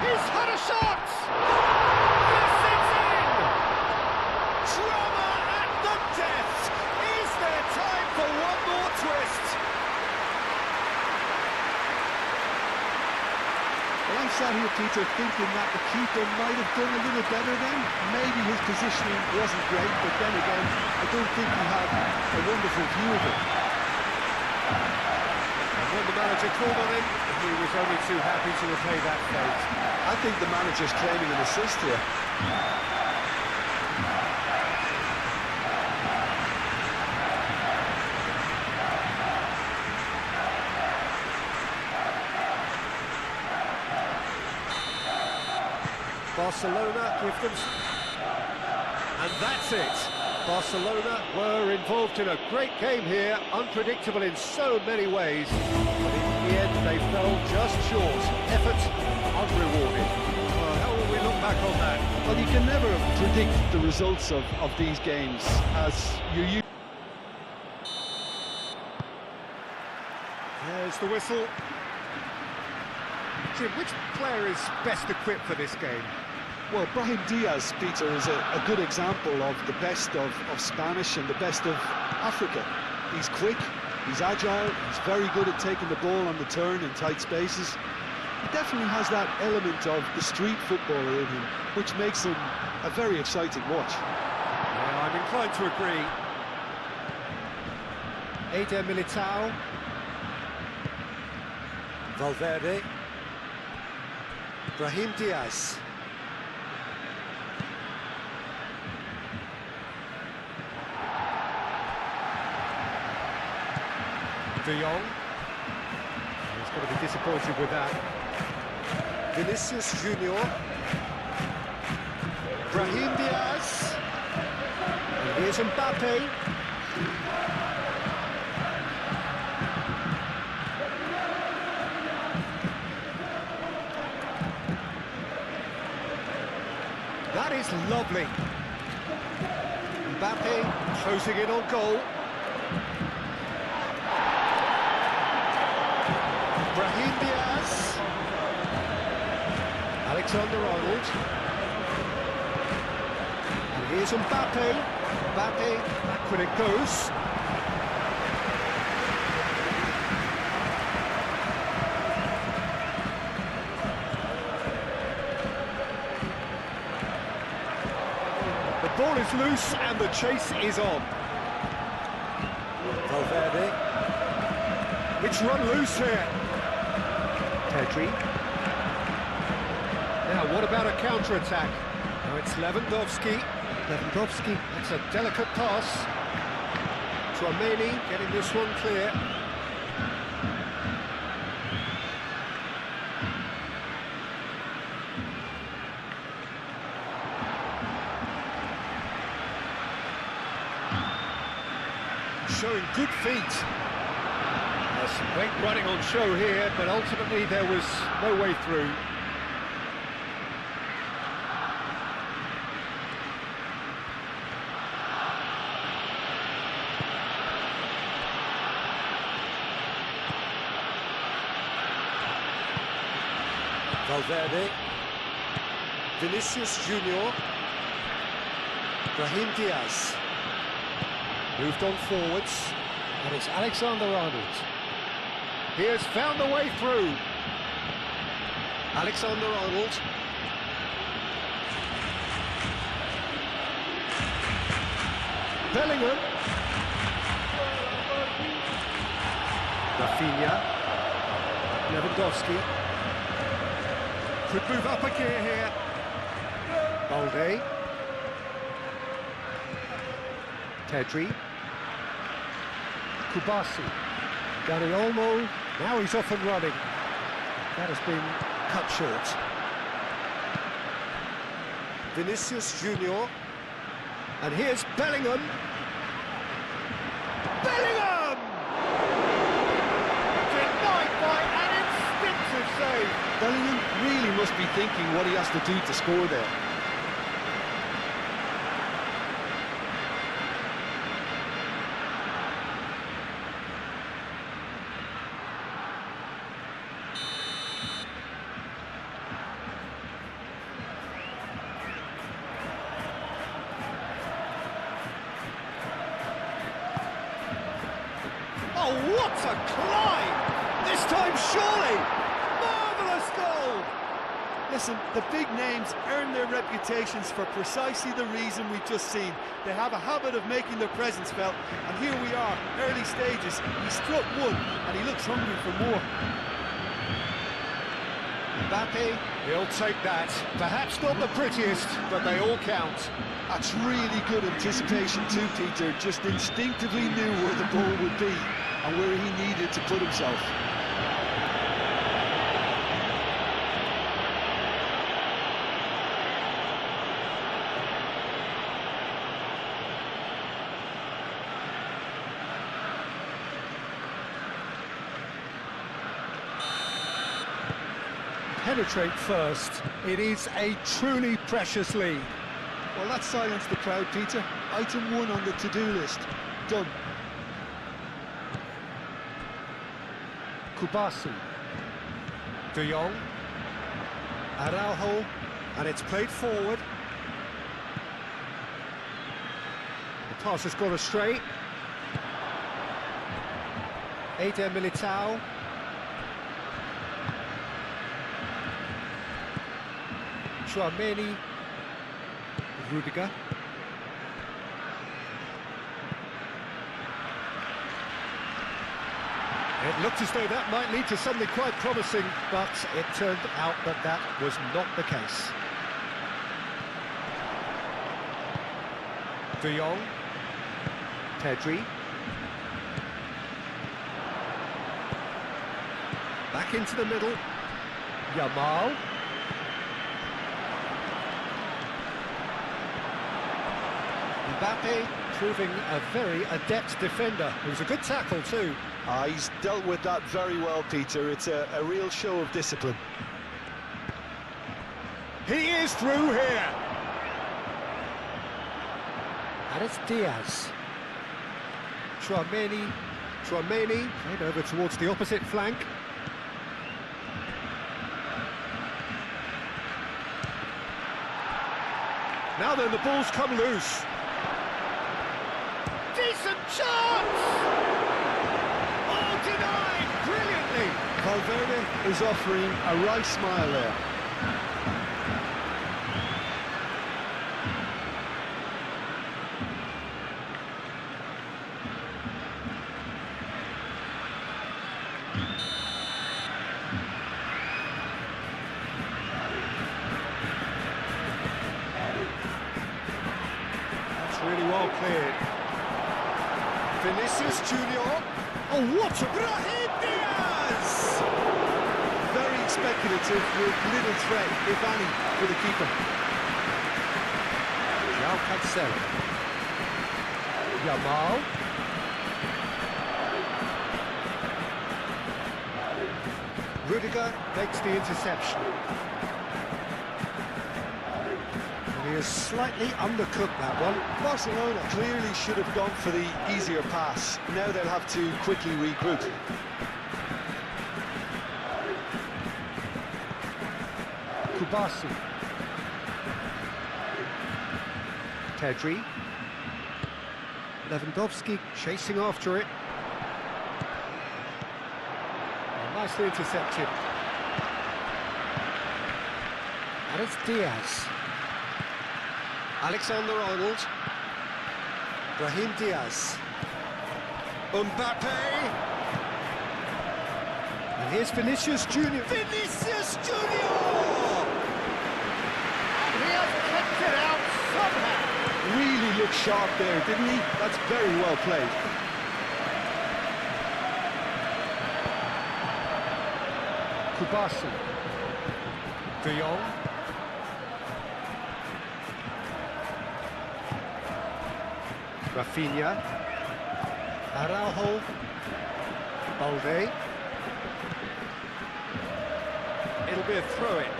He's had a shot! Yes, it's in! Drama at the death! Is there time for one more twist? Well, I'm sat here, Peter, thinking that the keeper might have done a little better then. Maybe his positioning wasn't great, but then again, I don't think he had a wonderful view of it. And when the manager called on him, he was only too happy to repay that fate. I think the manager's claiming an assist here. Barcelona give them... And that's it. Barcelona were involved in a great game here, unpredictable in so many ways. But in the end, they fell just short. Effort unrewarded. Well, how will we look back on that? Well, you can never predict the results of these games, as you... There's the whistle. Jim, which player is best equipped for this game? Well, Brahim Diaz, Peter, is a good example of the best of Spanish and the best of Africa. He's quick, he's agile, he's very good at taking the ball on the turn in tight spaces. He definitely has that element of the street footballer in him, which makes him a very exciting watch. Yeah, I'm inclined to agree. Eder Militao. Valverde. Brahim Diaz. De Jong. He's going to be disappointed with that. Vinicius Junior. Brahim Diaz. And here's Mbappe. That is lovely. Mbappe closing in on goal. Brahim Diaz. Alexander-Arnold. And here's Mbappe. Mbappe, back when it goes. The ball is loose and the chase is on. Valverde. It's run loose here. Pedri. Now, what about a counter-attack? Now it's Lewandowski. Lewandowski, that's a delicate pass. Tchouameni getting this one clear. Showing good feet. Some great running on show here, but ultimately there was no way through. Valverde. Vinicius Junior. Brahim Diaz. Moved on forwards, and it's Alexander-Arnold. He has found the way through. Alexander-Arnold. Bellingham. Rafinha. Lewandowski. Could move up a gear here. Balde. Pedri. Kubasi. Dani Olmo, now he's off and running. That has been cut short. Vinicius Junior. And here's Bellingham. Bellingham! Denied by an instinctive save. Bellingham really must be thinking what he has to do to score there. Oh, what a climb! This time, surely! Marvellous goal! Listen, the big names earn their reputations for precisely the reason we've just seen. They have a habit of making their presence felt, and here we are, early stages. He struck one, and he looks hungry for more. Mbappe, he'll take that. Perhaps not the prettiest, but they all count. That's really good anticipation too, Peter. Just instinctively knew where the ball would be and where he needed to put himself. penetrate first. It is a truly precious lead. Well, that silenced the crowd, Peter. Item 1 on the to-do list. Done. Kubasi. De Jong. Araujo. And it's played forward. The pass has gone astray. Eder Militao. Chouameni. Rudiger. It looked as though that might lead to something quite promising, but it turned out that that was not the case. De Jong. Pedri. Back into the middle. Yamal. Mbappe proving a very adept defender. It was a good tackle too. He's dealt with that very well, Peter. It's a real show of discipline. He is through here. And it's Diaz. Chouameni. Played over towards the opposite flank. Now then, the ball's come loose. Decent chance! Oh, denied brilliantly! Valverde is offering a right smile there. That's really well cleared. Vinicius Junior. Oh, what a... Brahim Diaz! Very speculative with little threat, if any, for the keeper. João Cancelo. Yamal. Rudiger makes the interception. He has slightly undercooked that one. Barcelona clearly should have gone for the easier pass. Now they'll have to quickly regroup. Kubasi. Pedri. Lewandowski chasing after it. Oh, nicely intercepted. And it's Diaz. Alexander-Arnold. Brahim Diaz. Mbappe. And here's Vinicius Junior. Vinicius Junior! And he has kept it out somehow. Really looked sharp there, didn't he? That's very well played. Kubasi. De Jong. Rafinha. Araujo. Balde. It'll be a throw-in.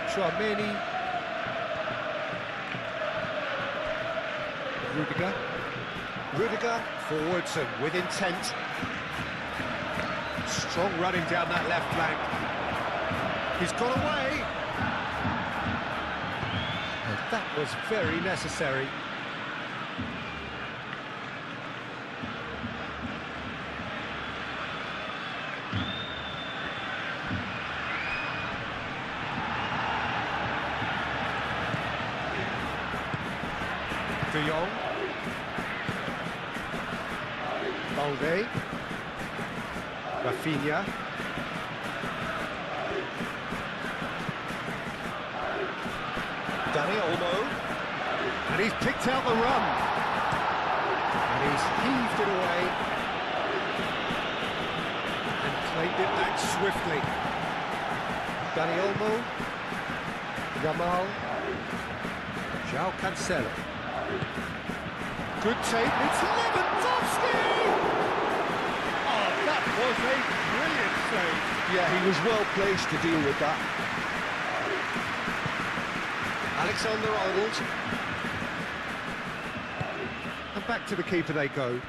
Chouameni. Rudiger forwards and with intent. Strong running down that left flank. He's got away. That was very necessary. De Jong. Balde. Rafinha. Dani Olmo. And he's picked out the run. And he's heaved it away. And claimed it back swiftly. Dani Olmo. Yamal. João Cancelo. Good take. It's Lewandowski! Oh, that was a brilliant save. Yeah, he was well placed to deal with that. Alexander-Arnold. And back to the keeper they go.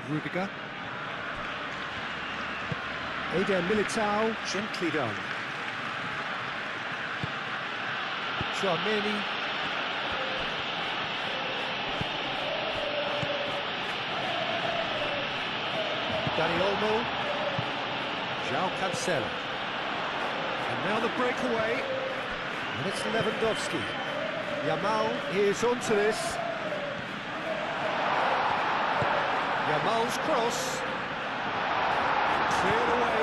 Rudiger. Eder Militao, gently done. Tchouameni. Dani Olmo. João Cancelo. And now the breakaway. And it's Lewandowski. Yamal is onto this. Yamal's cross. Cleared away.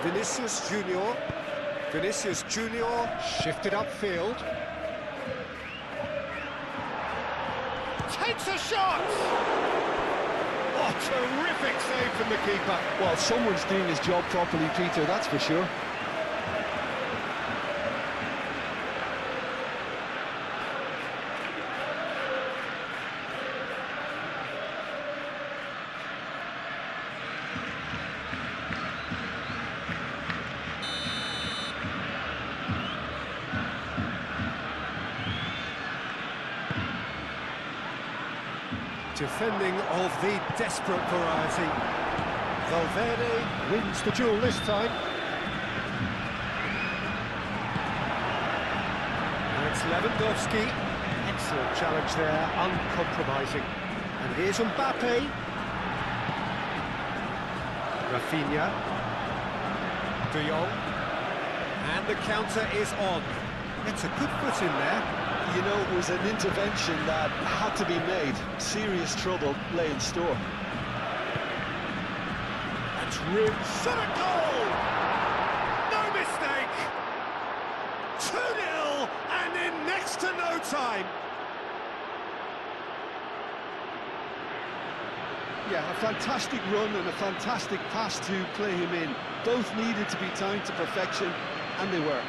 Vinicius Junior. Vinicius Junior shifted upfield. Takes a shot! Oh, terrific save from the keeper. Well, someone's doing his job properly, Peter, that's for sure. Defending of the desperate variety. Valverde wins the duel this time. And it's Lewandowski. Excellent challenge there, uncompromising. And here's Mbappe. Rafinha. De Jong. And the counter is on. It's a good foot in there. You know, it was an intervention that had to be made. Serious trouble lay in store. That's really shot a goal! No mistake! 2-0 and in next to no time. Yeah, a fantastic run and a fantastic pass to play him in. Both needed to be timed to perfection, and they were.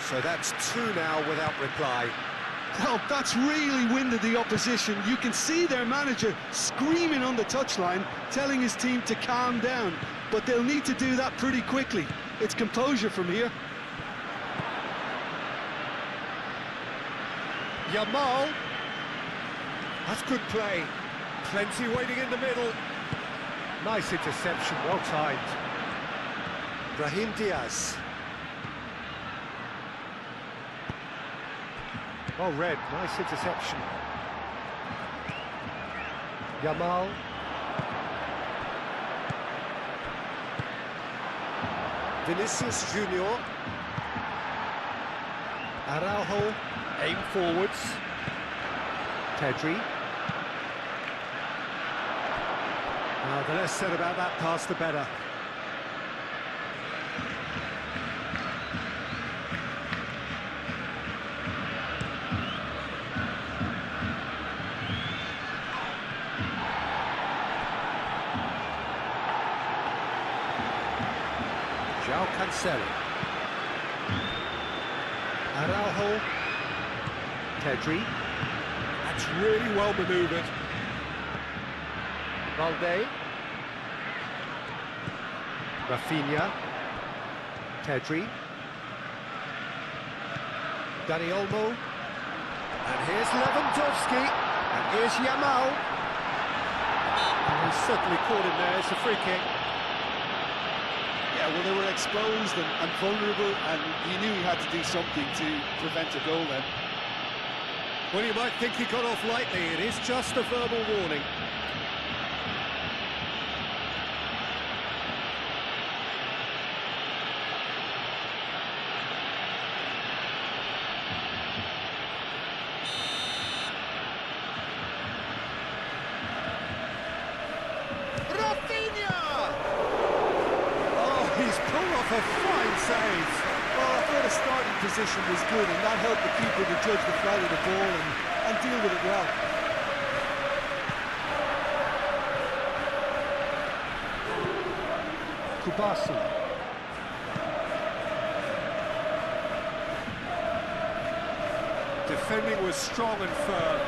So that's 2 now without reply. Well, that's really winded the opposition. You can see their manager screaming on the touchline, telling his team to calm down. But they'll need to do that pretty quickly. It's composure from here. Yamal. That's good play. Plenty waiting in the middle. Nice interception, well timed. Brahim Diaz. Well read, nice interception. Yamal. Vinicius Junior. Araujo. Aim forwards. Pedri. The less said about that pass, the better. João Cancelo. Araujo. Pedri. That's really well manoeuvred. Valde. Rafinha. Pedri. Dani Olmo. And here's Lewandowski. And here's Yamal. And he's certainly caught him there. It's a free kick. Yeah, well, they were exposed and vulnerable, and he knew he had to do something to prevent a goal then. Well, you might think he got off lightly. It is just a verbal warning. A fine save. Well, I thought his starting position was good, and that helped the keeper to judge the flight of the ball and deal with it well. Kubasi. Defending was strong and firm.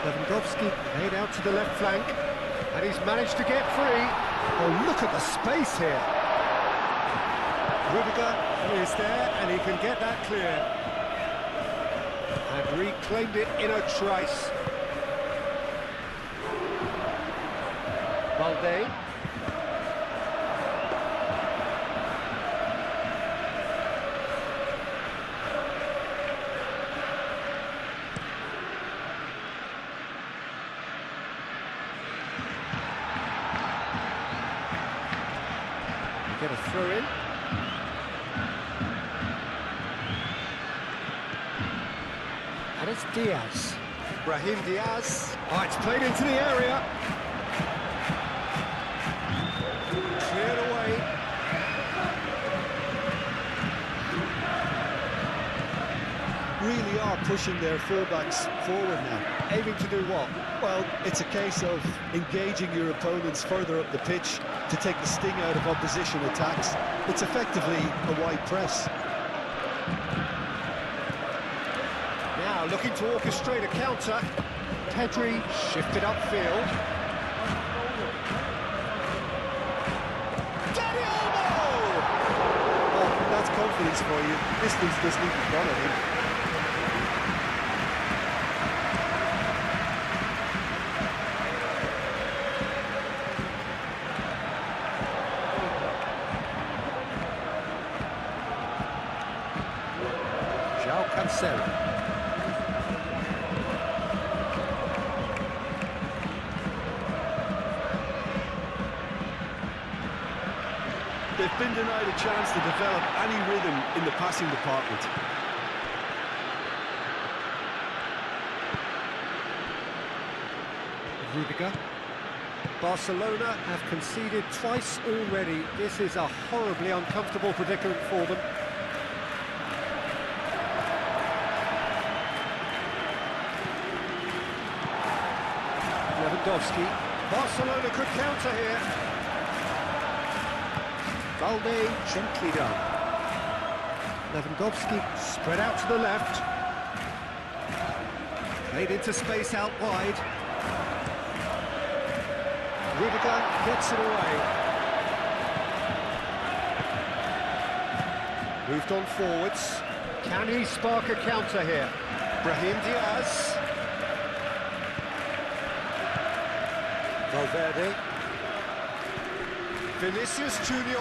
Lewandowski laid out to the left flank, and he's managed to get free. Oh, look at the space here. Rudiger is there, and he can get that clear. And reclaimed it in a trice. Valde. Get a throw in. And it's Diaz. Brahim Diaz. Oh, it's played into the area. Cleared away. Really are pushing their fullbacks forward now. Aiming to do what? Well, it's a case of engaging your opponents further up the pitch to take the sting out of opposition attacks. It's effectively a wide press. Now looking to orchestrate a counter. Pedri shifted upfield. Oh, that's confidence for you. Distance doesn't even bother him. Cancelo. They've been denied a chance to develop any rhythm in the passing department. Rudiger. Barcelona have conceded twice already. This is a horribly uncomfortable predicament for them. Lewandowski. Barcelona could counter here. Valde gently done. Lewandowski spread out to the left. Played into space out wide. Rudiger gets it away. Moved on forwards. Can he spark a counter here? Brahim Diaz. Valverde. Vinicius Junior.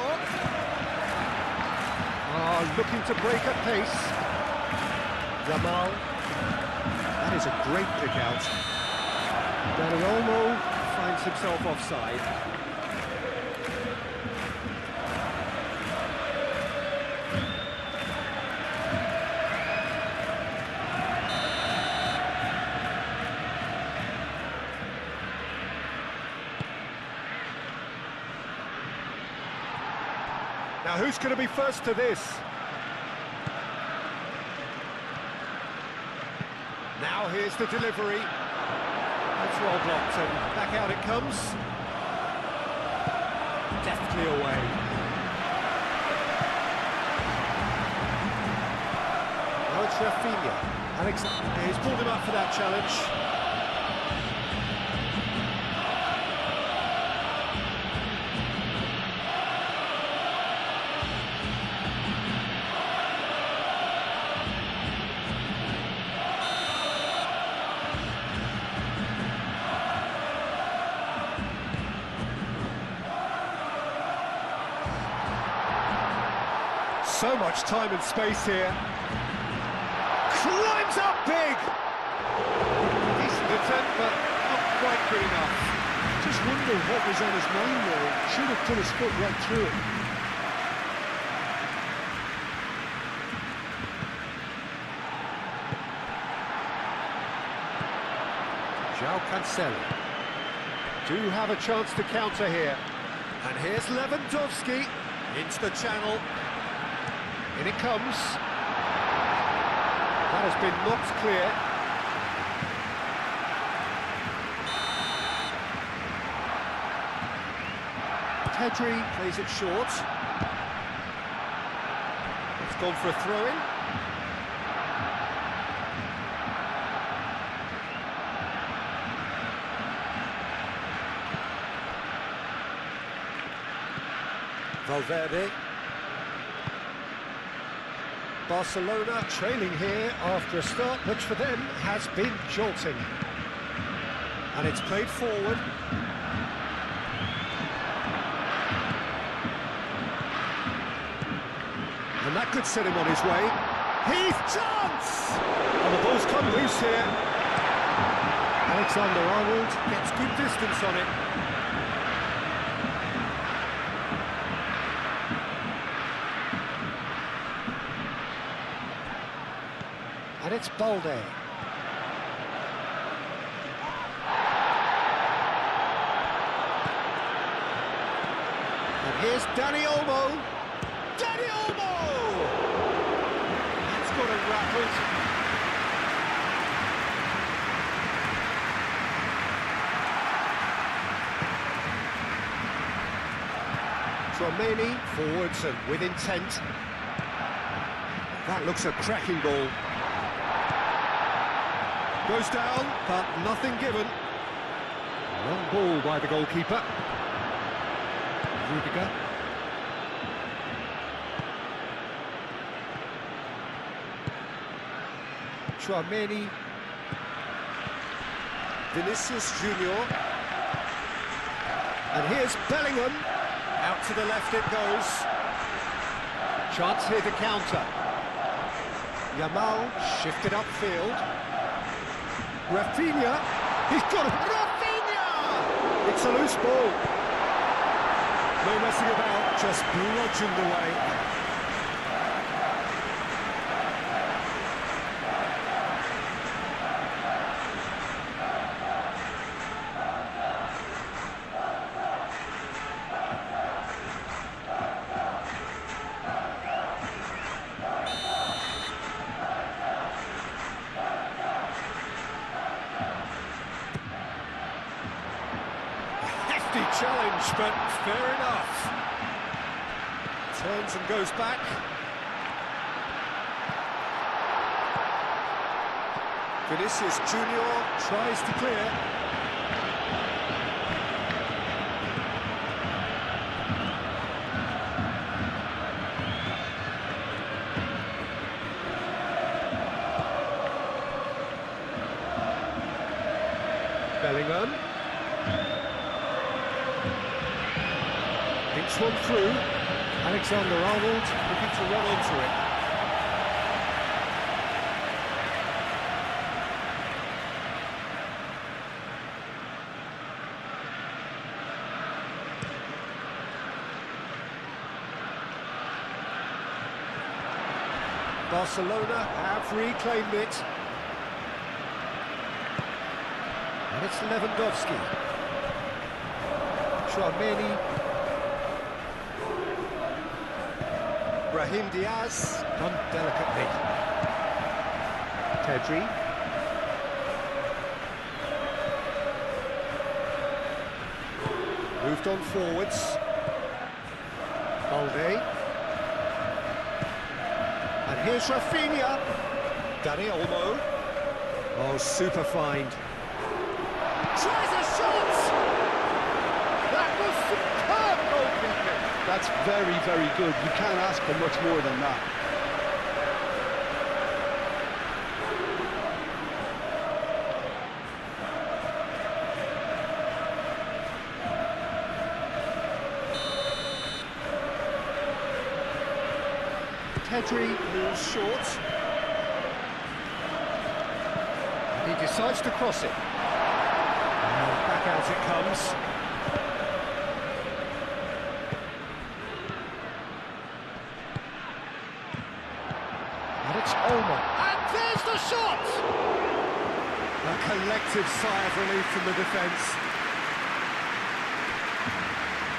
Looking to break at pace. Jamal. That is a great pick out. Dani Olmo finds himself offside. Now who's going to be first to this? Now here's the delivery. That's well blocked, and back out it comes. Deftly away. Now it's Rafinha. Alex, he's pulled him up for that challenge. So much time and space here. Climbs up big! Decent attempt, but not quite good enough. Just wonder what was on his mind there. Should have put his foot right through it. João Cancelo. Do have a chance to counter here. And here's Lewandowski into the channel. In it comes. That has been knocked clear. Pedri plays it short. It's gone for a throw-in. Valverde. Barcelona trailing here after a start which for them has been jolting. And it's played forward. And that could set him on his way. He's chance! And the ball's come loose here. Alexander-Arnold gets good distance on it. And it's Balde. And here's Dani Olmo. Dani Olmo! That's got him rattled. Tchouaméni forwards and with intent. That looks a cracking ball. Goes down, but nothing given. Long ball by the goalkeeper. Rudiger. Tchouaméni. Vinicius Junior. And here's Bellingham. Out to the left it goes. Chance here to counter. Yamal shifted upfield. Rafinha, he's got it! Rafinha! It's a loose ball. No messing about, just bludgeoned away. Challenge, but fair enough. Turns and goes back. Vinicius Junior tries to clear. Bellingham. It's one through. Alexander-Arnold looking to run onto it. Barcelona have reclaimed it. And it's Lewandowski. Tchouaméni. Brahim Diaz, done delicately. Pedri. Moved on forwards. Balde. And here's Rafinha. Dani Olmo. Oh, super find. Tries a shot! That was superb goalkeeping. That's very, very good. You can't ask for much more than that. Pedri moves short. And he decides to cross it. And back out it comes. And it's Olmo. And there's the shot! A collective sigh of relief from the defence.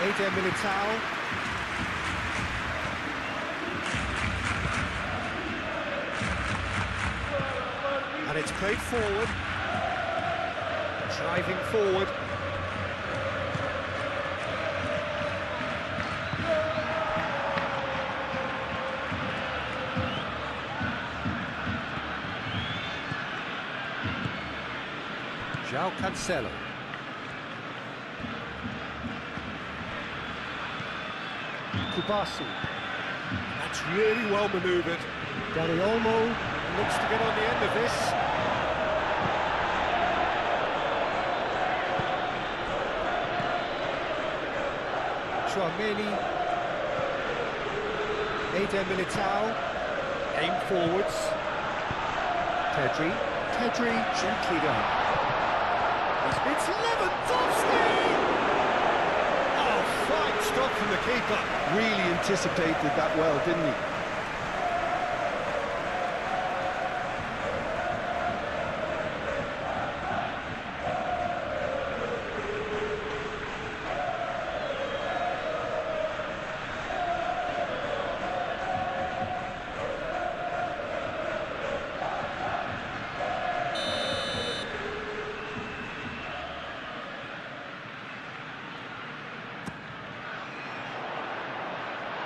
Militao. And it's played forward. Driving forward. João Cancelo. Kubasi. That's really well manoeuvred. Dani Olmo looks to get on the end of this. Chouameni. Militao. Aim forwards. Pedri gently down. It's Lewandowski! Oh, fine stop from the keeper. Really anticipated that well, didn't he?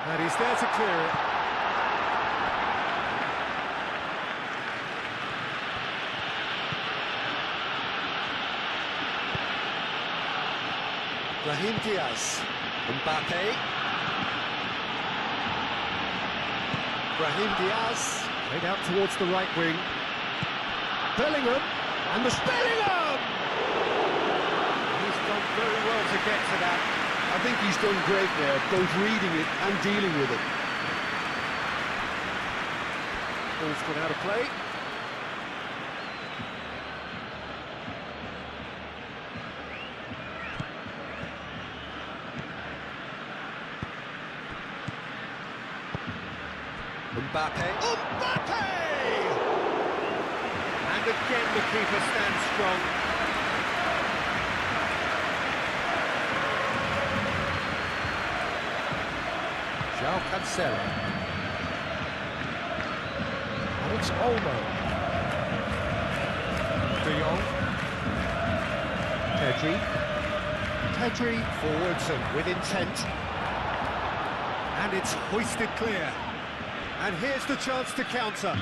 And he's there to clear it. Brahim Diaz. Mbappe. Brahim Diaz. Played out towards the right wing. Bellingham. And the Bellingham! He's done very well to get to that. I think he's done great there, both reading it and dealing with it. Ball's gone out of play. Mbappe! And again the keeper stands strong. João Cancelo. And it's Olmo. De Jong. Pedri forwards and with intent. And it's hoisted clear. And here's the chance to counter.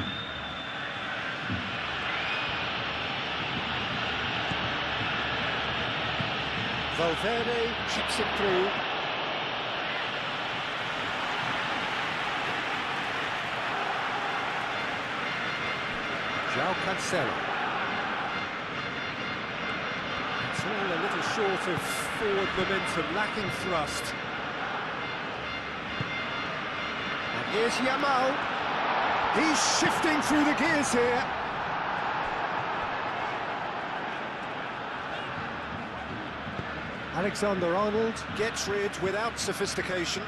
Valverde chips it through. João Cancelo. It's all a little short of forward momentum, lacking thrust. And here's Yamal. He's shifting through the gears here. Alexander-Arnold gets rid without sophistication.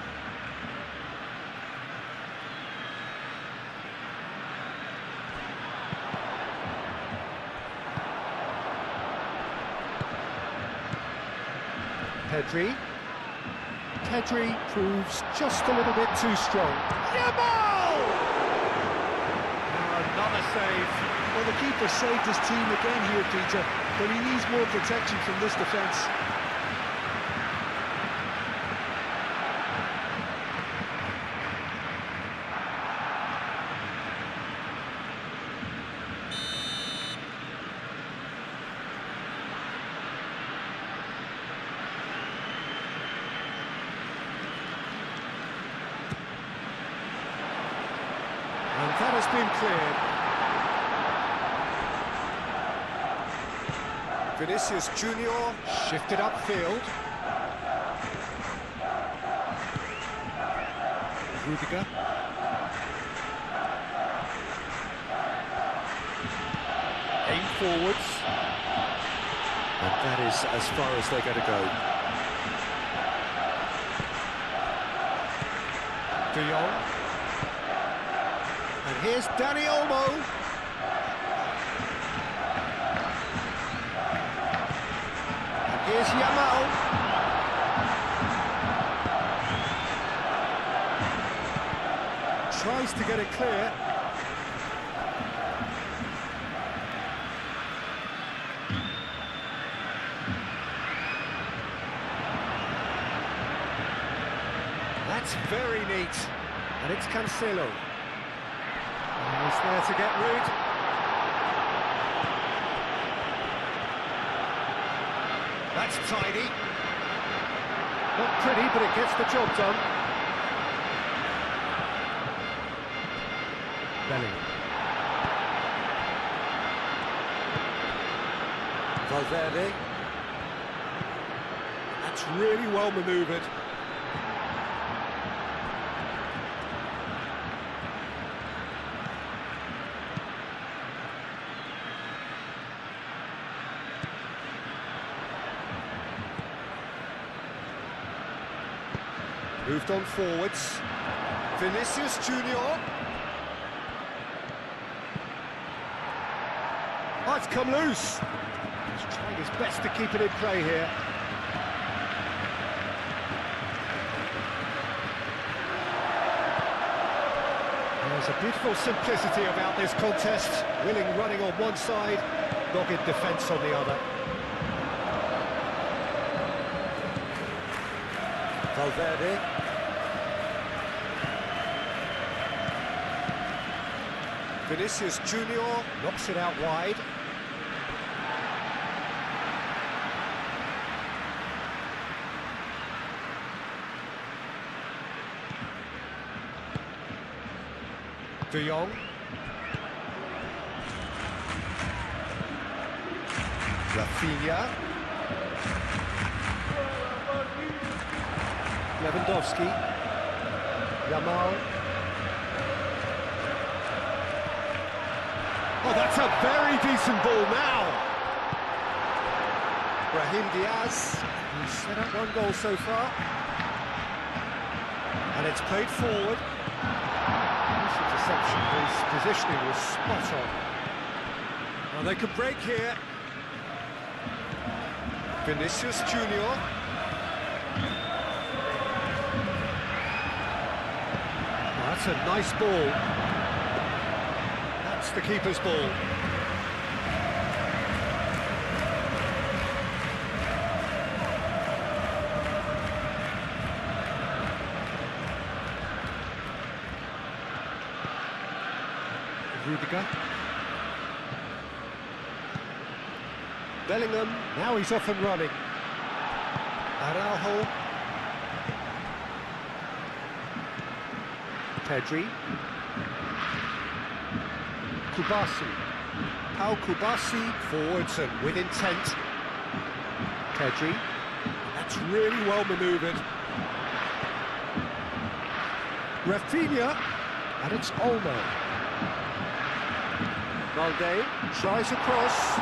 Pedri proves just a little bit too strong. Yamal! Now another save. Well, the keeper saved his team again here, Peter, but he needs more protection from this defence. And that has been cleared. Vinicius Junior shifted upfield. Rudiger. Aim forwards. And that is as far as they're going to go. De Jong. And here's Dani Olmo. And here's Yamal. Tries to get it clear. That's very neat. And it's Cancelo. And he's there to get rid. That's tidy. Not pretty, but it gets the job done. Bellingham. Valverde. That's really well manoeuvred. Moved on forwards. Vinicius Junior. Oh, it's come loose. He's trying his best to keep it in play here. There's a beautiful simplicity about this contest. Willing running on one side, dogged defence on the other. Valverde. Vinicius Junior knocks it out wide. De Jong. Rafinha. Lewandowski. Yamal. Oh, that's a very decent ball now. Brahim Diaz. He's set up one goal so far. And it's played forward. This interception, his positioning was spot on. Well, they could break here. Vinicius Junior. Oh, that's a nice ball. That's the keeper's ball. Rudiger. Bellingham, now he's off and running. Araujo. Pedri. Kubasi. Pau Kubasi, forwards and with intent. Pedri. That's really well manoeuvred. Rafinha. And it's Olmo. Valde tries across.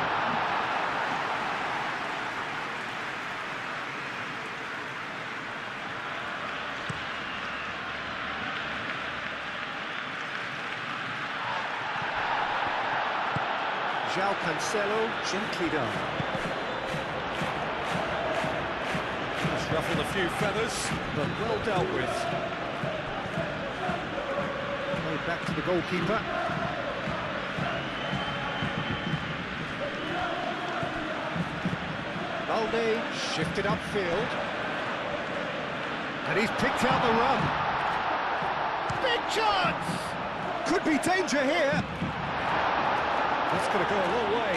João Cancelo, gently done. Just ruffled a few feathers, but well dealt with. Played back to the goalkeeper. Valde shifted upfield. And he's picked out the run. Big chance! Could be danger here. That's going to go a long way.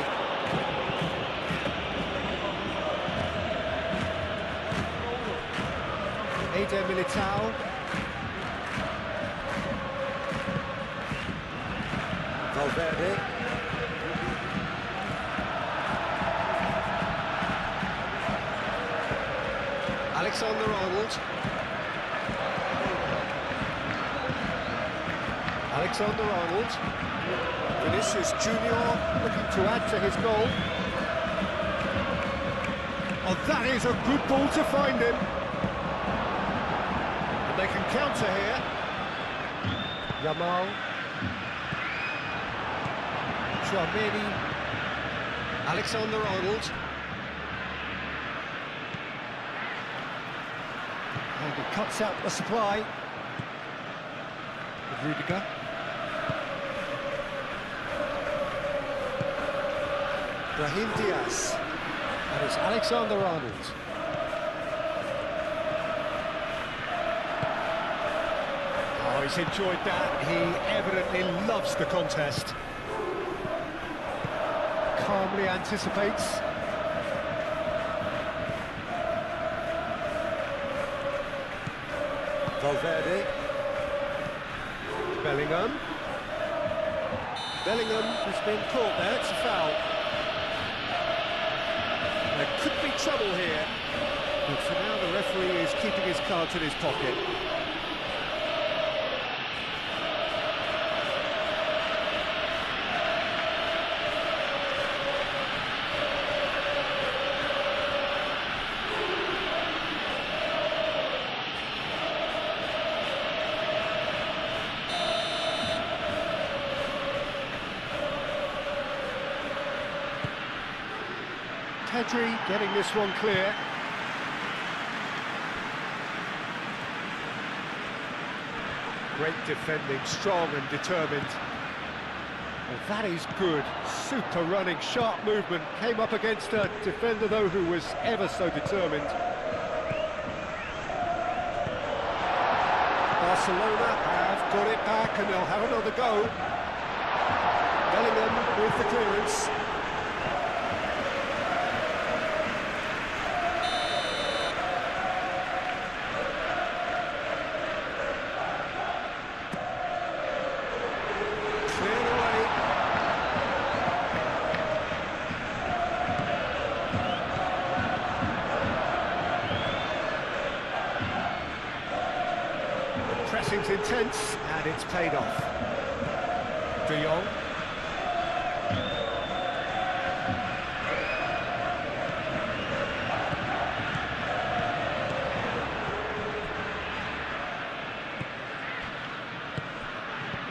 Eder Militao. Valverde. Alexander-Arnold. Alexander-Arnold. Vinicius Junior looking to add to his goal. Oh, that is a good ball to find him. And they can counter here. Yamal. Chouameni. Alexander-Arnold. And he cuts out the supply. Rudiger. Brahim Diaz. And it's Alexander-Arnold. Oh, he's enjoyed that. He evidently loves the contest. Calmly anticipates. Valverde. Bellingham. Bellingham has been caught there, it's a foul. There could be trouble here. But for now the referee is keeping his cards in his pocket. Pedri getting this one clear. Great defending, strong and determined. Well, that is good. Super running, sharp movement. Came up against a defender, though, who was ever so determined. Barcelona have got it back and they'll have another go. Bellingham with the clearance. Pressing's intense, and it's paid off. De Jong.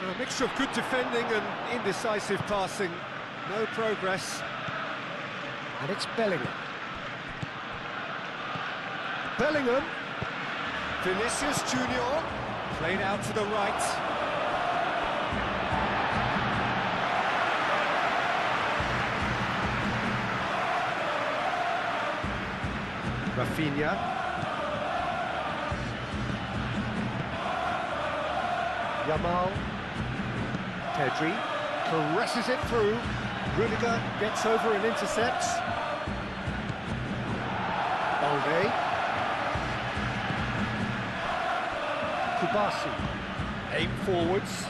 A mixture of good defending and indecisive passing. No progress. And it's Bellingham. Bellingham. Vinicius Junior. Played out to the right. Rafinha. Yamal. Pedri caresses it through. Rudiger gets over and intercepts. Balde. Kubasi, aim forwards.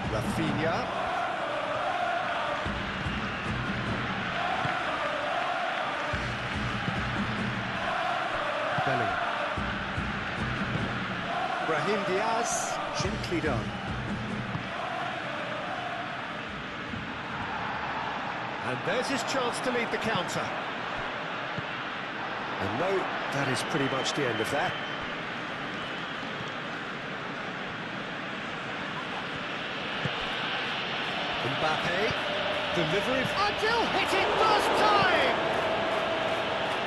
Rafinha. Bellingham. Brahim Diaz, gently done. And there's his chance to lead the counter. And no, that is pretty much the end of that. Mbappe, delivery, Adil hit it first time!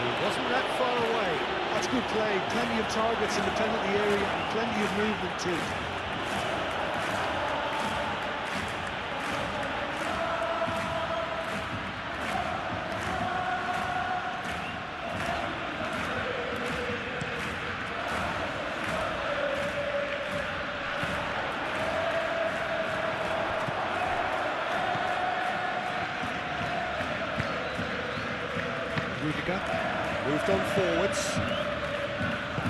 He wasn't that far away. That's good play, plenty of targets in the penalty area and plenty of movement too. Rudiger moved on forwards.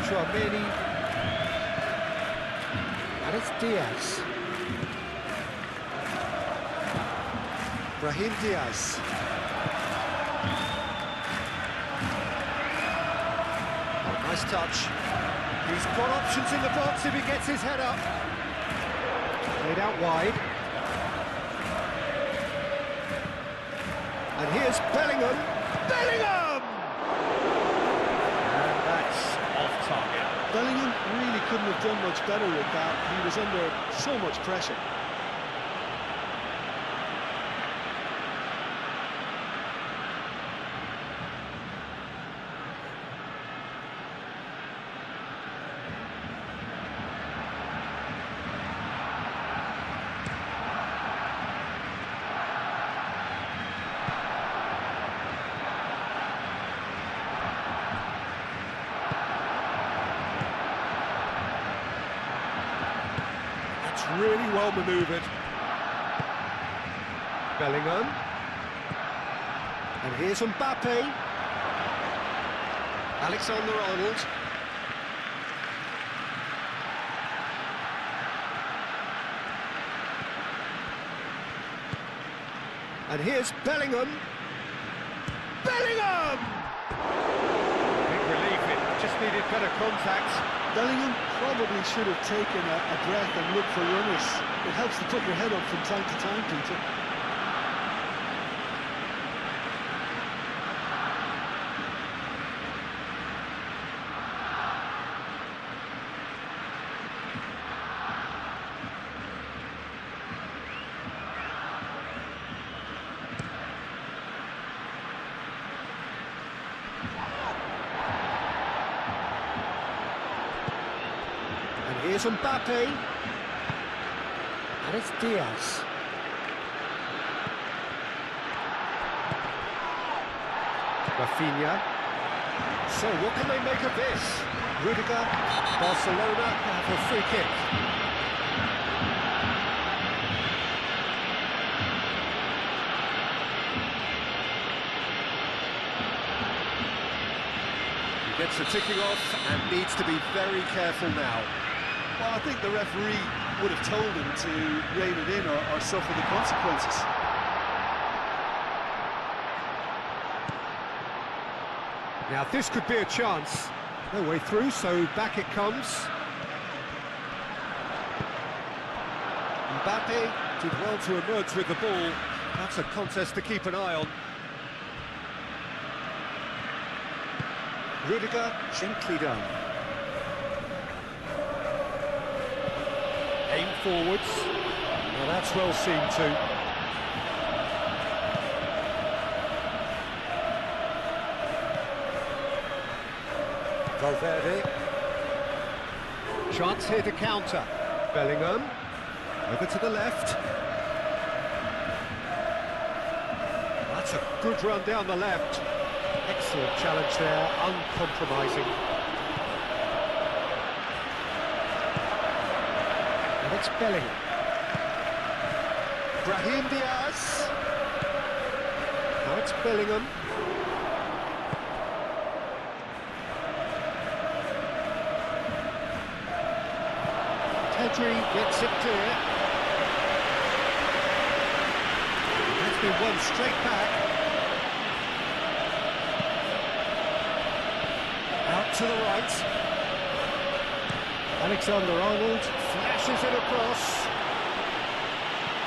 Chouameni. And it's Diaz. Brahim Diaz. Oh, nice touch. He's got options in the box if he gets his head up. Played out wide. And here's Bellingham. Bellingham! And that's off target. Bellingham really couldn't have done much better with that. He was under so much pressure. Really well manoeuvred. Bellingham. And here's Mbappe. Alexander-Arnold. And here's Bellingham. Bellingham! Big relief, it just needed better contact. Bellingham probably should have taken a breath and looked for runners. It helps to put your head up from time to time, Peter. Here's Mbappe. And it's Diaz. Rafinha. So what can they make of this? Rudiger, Barcelona have a free kick. He gets the ticking off and needs to be very careful now. Well, I think the referee would have told him to rein it in or suffer the consequences. Now this could be a chance. No way through, so back it comes. Mbappe did well to emerge with the ball. That's a contest to keep an eye on. Rudiger, gently done. Aim forwards. Well, that's well seen too. Valverde. Chance here to counter. Bellingham. Over to the left. That's a good run down the left. Excellent challenge there, uncompromising. And it's Bellingham. Brahim Diaz. Now it's Bellingham. Pedri gets it clear. That's been won straight back. Out to the right. Alexander-Arnold flashes it across.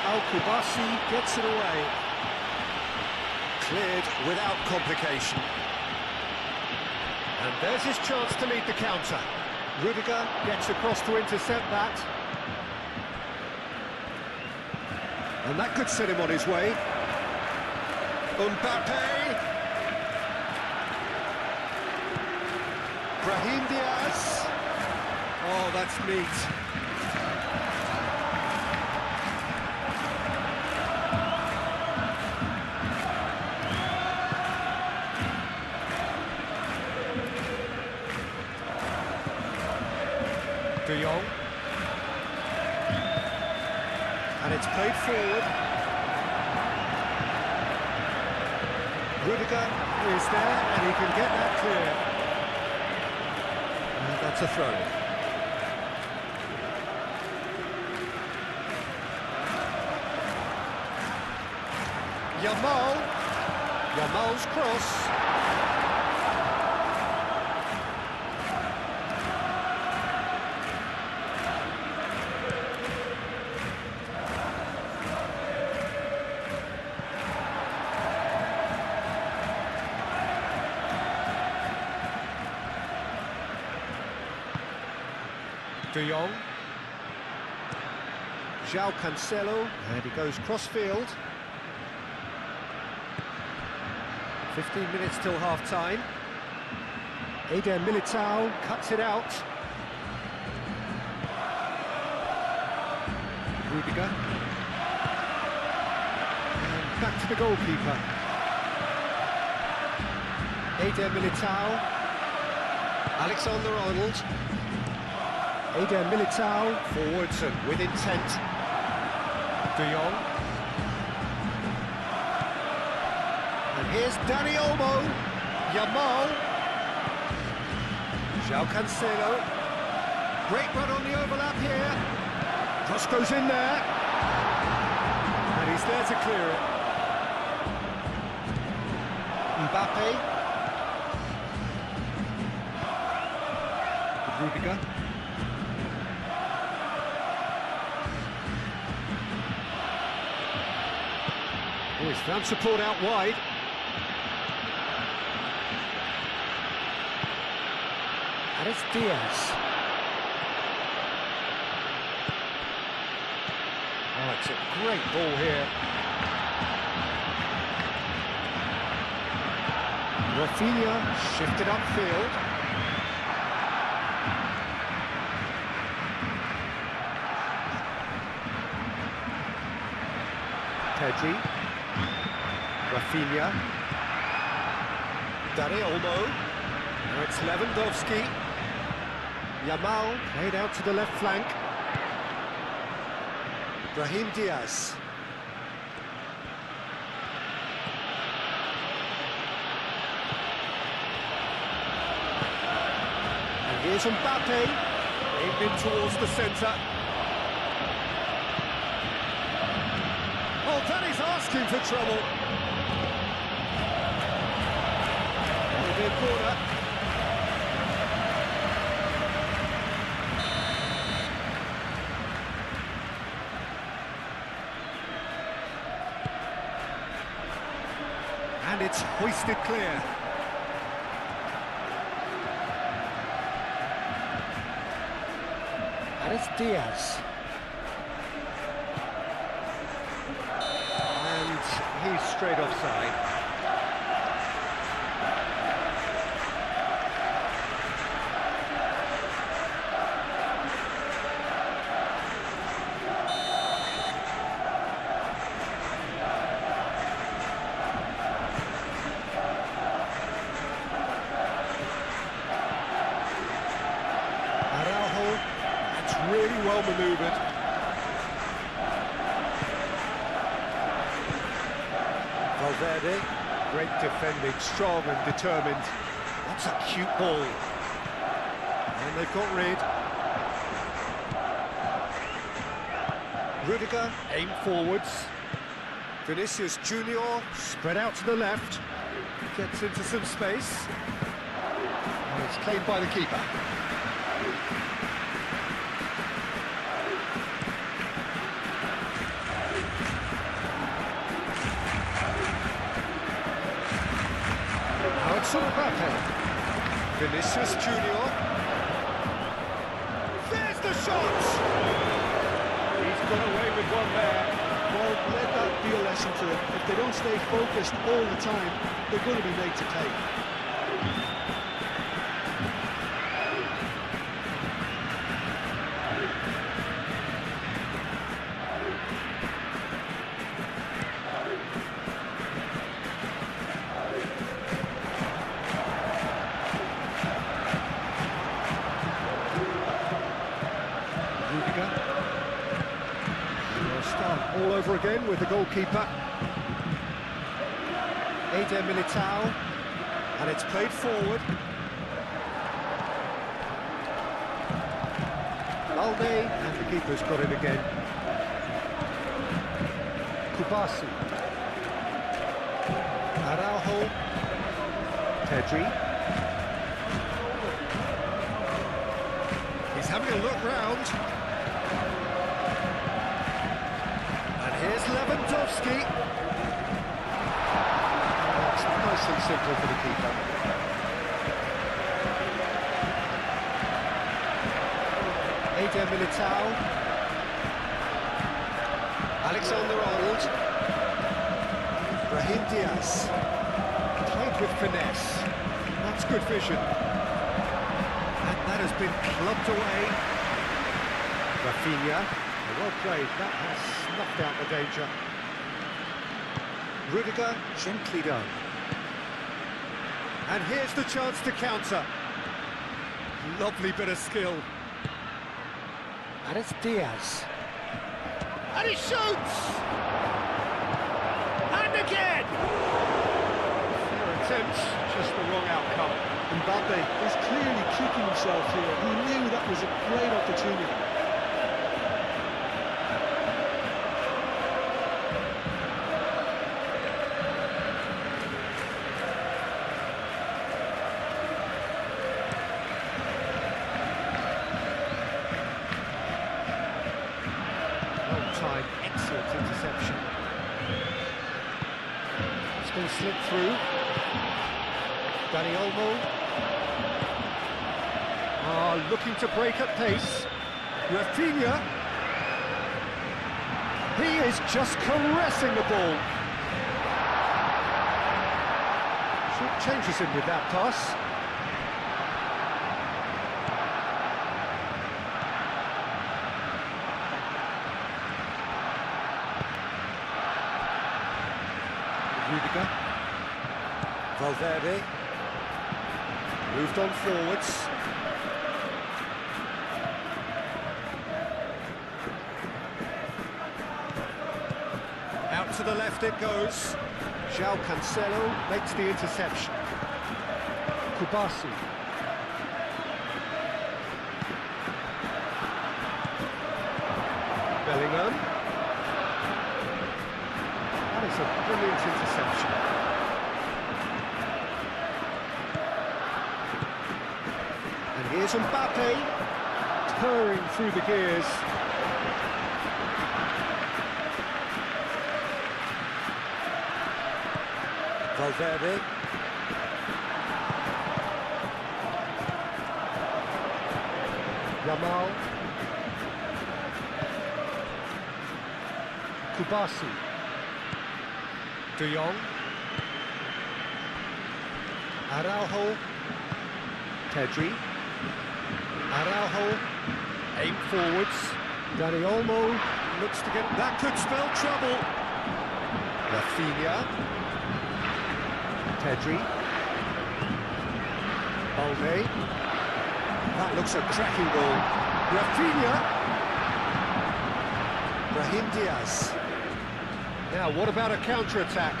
Al-Kubasi gets it away. Cleared without complication. And there's his chance to lead the counter. Rudiger gets across to intercept that. And that could set him on his way. Mbappe! Brahim Diaz. Oh, that's neat. De Jong. And it's played forward. Rudiger is there, and he can get that clear. And that's a throw. Yamal's cross. De Jong. João Cancelo, and he goes cross-field. 15 minutes till half-time. Eder Militao cuts it out. Rudiger. And back to the goalkeeper. Eder Militao. Alexander-Arnold. Eder Militao forwards and with intent. De Jong. And here's Dani Olmo. Yamal. João Cancelo. Great run on the overlap here. Cross goes in there. And he's there to clear it. Mbappe. Rudiger. Oh, he's found support out wide. And it's Diaz. Oh, it's a great ball here. Rafinha shifted upfield. Pedri. Rafinha. Dani Olmo. Now it's Lewandowski. Yamal played out to the left flank. Brahim Diaz. And here's Mbappe. Aimed in towards the centre. Oh, that is asking for trouble. That'll be a corner. And it's hoisted clear. And it's Diaz. And he's straight offside. Really well manoeuvred. Valverde, great defending, strong and determined. That's a cute ball. And they've got rid. Rudiger, aim forwards. Vinicius Junior, spread out to the left. Gets into some space. And it's claimed by the keeper. Mbappe. Vinicius Junior. There's the shot! He's got away with one there. Well, let that be a lesson to them. If they don't stay focused all the time, they're going to be made to pay. All over again with the goalkeeper. Eder Militao, and it's played forward. Balde, and the keeper's got it again. Kubasi. Araujo. Pedri. He's having a look round. Here's Lewandowski. It's nice and simple for the keeper. Eder Militao. Alexander-Arnold. Brahim Diaz. Played with finesse. That's good vision. And that has been clubbed away. Rafinha. Well played. That has snuffed out the danger. Rudiger, gently done. And here's the chance to counter. Lovely bit of skill. And it's Diaz. And he shoots! And again! Fair attempt, just the wrong outcome. Mbappe is clearly kicking himself here. He knew that was a great opportunity. Well-timed, excellent interception. It's going to slip through. Dani Olmo. Looking to break at pace. Rafinha. He is just caressing the ball. Short changes him with that pass. Rudiger. Valverde. Moved on forwards. Out to the left it goes. João Cancelo makes the interception. Kubasi. Bellingham. That is a brilliant interception. And here's Mbappe, purring through the gears. Valverde. Yamal. Kubasi. De Jong. Araujo. Pedri. Araujo. Aim forwards. Dani Olmo looks to get... That could spell trouble. Rafinha. Pedri. Balde. That looks a cracking ball. Rafinha. Brahim Diaz. Now, what about a counter-attack?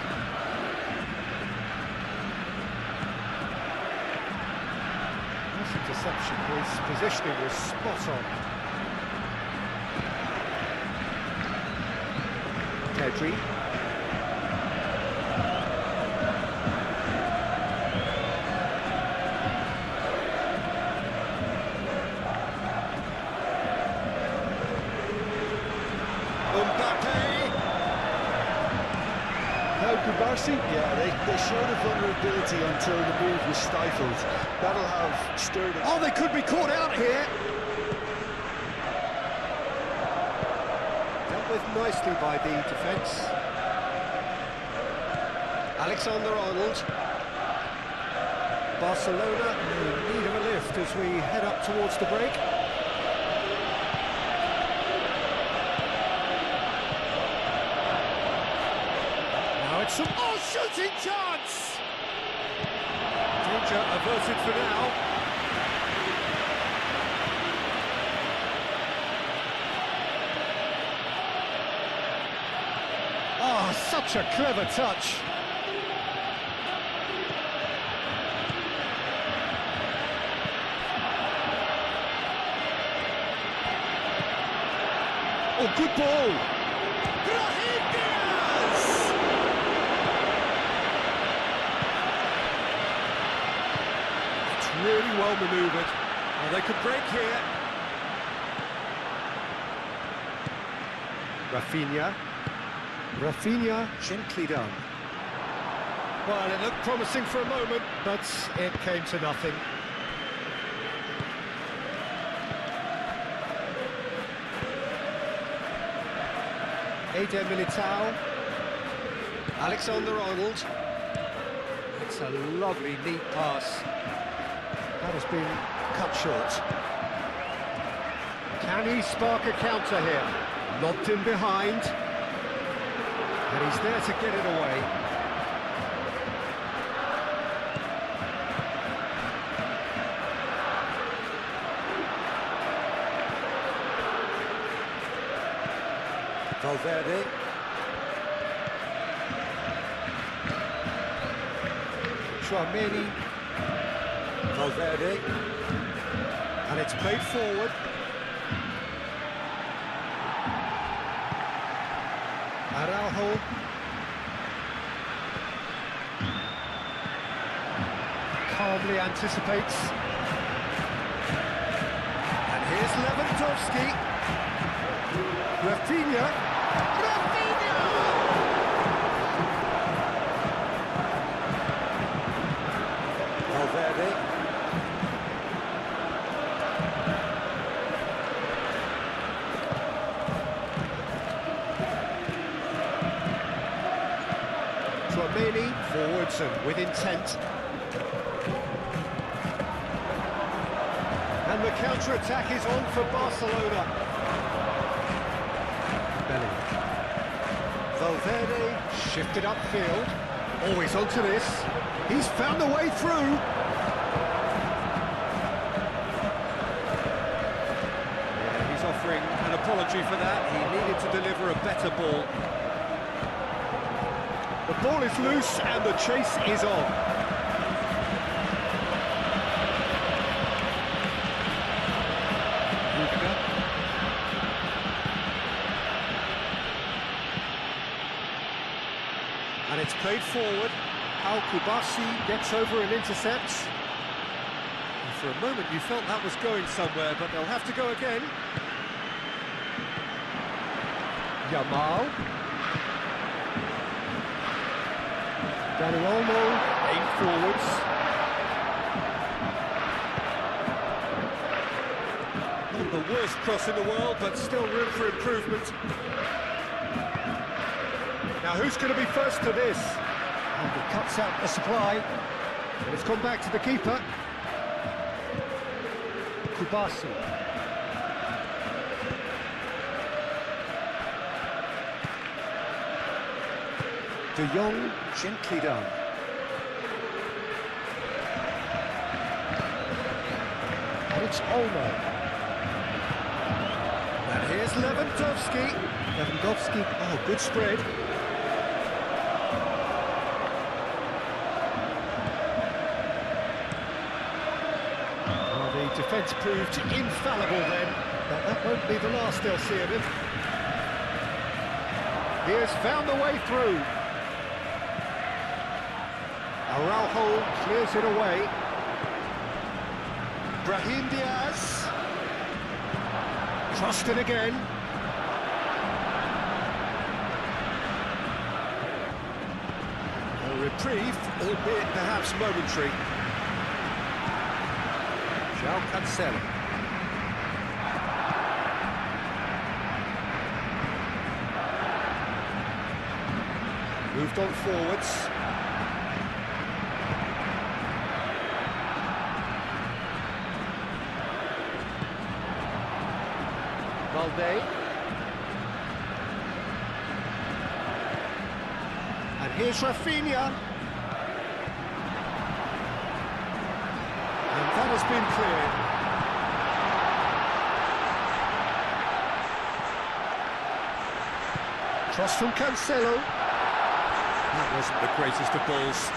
This interception, his positioning was spot on. Pedri. Kubasi, yeah, they showed a vulnerability until the move was stifled. That'll have stirred it. Oh, they could be caught out here. Dealt with nicely by the defence. Alexander-Arnold. Barcelona in need of a lift as we head up towards the break. Oh, shooting chance! Danger averted for now. Oh, such a clever touch. Oh, good ball. Really well manoeuvred. Oh, they could break here. Rafinha. Rafinha, gently done. Well, it looked promising for a moment, but it came to nothing. Eder Militao. Alexander-Arnold. It's a lovely, neat pass. That has been cut short. Can he spark a counter here? Lobbed in behind. And he's there to get it away. Valverde. Chouameni. Valverde. And it's played forward. Araujo. Calmly anticipates. And here's Lewandowski. Rafinha. Valverde. Chouameni forwards and with intent. And the counter-attack is on for Barcelona. Belly. Valverde shifted upfield. Always onto this. He's found a way through. Yeah, he's offering an apology for that. He needed to deliver a better ball. The ball is loose and the chase is on. And it's played forward. Al-Kubasi gets over and intercepts. And for a moment you felt that was going somewhere, but they'll have to go again. Yamal. Dani Olmo, aimed forwards. Not the worst cross in the world, but still room for improvement. Now who's going to be first to this? And he cuts out the supply. And it's gone back to the keeper. Kubasi. De Jong, gently done. And it's Olmo. And here's Lewandowski. Lewandowski, oh, good spread. Well, the defence proved infallible then, but that won't be the last they'll see of him. He has found the way through. Araujo clears it away. Brahim Diaz. Crossed it again. A reprieve, albeit perhaps momentary. João Cancelo. Moved on forwards. Valde. And here's Rafinha. And that has been cleared. Cross from Cancelo. That wasn't the greatest of balls.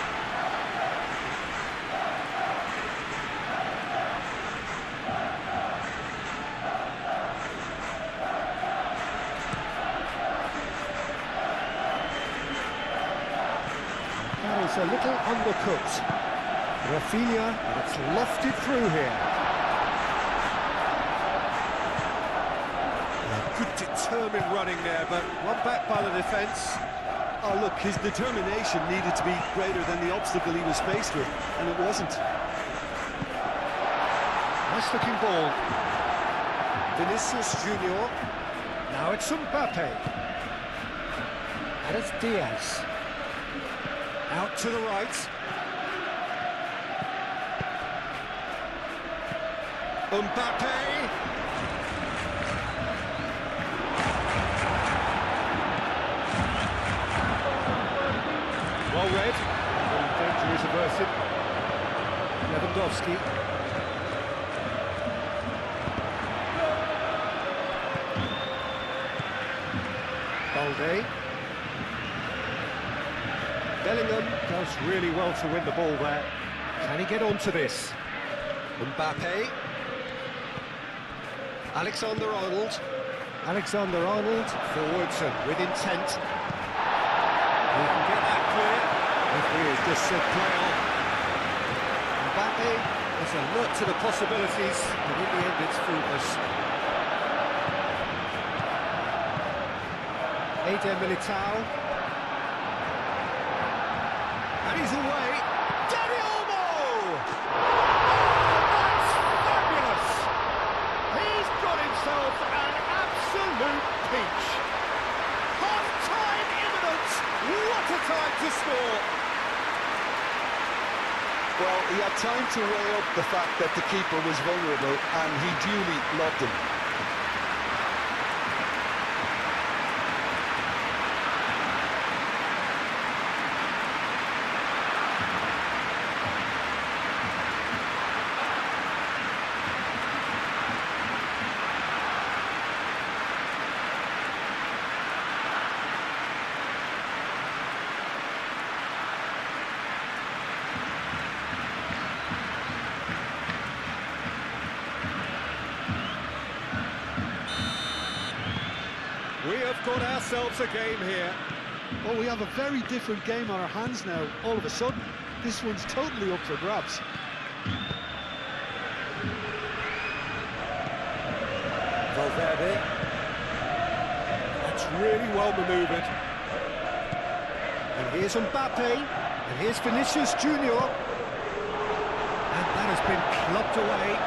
It's a little undercooked. Rafinha, and it's lofted through here. Good determined running there, but one back by the defence. Oh, look, his determination needed to be greater than the obstacle he was faced with, and it wasn't. Nice looking ball. Vinicius Junior. Now it's Mbappe. There's Diaz. Out to the right. Mbappe. Well read. Danger is averted. Lewandowski. Balde. Bellingham does really well to win the ball there. Can he get onto this? Mbappe. Alexander-Arnold. Alexander-Arnold forwards and with intent. He can get that clear. Referee has just said play on. Mbappe is alert to the possibilities, but in the end it's fruitless. Eder Militao. And he's away. Dani Olmo! Oh, that's fabulous! He's got himself an absolute peach. Half-time imminent. What a time to score! Well, he had time to weigh up the fact that the keeper was vulnerable, and he duly lobbed him. We have got ourselves a game here. Well, we have a very different game on our hands now, all of a sudden. This one's totally up for grabs. Valverde. That's really well manoeuvred. And here's Mbappe. And here's Vinicius Junior. And that has been clubbed away.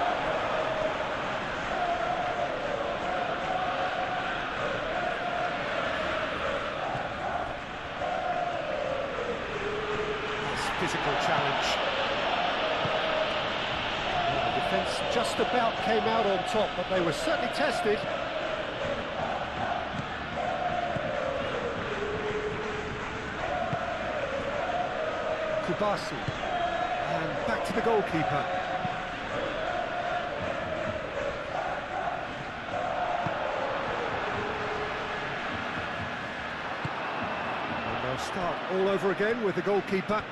Physical challenge. Well, the defence just about came out on top, but they were certainly tested. Kubasi. And back to the goalkeeper. And they'll start all over again with the goalkeeper.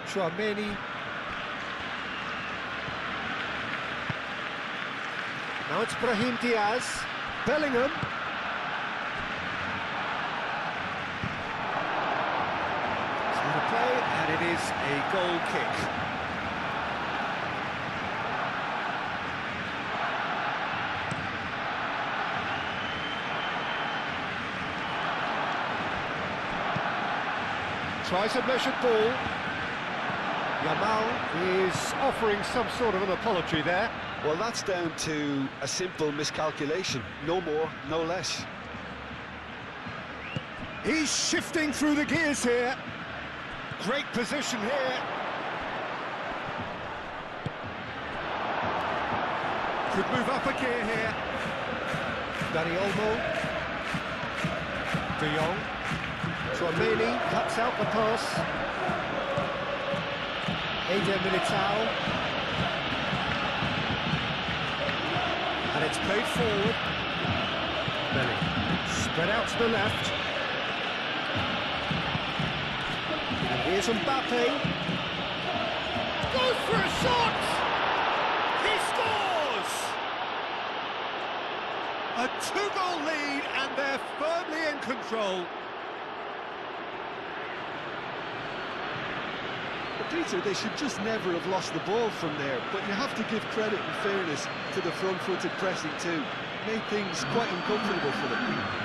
Tchouaméni. Now it's Brahim Diaz. Bellingham. Through the play, and it is a goal kick. Tries a measured ball. Yamal is offering some sort of an apology there. Well, that's down to a simple miscalculation. No more, no less. He's shifting through the gears here. Great position here. Could move up a gear here. Dani Olmo. De Jong. Tchouaméni cuts out the pass. Eder Militao. And it's played forward. Bellingham. Spread out to the left. And here's Mbappe. Goes for a shot! He scores! A two-goal lead, and they're firmly in control. Peter, they should just never have lost the ball from there, but you have to give credit and fairness to the front-footed pressing too. Made things quite uncomfortable for them.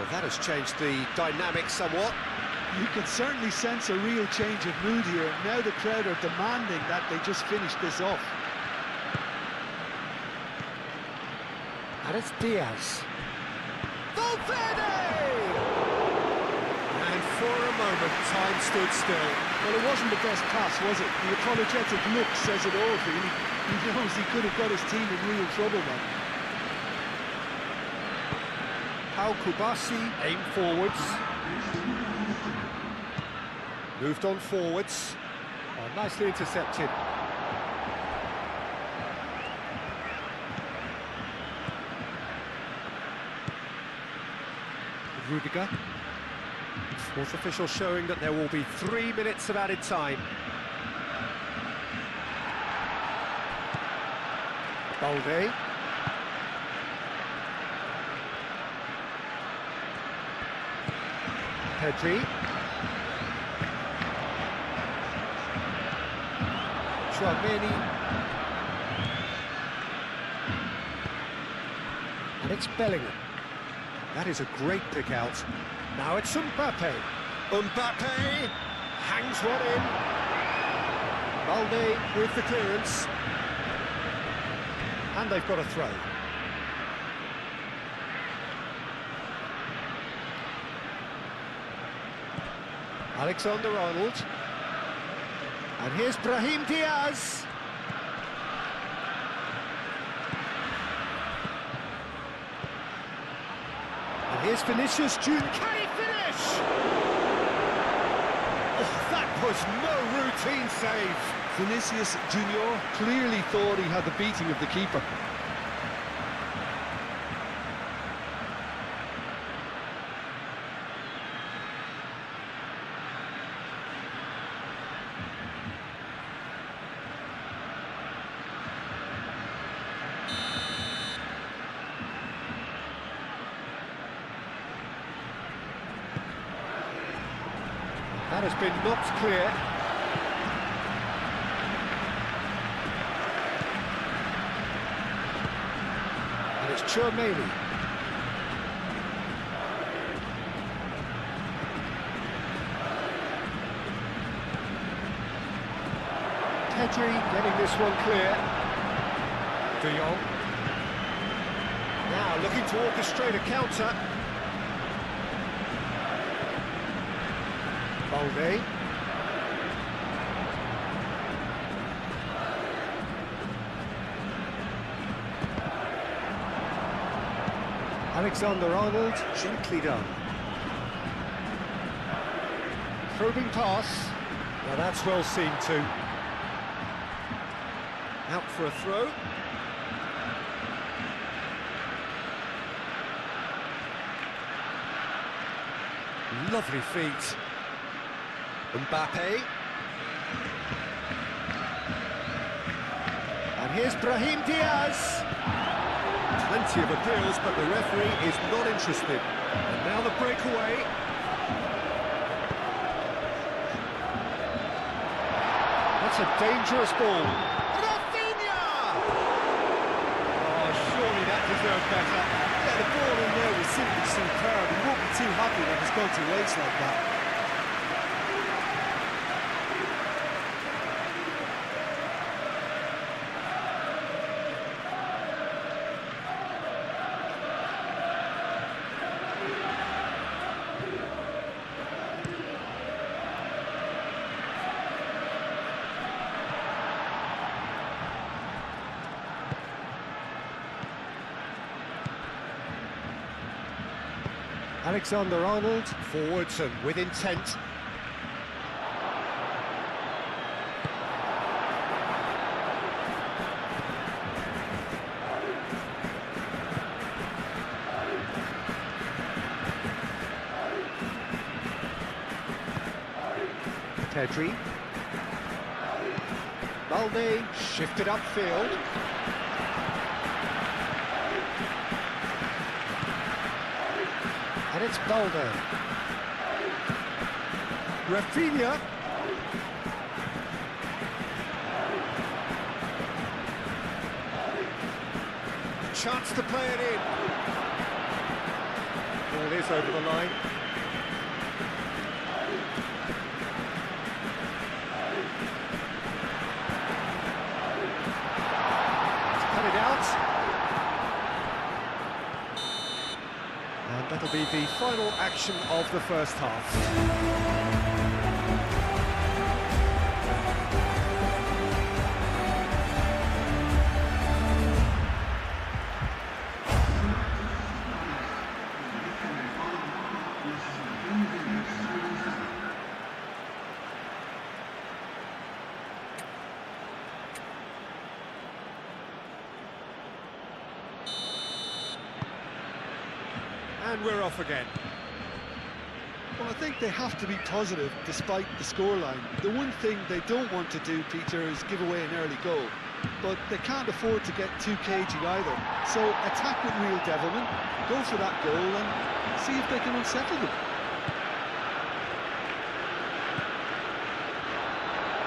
Well, that has changed the dynamic somewhat. You can certainly sense a real change of mood here. Now the crowd are demanding that they just finish this off. And it's Diaz. Valverde! And for a moment, time stood still. Well, it wasn't the best pass, was it? The apologetic look says it all, really. He knows he could have got his team in real trouble, man. Pau Kubasi aimed forwards. Moved on forwards. Oh, nicely intercepted. Rudiger. Fourth official showing that there will be 3 minutes of added time. Balde. Pedri. Chouameni. And it's Bellingham. That is a great pick out. Now it's Mbappe. Mbappe hangs one in. Balde with the clearance. And they've got a throw. Alexander-Arnold. And here's Brahim Diaz. And here's Vinicius Junior. Can he finish? Oh, that was no routine save. Vinicius Junior clearly thought he had the beating of the keeper. That has been knocked clear. And it's Chouameni. Pedri getting this one clear. De Jong. Now looking to orchestrate a counter. Balde. Alexander-Arnold, gently done. Probing pass. Now that's well seen too. Out for a throw. Lovely feet. Mbappe. And here's Brahim Diaz. Plenty of appeals, but the referee is not interested. And now the breakaway. That's a dangerous ball. Rafinha! Oh, surely that deserved better. Yeah, the ball in there was simply superb. He won't be too happy when it's gone to waste like that. Alexander-Arnold, forwards and with intent. Pedri. Balde shifted upfield. And it's Balde. Rafinha. Chance to play it in. Ball this over the line. Cut it out. And that'll be the final action of the first half. And we're off again. Well, I think they have to be positive despite the scoreline. The one thing they don't want to do, Peter, is give away an early goal. But they can't afford to get too cagey either. So attack with real devilment, go for that goal and see if they can unsettle them.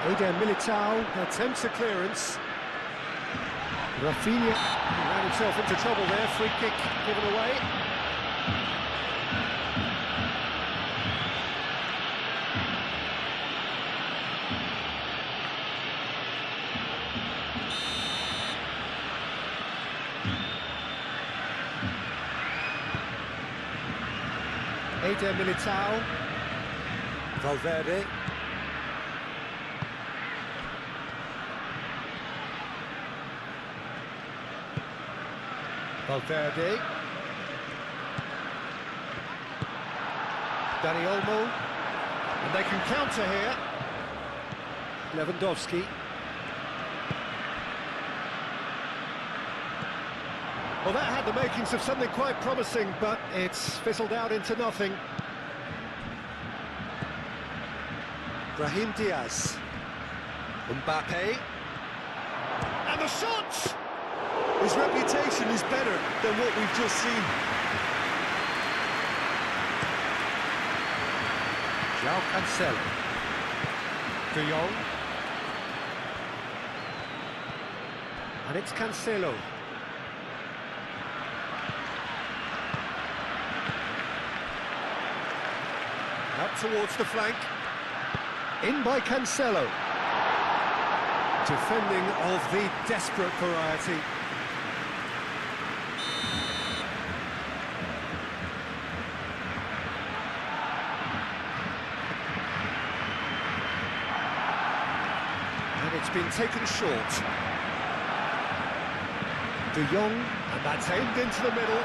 Eder Militao attempts a clearance. Rafinha ran himself into trouble there, free kick given away. Eder Militao. Valverde. Valverde. Dani Olmo. And they can counter here. Lewandowski. Well, that had the makings of something quite promising, but it's fizzled out into nothing. Brahim Diaz. Mbappe. And the shot! His reputation is better than what we've just seen. João Cancelo. De Jong. And it's Cancelo. Up towards the flank. In by Cancelo. Defending of the desperate variety. And it's been taken short. De Jong, and that's aimed into the middle.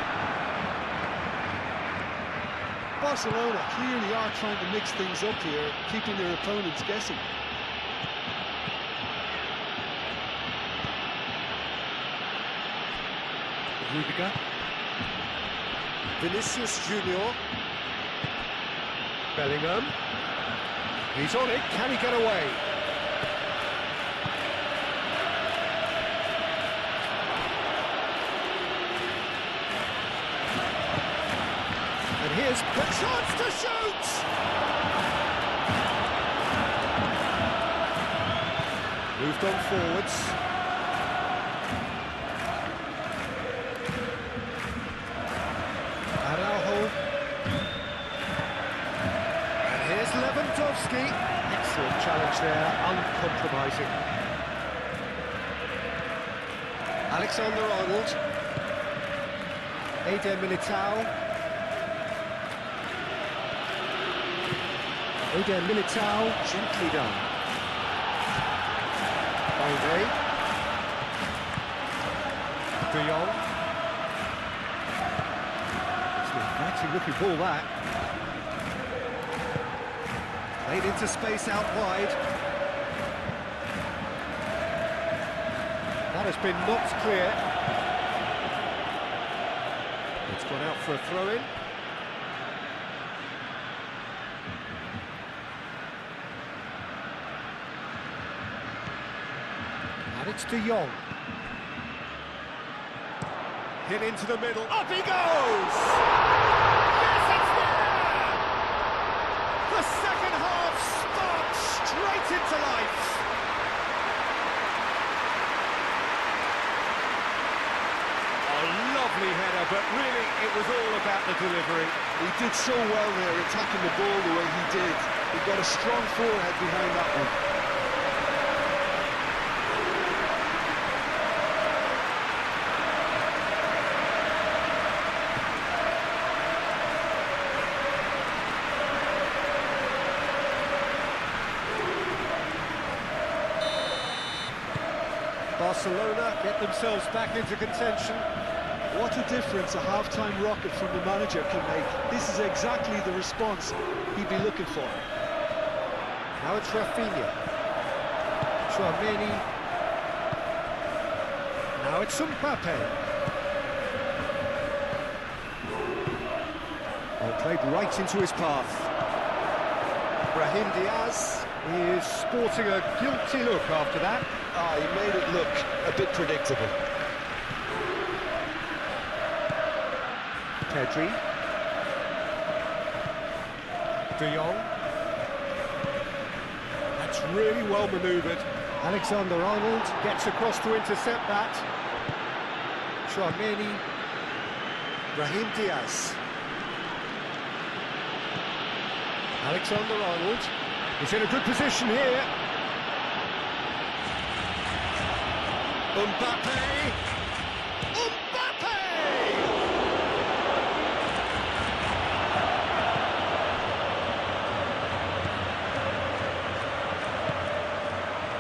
Barcelona clearly are trying to mix things up here, keeping their opponents guessing. Liga. Vinicius Junior. Bellingham. He's on it, can he get away? And here's the chance to shoot! Moved on forwards. Araujo. And here's Lewandowski. Excellent challenge there, uncompromising. Alexander-Arnold. Eder Militao. Eder Militao, gently done. Balde. De Jong. It's an exciting looking ball, that. Played into space out wide. That has been knocked clear. It's gone out for a throw-in. And it's De Jong. Hit into the middle. Up he goes! Yes, it's there! The second half sparks straight into life. A lovely header, but really it was all about the delivery. He did so well there, attacking the ball the way he did. He got a strong forehead behind that one. Barcelona get themselves back into contention. What a difference a half-time rocket from the manager can make. This is exactly the response he'd be looking for. Now it's Rafinha. Chouameni. Now it's Mbappe. Well, played right into his path. Brahim Diaz is sporting a guilty look after that. Ah, he made it look a bit predictable. Pedri. De Jong. That's really well manoeuvred. Alexander-Arnold gets across to intercept that. Chouameni. Brahim Diaz. Alexander-Arnold is in a good position here. Mbappe! Mbappe!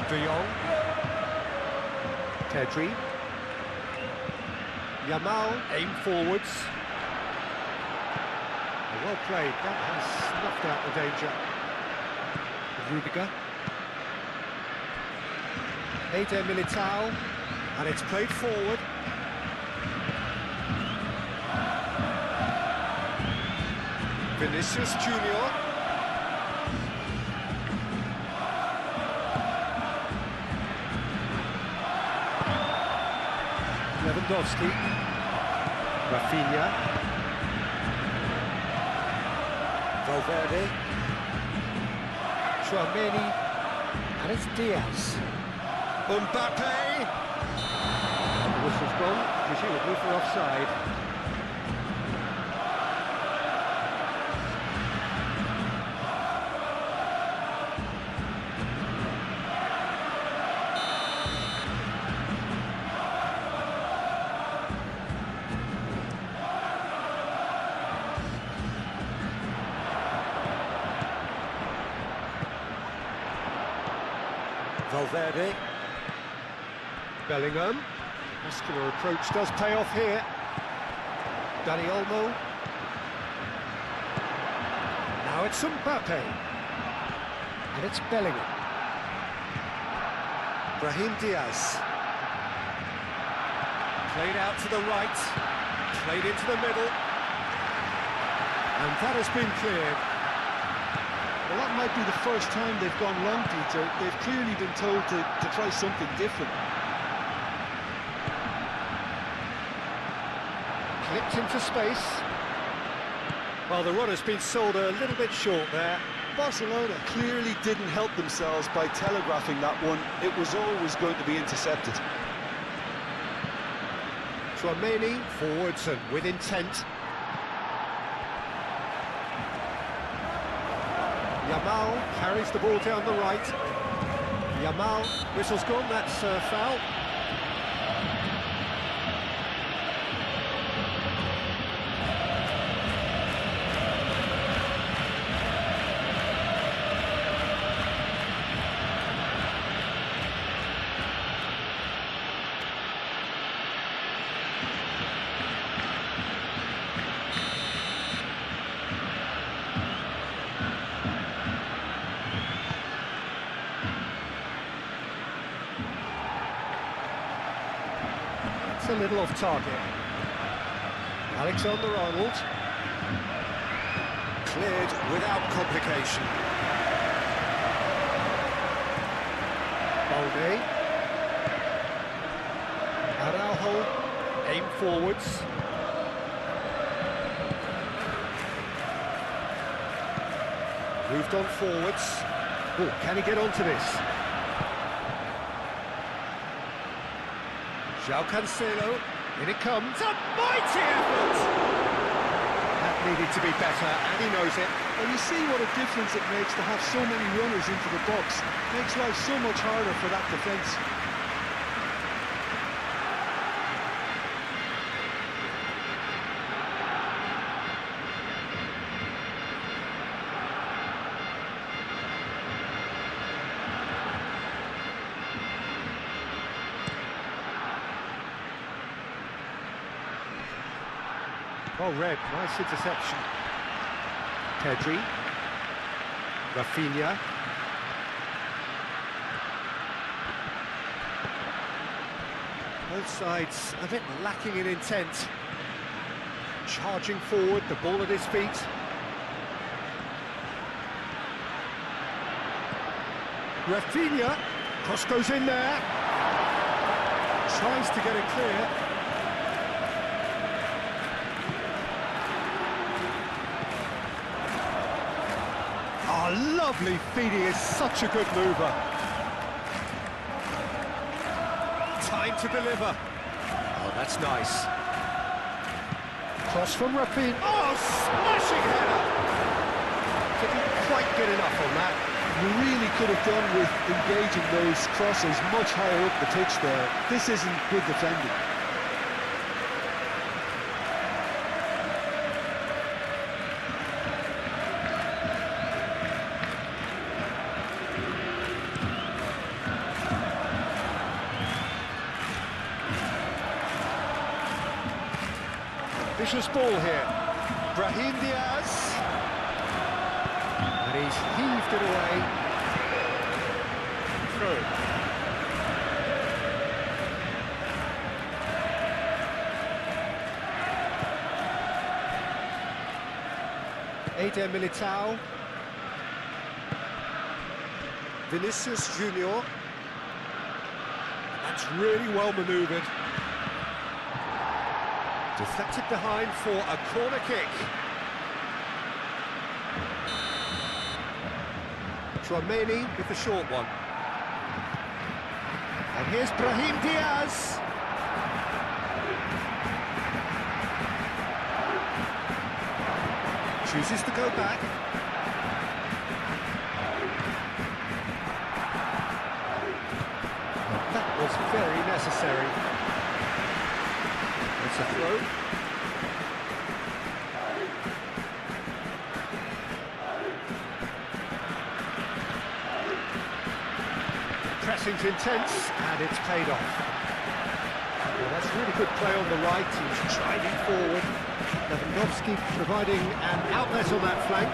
De Jong. Pedri. Yamal, aim forwards. Well played, that has snuffed out the danger. Rudiger. Eder Militao. And it's played forward. Vinicius Junior. Lewandowski. Rafinha. Valverde. Chouameni. And it's Diaz. Mbappe. The whistle's gone, presumably for offside. Valverde. Bellingham. Muscular approach does pay off here. Dani Olmo. Now it's Mbappe. And it's Bellingham. Brahim Diaz. Played out to the right. Played into the middle. And that has been cleared. Well, that might be the first time they've gone long, Peter. They've clearly been told to try something different. Clipped into space. Well, the run has been sold a little bit short there. Barcelona clearly didn't help themselves by telegraphing that one. It was always going to be intercepted. Chouameni forwards and with intent. Yamal carries the ball down the right. Yamal, whistle's gone, that's foul. A little off target. Alexander-Arnold. Cleared without complication. Balde. Araujo. Aim forwards. Moved on forwards. Oh, can he get onto this? João Cancelo, in it comes, a mighty effort! That needed to be better, and he knows it. Well, you see what a difference it makes to have so many runners into the box. Makes life so much harder for that defence. Oh, Red, nice interception. Pedri. Rafinha. Both sides a bit lacking in intent. Charging forward, the ball at his feet. Rafinha. Cross goes in there. Tries to get it clear. Oh, lovely feed, he is such a good mover. Time to deliver. Oh, that's nice. Cross from Rafinha. Oh, smashing header! Didn't quite get enough on that. You really could have done with engaging those crosses much higher up the pitch there. This isn't good defending. Vicious ball here. Brahim Diaz. And he's heaved it away. Through. Eder Militao. Vinicius Junior. That's really well manoeuvred. Deflected behind for a corner kick. Tchouaméni with the short one. And here's Brahim Diaz. Chooses to go back. That was very necessary. It's a throw. Pressing's intense, and it's paid off. Well, that's really good play on the right. He's driving forward. Lewandowski providing an outlet on that flank.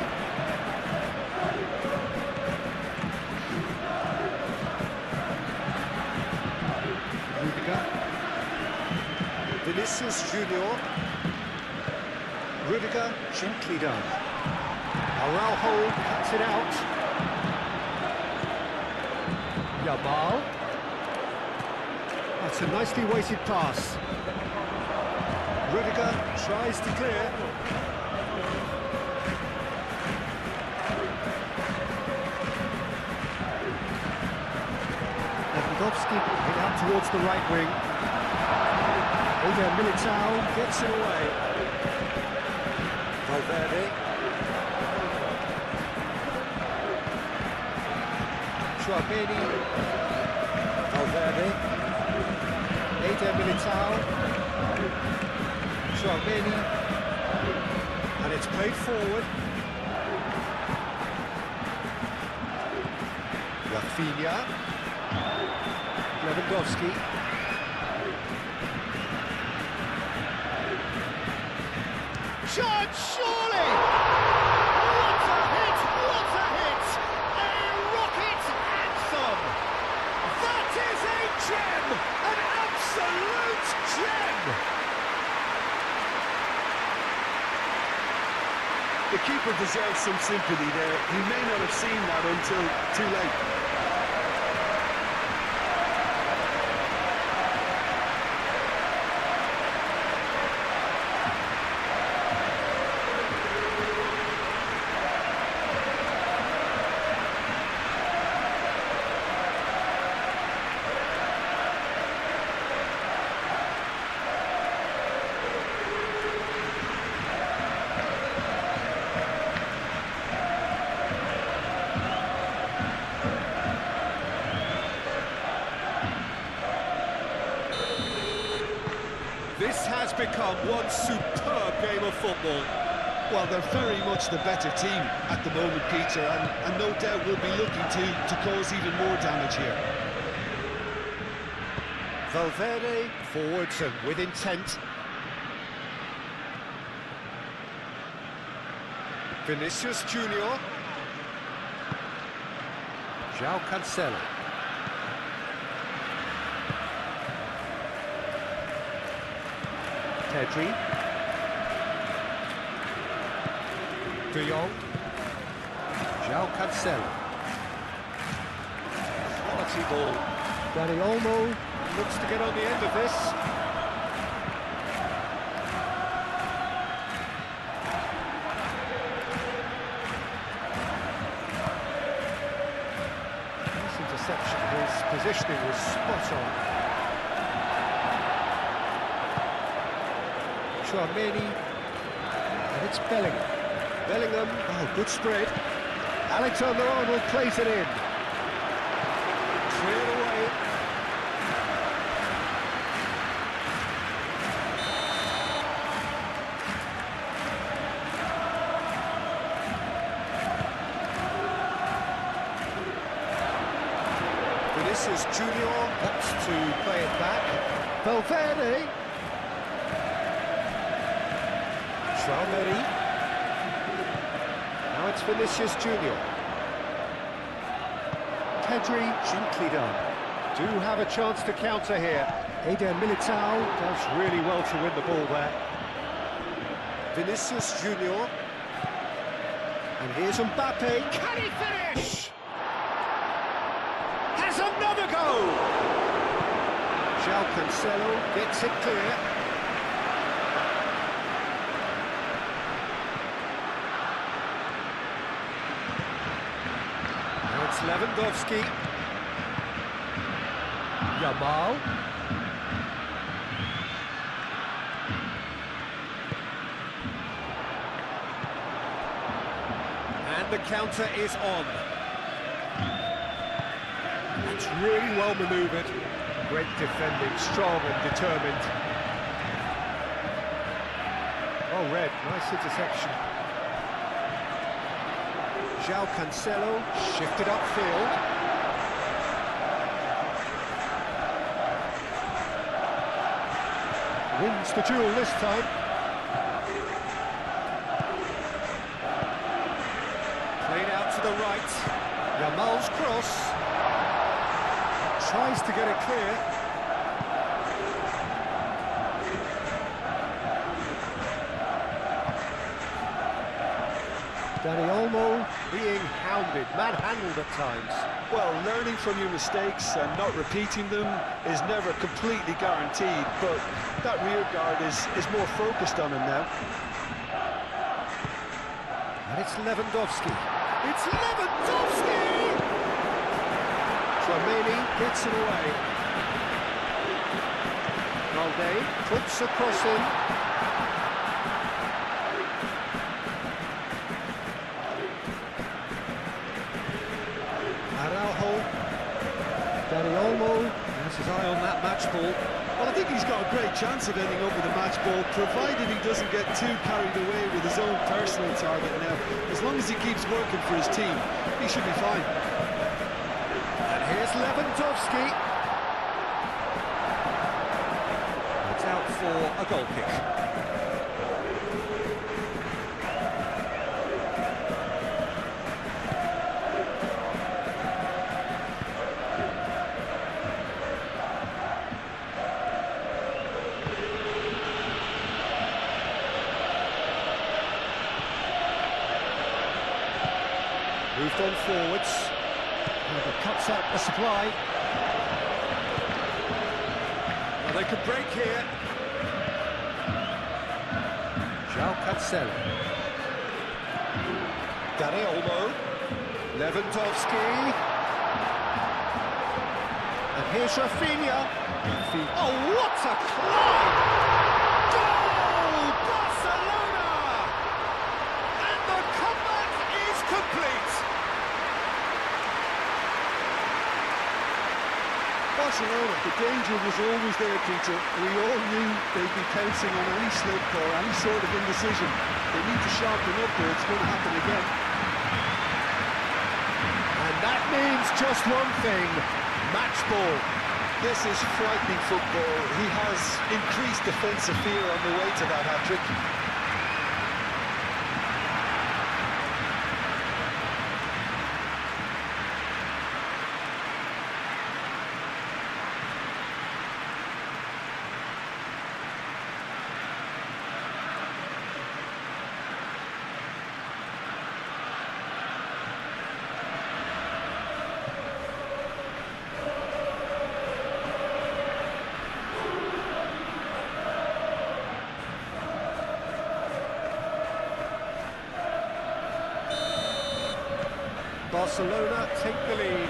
Rudiger. Vinicius Junior. Rudiger, gently done. Araujo cuts it out. Yamal. That's a nicely weighted pass. Rudiger tries to clear. Lewandowski head out towards the right wing. Eder Militao gets it away. Valverde. Tchouaméni. Valverde. Eder Militao. Tchouaméni. And it's played forward. Rafinha. Lewandowski. Shot, surely! What a hit! What a hit! A rocket anthem! That is a gem! An absolute gem! The keeper deserves some sympathy there. He may not have seen that until too late. This has become one superb game of football. Well, they're very much the better team at the moment, Peter, and no doubt will be looking to cause even more damage here. Valverde forwards and with intent. Vinicius Junior. João Cancelo. Pedri. De Jong. João Cancelo. Quality ball. Dani Olmo Looks to get on the end of this. Nice interception. His positioning was spot on. Chouameni, and it's Bellingham. Bellingham, oh, good spread. Alexander-Arnold plays it in. Cleared away. Vinicius Junior wants to play it back. Valverde. Chouameni. Now it's Vinicius Junior. Pedri, gently done. Do have a chance to counter here. Eder Militao does really well to win the ball there. Vinicius Junior. And here's Mbappe. Can he finish? Has another goal! João Cancelo gets it clear. Now it's Lewandowski. Yamal. And the counter is on. It's really well manoeuvred. Great defending, strong and determined. Oh, Red, nice interception. João Cancelo shifted upfield. Wins the duel this time. Played out to the right. Yamal's cross. Tries to get it clear. Dani Olmo being hounded, manhandled at times. Well, learning from your mistakes and not repeating them is never completely guaranteed, but that rear guard is more focused on him now. And it's Lewandowski. It's Lewandowski! Chouameni gets it away. Valde puts a cross in. Araujo. Dani Olmo has his eye on that match ball. Well, I think he's got a great chance of ending up with a match ball, provided he doesn't get too carried away with his own personal target now. As long as he keeps working for his team, he should be fine. And here's Lewandowski. It's out for a goal kick. Moved on forwards. Cuts out the supply. Well, they could break here. João Cancelo. Dani Olmo. Lewandowski. And here's Rafinha. Oh, what a climb! Goal! Barcelona! And the comeback is complete. Barcelona could danger was always there, Peter. We all knew they'd be pouncing on any slip or any sort of indecision. They need to sharpen up or it's going to happen again. And that means just one thing, match ball. This is frightening football. He has increased defensive fear on the way to that hat-trick. Barcelona take the lead.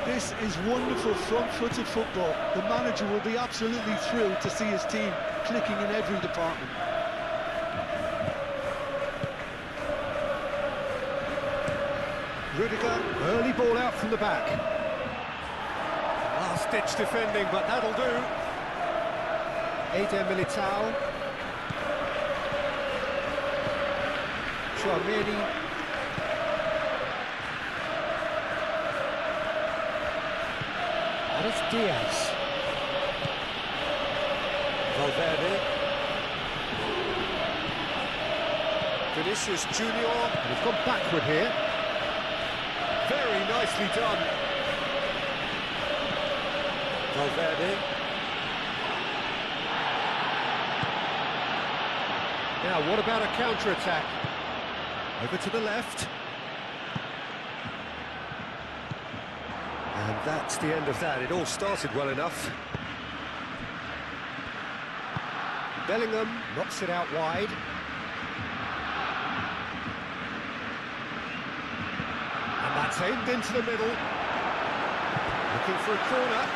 This is wonderful front-footed football. The manager will be absolutely thrilled to see his team clicking in every department. Rudiger, early ball out from the back. Last-ditch defending, but that'll do. Eder Militao. Chouameni. That is Diaz. Valverde. Vinicius Junior. And he's gone backward here. Very nicely done. Valverde. Now, what about a counter-attack? Over to the left. And that's the end of that. It all started well enough. Bellingham knocks it out wide. And that's aimed into the middle. Looking for a corner.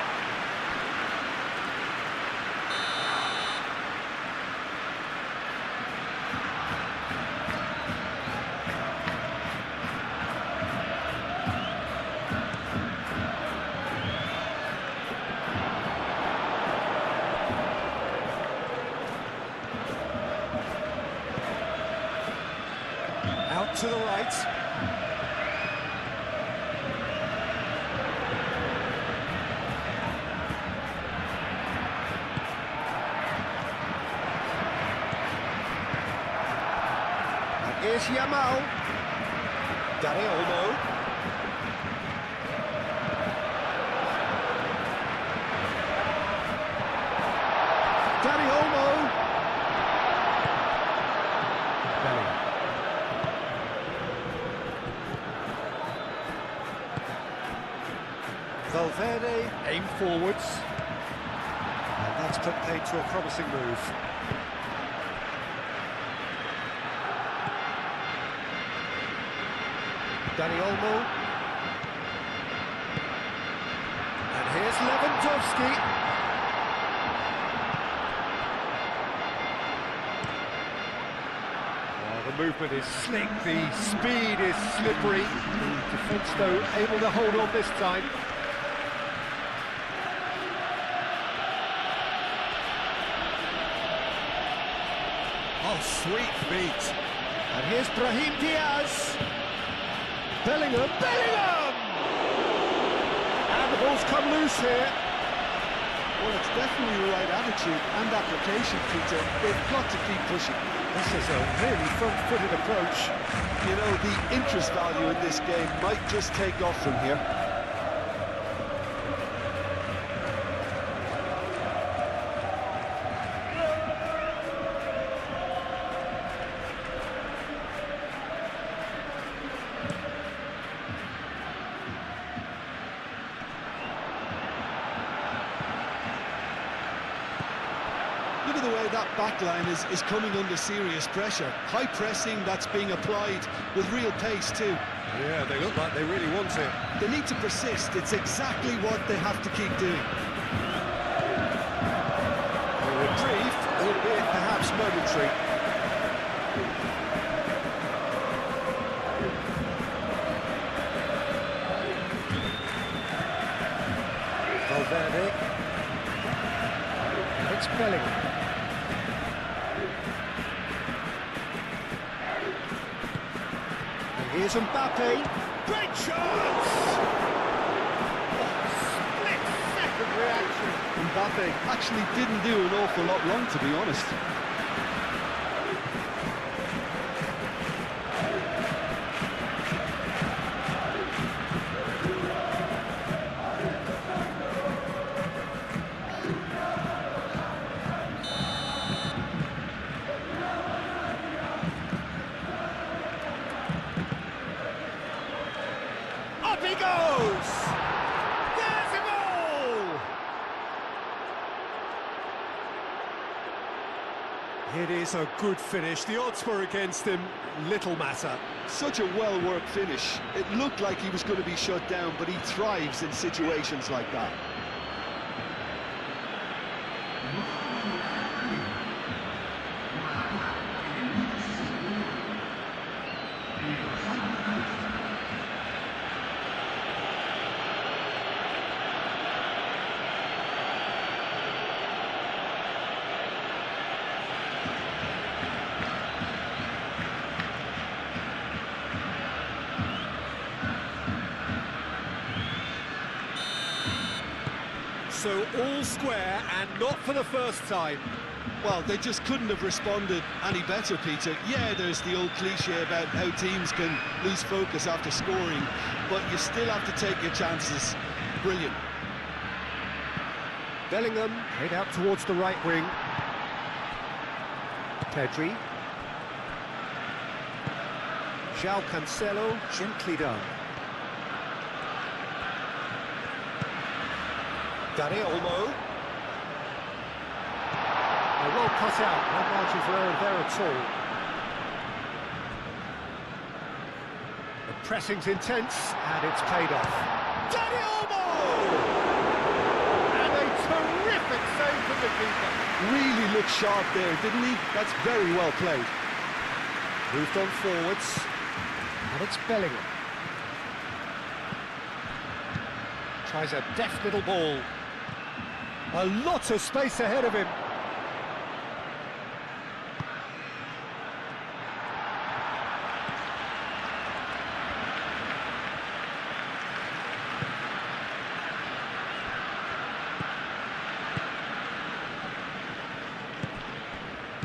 Out to the right. And here's Yamal. Dani Olmo. Dani Olmo. Bellingham. Valverde, aim forwards. And that's put paid to a promising move. Dani Olmo. And here's Lewandowski. The movement is slick, the speed is slippery. The defence, though, able to hold on this time. Oh, sweet feet. And here's Brahim Diaz. Bellingham. And the ball's come loose here. Well, it's definitely the right attitude and application, Peter. They've got to keep pushing. This is a really front-footed approach. You know, the interest value in this game might just take off from here. Look at the way that backline is coming under serious pressure. High pressing that's being applied with real pace too. Yeah, they look like they really want it. They need to persist. It's exactly what they have to keep doing. A reprieve, albeit perhaps momentary. Valverde. it's Bellingham. And here's Mbappe. Great chance! Split-second reaction. Mbappe actually didn't do an awful lot wrong, to be honest. Up he goes! There's a goal! It is a good finish. The odds were against him. Little matter. Such a well-worked finish. It looked like he was going to be shut down, but he thrives in situations like that. So all square, and not for the first time. Well, they just couldn't have responded any better, Peter. Yeah, there's the old cliche about how teams can lose focus after scoring, but you still have to take your chances. Brilliant. Bellingham head out towards the right wing. Pedri. João Cancelo, gently done. Dani Olmo. Well cut out, no margin for error there at all. The pressing's intense, and it's paid off. Dani Olmo! And a terrific save from the keeper. Really looked sharp there, didn't he? That's very well played. Moved on forwards, and it's Bellingham. Tries a deft little ball. A lot of space ahead of him.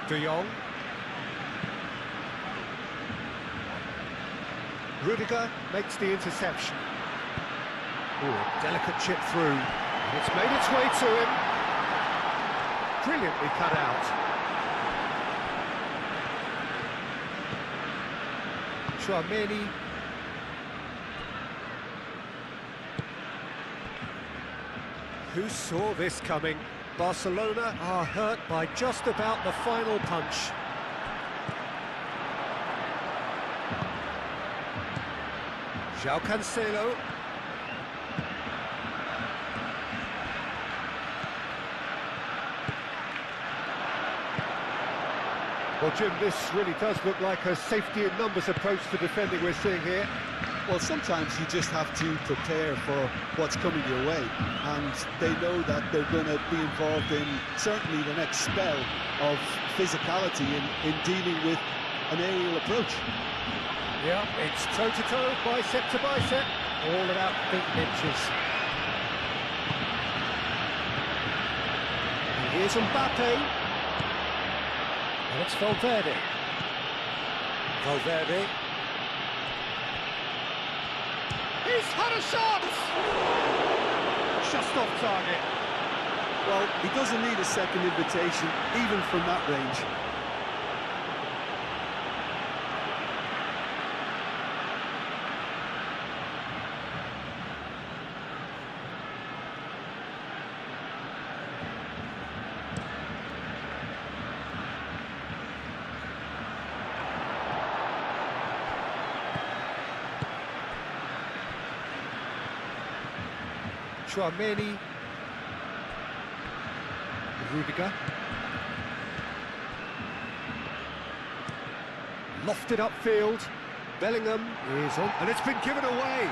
De Jong. Rudiger makes the interception. Ooh, a delicate chip through. It's made its way to him. Brilliantly cut out. Tchouaméni. Who saw this coming? Barcelona are hurt by just about the final punch. João Cancelo. Well, Jim, this really does look like a safety in numbers approach to defending we're seeing here. Well, sometimes you just have to prepare for what's coming your way, and they know that they're going to be involved in certainly the next spell of physicality in dealing with an aerial approach. Yeah, it's toe-to-toe, bicep to bicep, all about feet and inches. And here's Mbappe. And it's Valverde. Valverde. He's had a shot! Just off target. Well, he doesn't need a second invitation, even from that range. Tchouaméni. Rudiger. Lofted upfield. Bellingham is on, and it's been given away.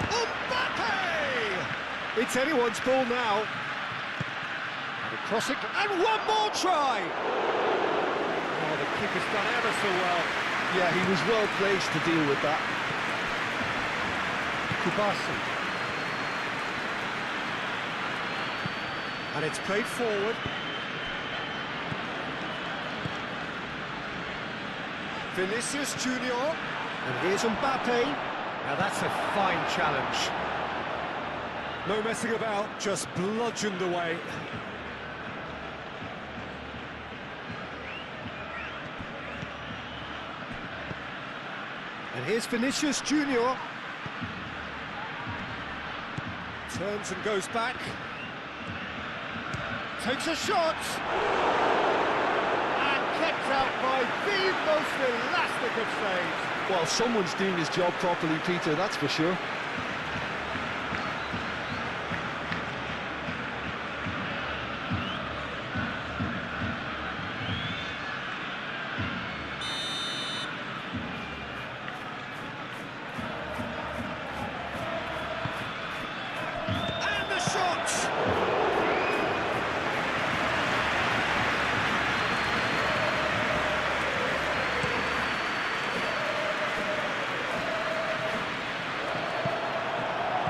Mbappe! It's anyone's ball now. The crossing, and one more try! Oh, the kick has done ever so well. Yeah, he was well placed to deal with that. Kubasi. And it's played forward. Vinicius Junior. And here's Mbappe. Now that's a fine challenge. No messing about, just bludgeoned away. And here's Vinicius Junior. Turns and goes back. Takes a shot. And kept out by the most elastic of saves. Well, someone's doing his job properly, Peter, that's for sure. And the shot!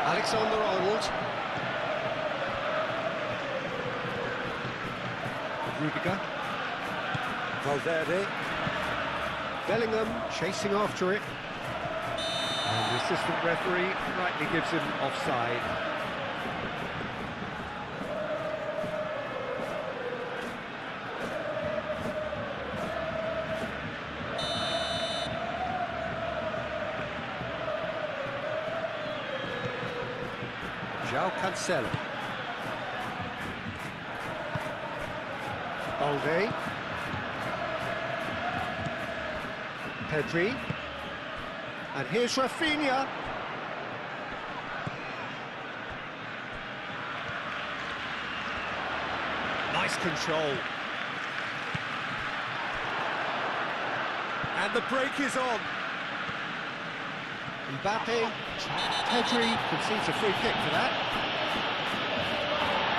Alexander-Arnold. Rudiger. Valverde. Bellingham chasing after it. And the assistant referee rightly gives him offside. João Cancelo. Balde. Pedri. And here's Rafinha. Nice control. And the break is on. Mbappe, Pedri concedes a free kick for that.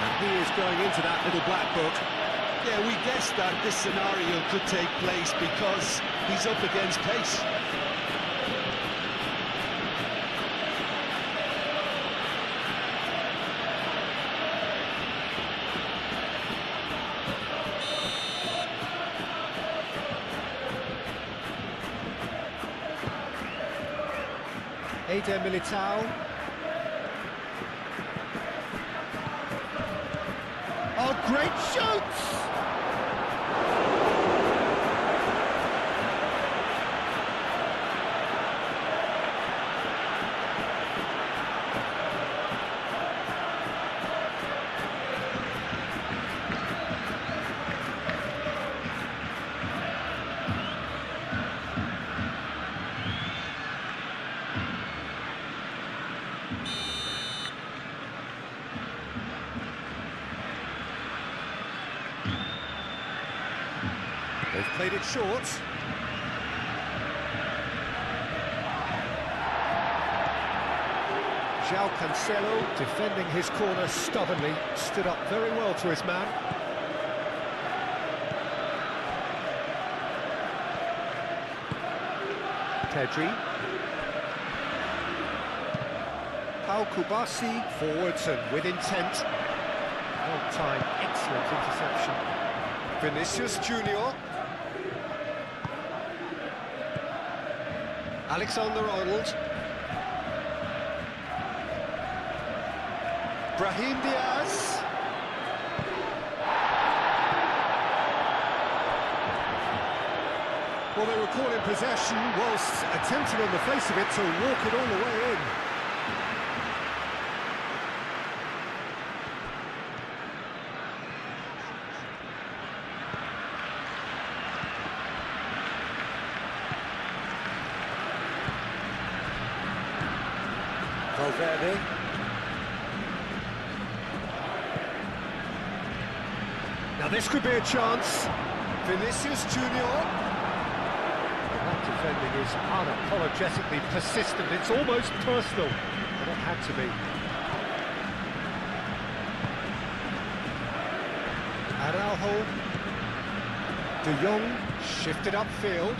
And he is going into that little black book. Yeah, we guessed that this scenario could take place because he's up against pace. Eder Militao. Oh, great shoots! They've played it short. João Cancelo defending his corner stubbornly, stood up very well to his man. Pedri. Pau Kubasi forwards and with intent. On time, excellent interception. Vinicius Junior. Alexander-Arnold. Brahim Diaz. Well, they were caught in possession whilst attempting on the face of it to walk it all the way in. Valverde. Now this could be a chance. Vinicius Junior. That defending is unapologetically persistent. It's almost personal, but it had to be. Araujo. De Jong shifted upfield.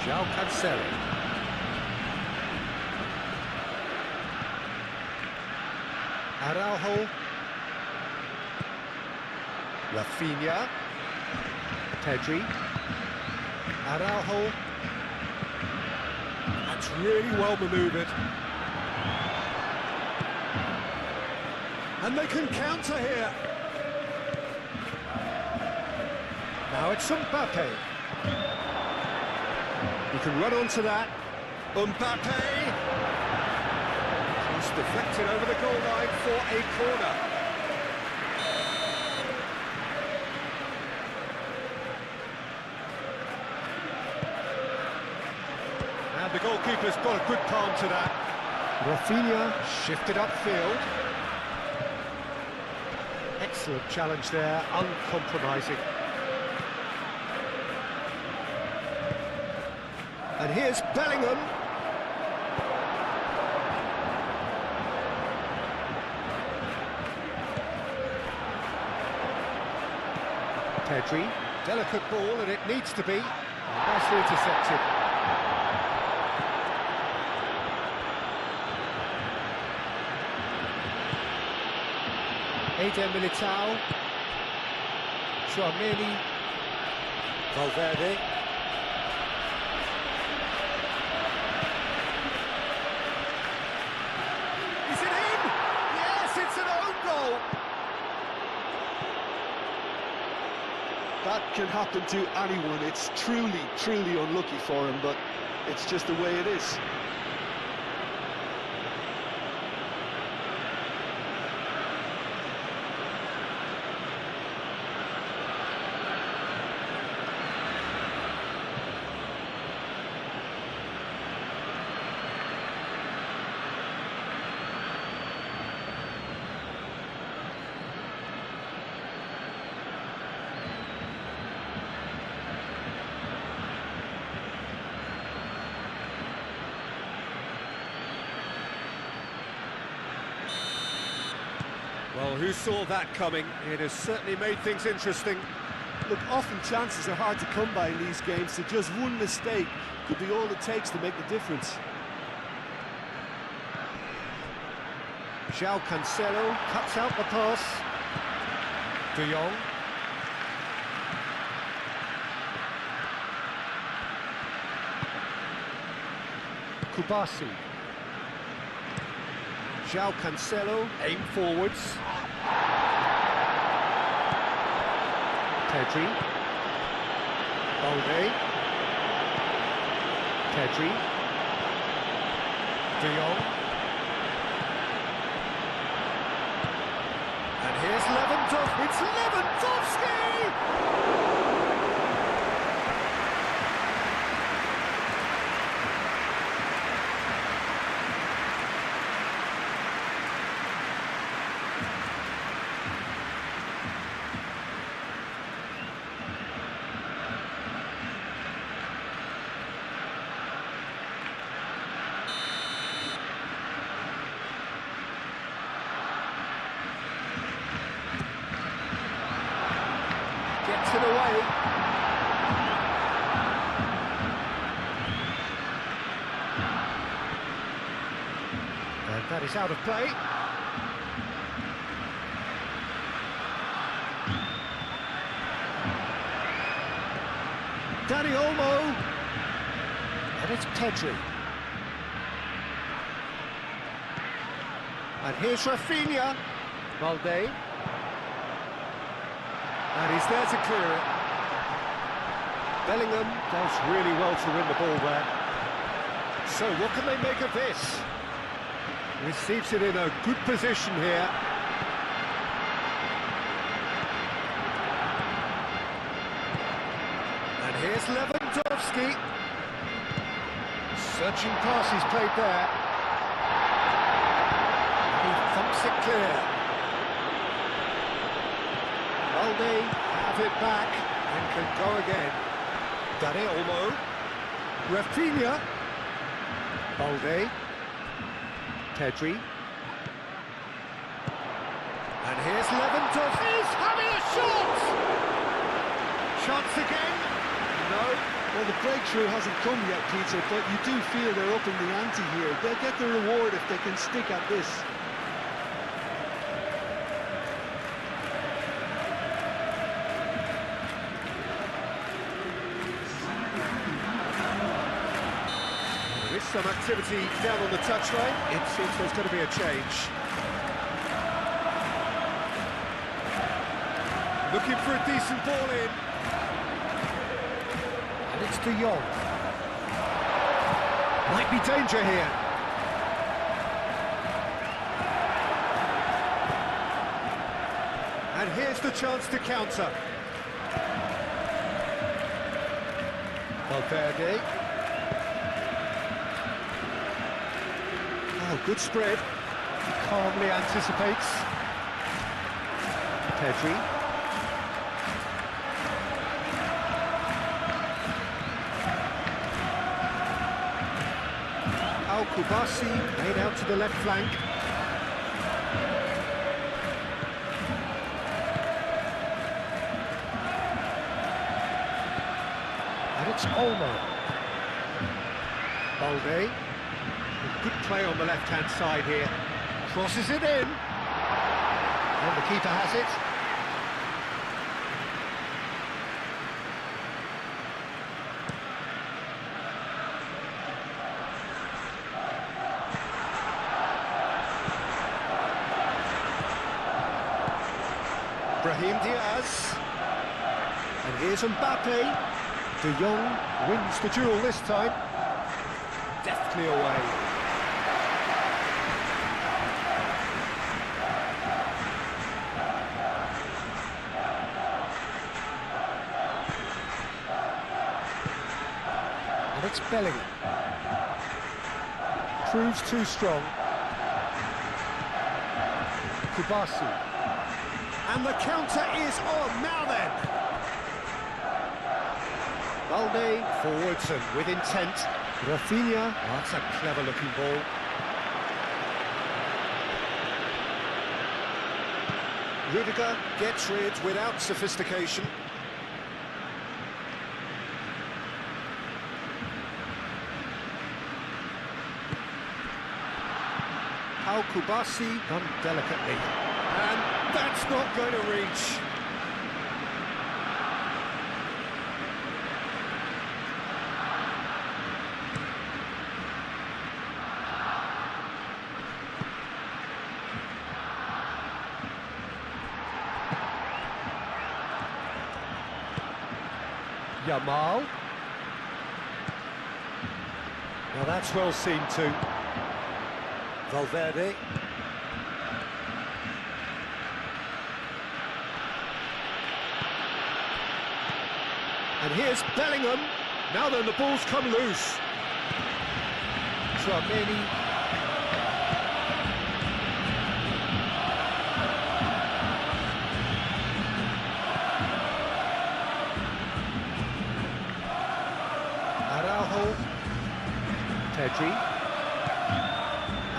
João Cancelo. Araujo. Rafinha. Pedri. Araujo. That's really well manoeuvred. And they can counter here. Now it's Mbappe. You can run onto that. Mbappe! Cross deflected over the goal line for a corner. And the goalkeeper's got a good palm to that. Rafinha shifted upfield. Excellent challenge there, uncompromising. And here's Bellingham. Pedri, delicate ball, and it needs to be. Nicely intercepted. Eder Militao. Tchouaméni. Valverde. That can happen to anyone. It's truly, truly unlucky for him, but it's just the way it is. Well, who saw that coming? It has certainly made things interesting. Look, often chances are hard to come by in these games, so just one mistake could be all it takes to make the difference. João Cancelo cuts out the pass. De Jong. Kubasi. João Cancelo, aim forwards. Pedri. Balde. Pedri. De Jong. And here's Lewandowski. It's Lewandowski! Gets it away. And that is out of play. Dani Olmo. And it's Pedri. And here's Rafinha. Balde. And he's there to clear it. Bellingham does really well to win the ball there. So what can they make of this? Receives it in a good position here. And here's Lewandowski. Searching pass he's played there. And he thumps it clear. Balde have it back and can go again. Dani Olmo. Rafinha. Balde. Pedri. And here's Lewandowski. He's having a shot! Chance again? No. Well, the breakthrough hasn't come yet, Peter, but you do feel they're up in the ante here. They'll get the reward if they can stick at this. There is some activity down on the touchline. It seems there's going to be a change. Looking for a decent ball in. And it's De Jong. Might be danger here. And here's the chance to counter. Valverde. Oh, good spread. He calmly anticipates. Pedri. Kubasi made out to the left flank. And it's Olmo. Balde. Good play on the left-hand side here. Crosses it in. And the keeper has it. Brahim Diaz, and here's Mbappe. De Jong wins the duel this time, deftly away. And it's Bellingham. Proves too strong. Kubasi. And the counter is on, now then! Balde forwards and with intent. Rafinha, oh, that's a clever-looking ball. Rudiger gets rid without sophistication. Pau Kubasi done delicately. And that's not going to reach. Yamal. Now that's well seen too. Valverde. And here's Bellingham. Now then, the ball's come loose. Tchouaméni. Araujo. Pedri.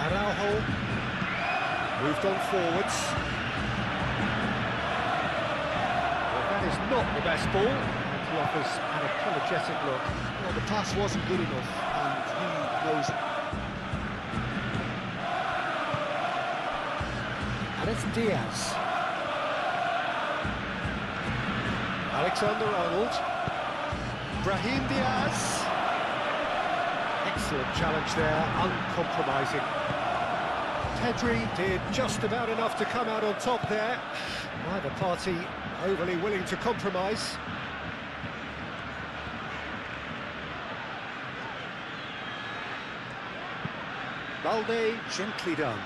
Araujo. Moved on forwards. Well, that is not the best ball. He offers an apologetic look. Well, the pass wasn't good enough, and he knows it. And it's Diaz. Alexander-Arnold. Brahim Diaz. Excellent challenge there, uncompromising. Pedri did just about enough to come out on top there. Neither party overly willing to compromise. Balde, gently done.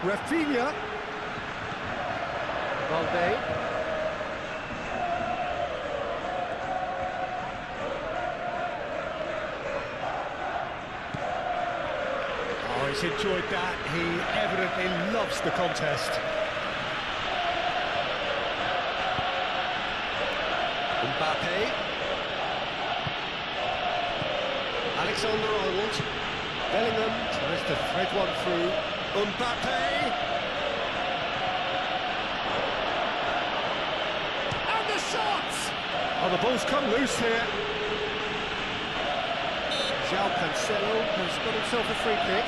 Rafinha. Balde. Oh, he's enjoyed that. He evidently loves the contest. Mbappe. Alexander-Arnold. Bellingham tries to thread one through. Mbappe. And the shot! Oh, the ball's come loose here. João Cancelo has got himself a free kick.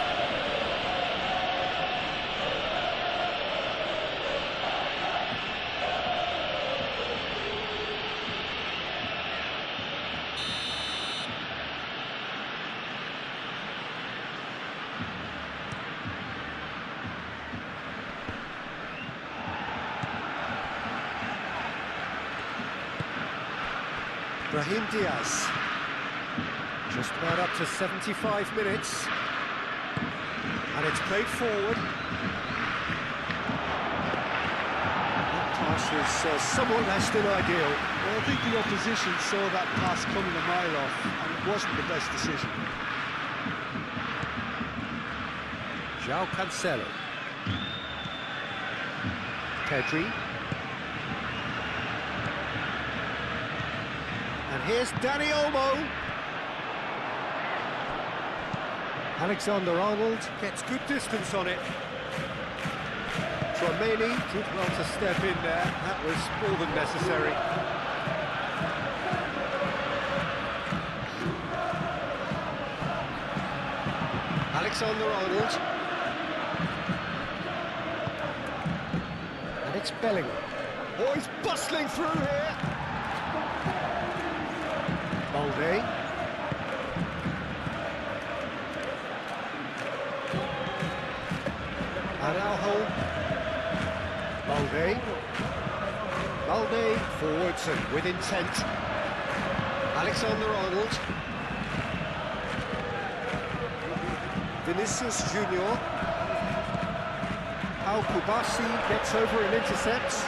Brahim Diaz. Just about up to 75 minutes. And it's played forward. That pass was somewhat less than ideal. Well, I think the opposition saw that pass coming a mile off, and it wasn't the best decision. João Cancelo. Pedri. And here's Dani Olmo. Alexander-Arnold gets good distance on it. Tchouaméni did well to step in there. That was more than necessary. Alexander-Arnold. And it's Bellingham. Oh, he's bustling through here. Balde. Araujo. Balde. Balde forwards and with intent. Alexander-Arnold. Vinicius Junior. Al Kubasi gets over and intercepts.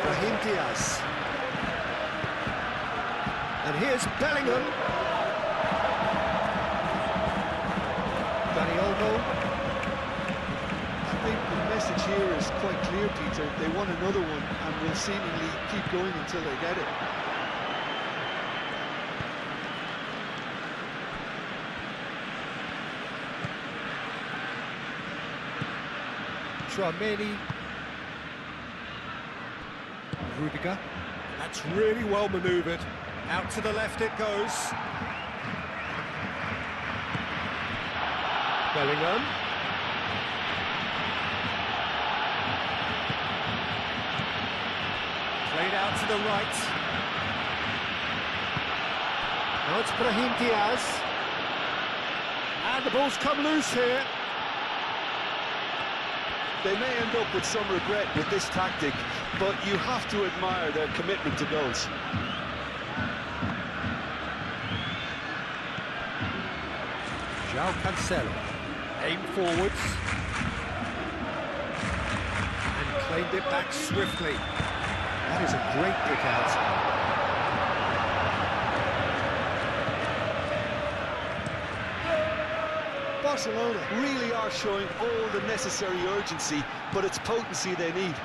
Brahim Diaz. And here's Bellingham. Dani Olmo. I think the message here is quite clear, Peter. They want another one and will seemingly keep going until they get it. Tchouaméni. Rudiger. That's really well manoeuvred. Out to the left it goes. Bellingham. Played out to the right. Now it's Brahim Diaz. And the ball's come loose here. They may end up with some regret with this tactic, but you have to admire their commitment to goals. João Cancelo. Aim forwards. And claimed it back swiftly. That is a great pick out. Barcelona really are showing all the necessary urgency, but it's potency they need.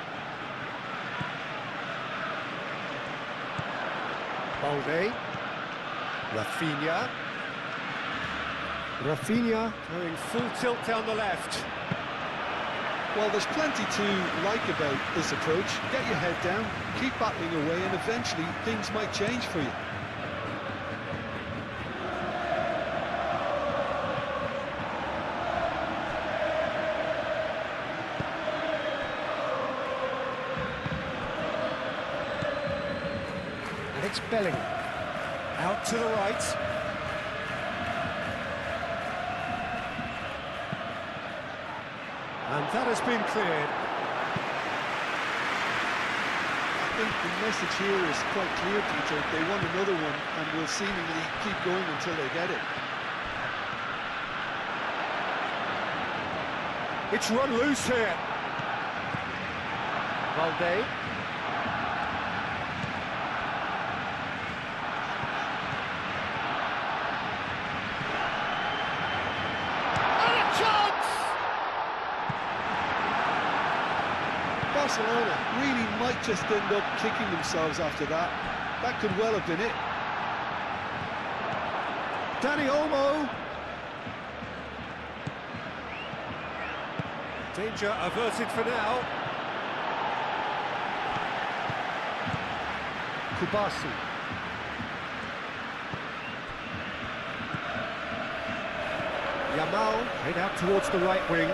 Balde. Rafinha. Rafinha going full tilt down the left. Well, there's plenty to like about this approach. Get your head down, keep battling away, and eventually things might change for you. And it's Bellingham. Out to the right. And that has been cleared. I think the message here is quite clear, Peter. They want another one and will seemingly keep going until they get it. It's run loose here. Balde. Barcelona really might just end up kicking themselves after that. That could well have been it. Dani Olmo. Danger averted for now. Kubasi. Yamal, head out towards the right wing.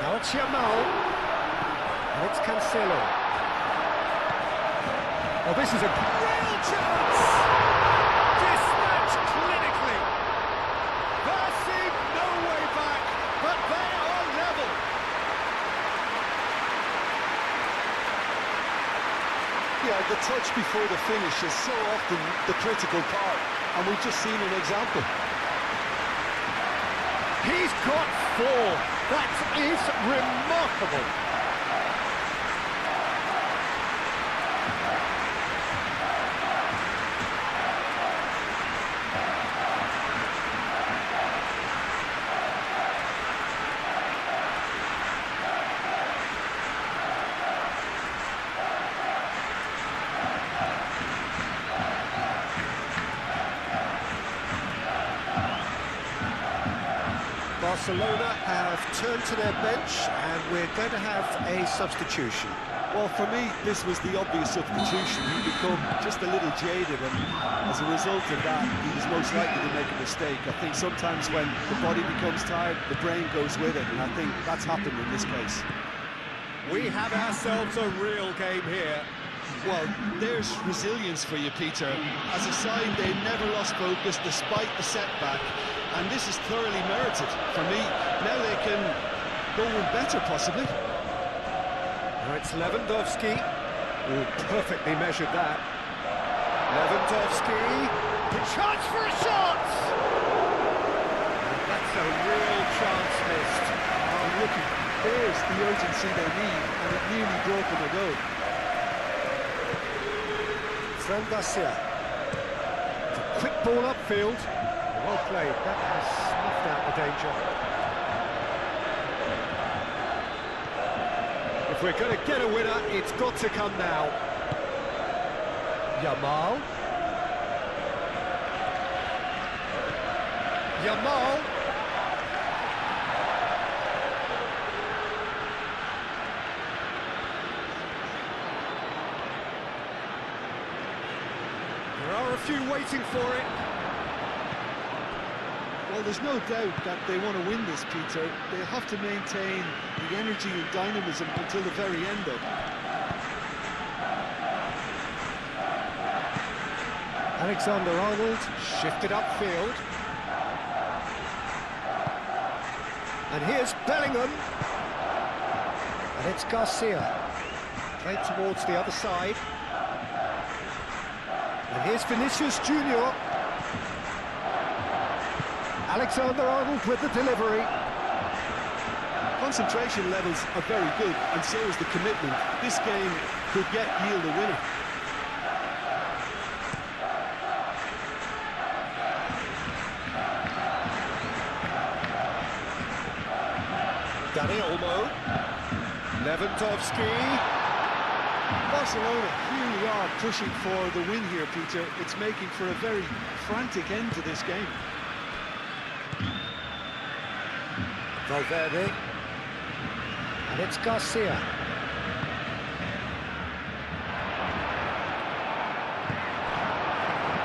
Now it's Yamal. And it's Cancelo. Oh, this is a real chance! Dispatched clinically. There seemed no way back, but they are level. Yeah, the touch before the finish is so often the critical part, and we've just seen an example. He's got 4. That is remarkable. Barcelona have turned to their bench and we're going to have a substitution. Well, for me, this was the obvious substitution. He become just a little jaded, and as a result of that, he's most likely to make a mistake. I think sometimes when the body becomes tired, the brain goes with it, and I think that's happened in this case. We have ourselves a real game here. Well, there's resilience for you, Peter. As a side, they never lost focus despite the setback, and this is thoroughly merited. For me, now they can go one better, possibly. Now it's Lewandowski. Oh, perfectly measured that. Lewandowski. The chance for a shot! That's a real chance missed. Oh, look, there's the urgency they need, and it nearly broke them a go. Fran Garcia. It's a quick ball upfield. Well played. That has snuffed out the danger. If we're going to get a winner, it's got to come now. Yamal. Yamal. There are a few waiting for it. Well, there's no doubt that they want to win this, Peter. They have to maintain the energy and dynamism until the very end of it. Alexander-Arnold shifted upfield. And here's Bellingham. And it's Garcia. Played towards the other side. And here's Vinicius Junior. Alexander-Arnold with the delivery. Concentration levels are very good, and so is the commitment. This game could yet yield a winner. Dani Olmo. Lewandowski. Barcelona really are pushing for the win here, Peter. It's making for a very frantic end to this game. Valverde. And it's Garcia.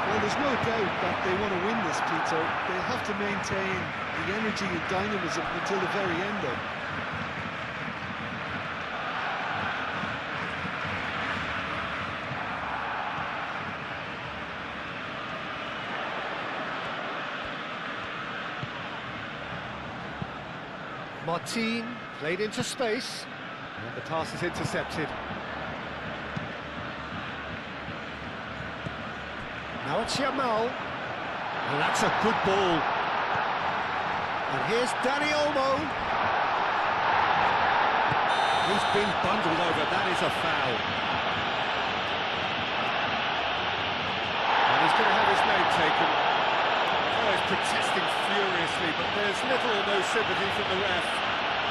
Well, there's no doubt that they want to win this, Peter. They have to maintain the energy and dynamism until the very end of it. Martin played into space, and the pass is intercepted. Now it's Yamal, and that's a good ball. And here's Dani Olmo. He's been bundled over, that is a foul. And he's going to have his name taken. Oh, he's protesting furiously, but there's little or no sympathy from the ref.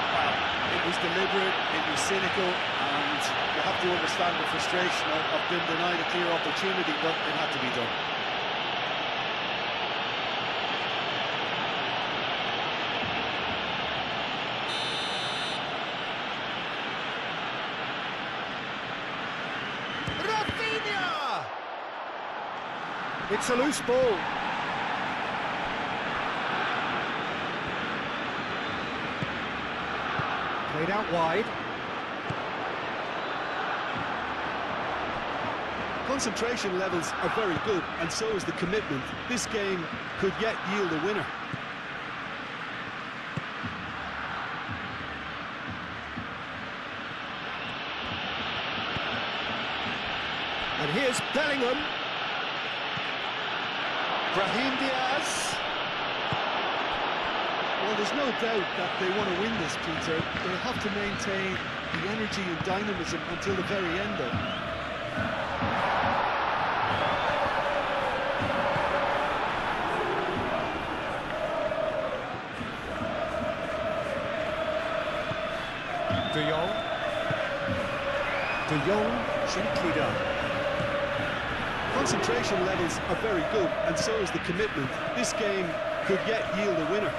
Well, it was deliberate, it was cynical, and you have to understand the frustration of being denied a clear opportunity, but it had to be done. Rafinha! It's a loose ball. Played out wide. Concentration levels are very good, and so is the commitment. This game could yet yield a winner. And here's Bellingham. Brahim Diaz. Well, there's no doubt that they want to win this, Peter. They have to maintain the energy and dynamism until the very end, though. De Jong, gently done. Concentration levels are very good, and so is the commitment. This game could yet yield a winner.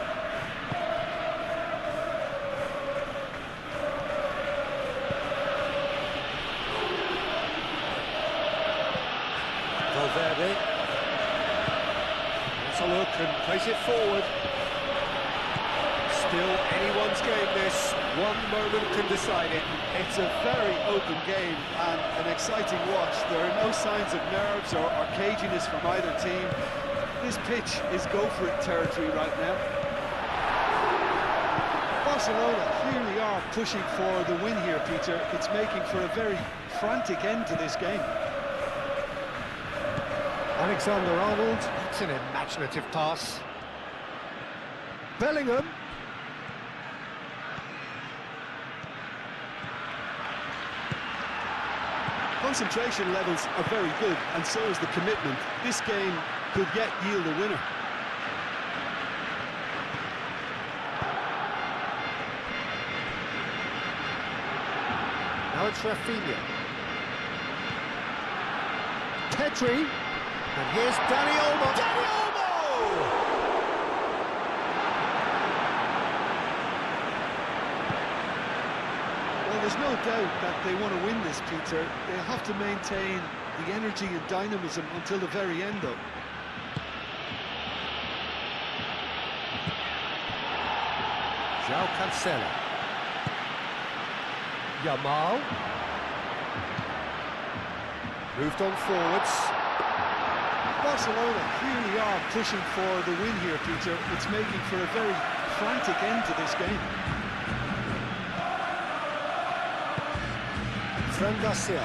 Valverde. Let's a look and place it forward. Still anyone's game this. One moment can decide it. It's a very open game and an exciting watch. There are no signs of nerves or caginess from either team. This pitch is go-for-it territory right now. Barcelona clearly are pushing for the win here, Peter. It's making for a very frantic end to this game. Alexander-Arnold, it's an imaginative pass. Bellingham. Concentration levels are very good, and so is the commitment. This game could yet yield a winner. Now it's Rafinha. Pedri. And here's Dani Olmo. Dani Olmo! Well, there's no doubt that they want to win this, Peter. They have to maintain the energy and dynamism until the very end, though. João Cancelo. Yamal. Moved on forwards. Barcelona clearly are pushing for the win here, Peter. It's making for a very frantic end to this game. Fran Garcia.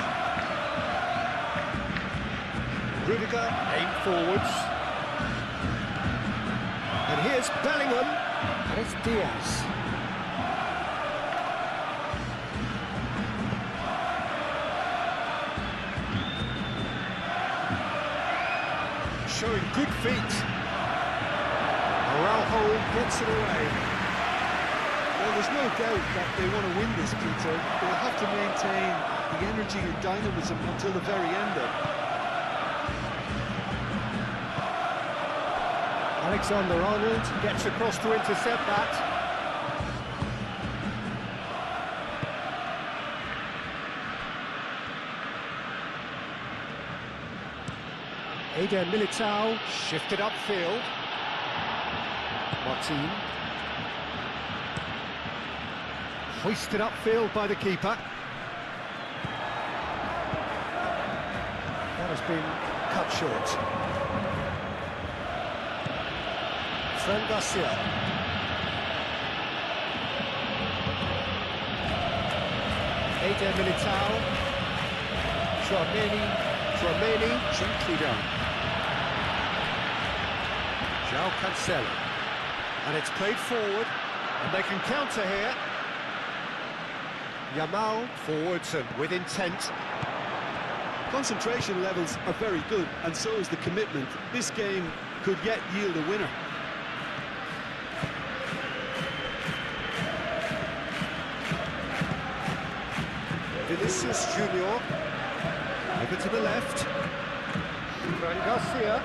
Rudiger, aim forwards. And here's Bellingham. And it's Diaz. Showing good feet. Araujo gets it away. Well, there's no doubt that they want to win this, Peter. They'll have to maintain the energy and dynamism until the very end, though. Alexander-Arnold gets across to intercept that. Eder Militao shifted upfield. Martin. Hoisted upfield by the keeper. That has been cut short. Fran Garcia. Eder Militao. Tchouameni, gently done. João Cancelo. And it's played forward, and they can counter here. Yamal forwards and with intent. Concentration levels are very good, and so is the commitment. This game could yet yield a winner. Vinicius Junior. Over to the left. Fran Garcia.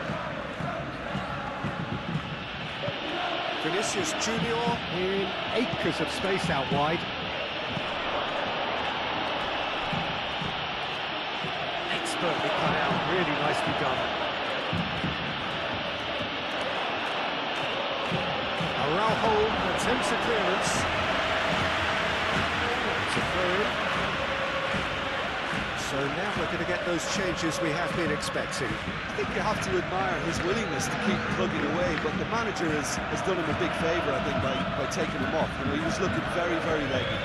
Vinicius Junior. In acres of space out wide. Expertly cut out, really nicely done. Araujo attempts a clearance. It's a throw-in. So now we're going to get those changes we have been expecting. I think you have to admire his willingness to keep plugging away, but the manager has done him a big favour, I think, by taking him off. You know, he was looking very, very leggy.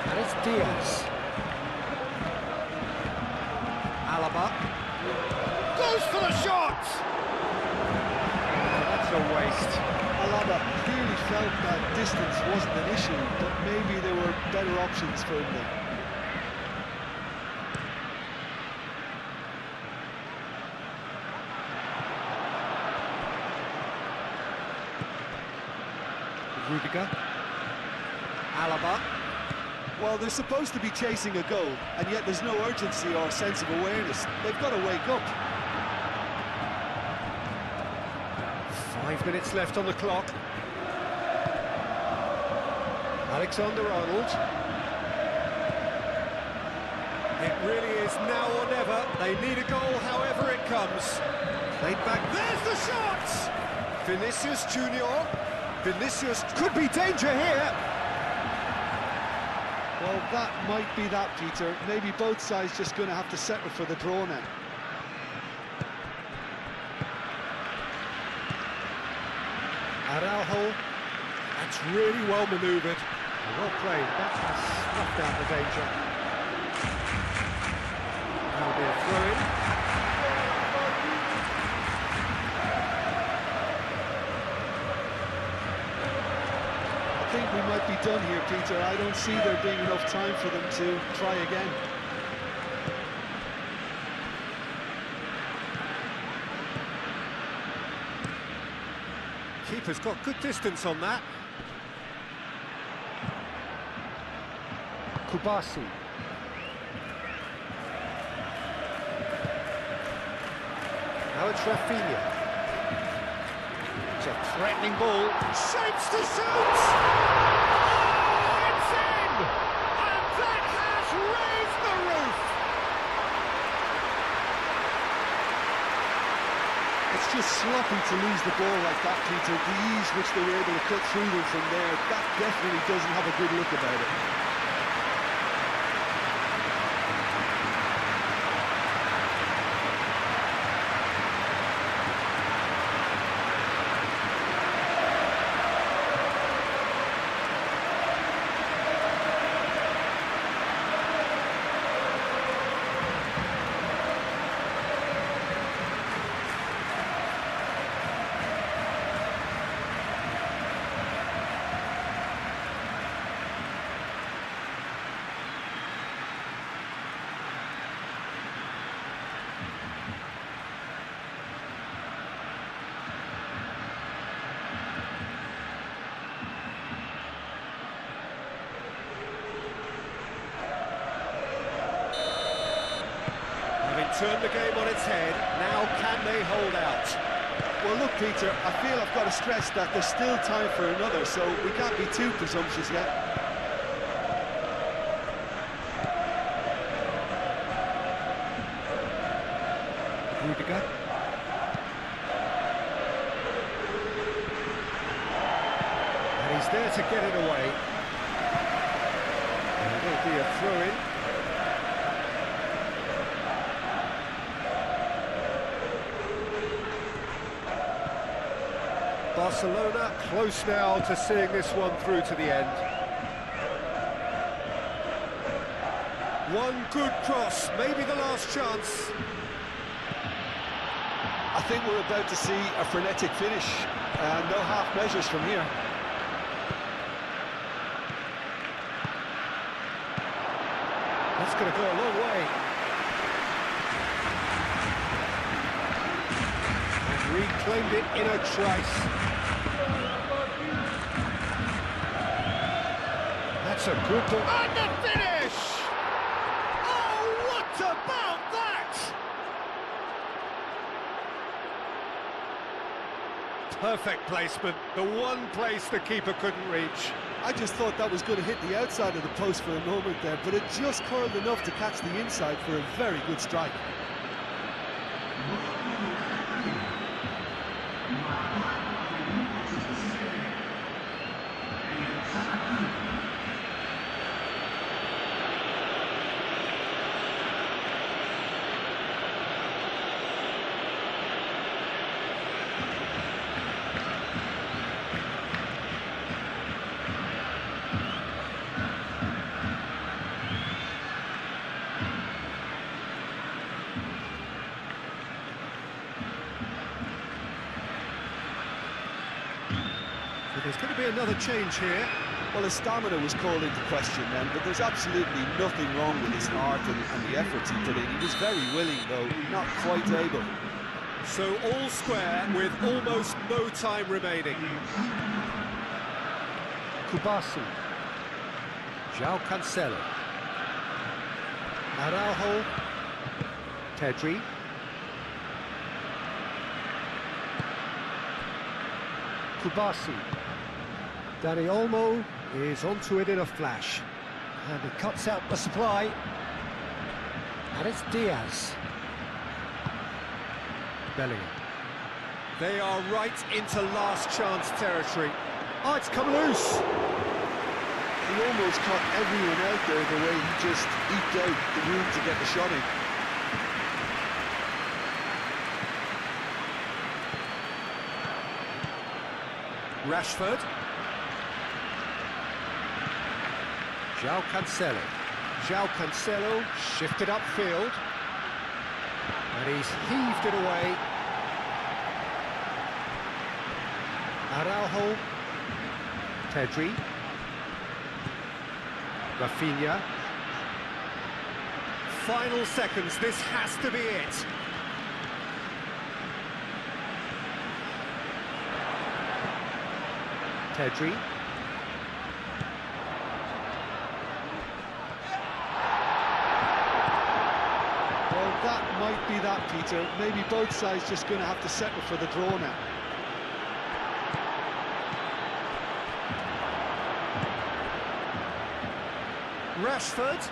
And it's Diaz. Alaba. Goes for the shot! That's a waste. Alaba clearly felt that distance wasn't an issue, but maybe there were better options for him there. Rudiger. Alaba. Well, they're supposed to be chasing a goal, and yet there's no urgency or sense of awareness. They've got to wake up. 5 minutes left on the clock. Alexander-Arnold. It really is now or never. They need a goal however it comes. Laid back, there's the shot! Vinicius Junior. Vinicius could be danger here. Well, that might be that, Peter. Maybe both sides just going to have to settle for the draw now. Araujo. That's really well manoeuvred. Well played. That has snuffed out the danger. That'll be a throw-in. I think we might be done here, Peter. I don't see there being enough time for them to try again. Keeper's got good distance on that. Kubasi. Now it's Rafinha. It's a threatening ball. Shapes to shoot! Oh, it's in! And that has raised the roof! It's just sloppy to lose the ball like that, Peter. The ease which they were able to cut through them from there, that definitely doesn't have a good look about it. Turn the game on its head. Now can they hold out? Well, look, Peter, I feel I've got to stress that there's still time for another, so we can't be too presumptuous yet. Rudiger. And he's there to get it away. And it'll be a throw-in. Barcelona close now to seeing this one through to the end. One good cross, maybe the last chance. I think we're about to see a frenetic finish, and no half measures from here. That's going to go a long way. And reclaimed it in a trice. That's a good ball. And the finish! Oh, what about that? Perfect placement, the one place the keeper couldn't reach. I just thought that was going to hit the outside of the post for a moment there, but it just curled enough to catch the inside for a very good strike. There's going to be another change here. Well, his stamina was called into question then, but there's absolutely nothing wrong with his heart and the efforts he put in. He was very willing, though, not quite able. So all square with almost no time remaining. Kubasi. João Cancelo. Araujo. Pedri. Kubasi. Dani Olmo is onto it in a flash. And he cuts out the supply. And it's Diaz. Bellingham. They are right into last chance territory. Oh, it's come loose. He almost caught everyone out there the way he just eked out the room to get the shot in. Rashford. João Cancelo. João Cancelo shifted upfield. And he's heaved it away. Araujo. Pedri. Rafinha. Final seconds, this has to be it. Pedri. Well, that might be that, Peter. Maybe both sides just going to have to settle for the draw now. Rashford.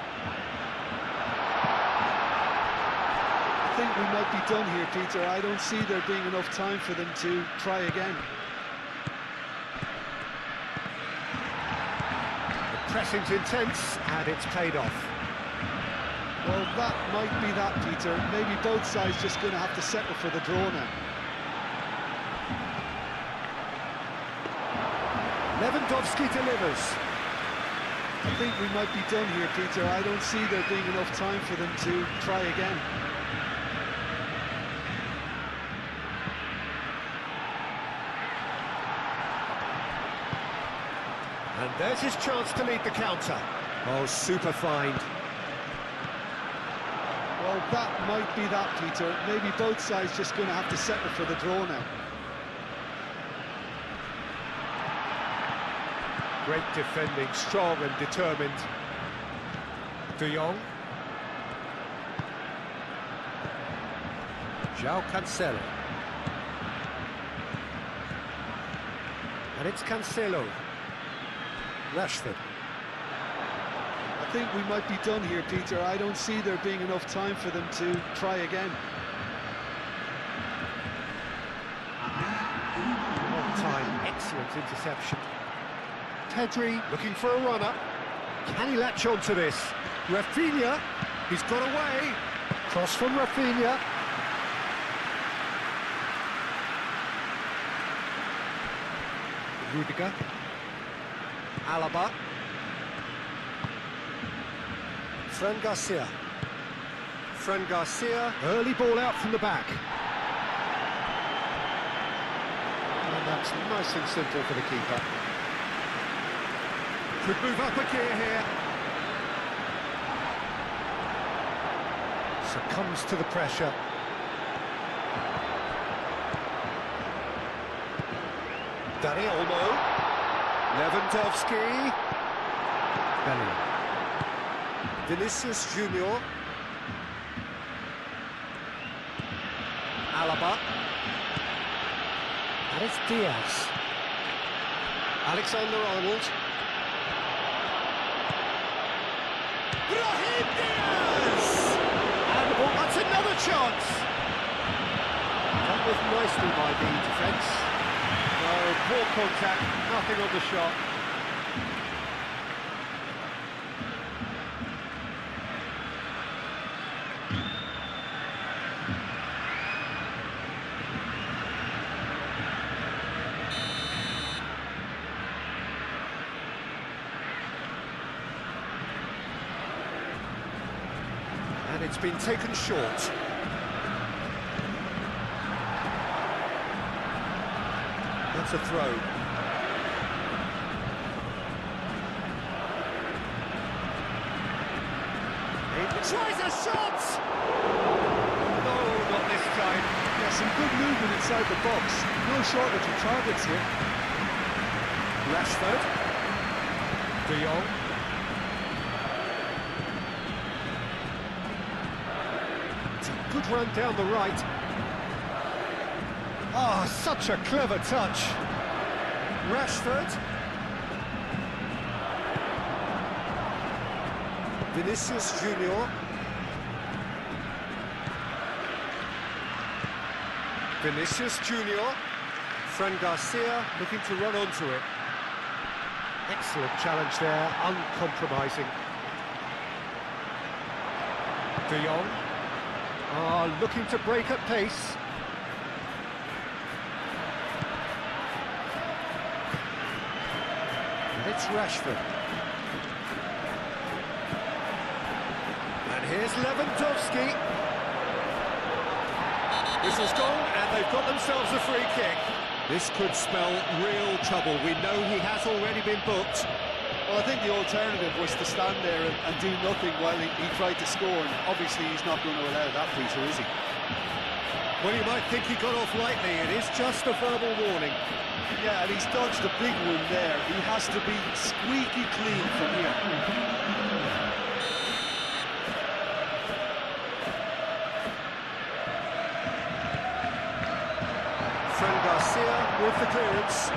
I think we might be done here, Peter. I don't see there being enough time for them to try again. The pressing's intense, and it's paid off. Well, that might be that, Peter. Maybe both sides just going to have to settle for the draw now. Lewandowski delivers. I think we might be done here, Peter. I don't see there being enough time for them to try again. And there's his chance to lead the counter. Oh, super find. Well, that might be that, Peter. Maybe both sides just going to have to settle for the draw now. Great defending, strong and determined. De Jong. João Cancelo. And it's Cancelo. Rashford. I think we might be done here, Peter. I don't see there being enough time for them to try again. On time, excellent interception. Pedri looking for a runner. Can he latch on to this? Rafinha, he's got away. Cross from Rafinha. Rudiger. Alaba. Fran Garcia. Fran Garcia, early ball out from the back. And that's nice and simple for the keeper. Could move up a gear here. Succumbs to the pressure. Dani Olmo. Lewandowski. Bellingham. Vinicius Junior. Alaba. And it's Diaz. Alexander-Arnold. Brahim Diaz! And the ball, that's another chance! That was nicely by the defence. No, poor contact, nothing on the shot. And it's been taken short. That's a throw. He tries a shot! No, not this time. Yeah, some good movement inside the box. No shortage of targets here. Rashford. De Jong. It's a good run down the right. Ah, such a clever touch. Rashford. Vinicius Junior. Vinicius Junior. Fran Garcia looking to run onto it. Excellent challenge there, uncompromising. De Jong. Ah, looking to break at pace. It's Rashford. And here's Lewandowski. Whistle's gone, and they've got themselves a free kick. This could spell real trouble. We know he has already been booked. Well, I think the alternative was to stand there and do nothing while he tried to score, and obviously he's not going to allow that, Peter, is he? Well, you might think he got off lightly. It is just a verbal warning. Yeah, and he's dodged a big one there. He has to be squeaky clean from here. Fran Garcia with the clearance.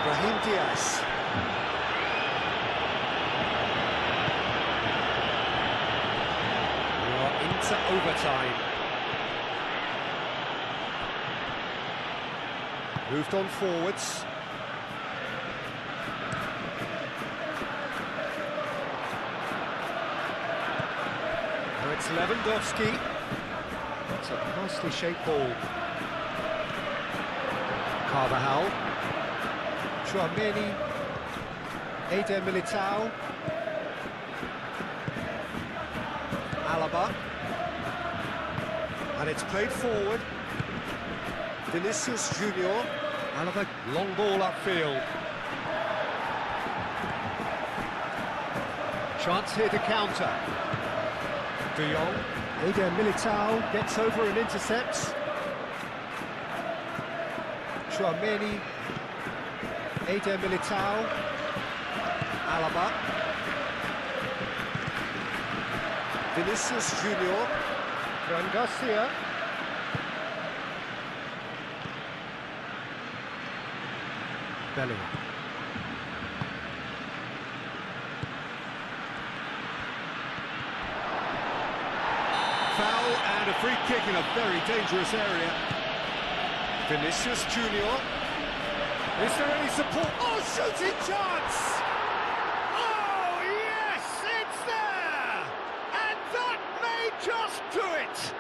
Brahim Diaz. We are into overtime. Moved on forwards. Now it's Lewandowski. It's a nicely shaped ball. Carvajal. Tchouaméni. Eder Militao. Alaba. And it's played forward. Vinicius Junior. Alaba, long ball upfield. Chance here to counter. De Jong. Eder Militao gets over and intercepts. Tchouaméni. Eder Militao. Alaba. Vinicius Junior. Fran Garcia. Bellingham. Foul and a free kick in a very dangerous area. Vinicius Junior. Is there any support? Oh, shooting chance! Oh, yes, it's there! And that may just do it!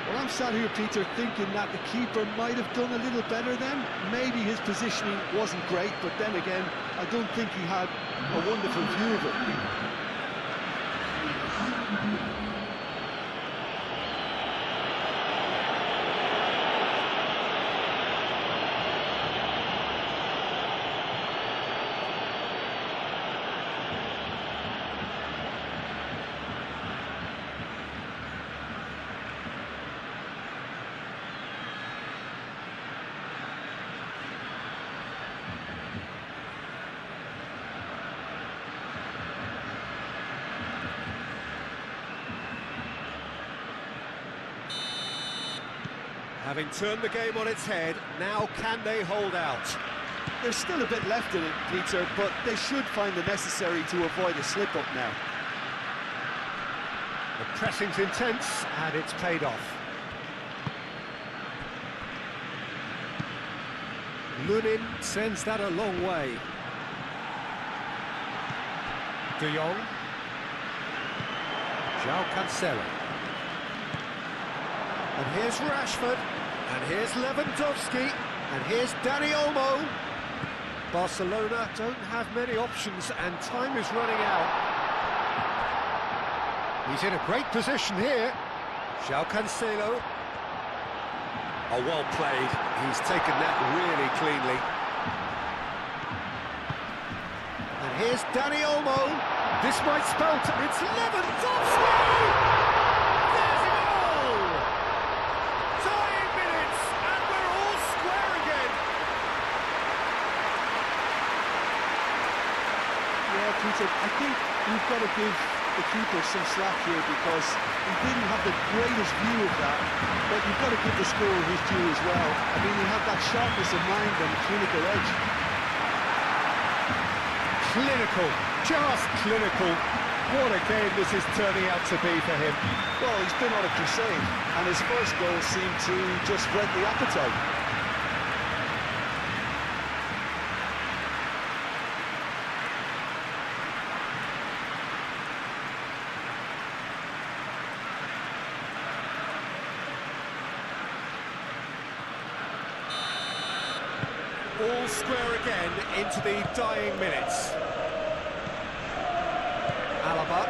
Well, I'm sat here, Peter, thinking that the keeper might have done a little better then. Maybe his positioning wasn't great, but then again, I don't think he had a wonderful view of it. Having turned the game on its head, now can they hold out? There's still a bit left in it, Peter, but they should find the necessary to avoid a slip-up now. The pressing's intense, and it's paid off. Lunin sends that a long way. De Jong. João Cancelo. And here's Rashford. And here's Lewandowski. And here's Dani Olmo. Barcelona don't have many options, and time is running out. He's in a great position here. João Cancelo. Oh, well played. He's taken that really cleanly. And here's Dani Olmo. This might spell it's Lewandowski! There's a goal! Tying minutes, and we're all square again. Yeah, Peter, I think we've got to give the keeper some slack here because he didn't have the greatest view of that, but you've got to give the scorer his due as well. I mean, he had that sharpness of mind and the clinical edge. Clinical, just clinical. What a game this is turning out to be for him. Well, he's been on a crusade, and his first goal seemed to just whet the appetite. All square again into the dying minutes. Alaba.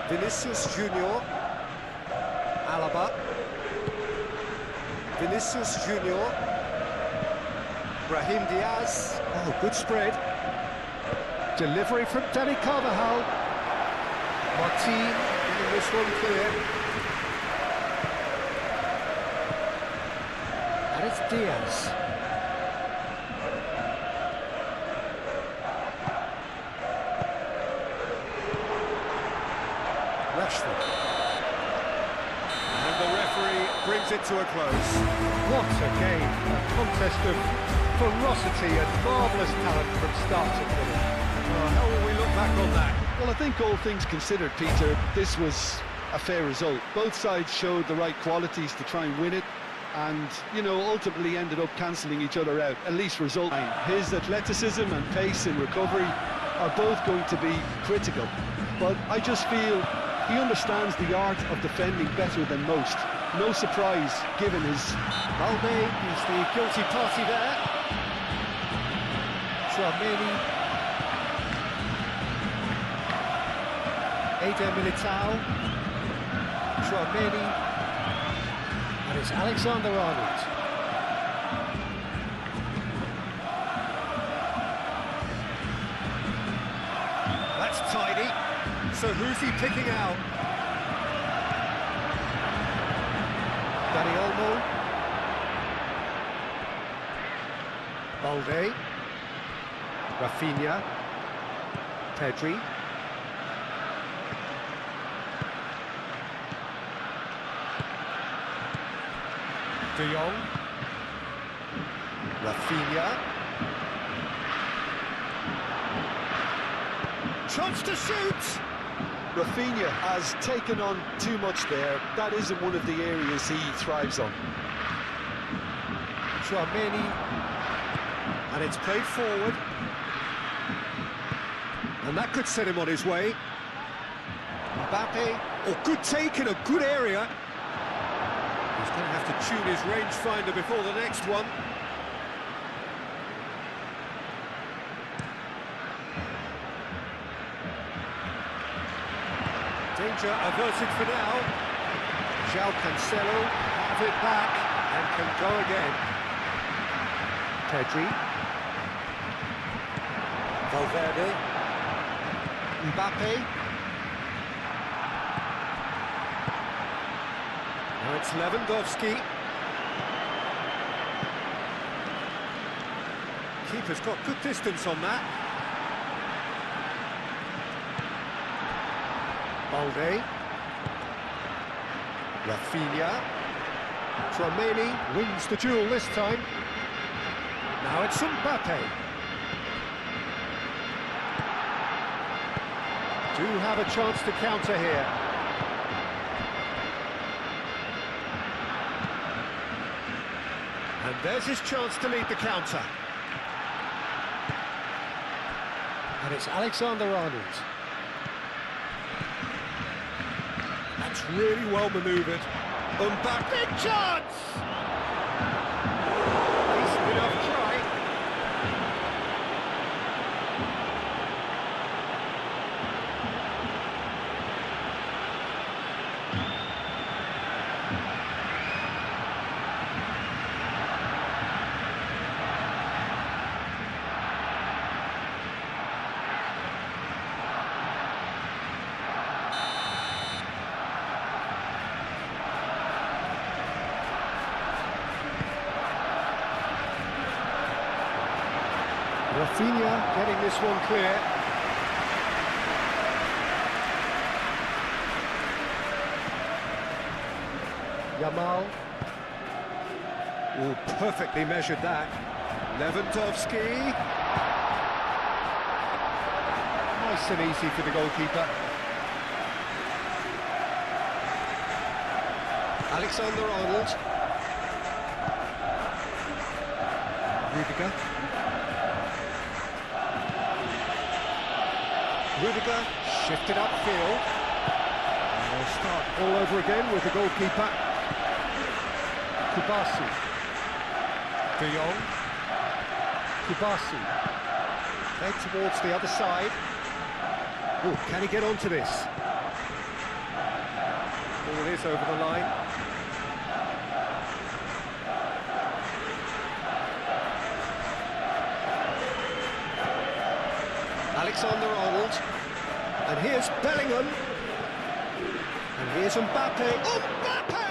Vinicius Junior. Alaba. Vinicius Junior. Brahim Diaz. Oh, good spread. Delivery from Dani Carvajal. Martin getting this one clear. And it's Diaz. Rashford. And the referee brings it to a close. What a game. A contest of ferocity and marvellous talent from start to finish. How will we look back on that? Well, I think all things considered, Peter, this was a fair result. Both sides showed the right qualities to try and win it, and, you know, ultimately ended up cancelling each other out, at least result. His athleticism and pace in recovery are both going to be critical, but I just feel he understands the art of defending better than most. No surprise, given his... Balde is the guilty party there. Tchouaméni. Eder Militao. Tchouaméni. And it's Alexander-Arnold. That's tidy. So who's he picking out? Dani Olmo. Balde. Rafinha. Pedri. De Jong. Rafinha. Chance to shoot! Rafinha has taken on too much there. That isn't one of the areas he thrives on. Tchouaméni. And it's played forward. And that could set him on his way. Mbappe. Oh, good take in a good area. He's going to have to tune his rangefinder before the next one. Danger averted for now. João Cancelo have it back and can go again. Pedri. Valverde. Mbappe. Now it's Lewandowski. Keeper's got good distance on that. Balde. Rafinha. Tchouaméni wins the duel this time. Now it's Mbappe. Do have a chance to counter here. And there's his chance to lead the counter. And it's Alexander-Arnold. That's really well manoeuvred. Mbappe, big chance! Decent enough try. Rafinha getting this one clear. Yamal. Oh, perfectly measured that. Lewandowski. Nice and easy for the goalkeeper. Alexander-Arnold. Rudiger. Rudiger shifted upfield. And they'll start all over again with the goalkeeper. Kubasi. De Jong. Kubasi. Head towards the other side. Oh, can he get onto this? Ball is over the line. Alexander-Arnold, and here's Bellingham, and here's Mbappe. Mbappe!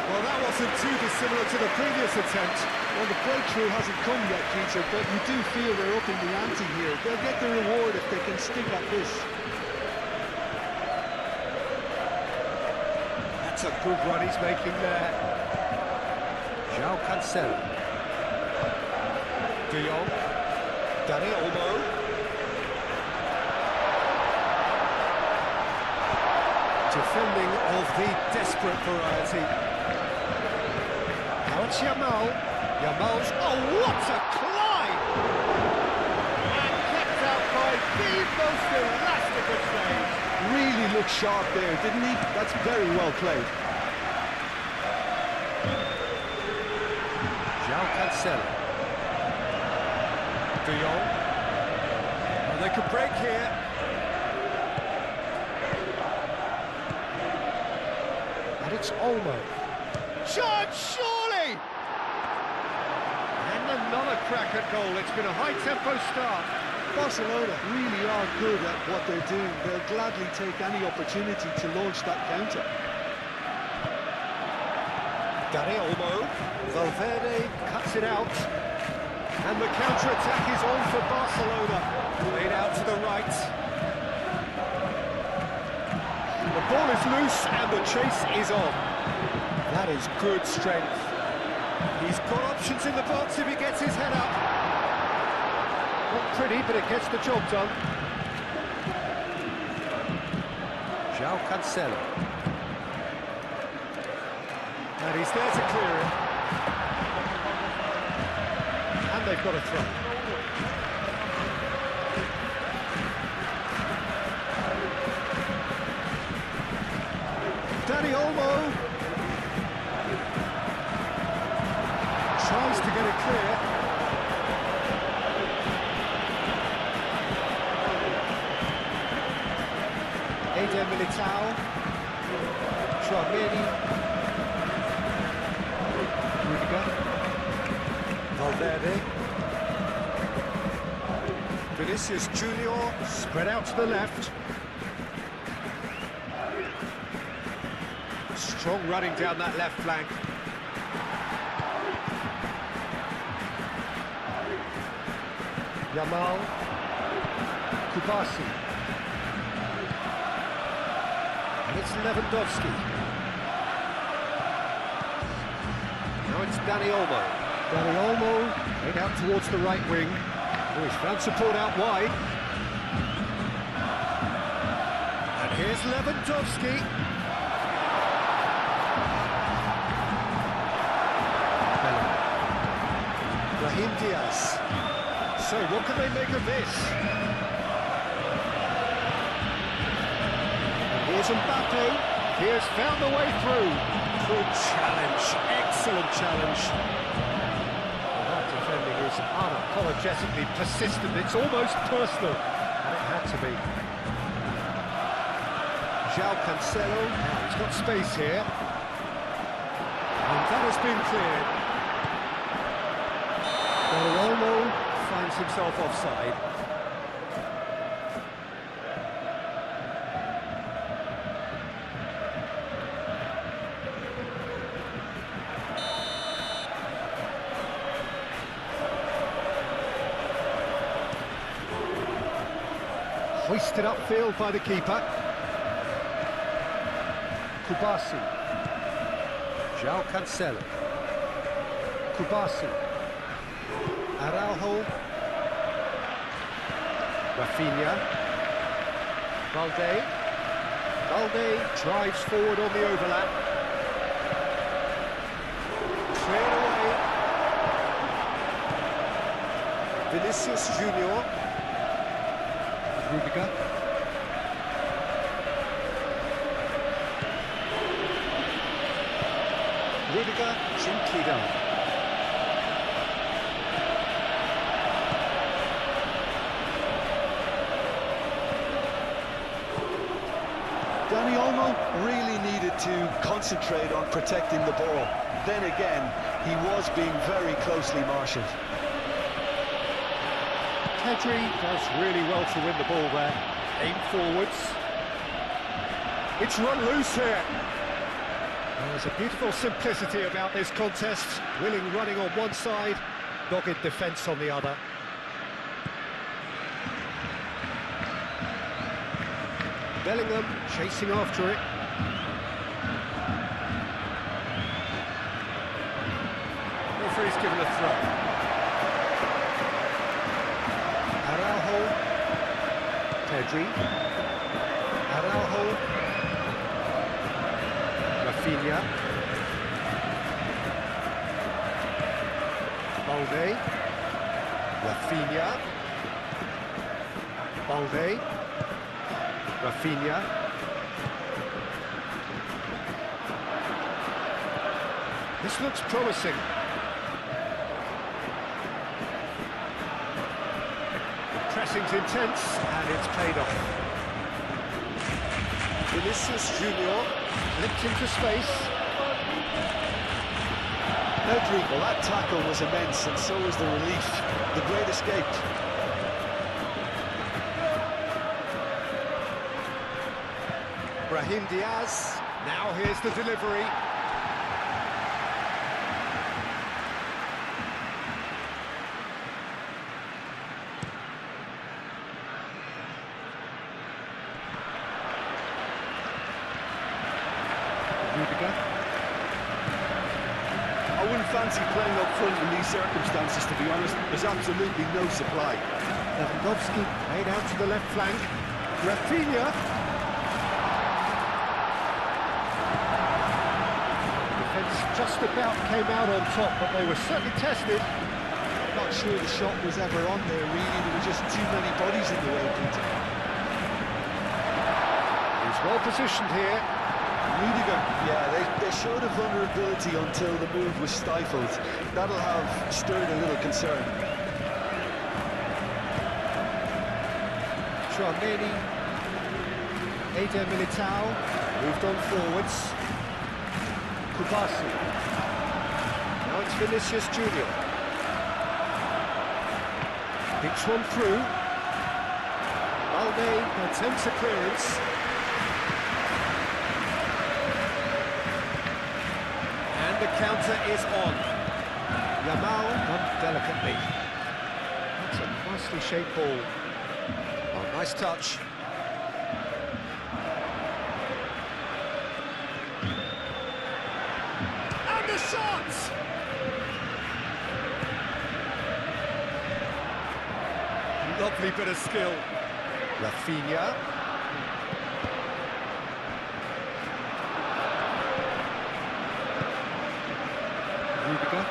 Well, that wasn't too dissimilar to the previous attempt. Well, the breakthrough hasn't come yet, Peter, but you do feel they're up in the ante here. They'll get the reward if they can stick at this. That's a good run he's making there. João Cancelo. De Jong. Dani Olmo. Defending of the desperate variety. Now it's Yamal. Yamal's... Oh, what a climb! And kept out by the most elastic of saves. Really looked sharp there, didn't he? That's very well played. João Cancelo. De Jong. And they could break here. And it's Olmo. Shot, surely! And another crack at goal. It's been a high-tempo start. Barcelona really are good at what they're doing. They'll gladly take any opportunity to launch that counter. Dani Olmo. Valverde cuts it out. And the counter-attack is on for Barcelona. Played out to the right. The ball is loose and the chase is on. That is good strength. He's got options in the box if he gets his head up. Not pretty, but it gets the job done. João Cancelo. And he's there to clear it. And they've got a throw. Dani Olmo tries to get it clear. Eder Militao. Tchouaméni. Rudiger. Valverde. Vinicius Junior spread out to the left. Strong running down that left flank. Yamal. Kubasi. And it's Lewandowski. Now it's Dani Olmo. Dani Olmo, made out towards the right wing. Oh, he's found support out wide. And here's Lewandowski. Brahim Diaz. So, what can they make of this? And here's Mbappe. He has found the way through. Good challenge, excellent challenge. Well, that defending is unapologetically persistent. It's almost personal, and it had to be. João Cancelo. Now he's got space here. And that has been cleared. Olmo finds himself offside. Hoisted upfield by the keeper. Kubasi. João Cancelo. Kubasi. Araujo, Rafinha, Valde drives forward on the overlap, cleared away, Vinicius Junior, Rudiger, gently down. Dani Olmo really needed to concentrate on protecting the ball. Then again, he was being very closely marshalled. Pedri does really well to win the ball there. Aim forwards. It's run loose here. There's a beautiful simplicity about this contest. Willing running on one side, dogged defence on the other. Bellingham chasing after it. Referee's given a throw. Araujo. Pedri. Araujo. Rafinha. Balde. Rafinha. Balde. Rafinha. This looks promising. The pressing's intense and it's paid off. Vinicius Junior limped into space. Pedri, well, that tackle was immense, and so was the relief. The great escape. Brahim Diaz, now here's the delivery. Rudiger. I wouldn't fancy playing up front in these circumstances, to be honest. There's absolutely no supply. Lewandowski made out to the left flank. Rafinha. Just about came out on top, but they were certainly tested. I'm not sure the shot was ever on there, really. There were just too many bodies in the way, Peter. He's well positioned here. Rudiger, yeah, they showed a vulnerability until the move was stifled. That'll have stirred a little concern. Tchouameni, Eder Militao, moved on forwards. Kubasi. Now it's Vinicius Junior. Picks one through. Balde attempts a clearance. And the counter is on. Yamal won delicately. That's a nicely shaped ball. Oh, nice touch. shot! Lovely bit of skill. Rafinha. Rudiger.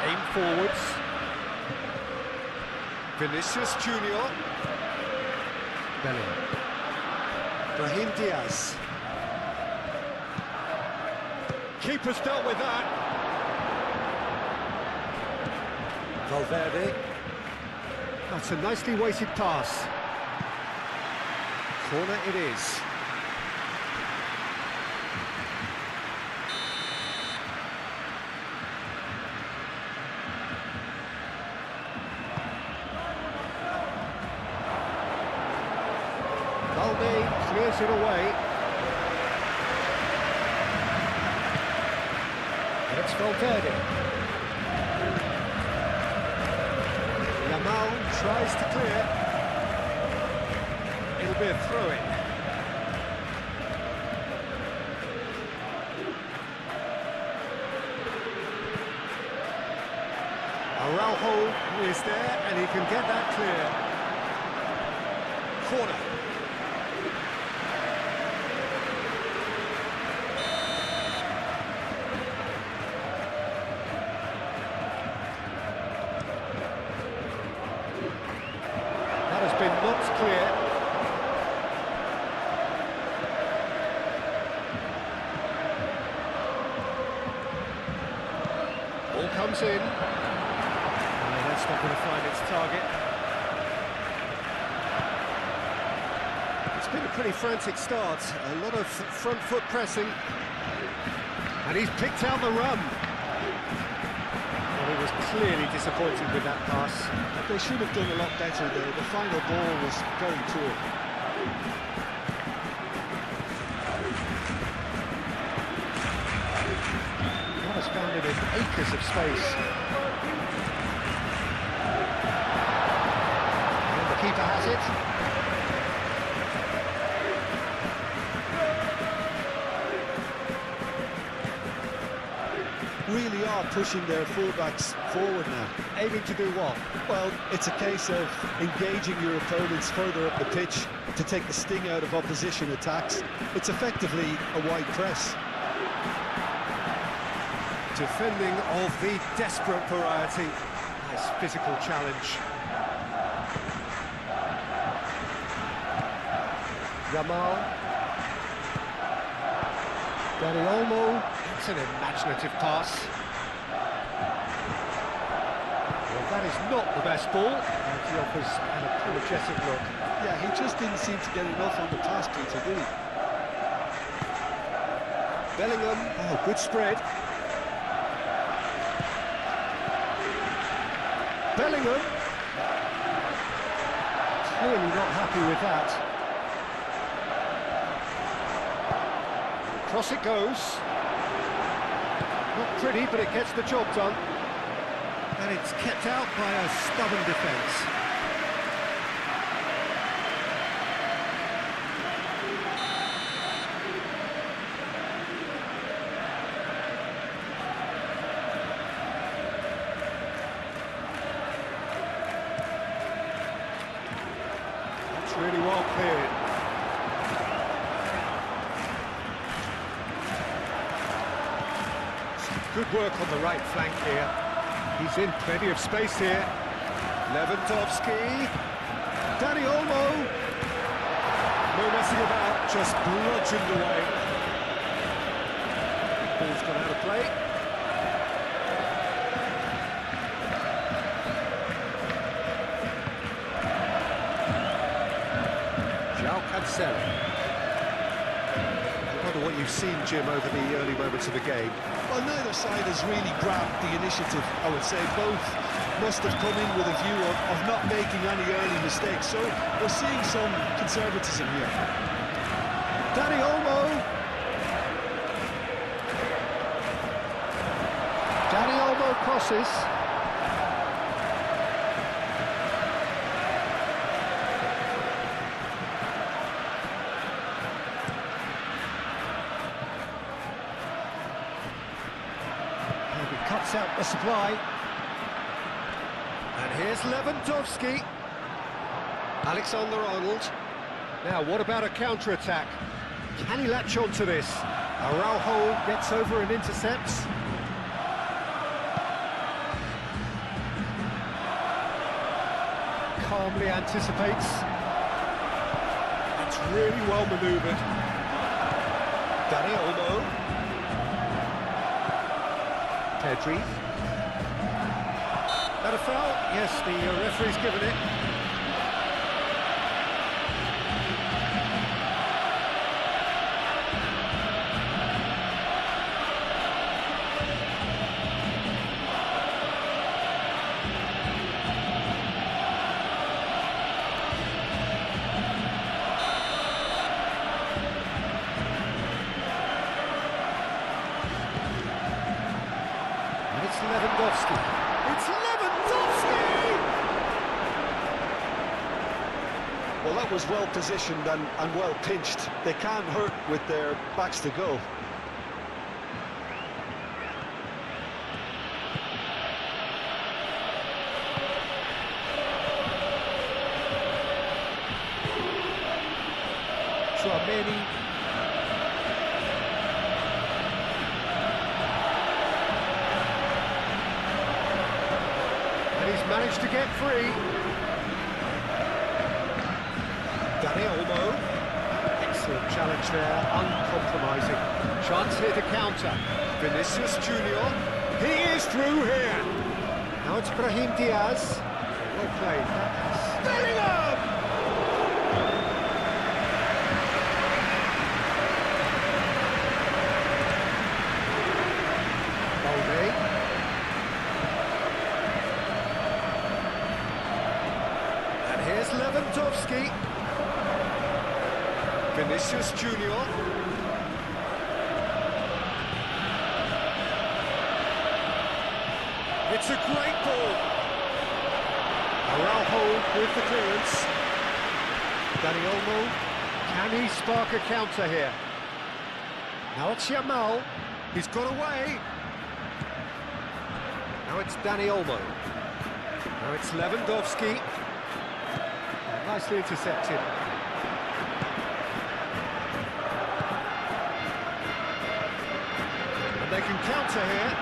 Aim forwards. Vinicius Junior. Bellingham. Brahim Diaz. Keeper's dealt with that. Valverde. That's a nicely weighted pass. Corner it is. Valde clears it away. It's Valverde. Yamal tries to clear. It'll be a throw-in. Araujo is there and he can get that clear. Corner. Been knocked clear. Ball comes in. That's not going to find its target. It's been a pretty frantic start. A lot of front foot pressing. And he's picked out the run. He was clearly disappointed with that pass. They should have done a lot better there. The final ball was very poor. Has found it in acres of space. And the keeper has it. Really are pushing their fullbacks forward now. Aiming to do what? Well, it's a case of engaging your opponents further up the pitch to take the sting out of opposition attacks. It's effectively a wide press. Defending of the desperate variety. Nice physical challenge. Yamal. Dani Olmo. It's an imaginative pass. Well, that is not the best ball. And he offers an apologetic look. Yeah, he just didn't seem to get enough on the pass, Peter, did he? Bellingham. Oh, good spread. Bellingham. Clearly not happy with that. Across it goes. Not pretty, but it gets the job done. And it's kept out by a stubborn defence. That's really well cleared. Good work on the right flank here. He's in plenty of space here. Lewandowski. Dani Olmo. No messing about, just bludgeoned away. Ball's gone out of play. João Cancelo. I wonder what you've seen, Jim, over the early moments of the game. Well, neither side has really grabbed the initiative, I would say. Both must have come in with a view of not making any early mistakes. So we're seeing some conservatism here. Dani Olmo. Dani Olmo crosses. cuts out the supply. And here's Lewandowski. Alexander-Arnold. Now, what about a counter-attack? Can he latch on to this? Araujo gets over and intercepts. Calmly anticipates. That's really well manoeuvred. Dani Olmo. Pedri. That a foul? Yes, the referee's given it. It's Lewandowski. It's Lewandowski! Well, that was well positioned and well pinched. They can't hurt with their backs to go. Tchouameni. Managed to get free. Dani Olmo. Excellent challenge there, uncompromising. Chance here to counter. Vinicius Junior. He is through here. Now it's Brahim Diaz. Well played. Bellingham! Balde. Here's Lewandowski. Vinicius Junior. It's a great ball. Araujo with the clearance. Dani Olmo. Can he spark a counter here? Now it's Yamal. He's got away. Now it's Dani Olmo. Now it's Lewandowski. Nicely intercepted. And they can counter here.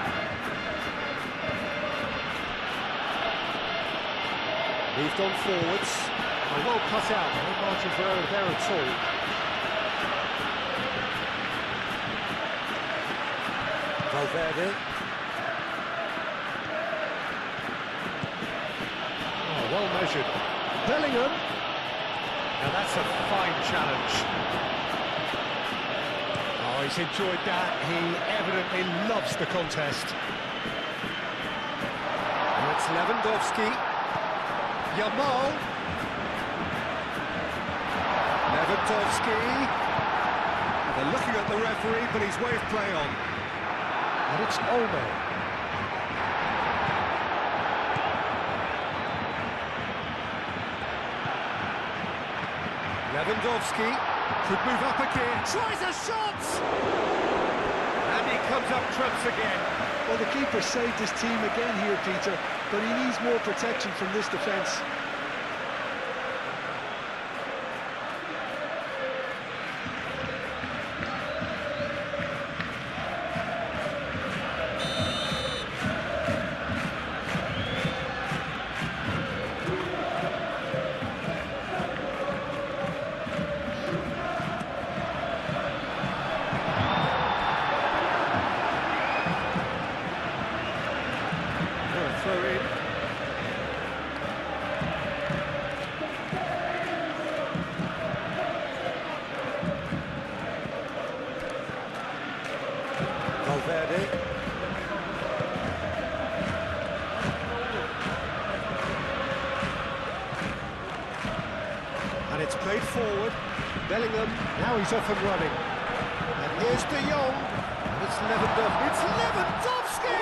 Moved on forwards. And well cut out. No margin for error there at all. Valverde. Oh, well measured. Bellingham. Now that's a fine challenge. Oh, he's enjoyed that. He evidently loves the contest. And it's Lewandowski. Yamal. Lewandowski. And they're looking at the referee, but he's waved play on. And it's Olmo. Lewandowski could move up again, tries a shot! And he comes up trumps again. Well, the keeper saved his team again here, Peter, but he needs more protection from this defence. Throw in. Valverde. And it's played forward. Bellingham, now he's off and running. And here's De Jong. And it's Lewandowski. It's Lewandowski!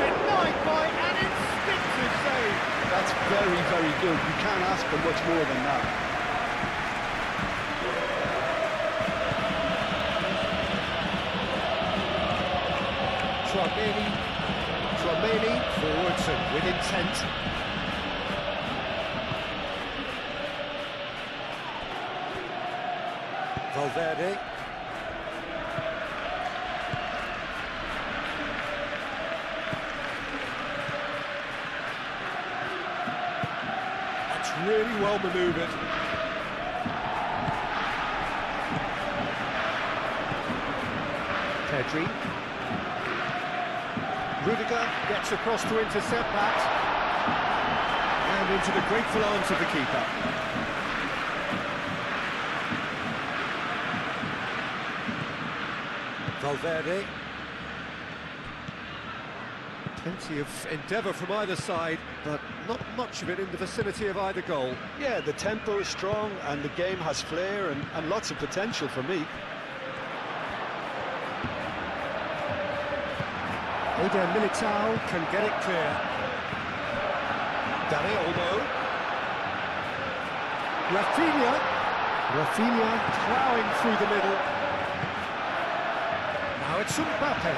Denied by an instinctive save. That's very, very good. You can't ask for much more than that. Tchouameni. action with intent. Valverde. That's really well manoeuvred. Pedri. Rudiger gets across to intercept that. And into the grateful arms of the keeper. Valverde. Plenty of endeavour from either side, but not much of it in the vicinity of either goal. Yeah, the tempo is strong and the game has flair and lots of potential for me. Eder Militao can get it clear. Dani Olmo. Rafinha ploughing through the middle. Now it's Mbappe.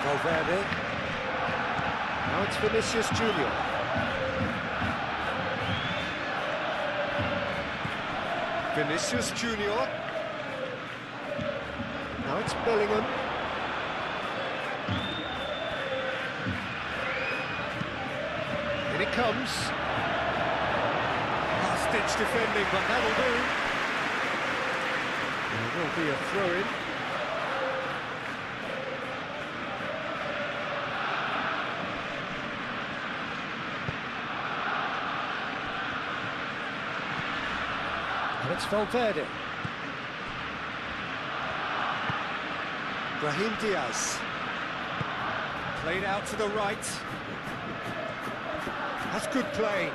Valverde. Now it's Vinicius Junior. Vinicius Junior. Now it's Bellingham. In it comes. Last-ditch defending, but that'll do. There will be a throw-in. And it's Valverde. Brahim Diaz. Played out to the right. That's good play.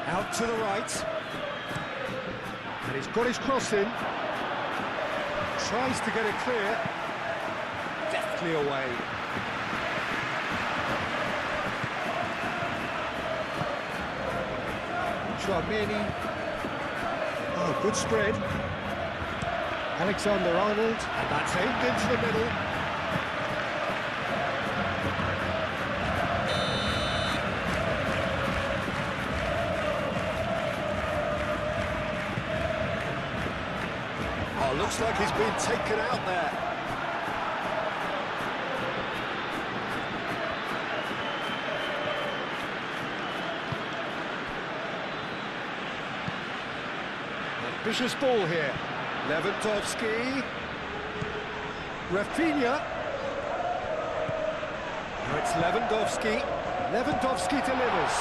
Out to the right. And he's got his cross in. Tries to get it clear. Deftly away. Chouameni. Oh, good spread. Alexander-Arnold. And that's aimed into the middle. Oh, looks like he's been taken out there. Ambitious ball here. Lewandowski. Rafinha. Now it's Lewandowski. Lewandowski delivers.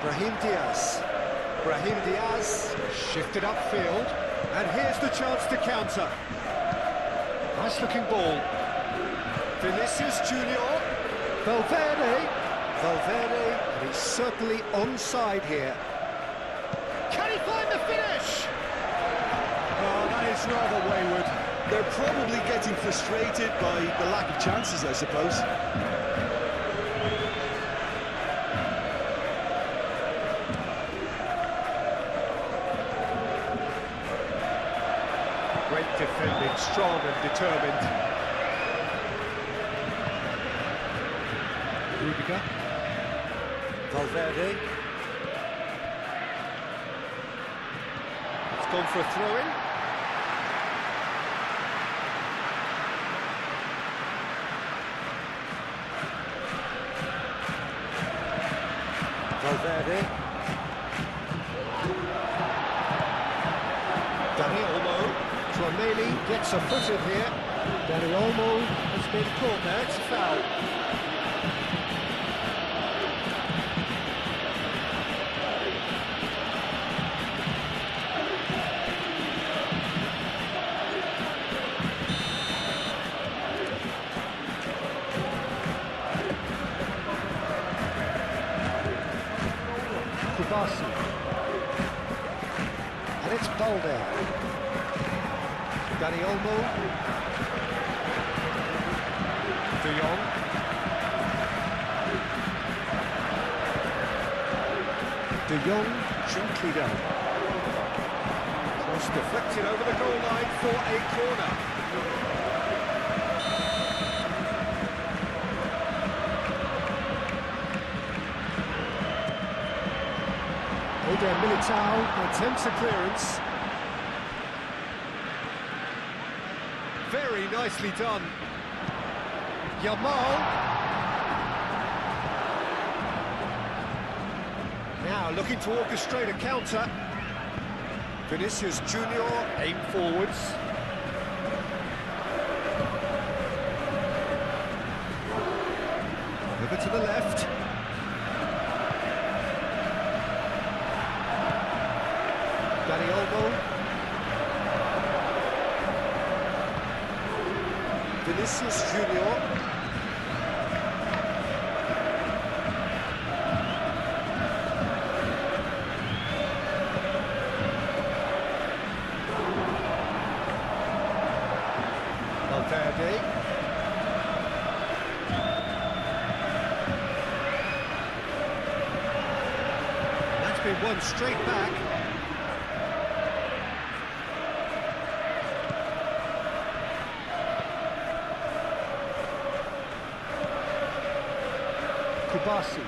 Brahim Diaz. Brahim Diaz shifted upfield. And here's the chance to counter. Nice looking ball. Vinicius Junior. Valverde. Valverde. And he's certainly onside here. Can he find the finish? Oh, that is rather wayward. They're probably getting frustrated by the lack of chances, I suppose. Great defending, strong and determined. Rudiger. Valverde. It's gone for a throw-in. Valverde. Dani Olmo. Chouameni gets a foot in here. Dani Olmo has been caught there. It's a foul. And it's Balde. Dani Olmo. De Jong. De Jong gently down. Cross deflected over the goal line for a corner. Militao attempts a clearance. Very nicely done. Yamal. Now looking to orchestrate a counter. Vinicius Junior aim forwards. Over to the left. Danny Olmo. Vinicius Junior. Valverde. That's been won straight back. Kubasi.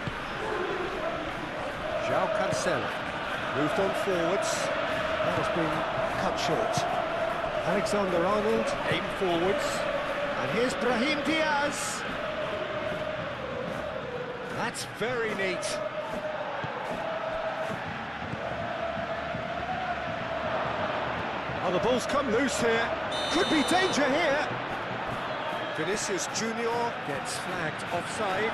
João Cancelo. Moved on forwards. That has been cut short. Alexander-Arnold. Aim forwards. And here's Brahim Diaz. That's very neat. Oh, the ball's come loose here. Could be danger here. Vinicius Junior gets flagged offside.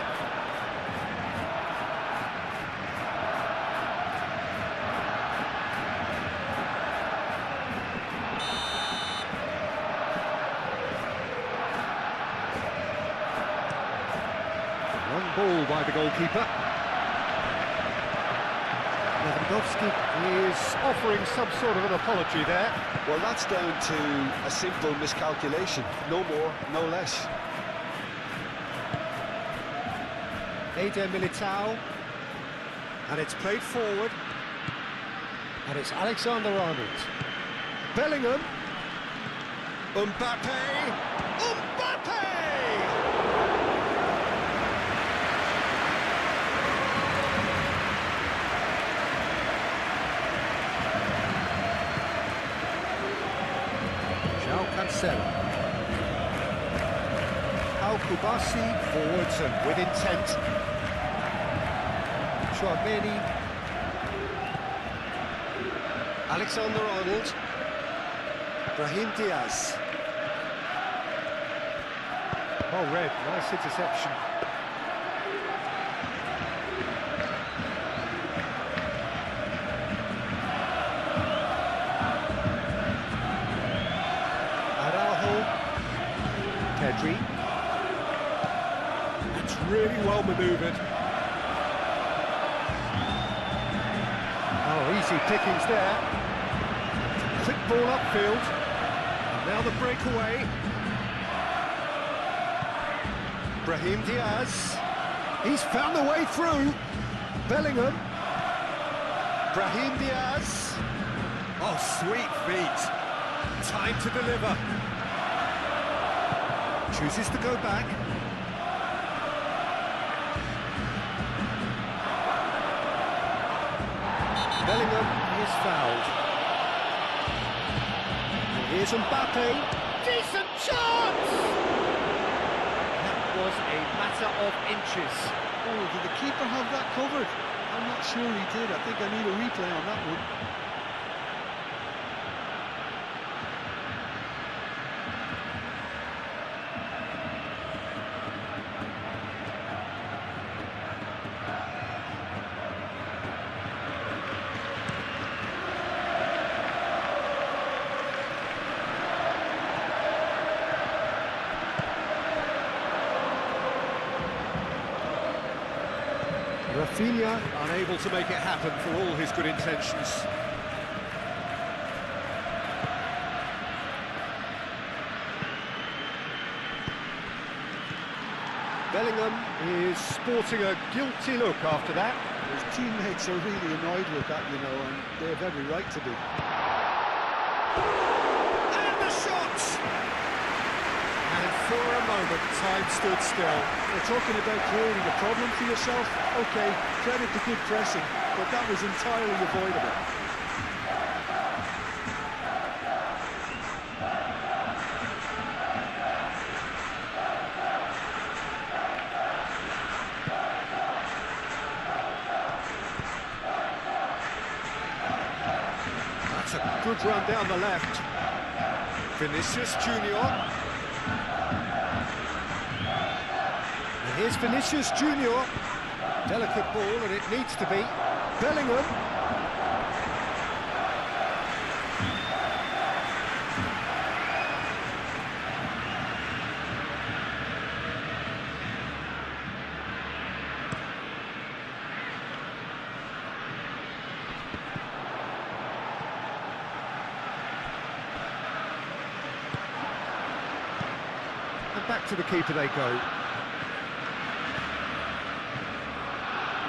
Ball by the goalkeeper. Lewandowski is offering some sort of an apology there. Well, that's down to a simple miscalculation. No more, no less. Eder Militao. And it's played forward. And it's Alexander-Arnold. Bellingham. Mbappe. Mbappe! Cancelo. Kubasi forwards and with intent. Chouameni. Alexander-Arnold. Brahim Diaz. Oh, red, nice interception. Pedri. That's really well manoeuvred. Oh, easy pickings there. Quick ball upfield. And now the breakaway. Brahim Diaz. He's found the way through. Bellingham. Brahim Diaz. Oh, sweet feet. Time to deliver. Chooses to go back. Bellingham is fouled. And here's Mbappe. Decent chance! That was a matter of inches. Oh, did the keeper have that covered? I'm not sure he did. I think I need a replay on that one. Rafinha unable to make it happen for all his good intentions. Bellingham is sporting a guilty look after that. His teammates are really annoyed with that, you know, and they have every right to be. And the shot! And for a moment, time stood still. We're talking about creating a problem for yourself. OK, credit to good pressing, but that was entirely avoidable. That's a good run down the left. Vinicius Junior. And here's Vinicius Junior. Delicate ball, and it needs to be. Bellingham. And back to the keeper they go.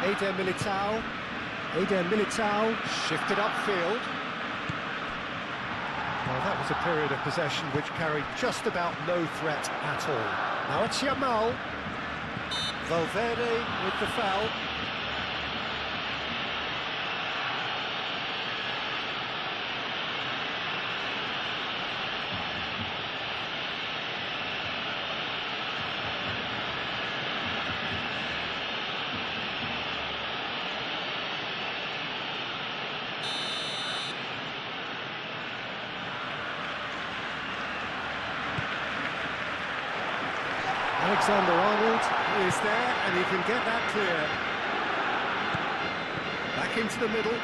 Eder Militao shifted upfield. Well, that was a period of possession which carried just about no threat at all. Now it's Yamal. Valverde with the foul. Alexander-Arnold is there, and he can get that clear. Back into the middle.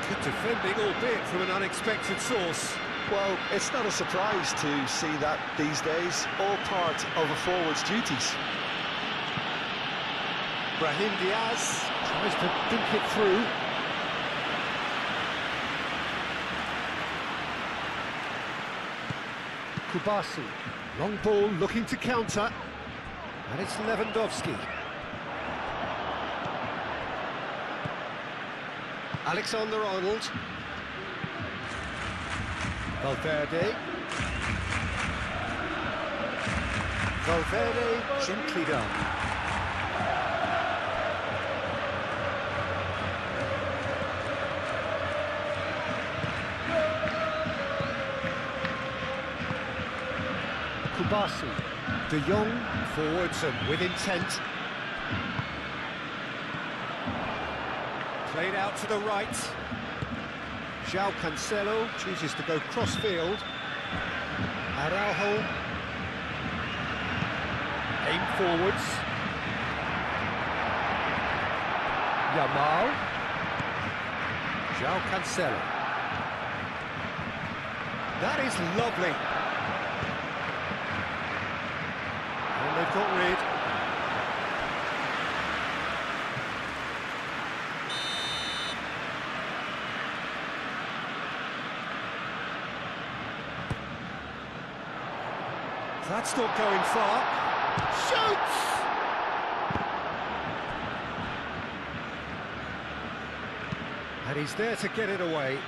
Good defending, albeit from an unexpected source. Well, it's not a surprise to see that these days, all part of a forward's duties. Brahim Diaz tries to think it through. Kubasi, long ball looking to counter, and it's Lewandowski. Alexander-Arnold. Valverde. Valverde, gently done. Kubasi, De Jong forwards and with intent. Played out to the right. João Cancelo chooses to go cross-field. Araujo. Aim forwards. Yamal. João Cancelo. That is lovely. And they've got rid. That's not going far. Shoots! And he's there to get it away.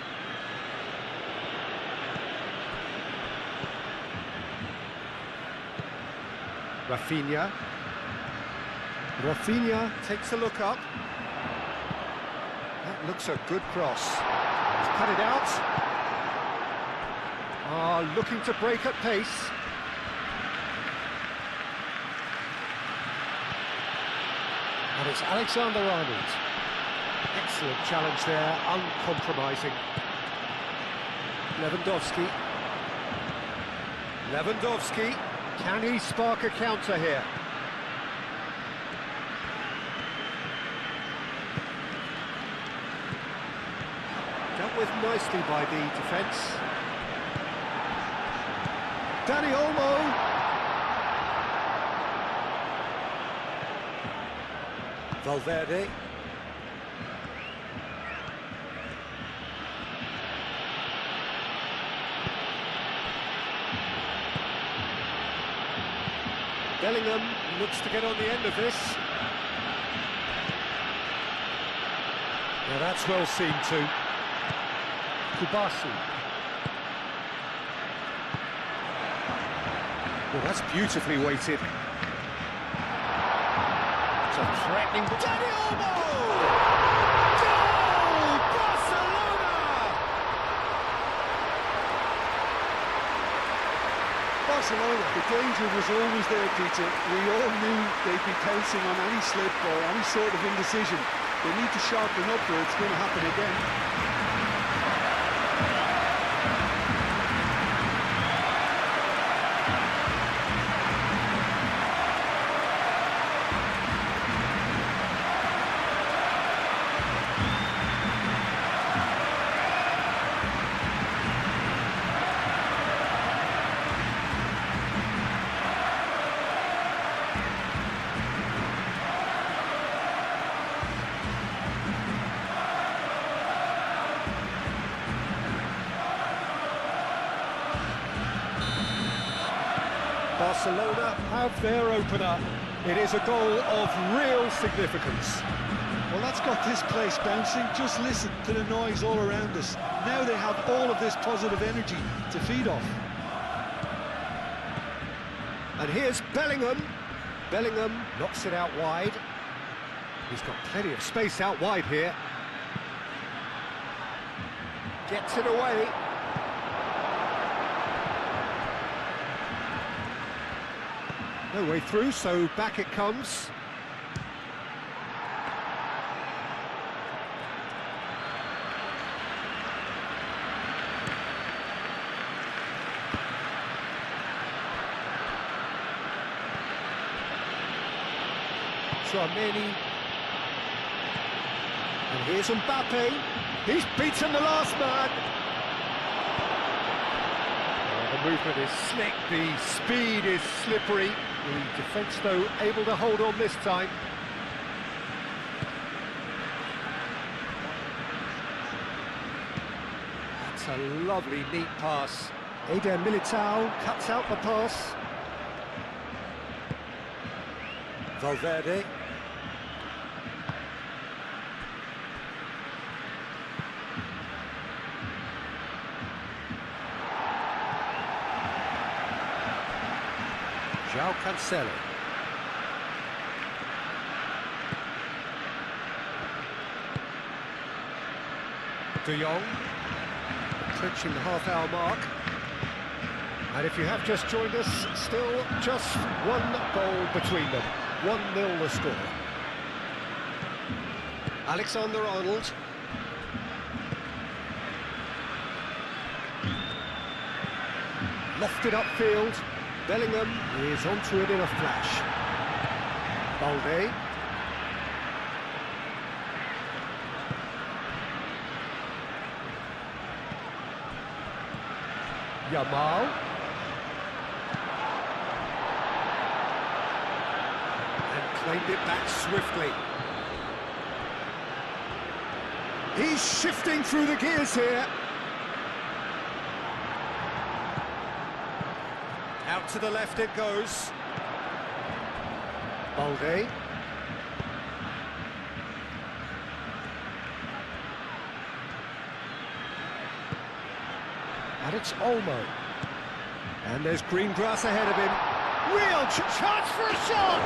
Rafinha. Rafinha takes a look up. That looks a good cross. He's cut it out. Looking to break at pace. And it's Alexander-Arnold. Excellent challenge there, uncompromising. Lewandowski. Lewandowski. Can he spark a counter here? Dealt with nicely by the defence. Dani Olmo. Valverde. Bellingham looks to get on the end of this. Now that's well seen too. Kubasi. Well, that's beautifully weighted. It's a threatening... Dani Olmo! Goal! Barcelona! Barcelona, the danger was always there, Peter. We all knew they'd be pouncing on any slip or any sort of indecision. They need to sharpen up or it's going to happen again. Barcelona have their opener. It is a goal of real significance. Well, that's got this place bouncing. Just listen to the noise all around us. Now they have all of this positive energy to feed off. And here's Bellingham. Bellingham knocks it out wide. He's got plenty of space out wide here. Gets it away. No way through, so back it comes. Tchouameni. And here's Mbappe. He's beaten the last man. The movement is slick, the speed is slippery. The defence, though, able to hold on this time. That's a lovely, neat pass. Eder Militao cuts out the pass. Valverde. João Cancelo. De Jong. Clinching the half-hour mark. And if you have just joined us, still just one goal between them. 1-0 the score. Alexander-Arnold. Lofted upfield. Bellingham is onto it in a flash. Balde. Yamal. And claimed it back swiftly. He's shifting through the gears here. Out to the left it goes. Balde. And it's Olmo. And there's green grass ahead of him. Real chance for a shot!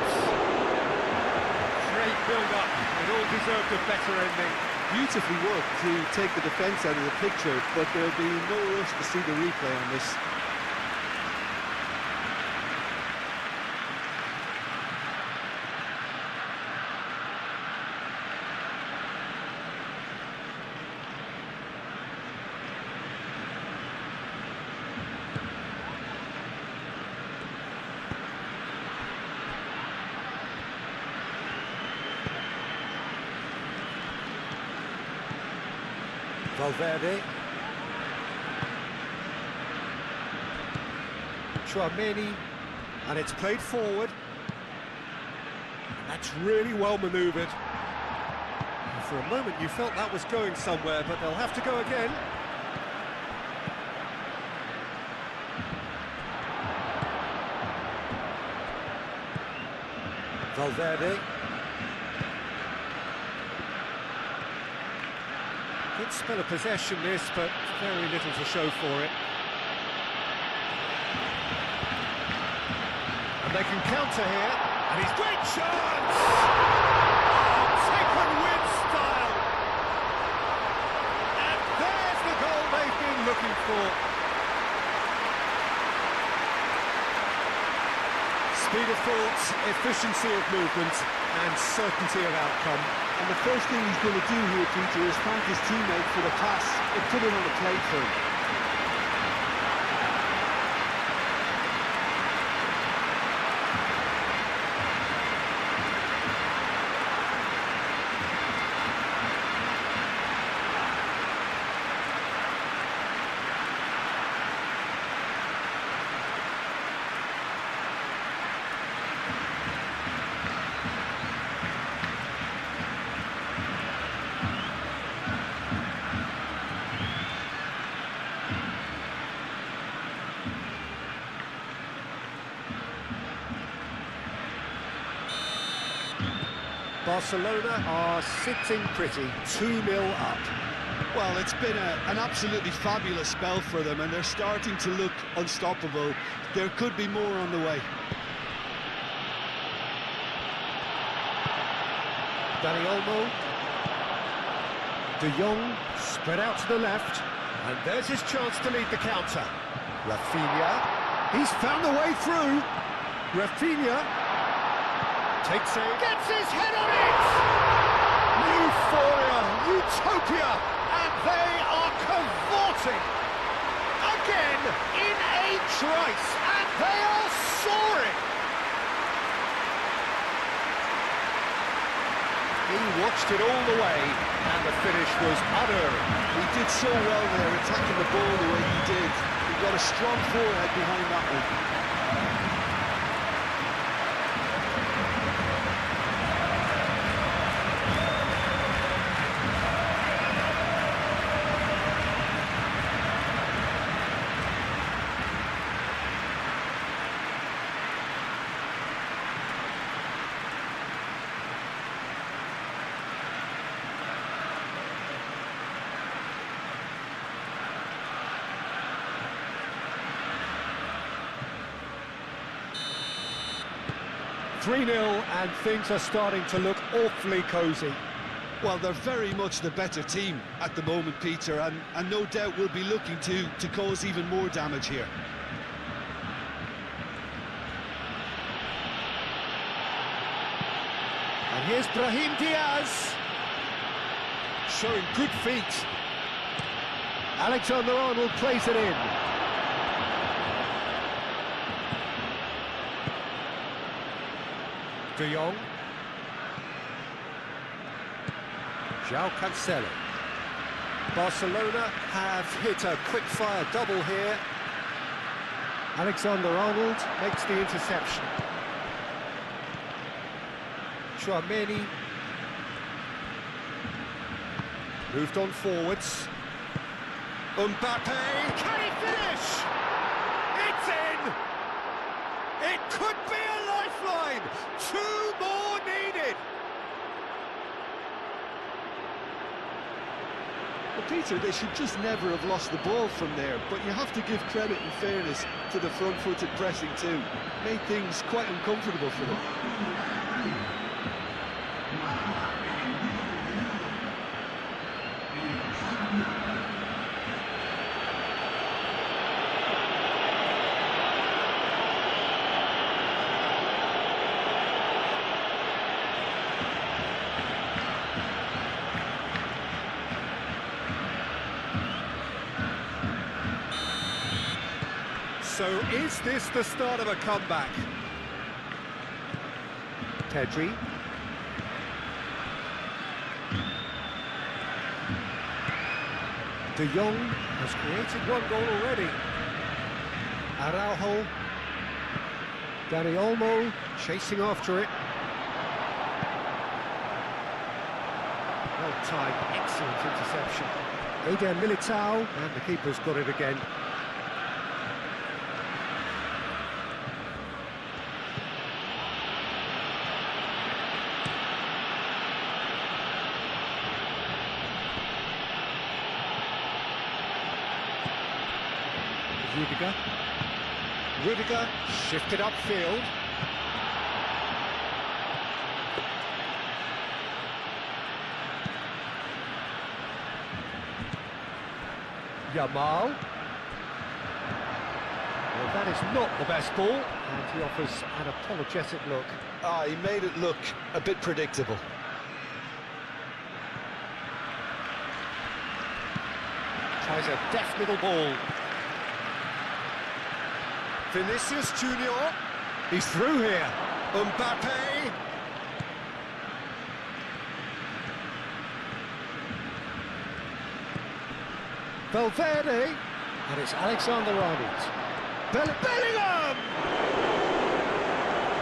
Great build-up, and all deserved a better ending. Beautifully worked to take the defence out of the picture, but there'll be no rush to see the replay on this. Valverde. Tchouameni. And it's played forward. That's really well manoeuvred. For a moment you felt that was going somewhere, but they'll have to go again. Valverde. Good spell of possession this, but very little to show for it. And they can counter here, and he's great chance! Oh, taken with style! And there's the goal they've been looking for. Speed of thought, efficiency of movement, and certainty of outcome. And the first thing he's going to do here, Peter, is thank his teammate for the pass and put it on the plate for him. Barcelona are sitting pretty, 2-0 up. Well, it's been an absolutely fabulous spell for them, and they're starting to look unstoppable. There could be more on the way. Dani Olmo. De Jong spread out to the left, and there's his chance to lead the counter. Rafinha, he's found the way through. Rafinha takes it, gets his head on it! Euphoria, utopia, and they are cavorting again in a trice, and they are soaring. He watched it all the way, and the finish was unerring. He did so well there, attacking the ball the way he did. He got a strong forehead behind that one. And things are starting to look awfully cosy. Well, they're very much the better team at the moment, Peter, and no doubt will be looking to cause even more damage here. And here's Brahim Diaz, showing good feet. Alexander-Arnold plays it in. De Jong. João Cancelo. Barcelona have hit a quick-fire double here. Alexander-Arnold makes the interception. Chouameni moved on forwards. Mbappe, can he finish? It's in! It could be a lifeline! 2 more needed! Well, Peter, they should just never have lost the ball from there, but you have to give credit and fairness to the front-footed pressing too. Made things quite uncomfortable for them. So is this the start of a comeback? Pedri. De Jong has created 1 goal already. Araujo. Dani Olmo chasing after it. Well timed, excellent interception. Eder Militao, and the keeper's got it again. Rudiger shifted upfield. Yamal. Well, that is not the best ball, and he offers an apologetic look. Ah, he made it look a bit predictable. Tries a deft little ball. Vinicius Junior. He's through here. Mbappe. Valverde. And it's Alexander-Arnold. Bellingham!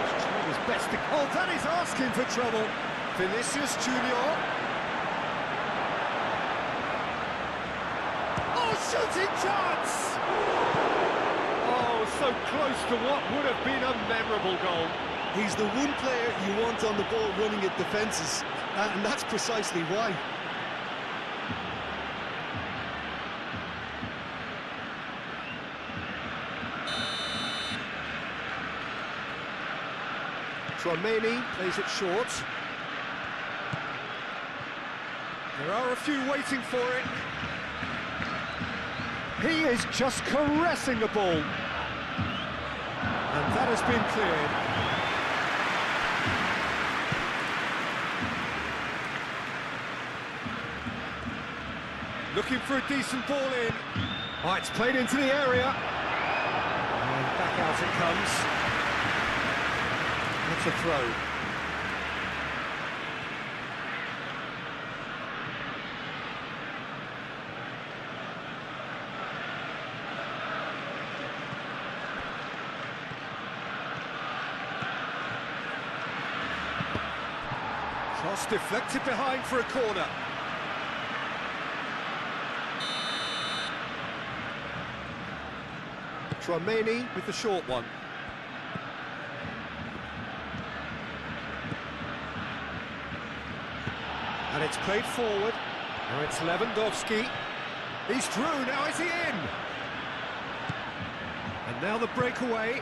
He's trying his best to... Oh, that is asking for trouble. Vinicius Junior. Oh, shooting chance! Oh, so close to what would have been a memorable goal. He's the one player you want on the ball running at defences, and that's precisely why. Tchouaméni plays it short. There are a few waiting for it. He is just caressing the ball. And that has been cleared. Looking for a decent ball in. Oh, it's played into the area. And back out it comes. It's a throw. Cross deflected behind for a corner. Tchouaméni with the short one. And it's played forward. Now it's Lewandowski. He's through, now is he in? And now the breakaway.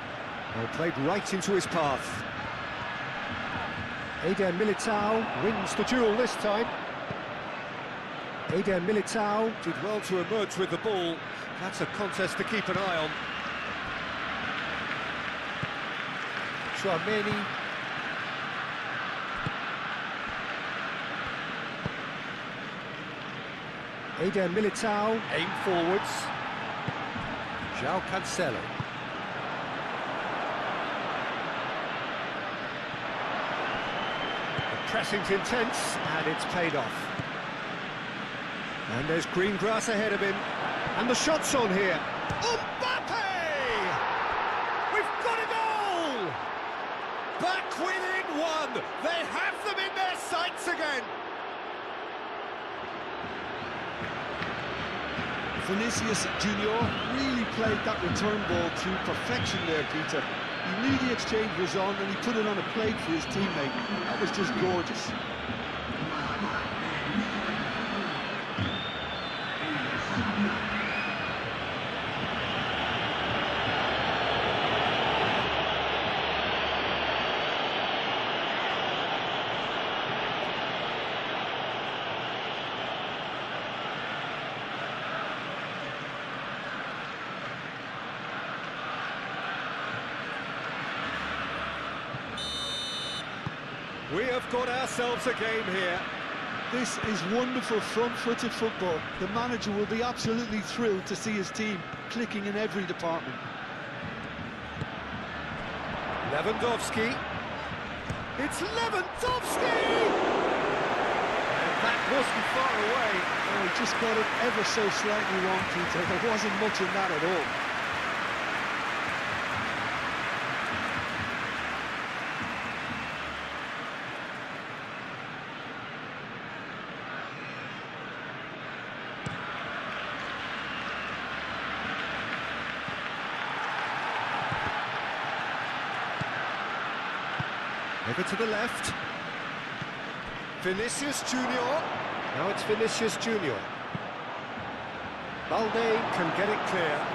Well, played right into his path. Eder Militao wins the duel this time. Eder Militao did well to emerge with the ball. That's a contest to keep an eye on. Tchouaméni. Eder Militao, aim forwards. João Cancelo. The pressing's intense, and it's paid off. And there's green grass ahead of him. And the shot's on here. Mbappe! We've got a goal! Back within one. They have them in their sights again. Vinicius Junior really played that return ball to perfection there, Peter. He knew the exchange was on and he put it on a plate for his teammate. That was just gorgeous. We have got ourselves a game here. This is wonderful front-footed football. The manager will be absolutely thrilled to see his team clicking in every department. Lewandowski. It's Lewandowski! And that wasn't far away. Oh, he just got it ever so slightly wrong, Peter. There wasn't much in that at all. Over to the left. Vinicius Junior. Now it's Vinicius Junior. Balde can get it clear.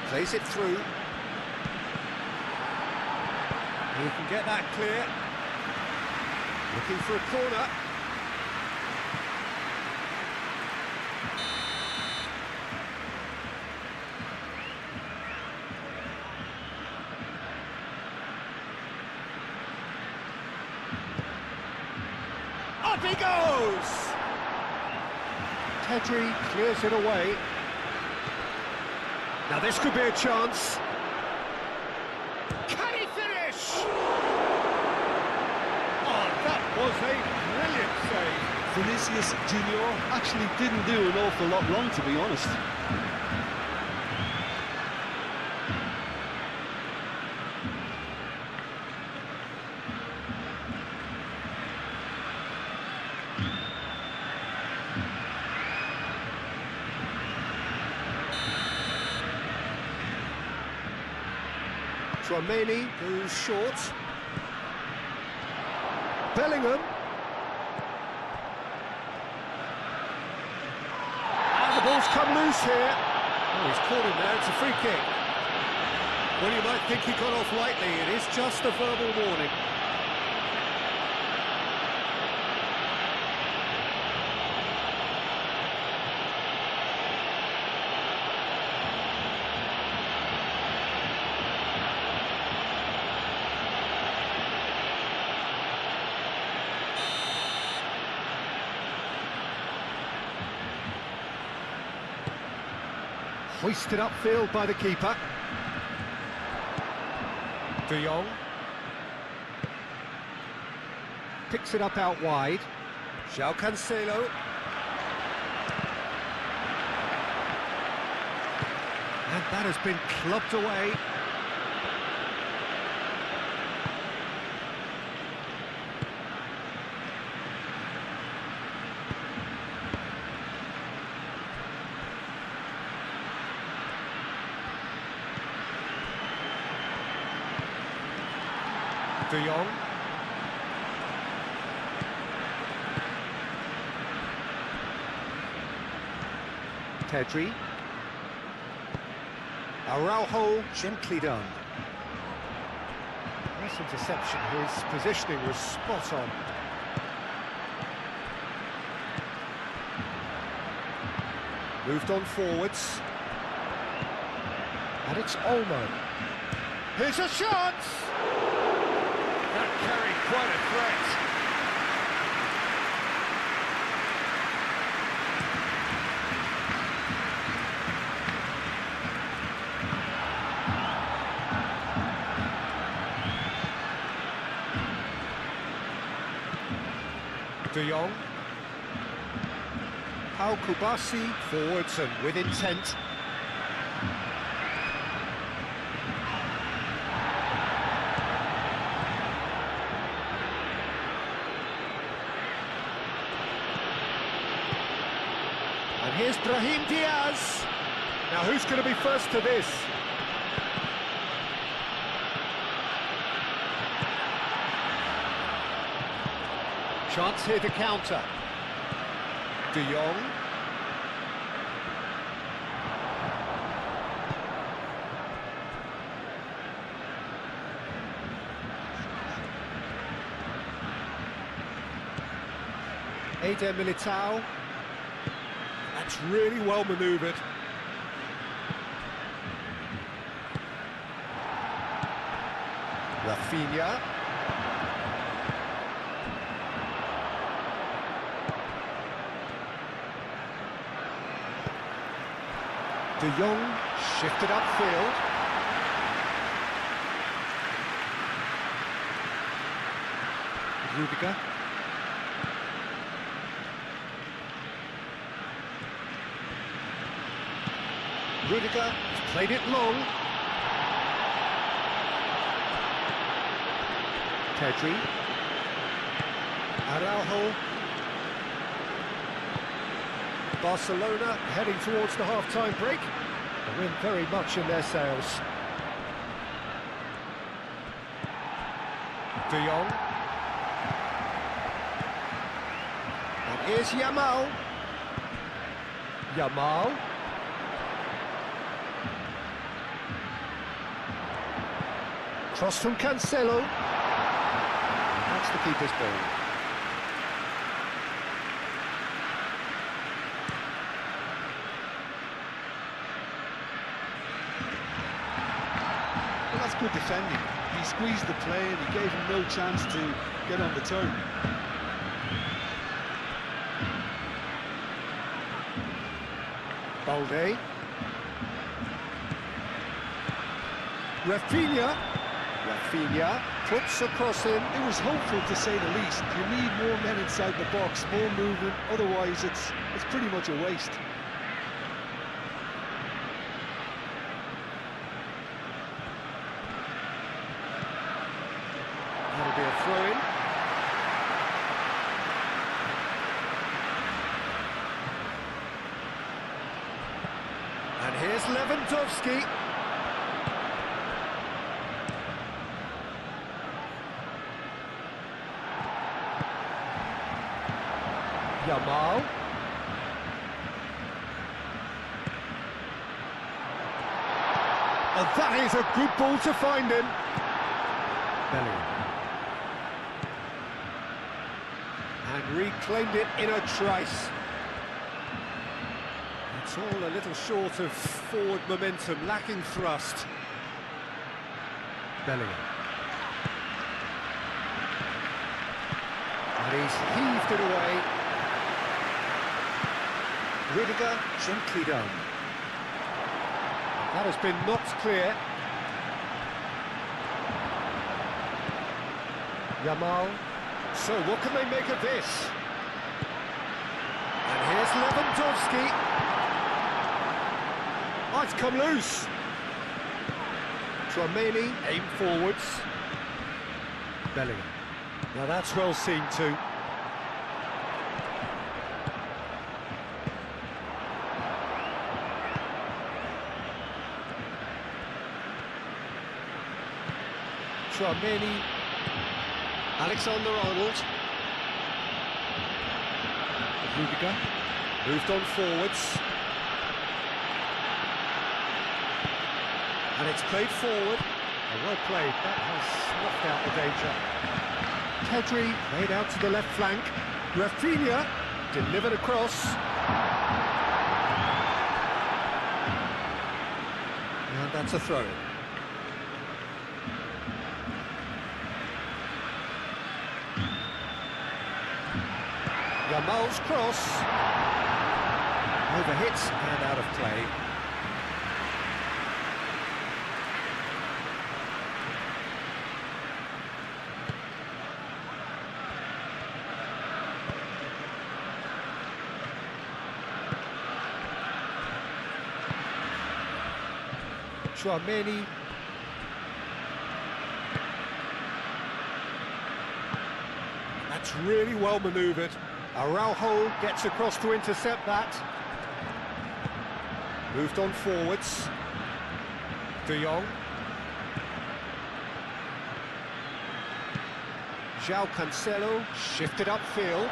Plays it through. He can get that clear. Looking for a corner. Up he goes! Pedri clears it away. Now this could be a chance. Can he finish? Oh, that was a brilliant save. Vinicius Junior actually didn't do an awful lot wrong, to be honest. Tchouaméni goes short. Bellingham. And the ball's come loose here. Oh, he's caught him there, it's a free kick. Well, you might think he got off lightly, it is just a verbal warning. Hoisted upfield by the keeper. De Jong. Picks it up out wide. João Cancelo. And that has been clubbed away. De Jong. Pedri. Araujo, gently done. Nice interception, his positioning was spot on. Moved on forwards. And it's Olmo. Here's a chance! That carried quite a threat. De Jong. Pau Kubasi forwards and with intent. And here's Brahim Diaz. Now who's going to be first to this? Chance here to counter. De Jong. Eder Militao. That's really well manoeuvred. Rafinha. De Jong shifted upfield. Rudiger. Rudiger has played it long. Pedri. Araujo. Barcelona heading towards the half-time break. The wind very much in their sails. De Jong. And here's Yamal. Cross from Cancelo. That's the keeper's ball. Well, that's good defending. He squeezed the play and he gave him no chance to get on the turn. Balde. Rafinha puts a cross in. It was hopeful, to say the least. You need more men inside the box, more movement, otherwise it's pretty much a waste. That'll be a throw-in. And here's Lewandowski. Yamal. And that is a good ball to find him. Bellingham. And reclaimed it in a trice. It's all a little short of forward momentum, lacking thrust. Bellingham. And he's heaved it away. Rudiger, gently done. That has been knocked clear. Yamal. So what can they make of this? And here's Lewandowski. Oh, it's come loose. Tchouaméni, aim forwards. Bellingham. Now that's well seen too. Tchouaméni. Alexander-Arnold. Rudiger. Moved on forwards. And it's played forward. Well played. That has snuffed out the danger. Pedri played out to the left flank. Rafinha delivered across. And that's a throw-in. Yamal's cross. Overhit and out of play. Tchouaméni. That's really well manoeuvred. Araujo gets across to intercept that. Moved on forwards. De Jong. João Cancelo shifted upfield.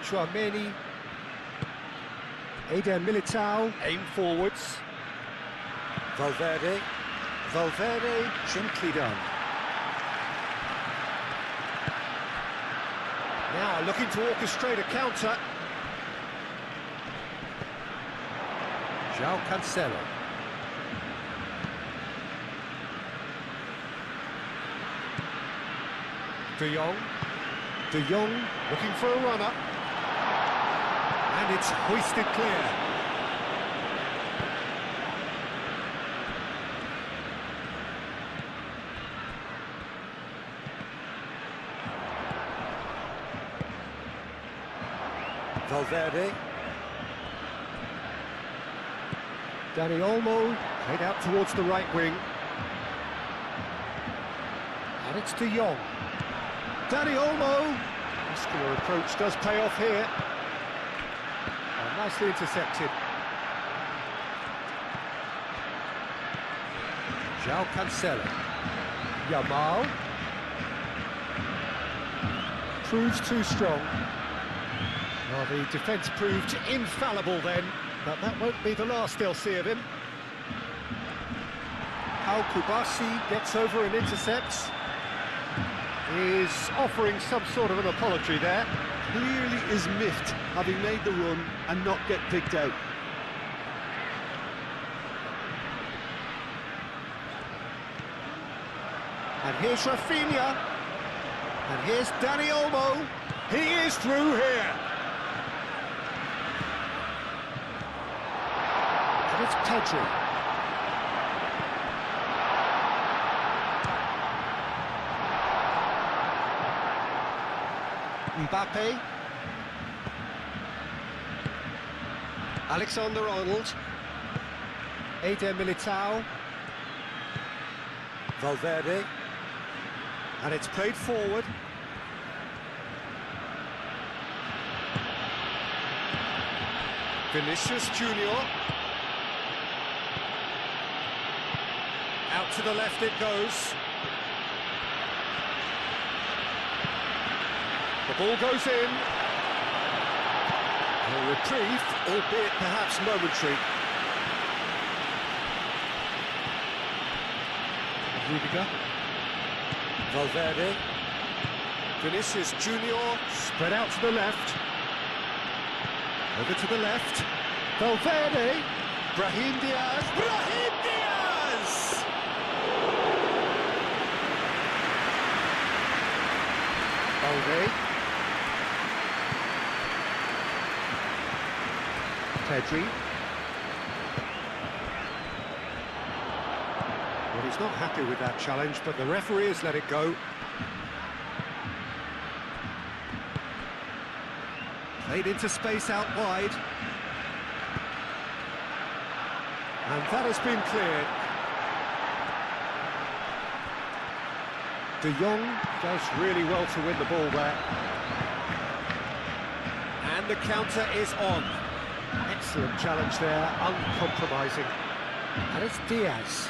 Tchouaméni. Eder Militao, aim forwards. Valverde, gently done. Now looking to orchestrate a counter. João Cancelo. De Jong looking for a runner. And it's hoisted clear. Valverde. Dani Olmo played out towards the right wing. And it's De Jong. Dani Olmo. Muscular approach does pay off here. Oh, nicely intercepted. João Cancelo. Yamal. Proves too strong. Well, the defence proved infallible then, but that won't be the last they'll see of him. Al-Kubasi gets over and intercepts. He's offering some sort of an apology there. Clearly is miffed, having made the run and not get picked out. And here's Rafinha. And here's Dani Olmo. He is through here. And it's Pedri. Mbappe. Alexander-Arnold. Eder Militao. Valverde. And it's played forward. Vinicius Junior. Out to the left it goes. The ball goes in. A reprieve, albeit perhaps momentary. Rudiger. Valverde. Vinicius Junior. Spread out to the left. Over to the left. Valverde. Brahim Diaz. Brahim Diaz! Balde. Pedri. Well, he's not happy with that challenge, but the referee has let it go. Played into space out wide. And that has been cleared. De Jong does really well to win the ball there. And the counter is on. Excellent challenge there, uncompromising. And it's Diaz.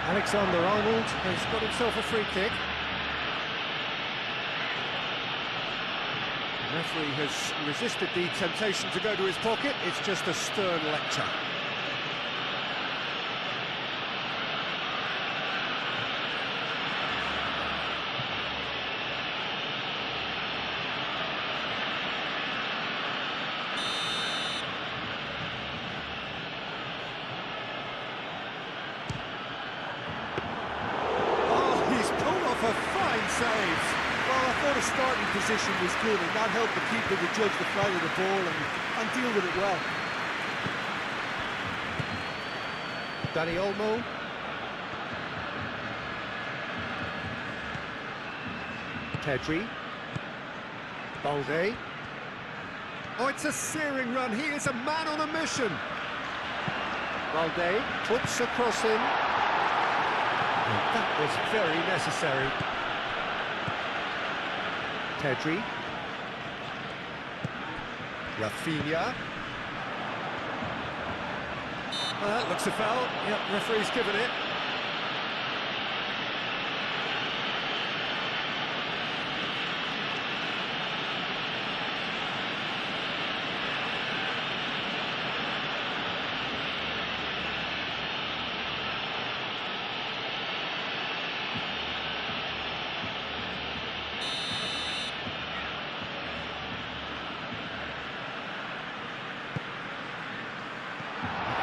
Alexander-Arnold has got himself a free kick. The referee has resisted the temptation to go to his pocket. It's just a stern lecture. A fine save. Well, I thought his starting position was good, and that helped the keeper to judge the flight of the ball and deal with it well. Dani Olmo. Pedri. Balde. Oh, it's a searing run. He is a man on a mission. Balde puts a cross in. That was very necessary. Pedri. Rafinha. Well, that looks a foul. Yep, referee's given it.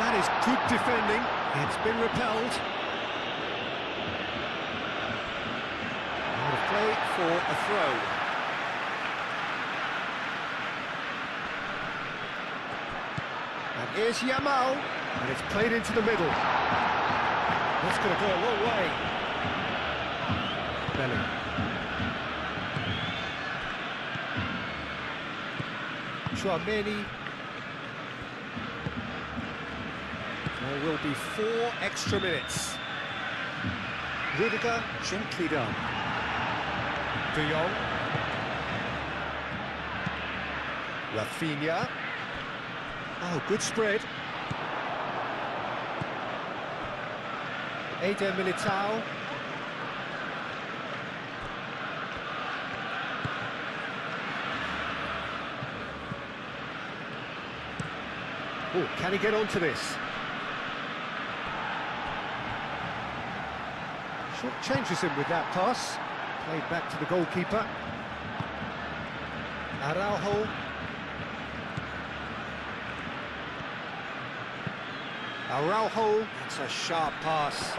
That is good defending. It's been repelled. And a play for a throw. And here's Yamal. And it's played into the middle. That's going to go a long way. Belly. Chouameni. There will be 4 extra minutes. Rudiger, gently done. De Jong. Rafinha. Oh, good spread. Eder Militao. Oh, can he get onto this? Short changes him with that pass. Played back to the goalkeeper. Araujo. Araujo. That's a sharp pass.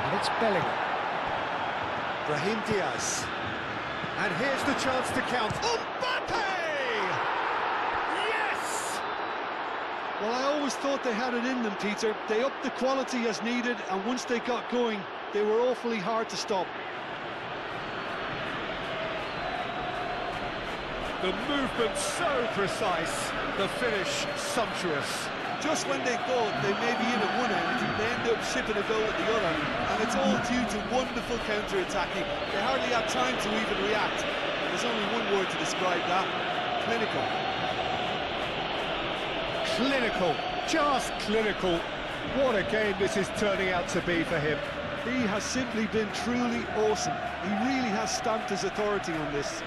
And it's Bellingham. Brahim Diaz. And here's the chance to count. Mbappe! Yes! Well, I always thought they had it in them, Peter. They upped the quality as needed, and once they got going, they were awfully hard to stop. The movement so precise, the finish sumptuous. Just when they thought they may be in at one end, they end up shipping a goal at the other, and it's all due to wonderful counter-attacking. They hardly had time to even react. There's only one word to describe that: clinical. Clinical, just clinical. What a game this is turning out to be for him. He has simply been truly awesome. He really has stamped his authority on this.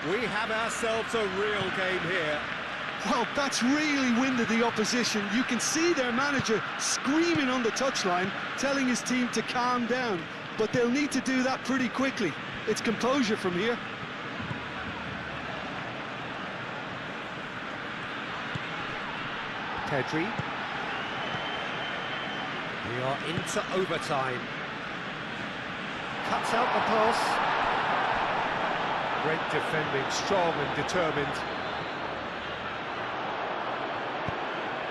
We have ourselves a real game here. Well, that's really winded the opposition. You can see their manager screaming on the touchline, telling his team to calm down, but they'll need to do that pretty quickly. It's composure from here. Pedri. We are into overtime. Cuts out the pass. Great defending, strong and determined.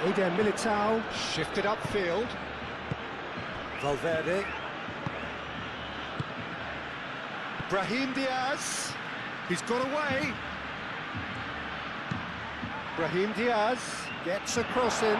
Eder Militao shifted upfield. Valverde. Brahim Diaz. He's got away. Brahim Diaz gets a cross in.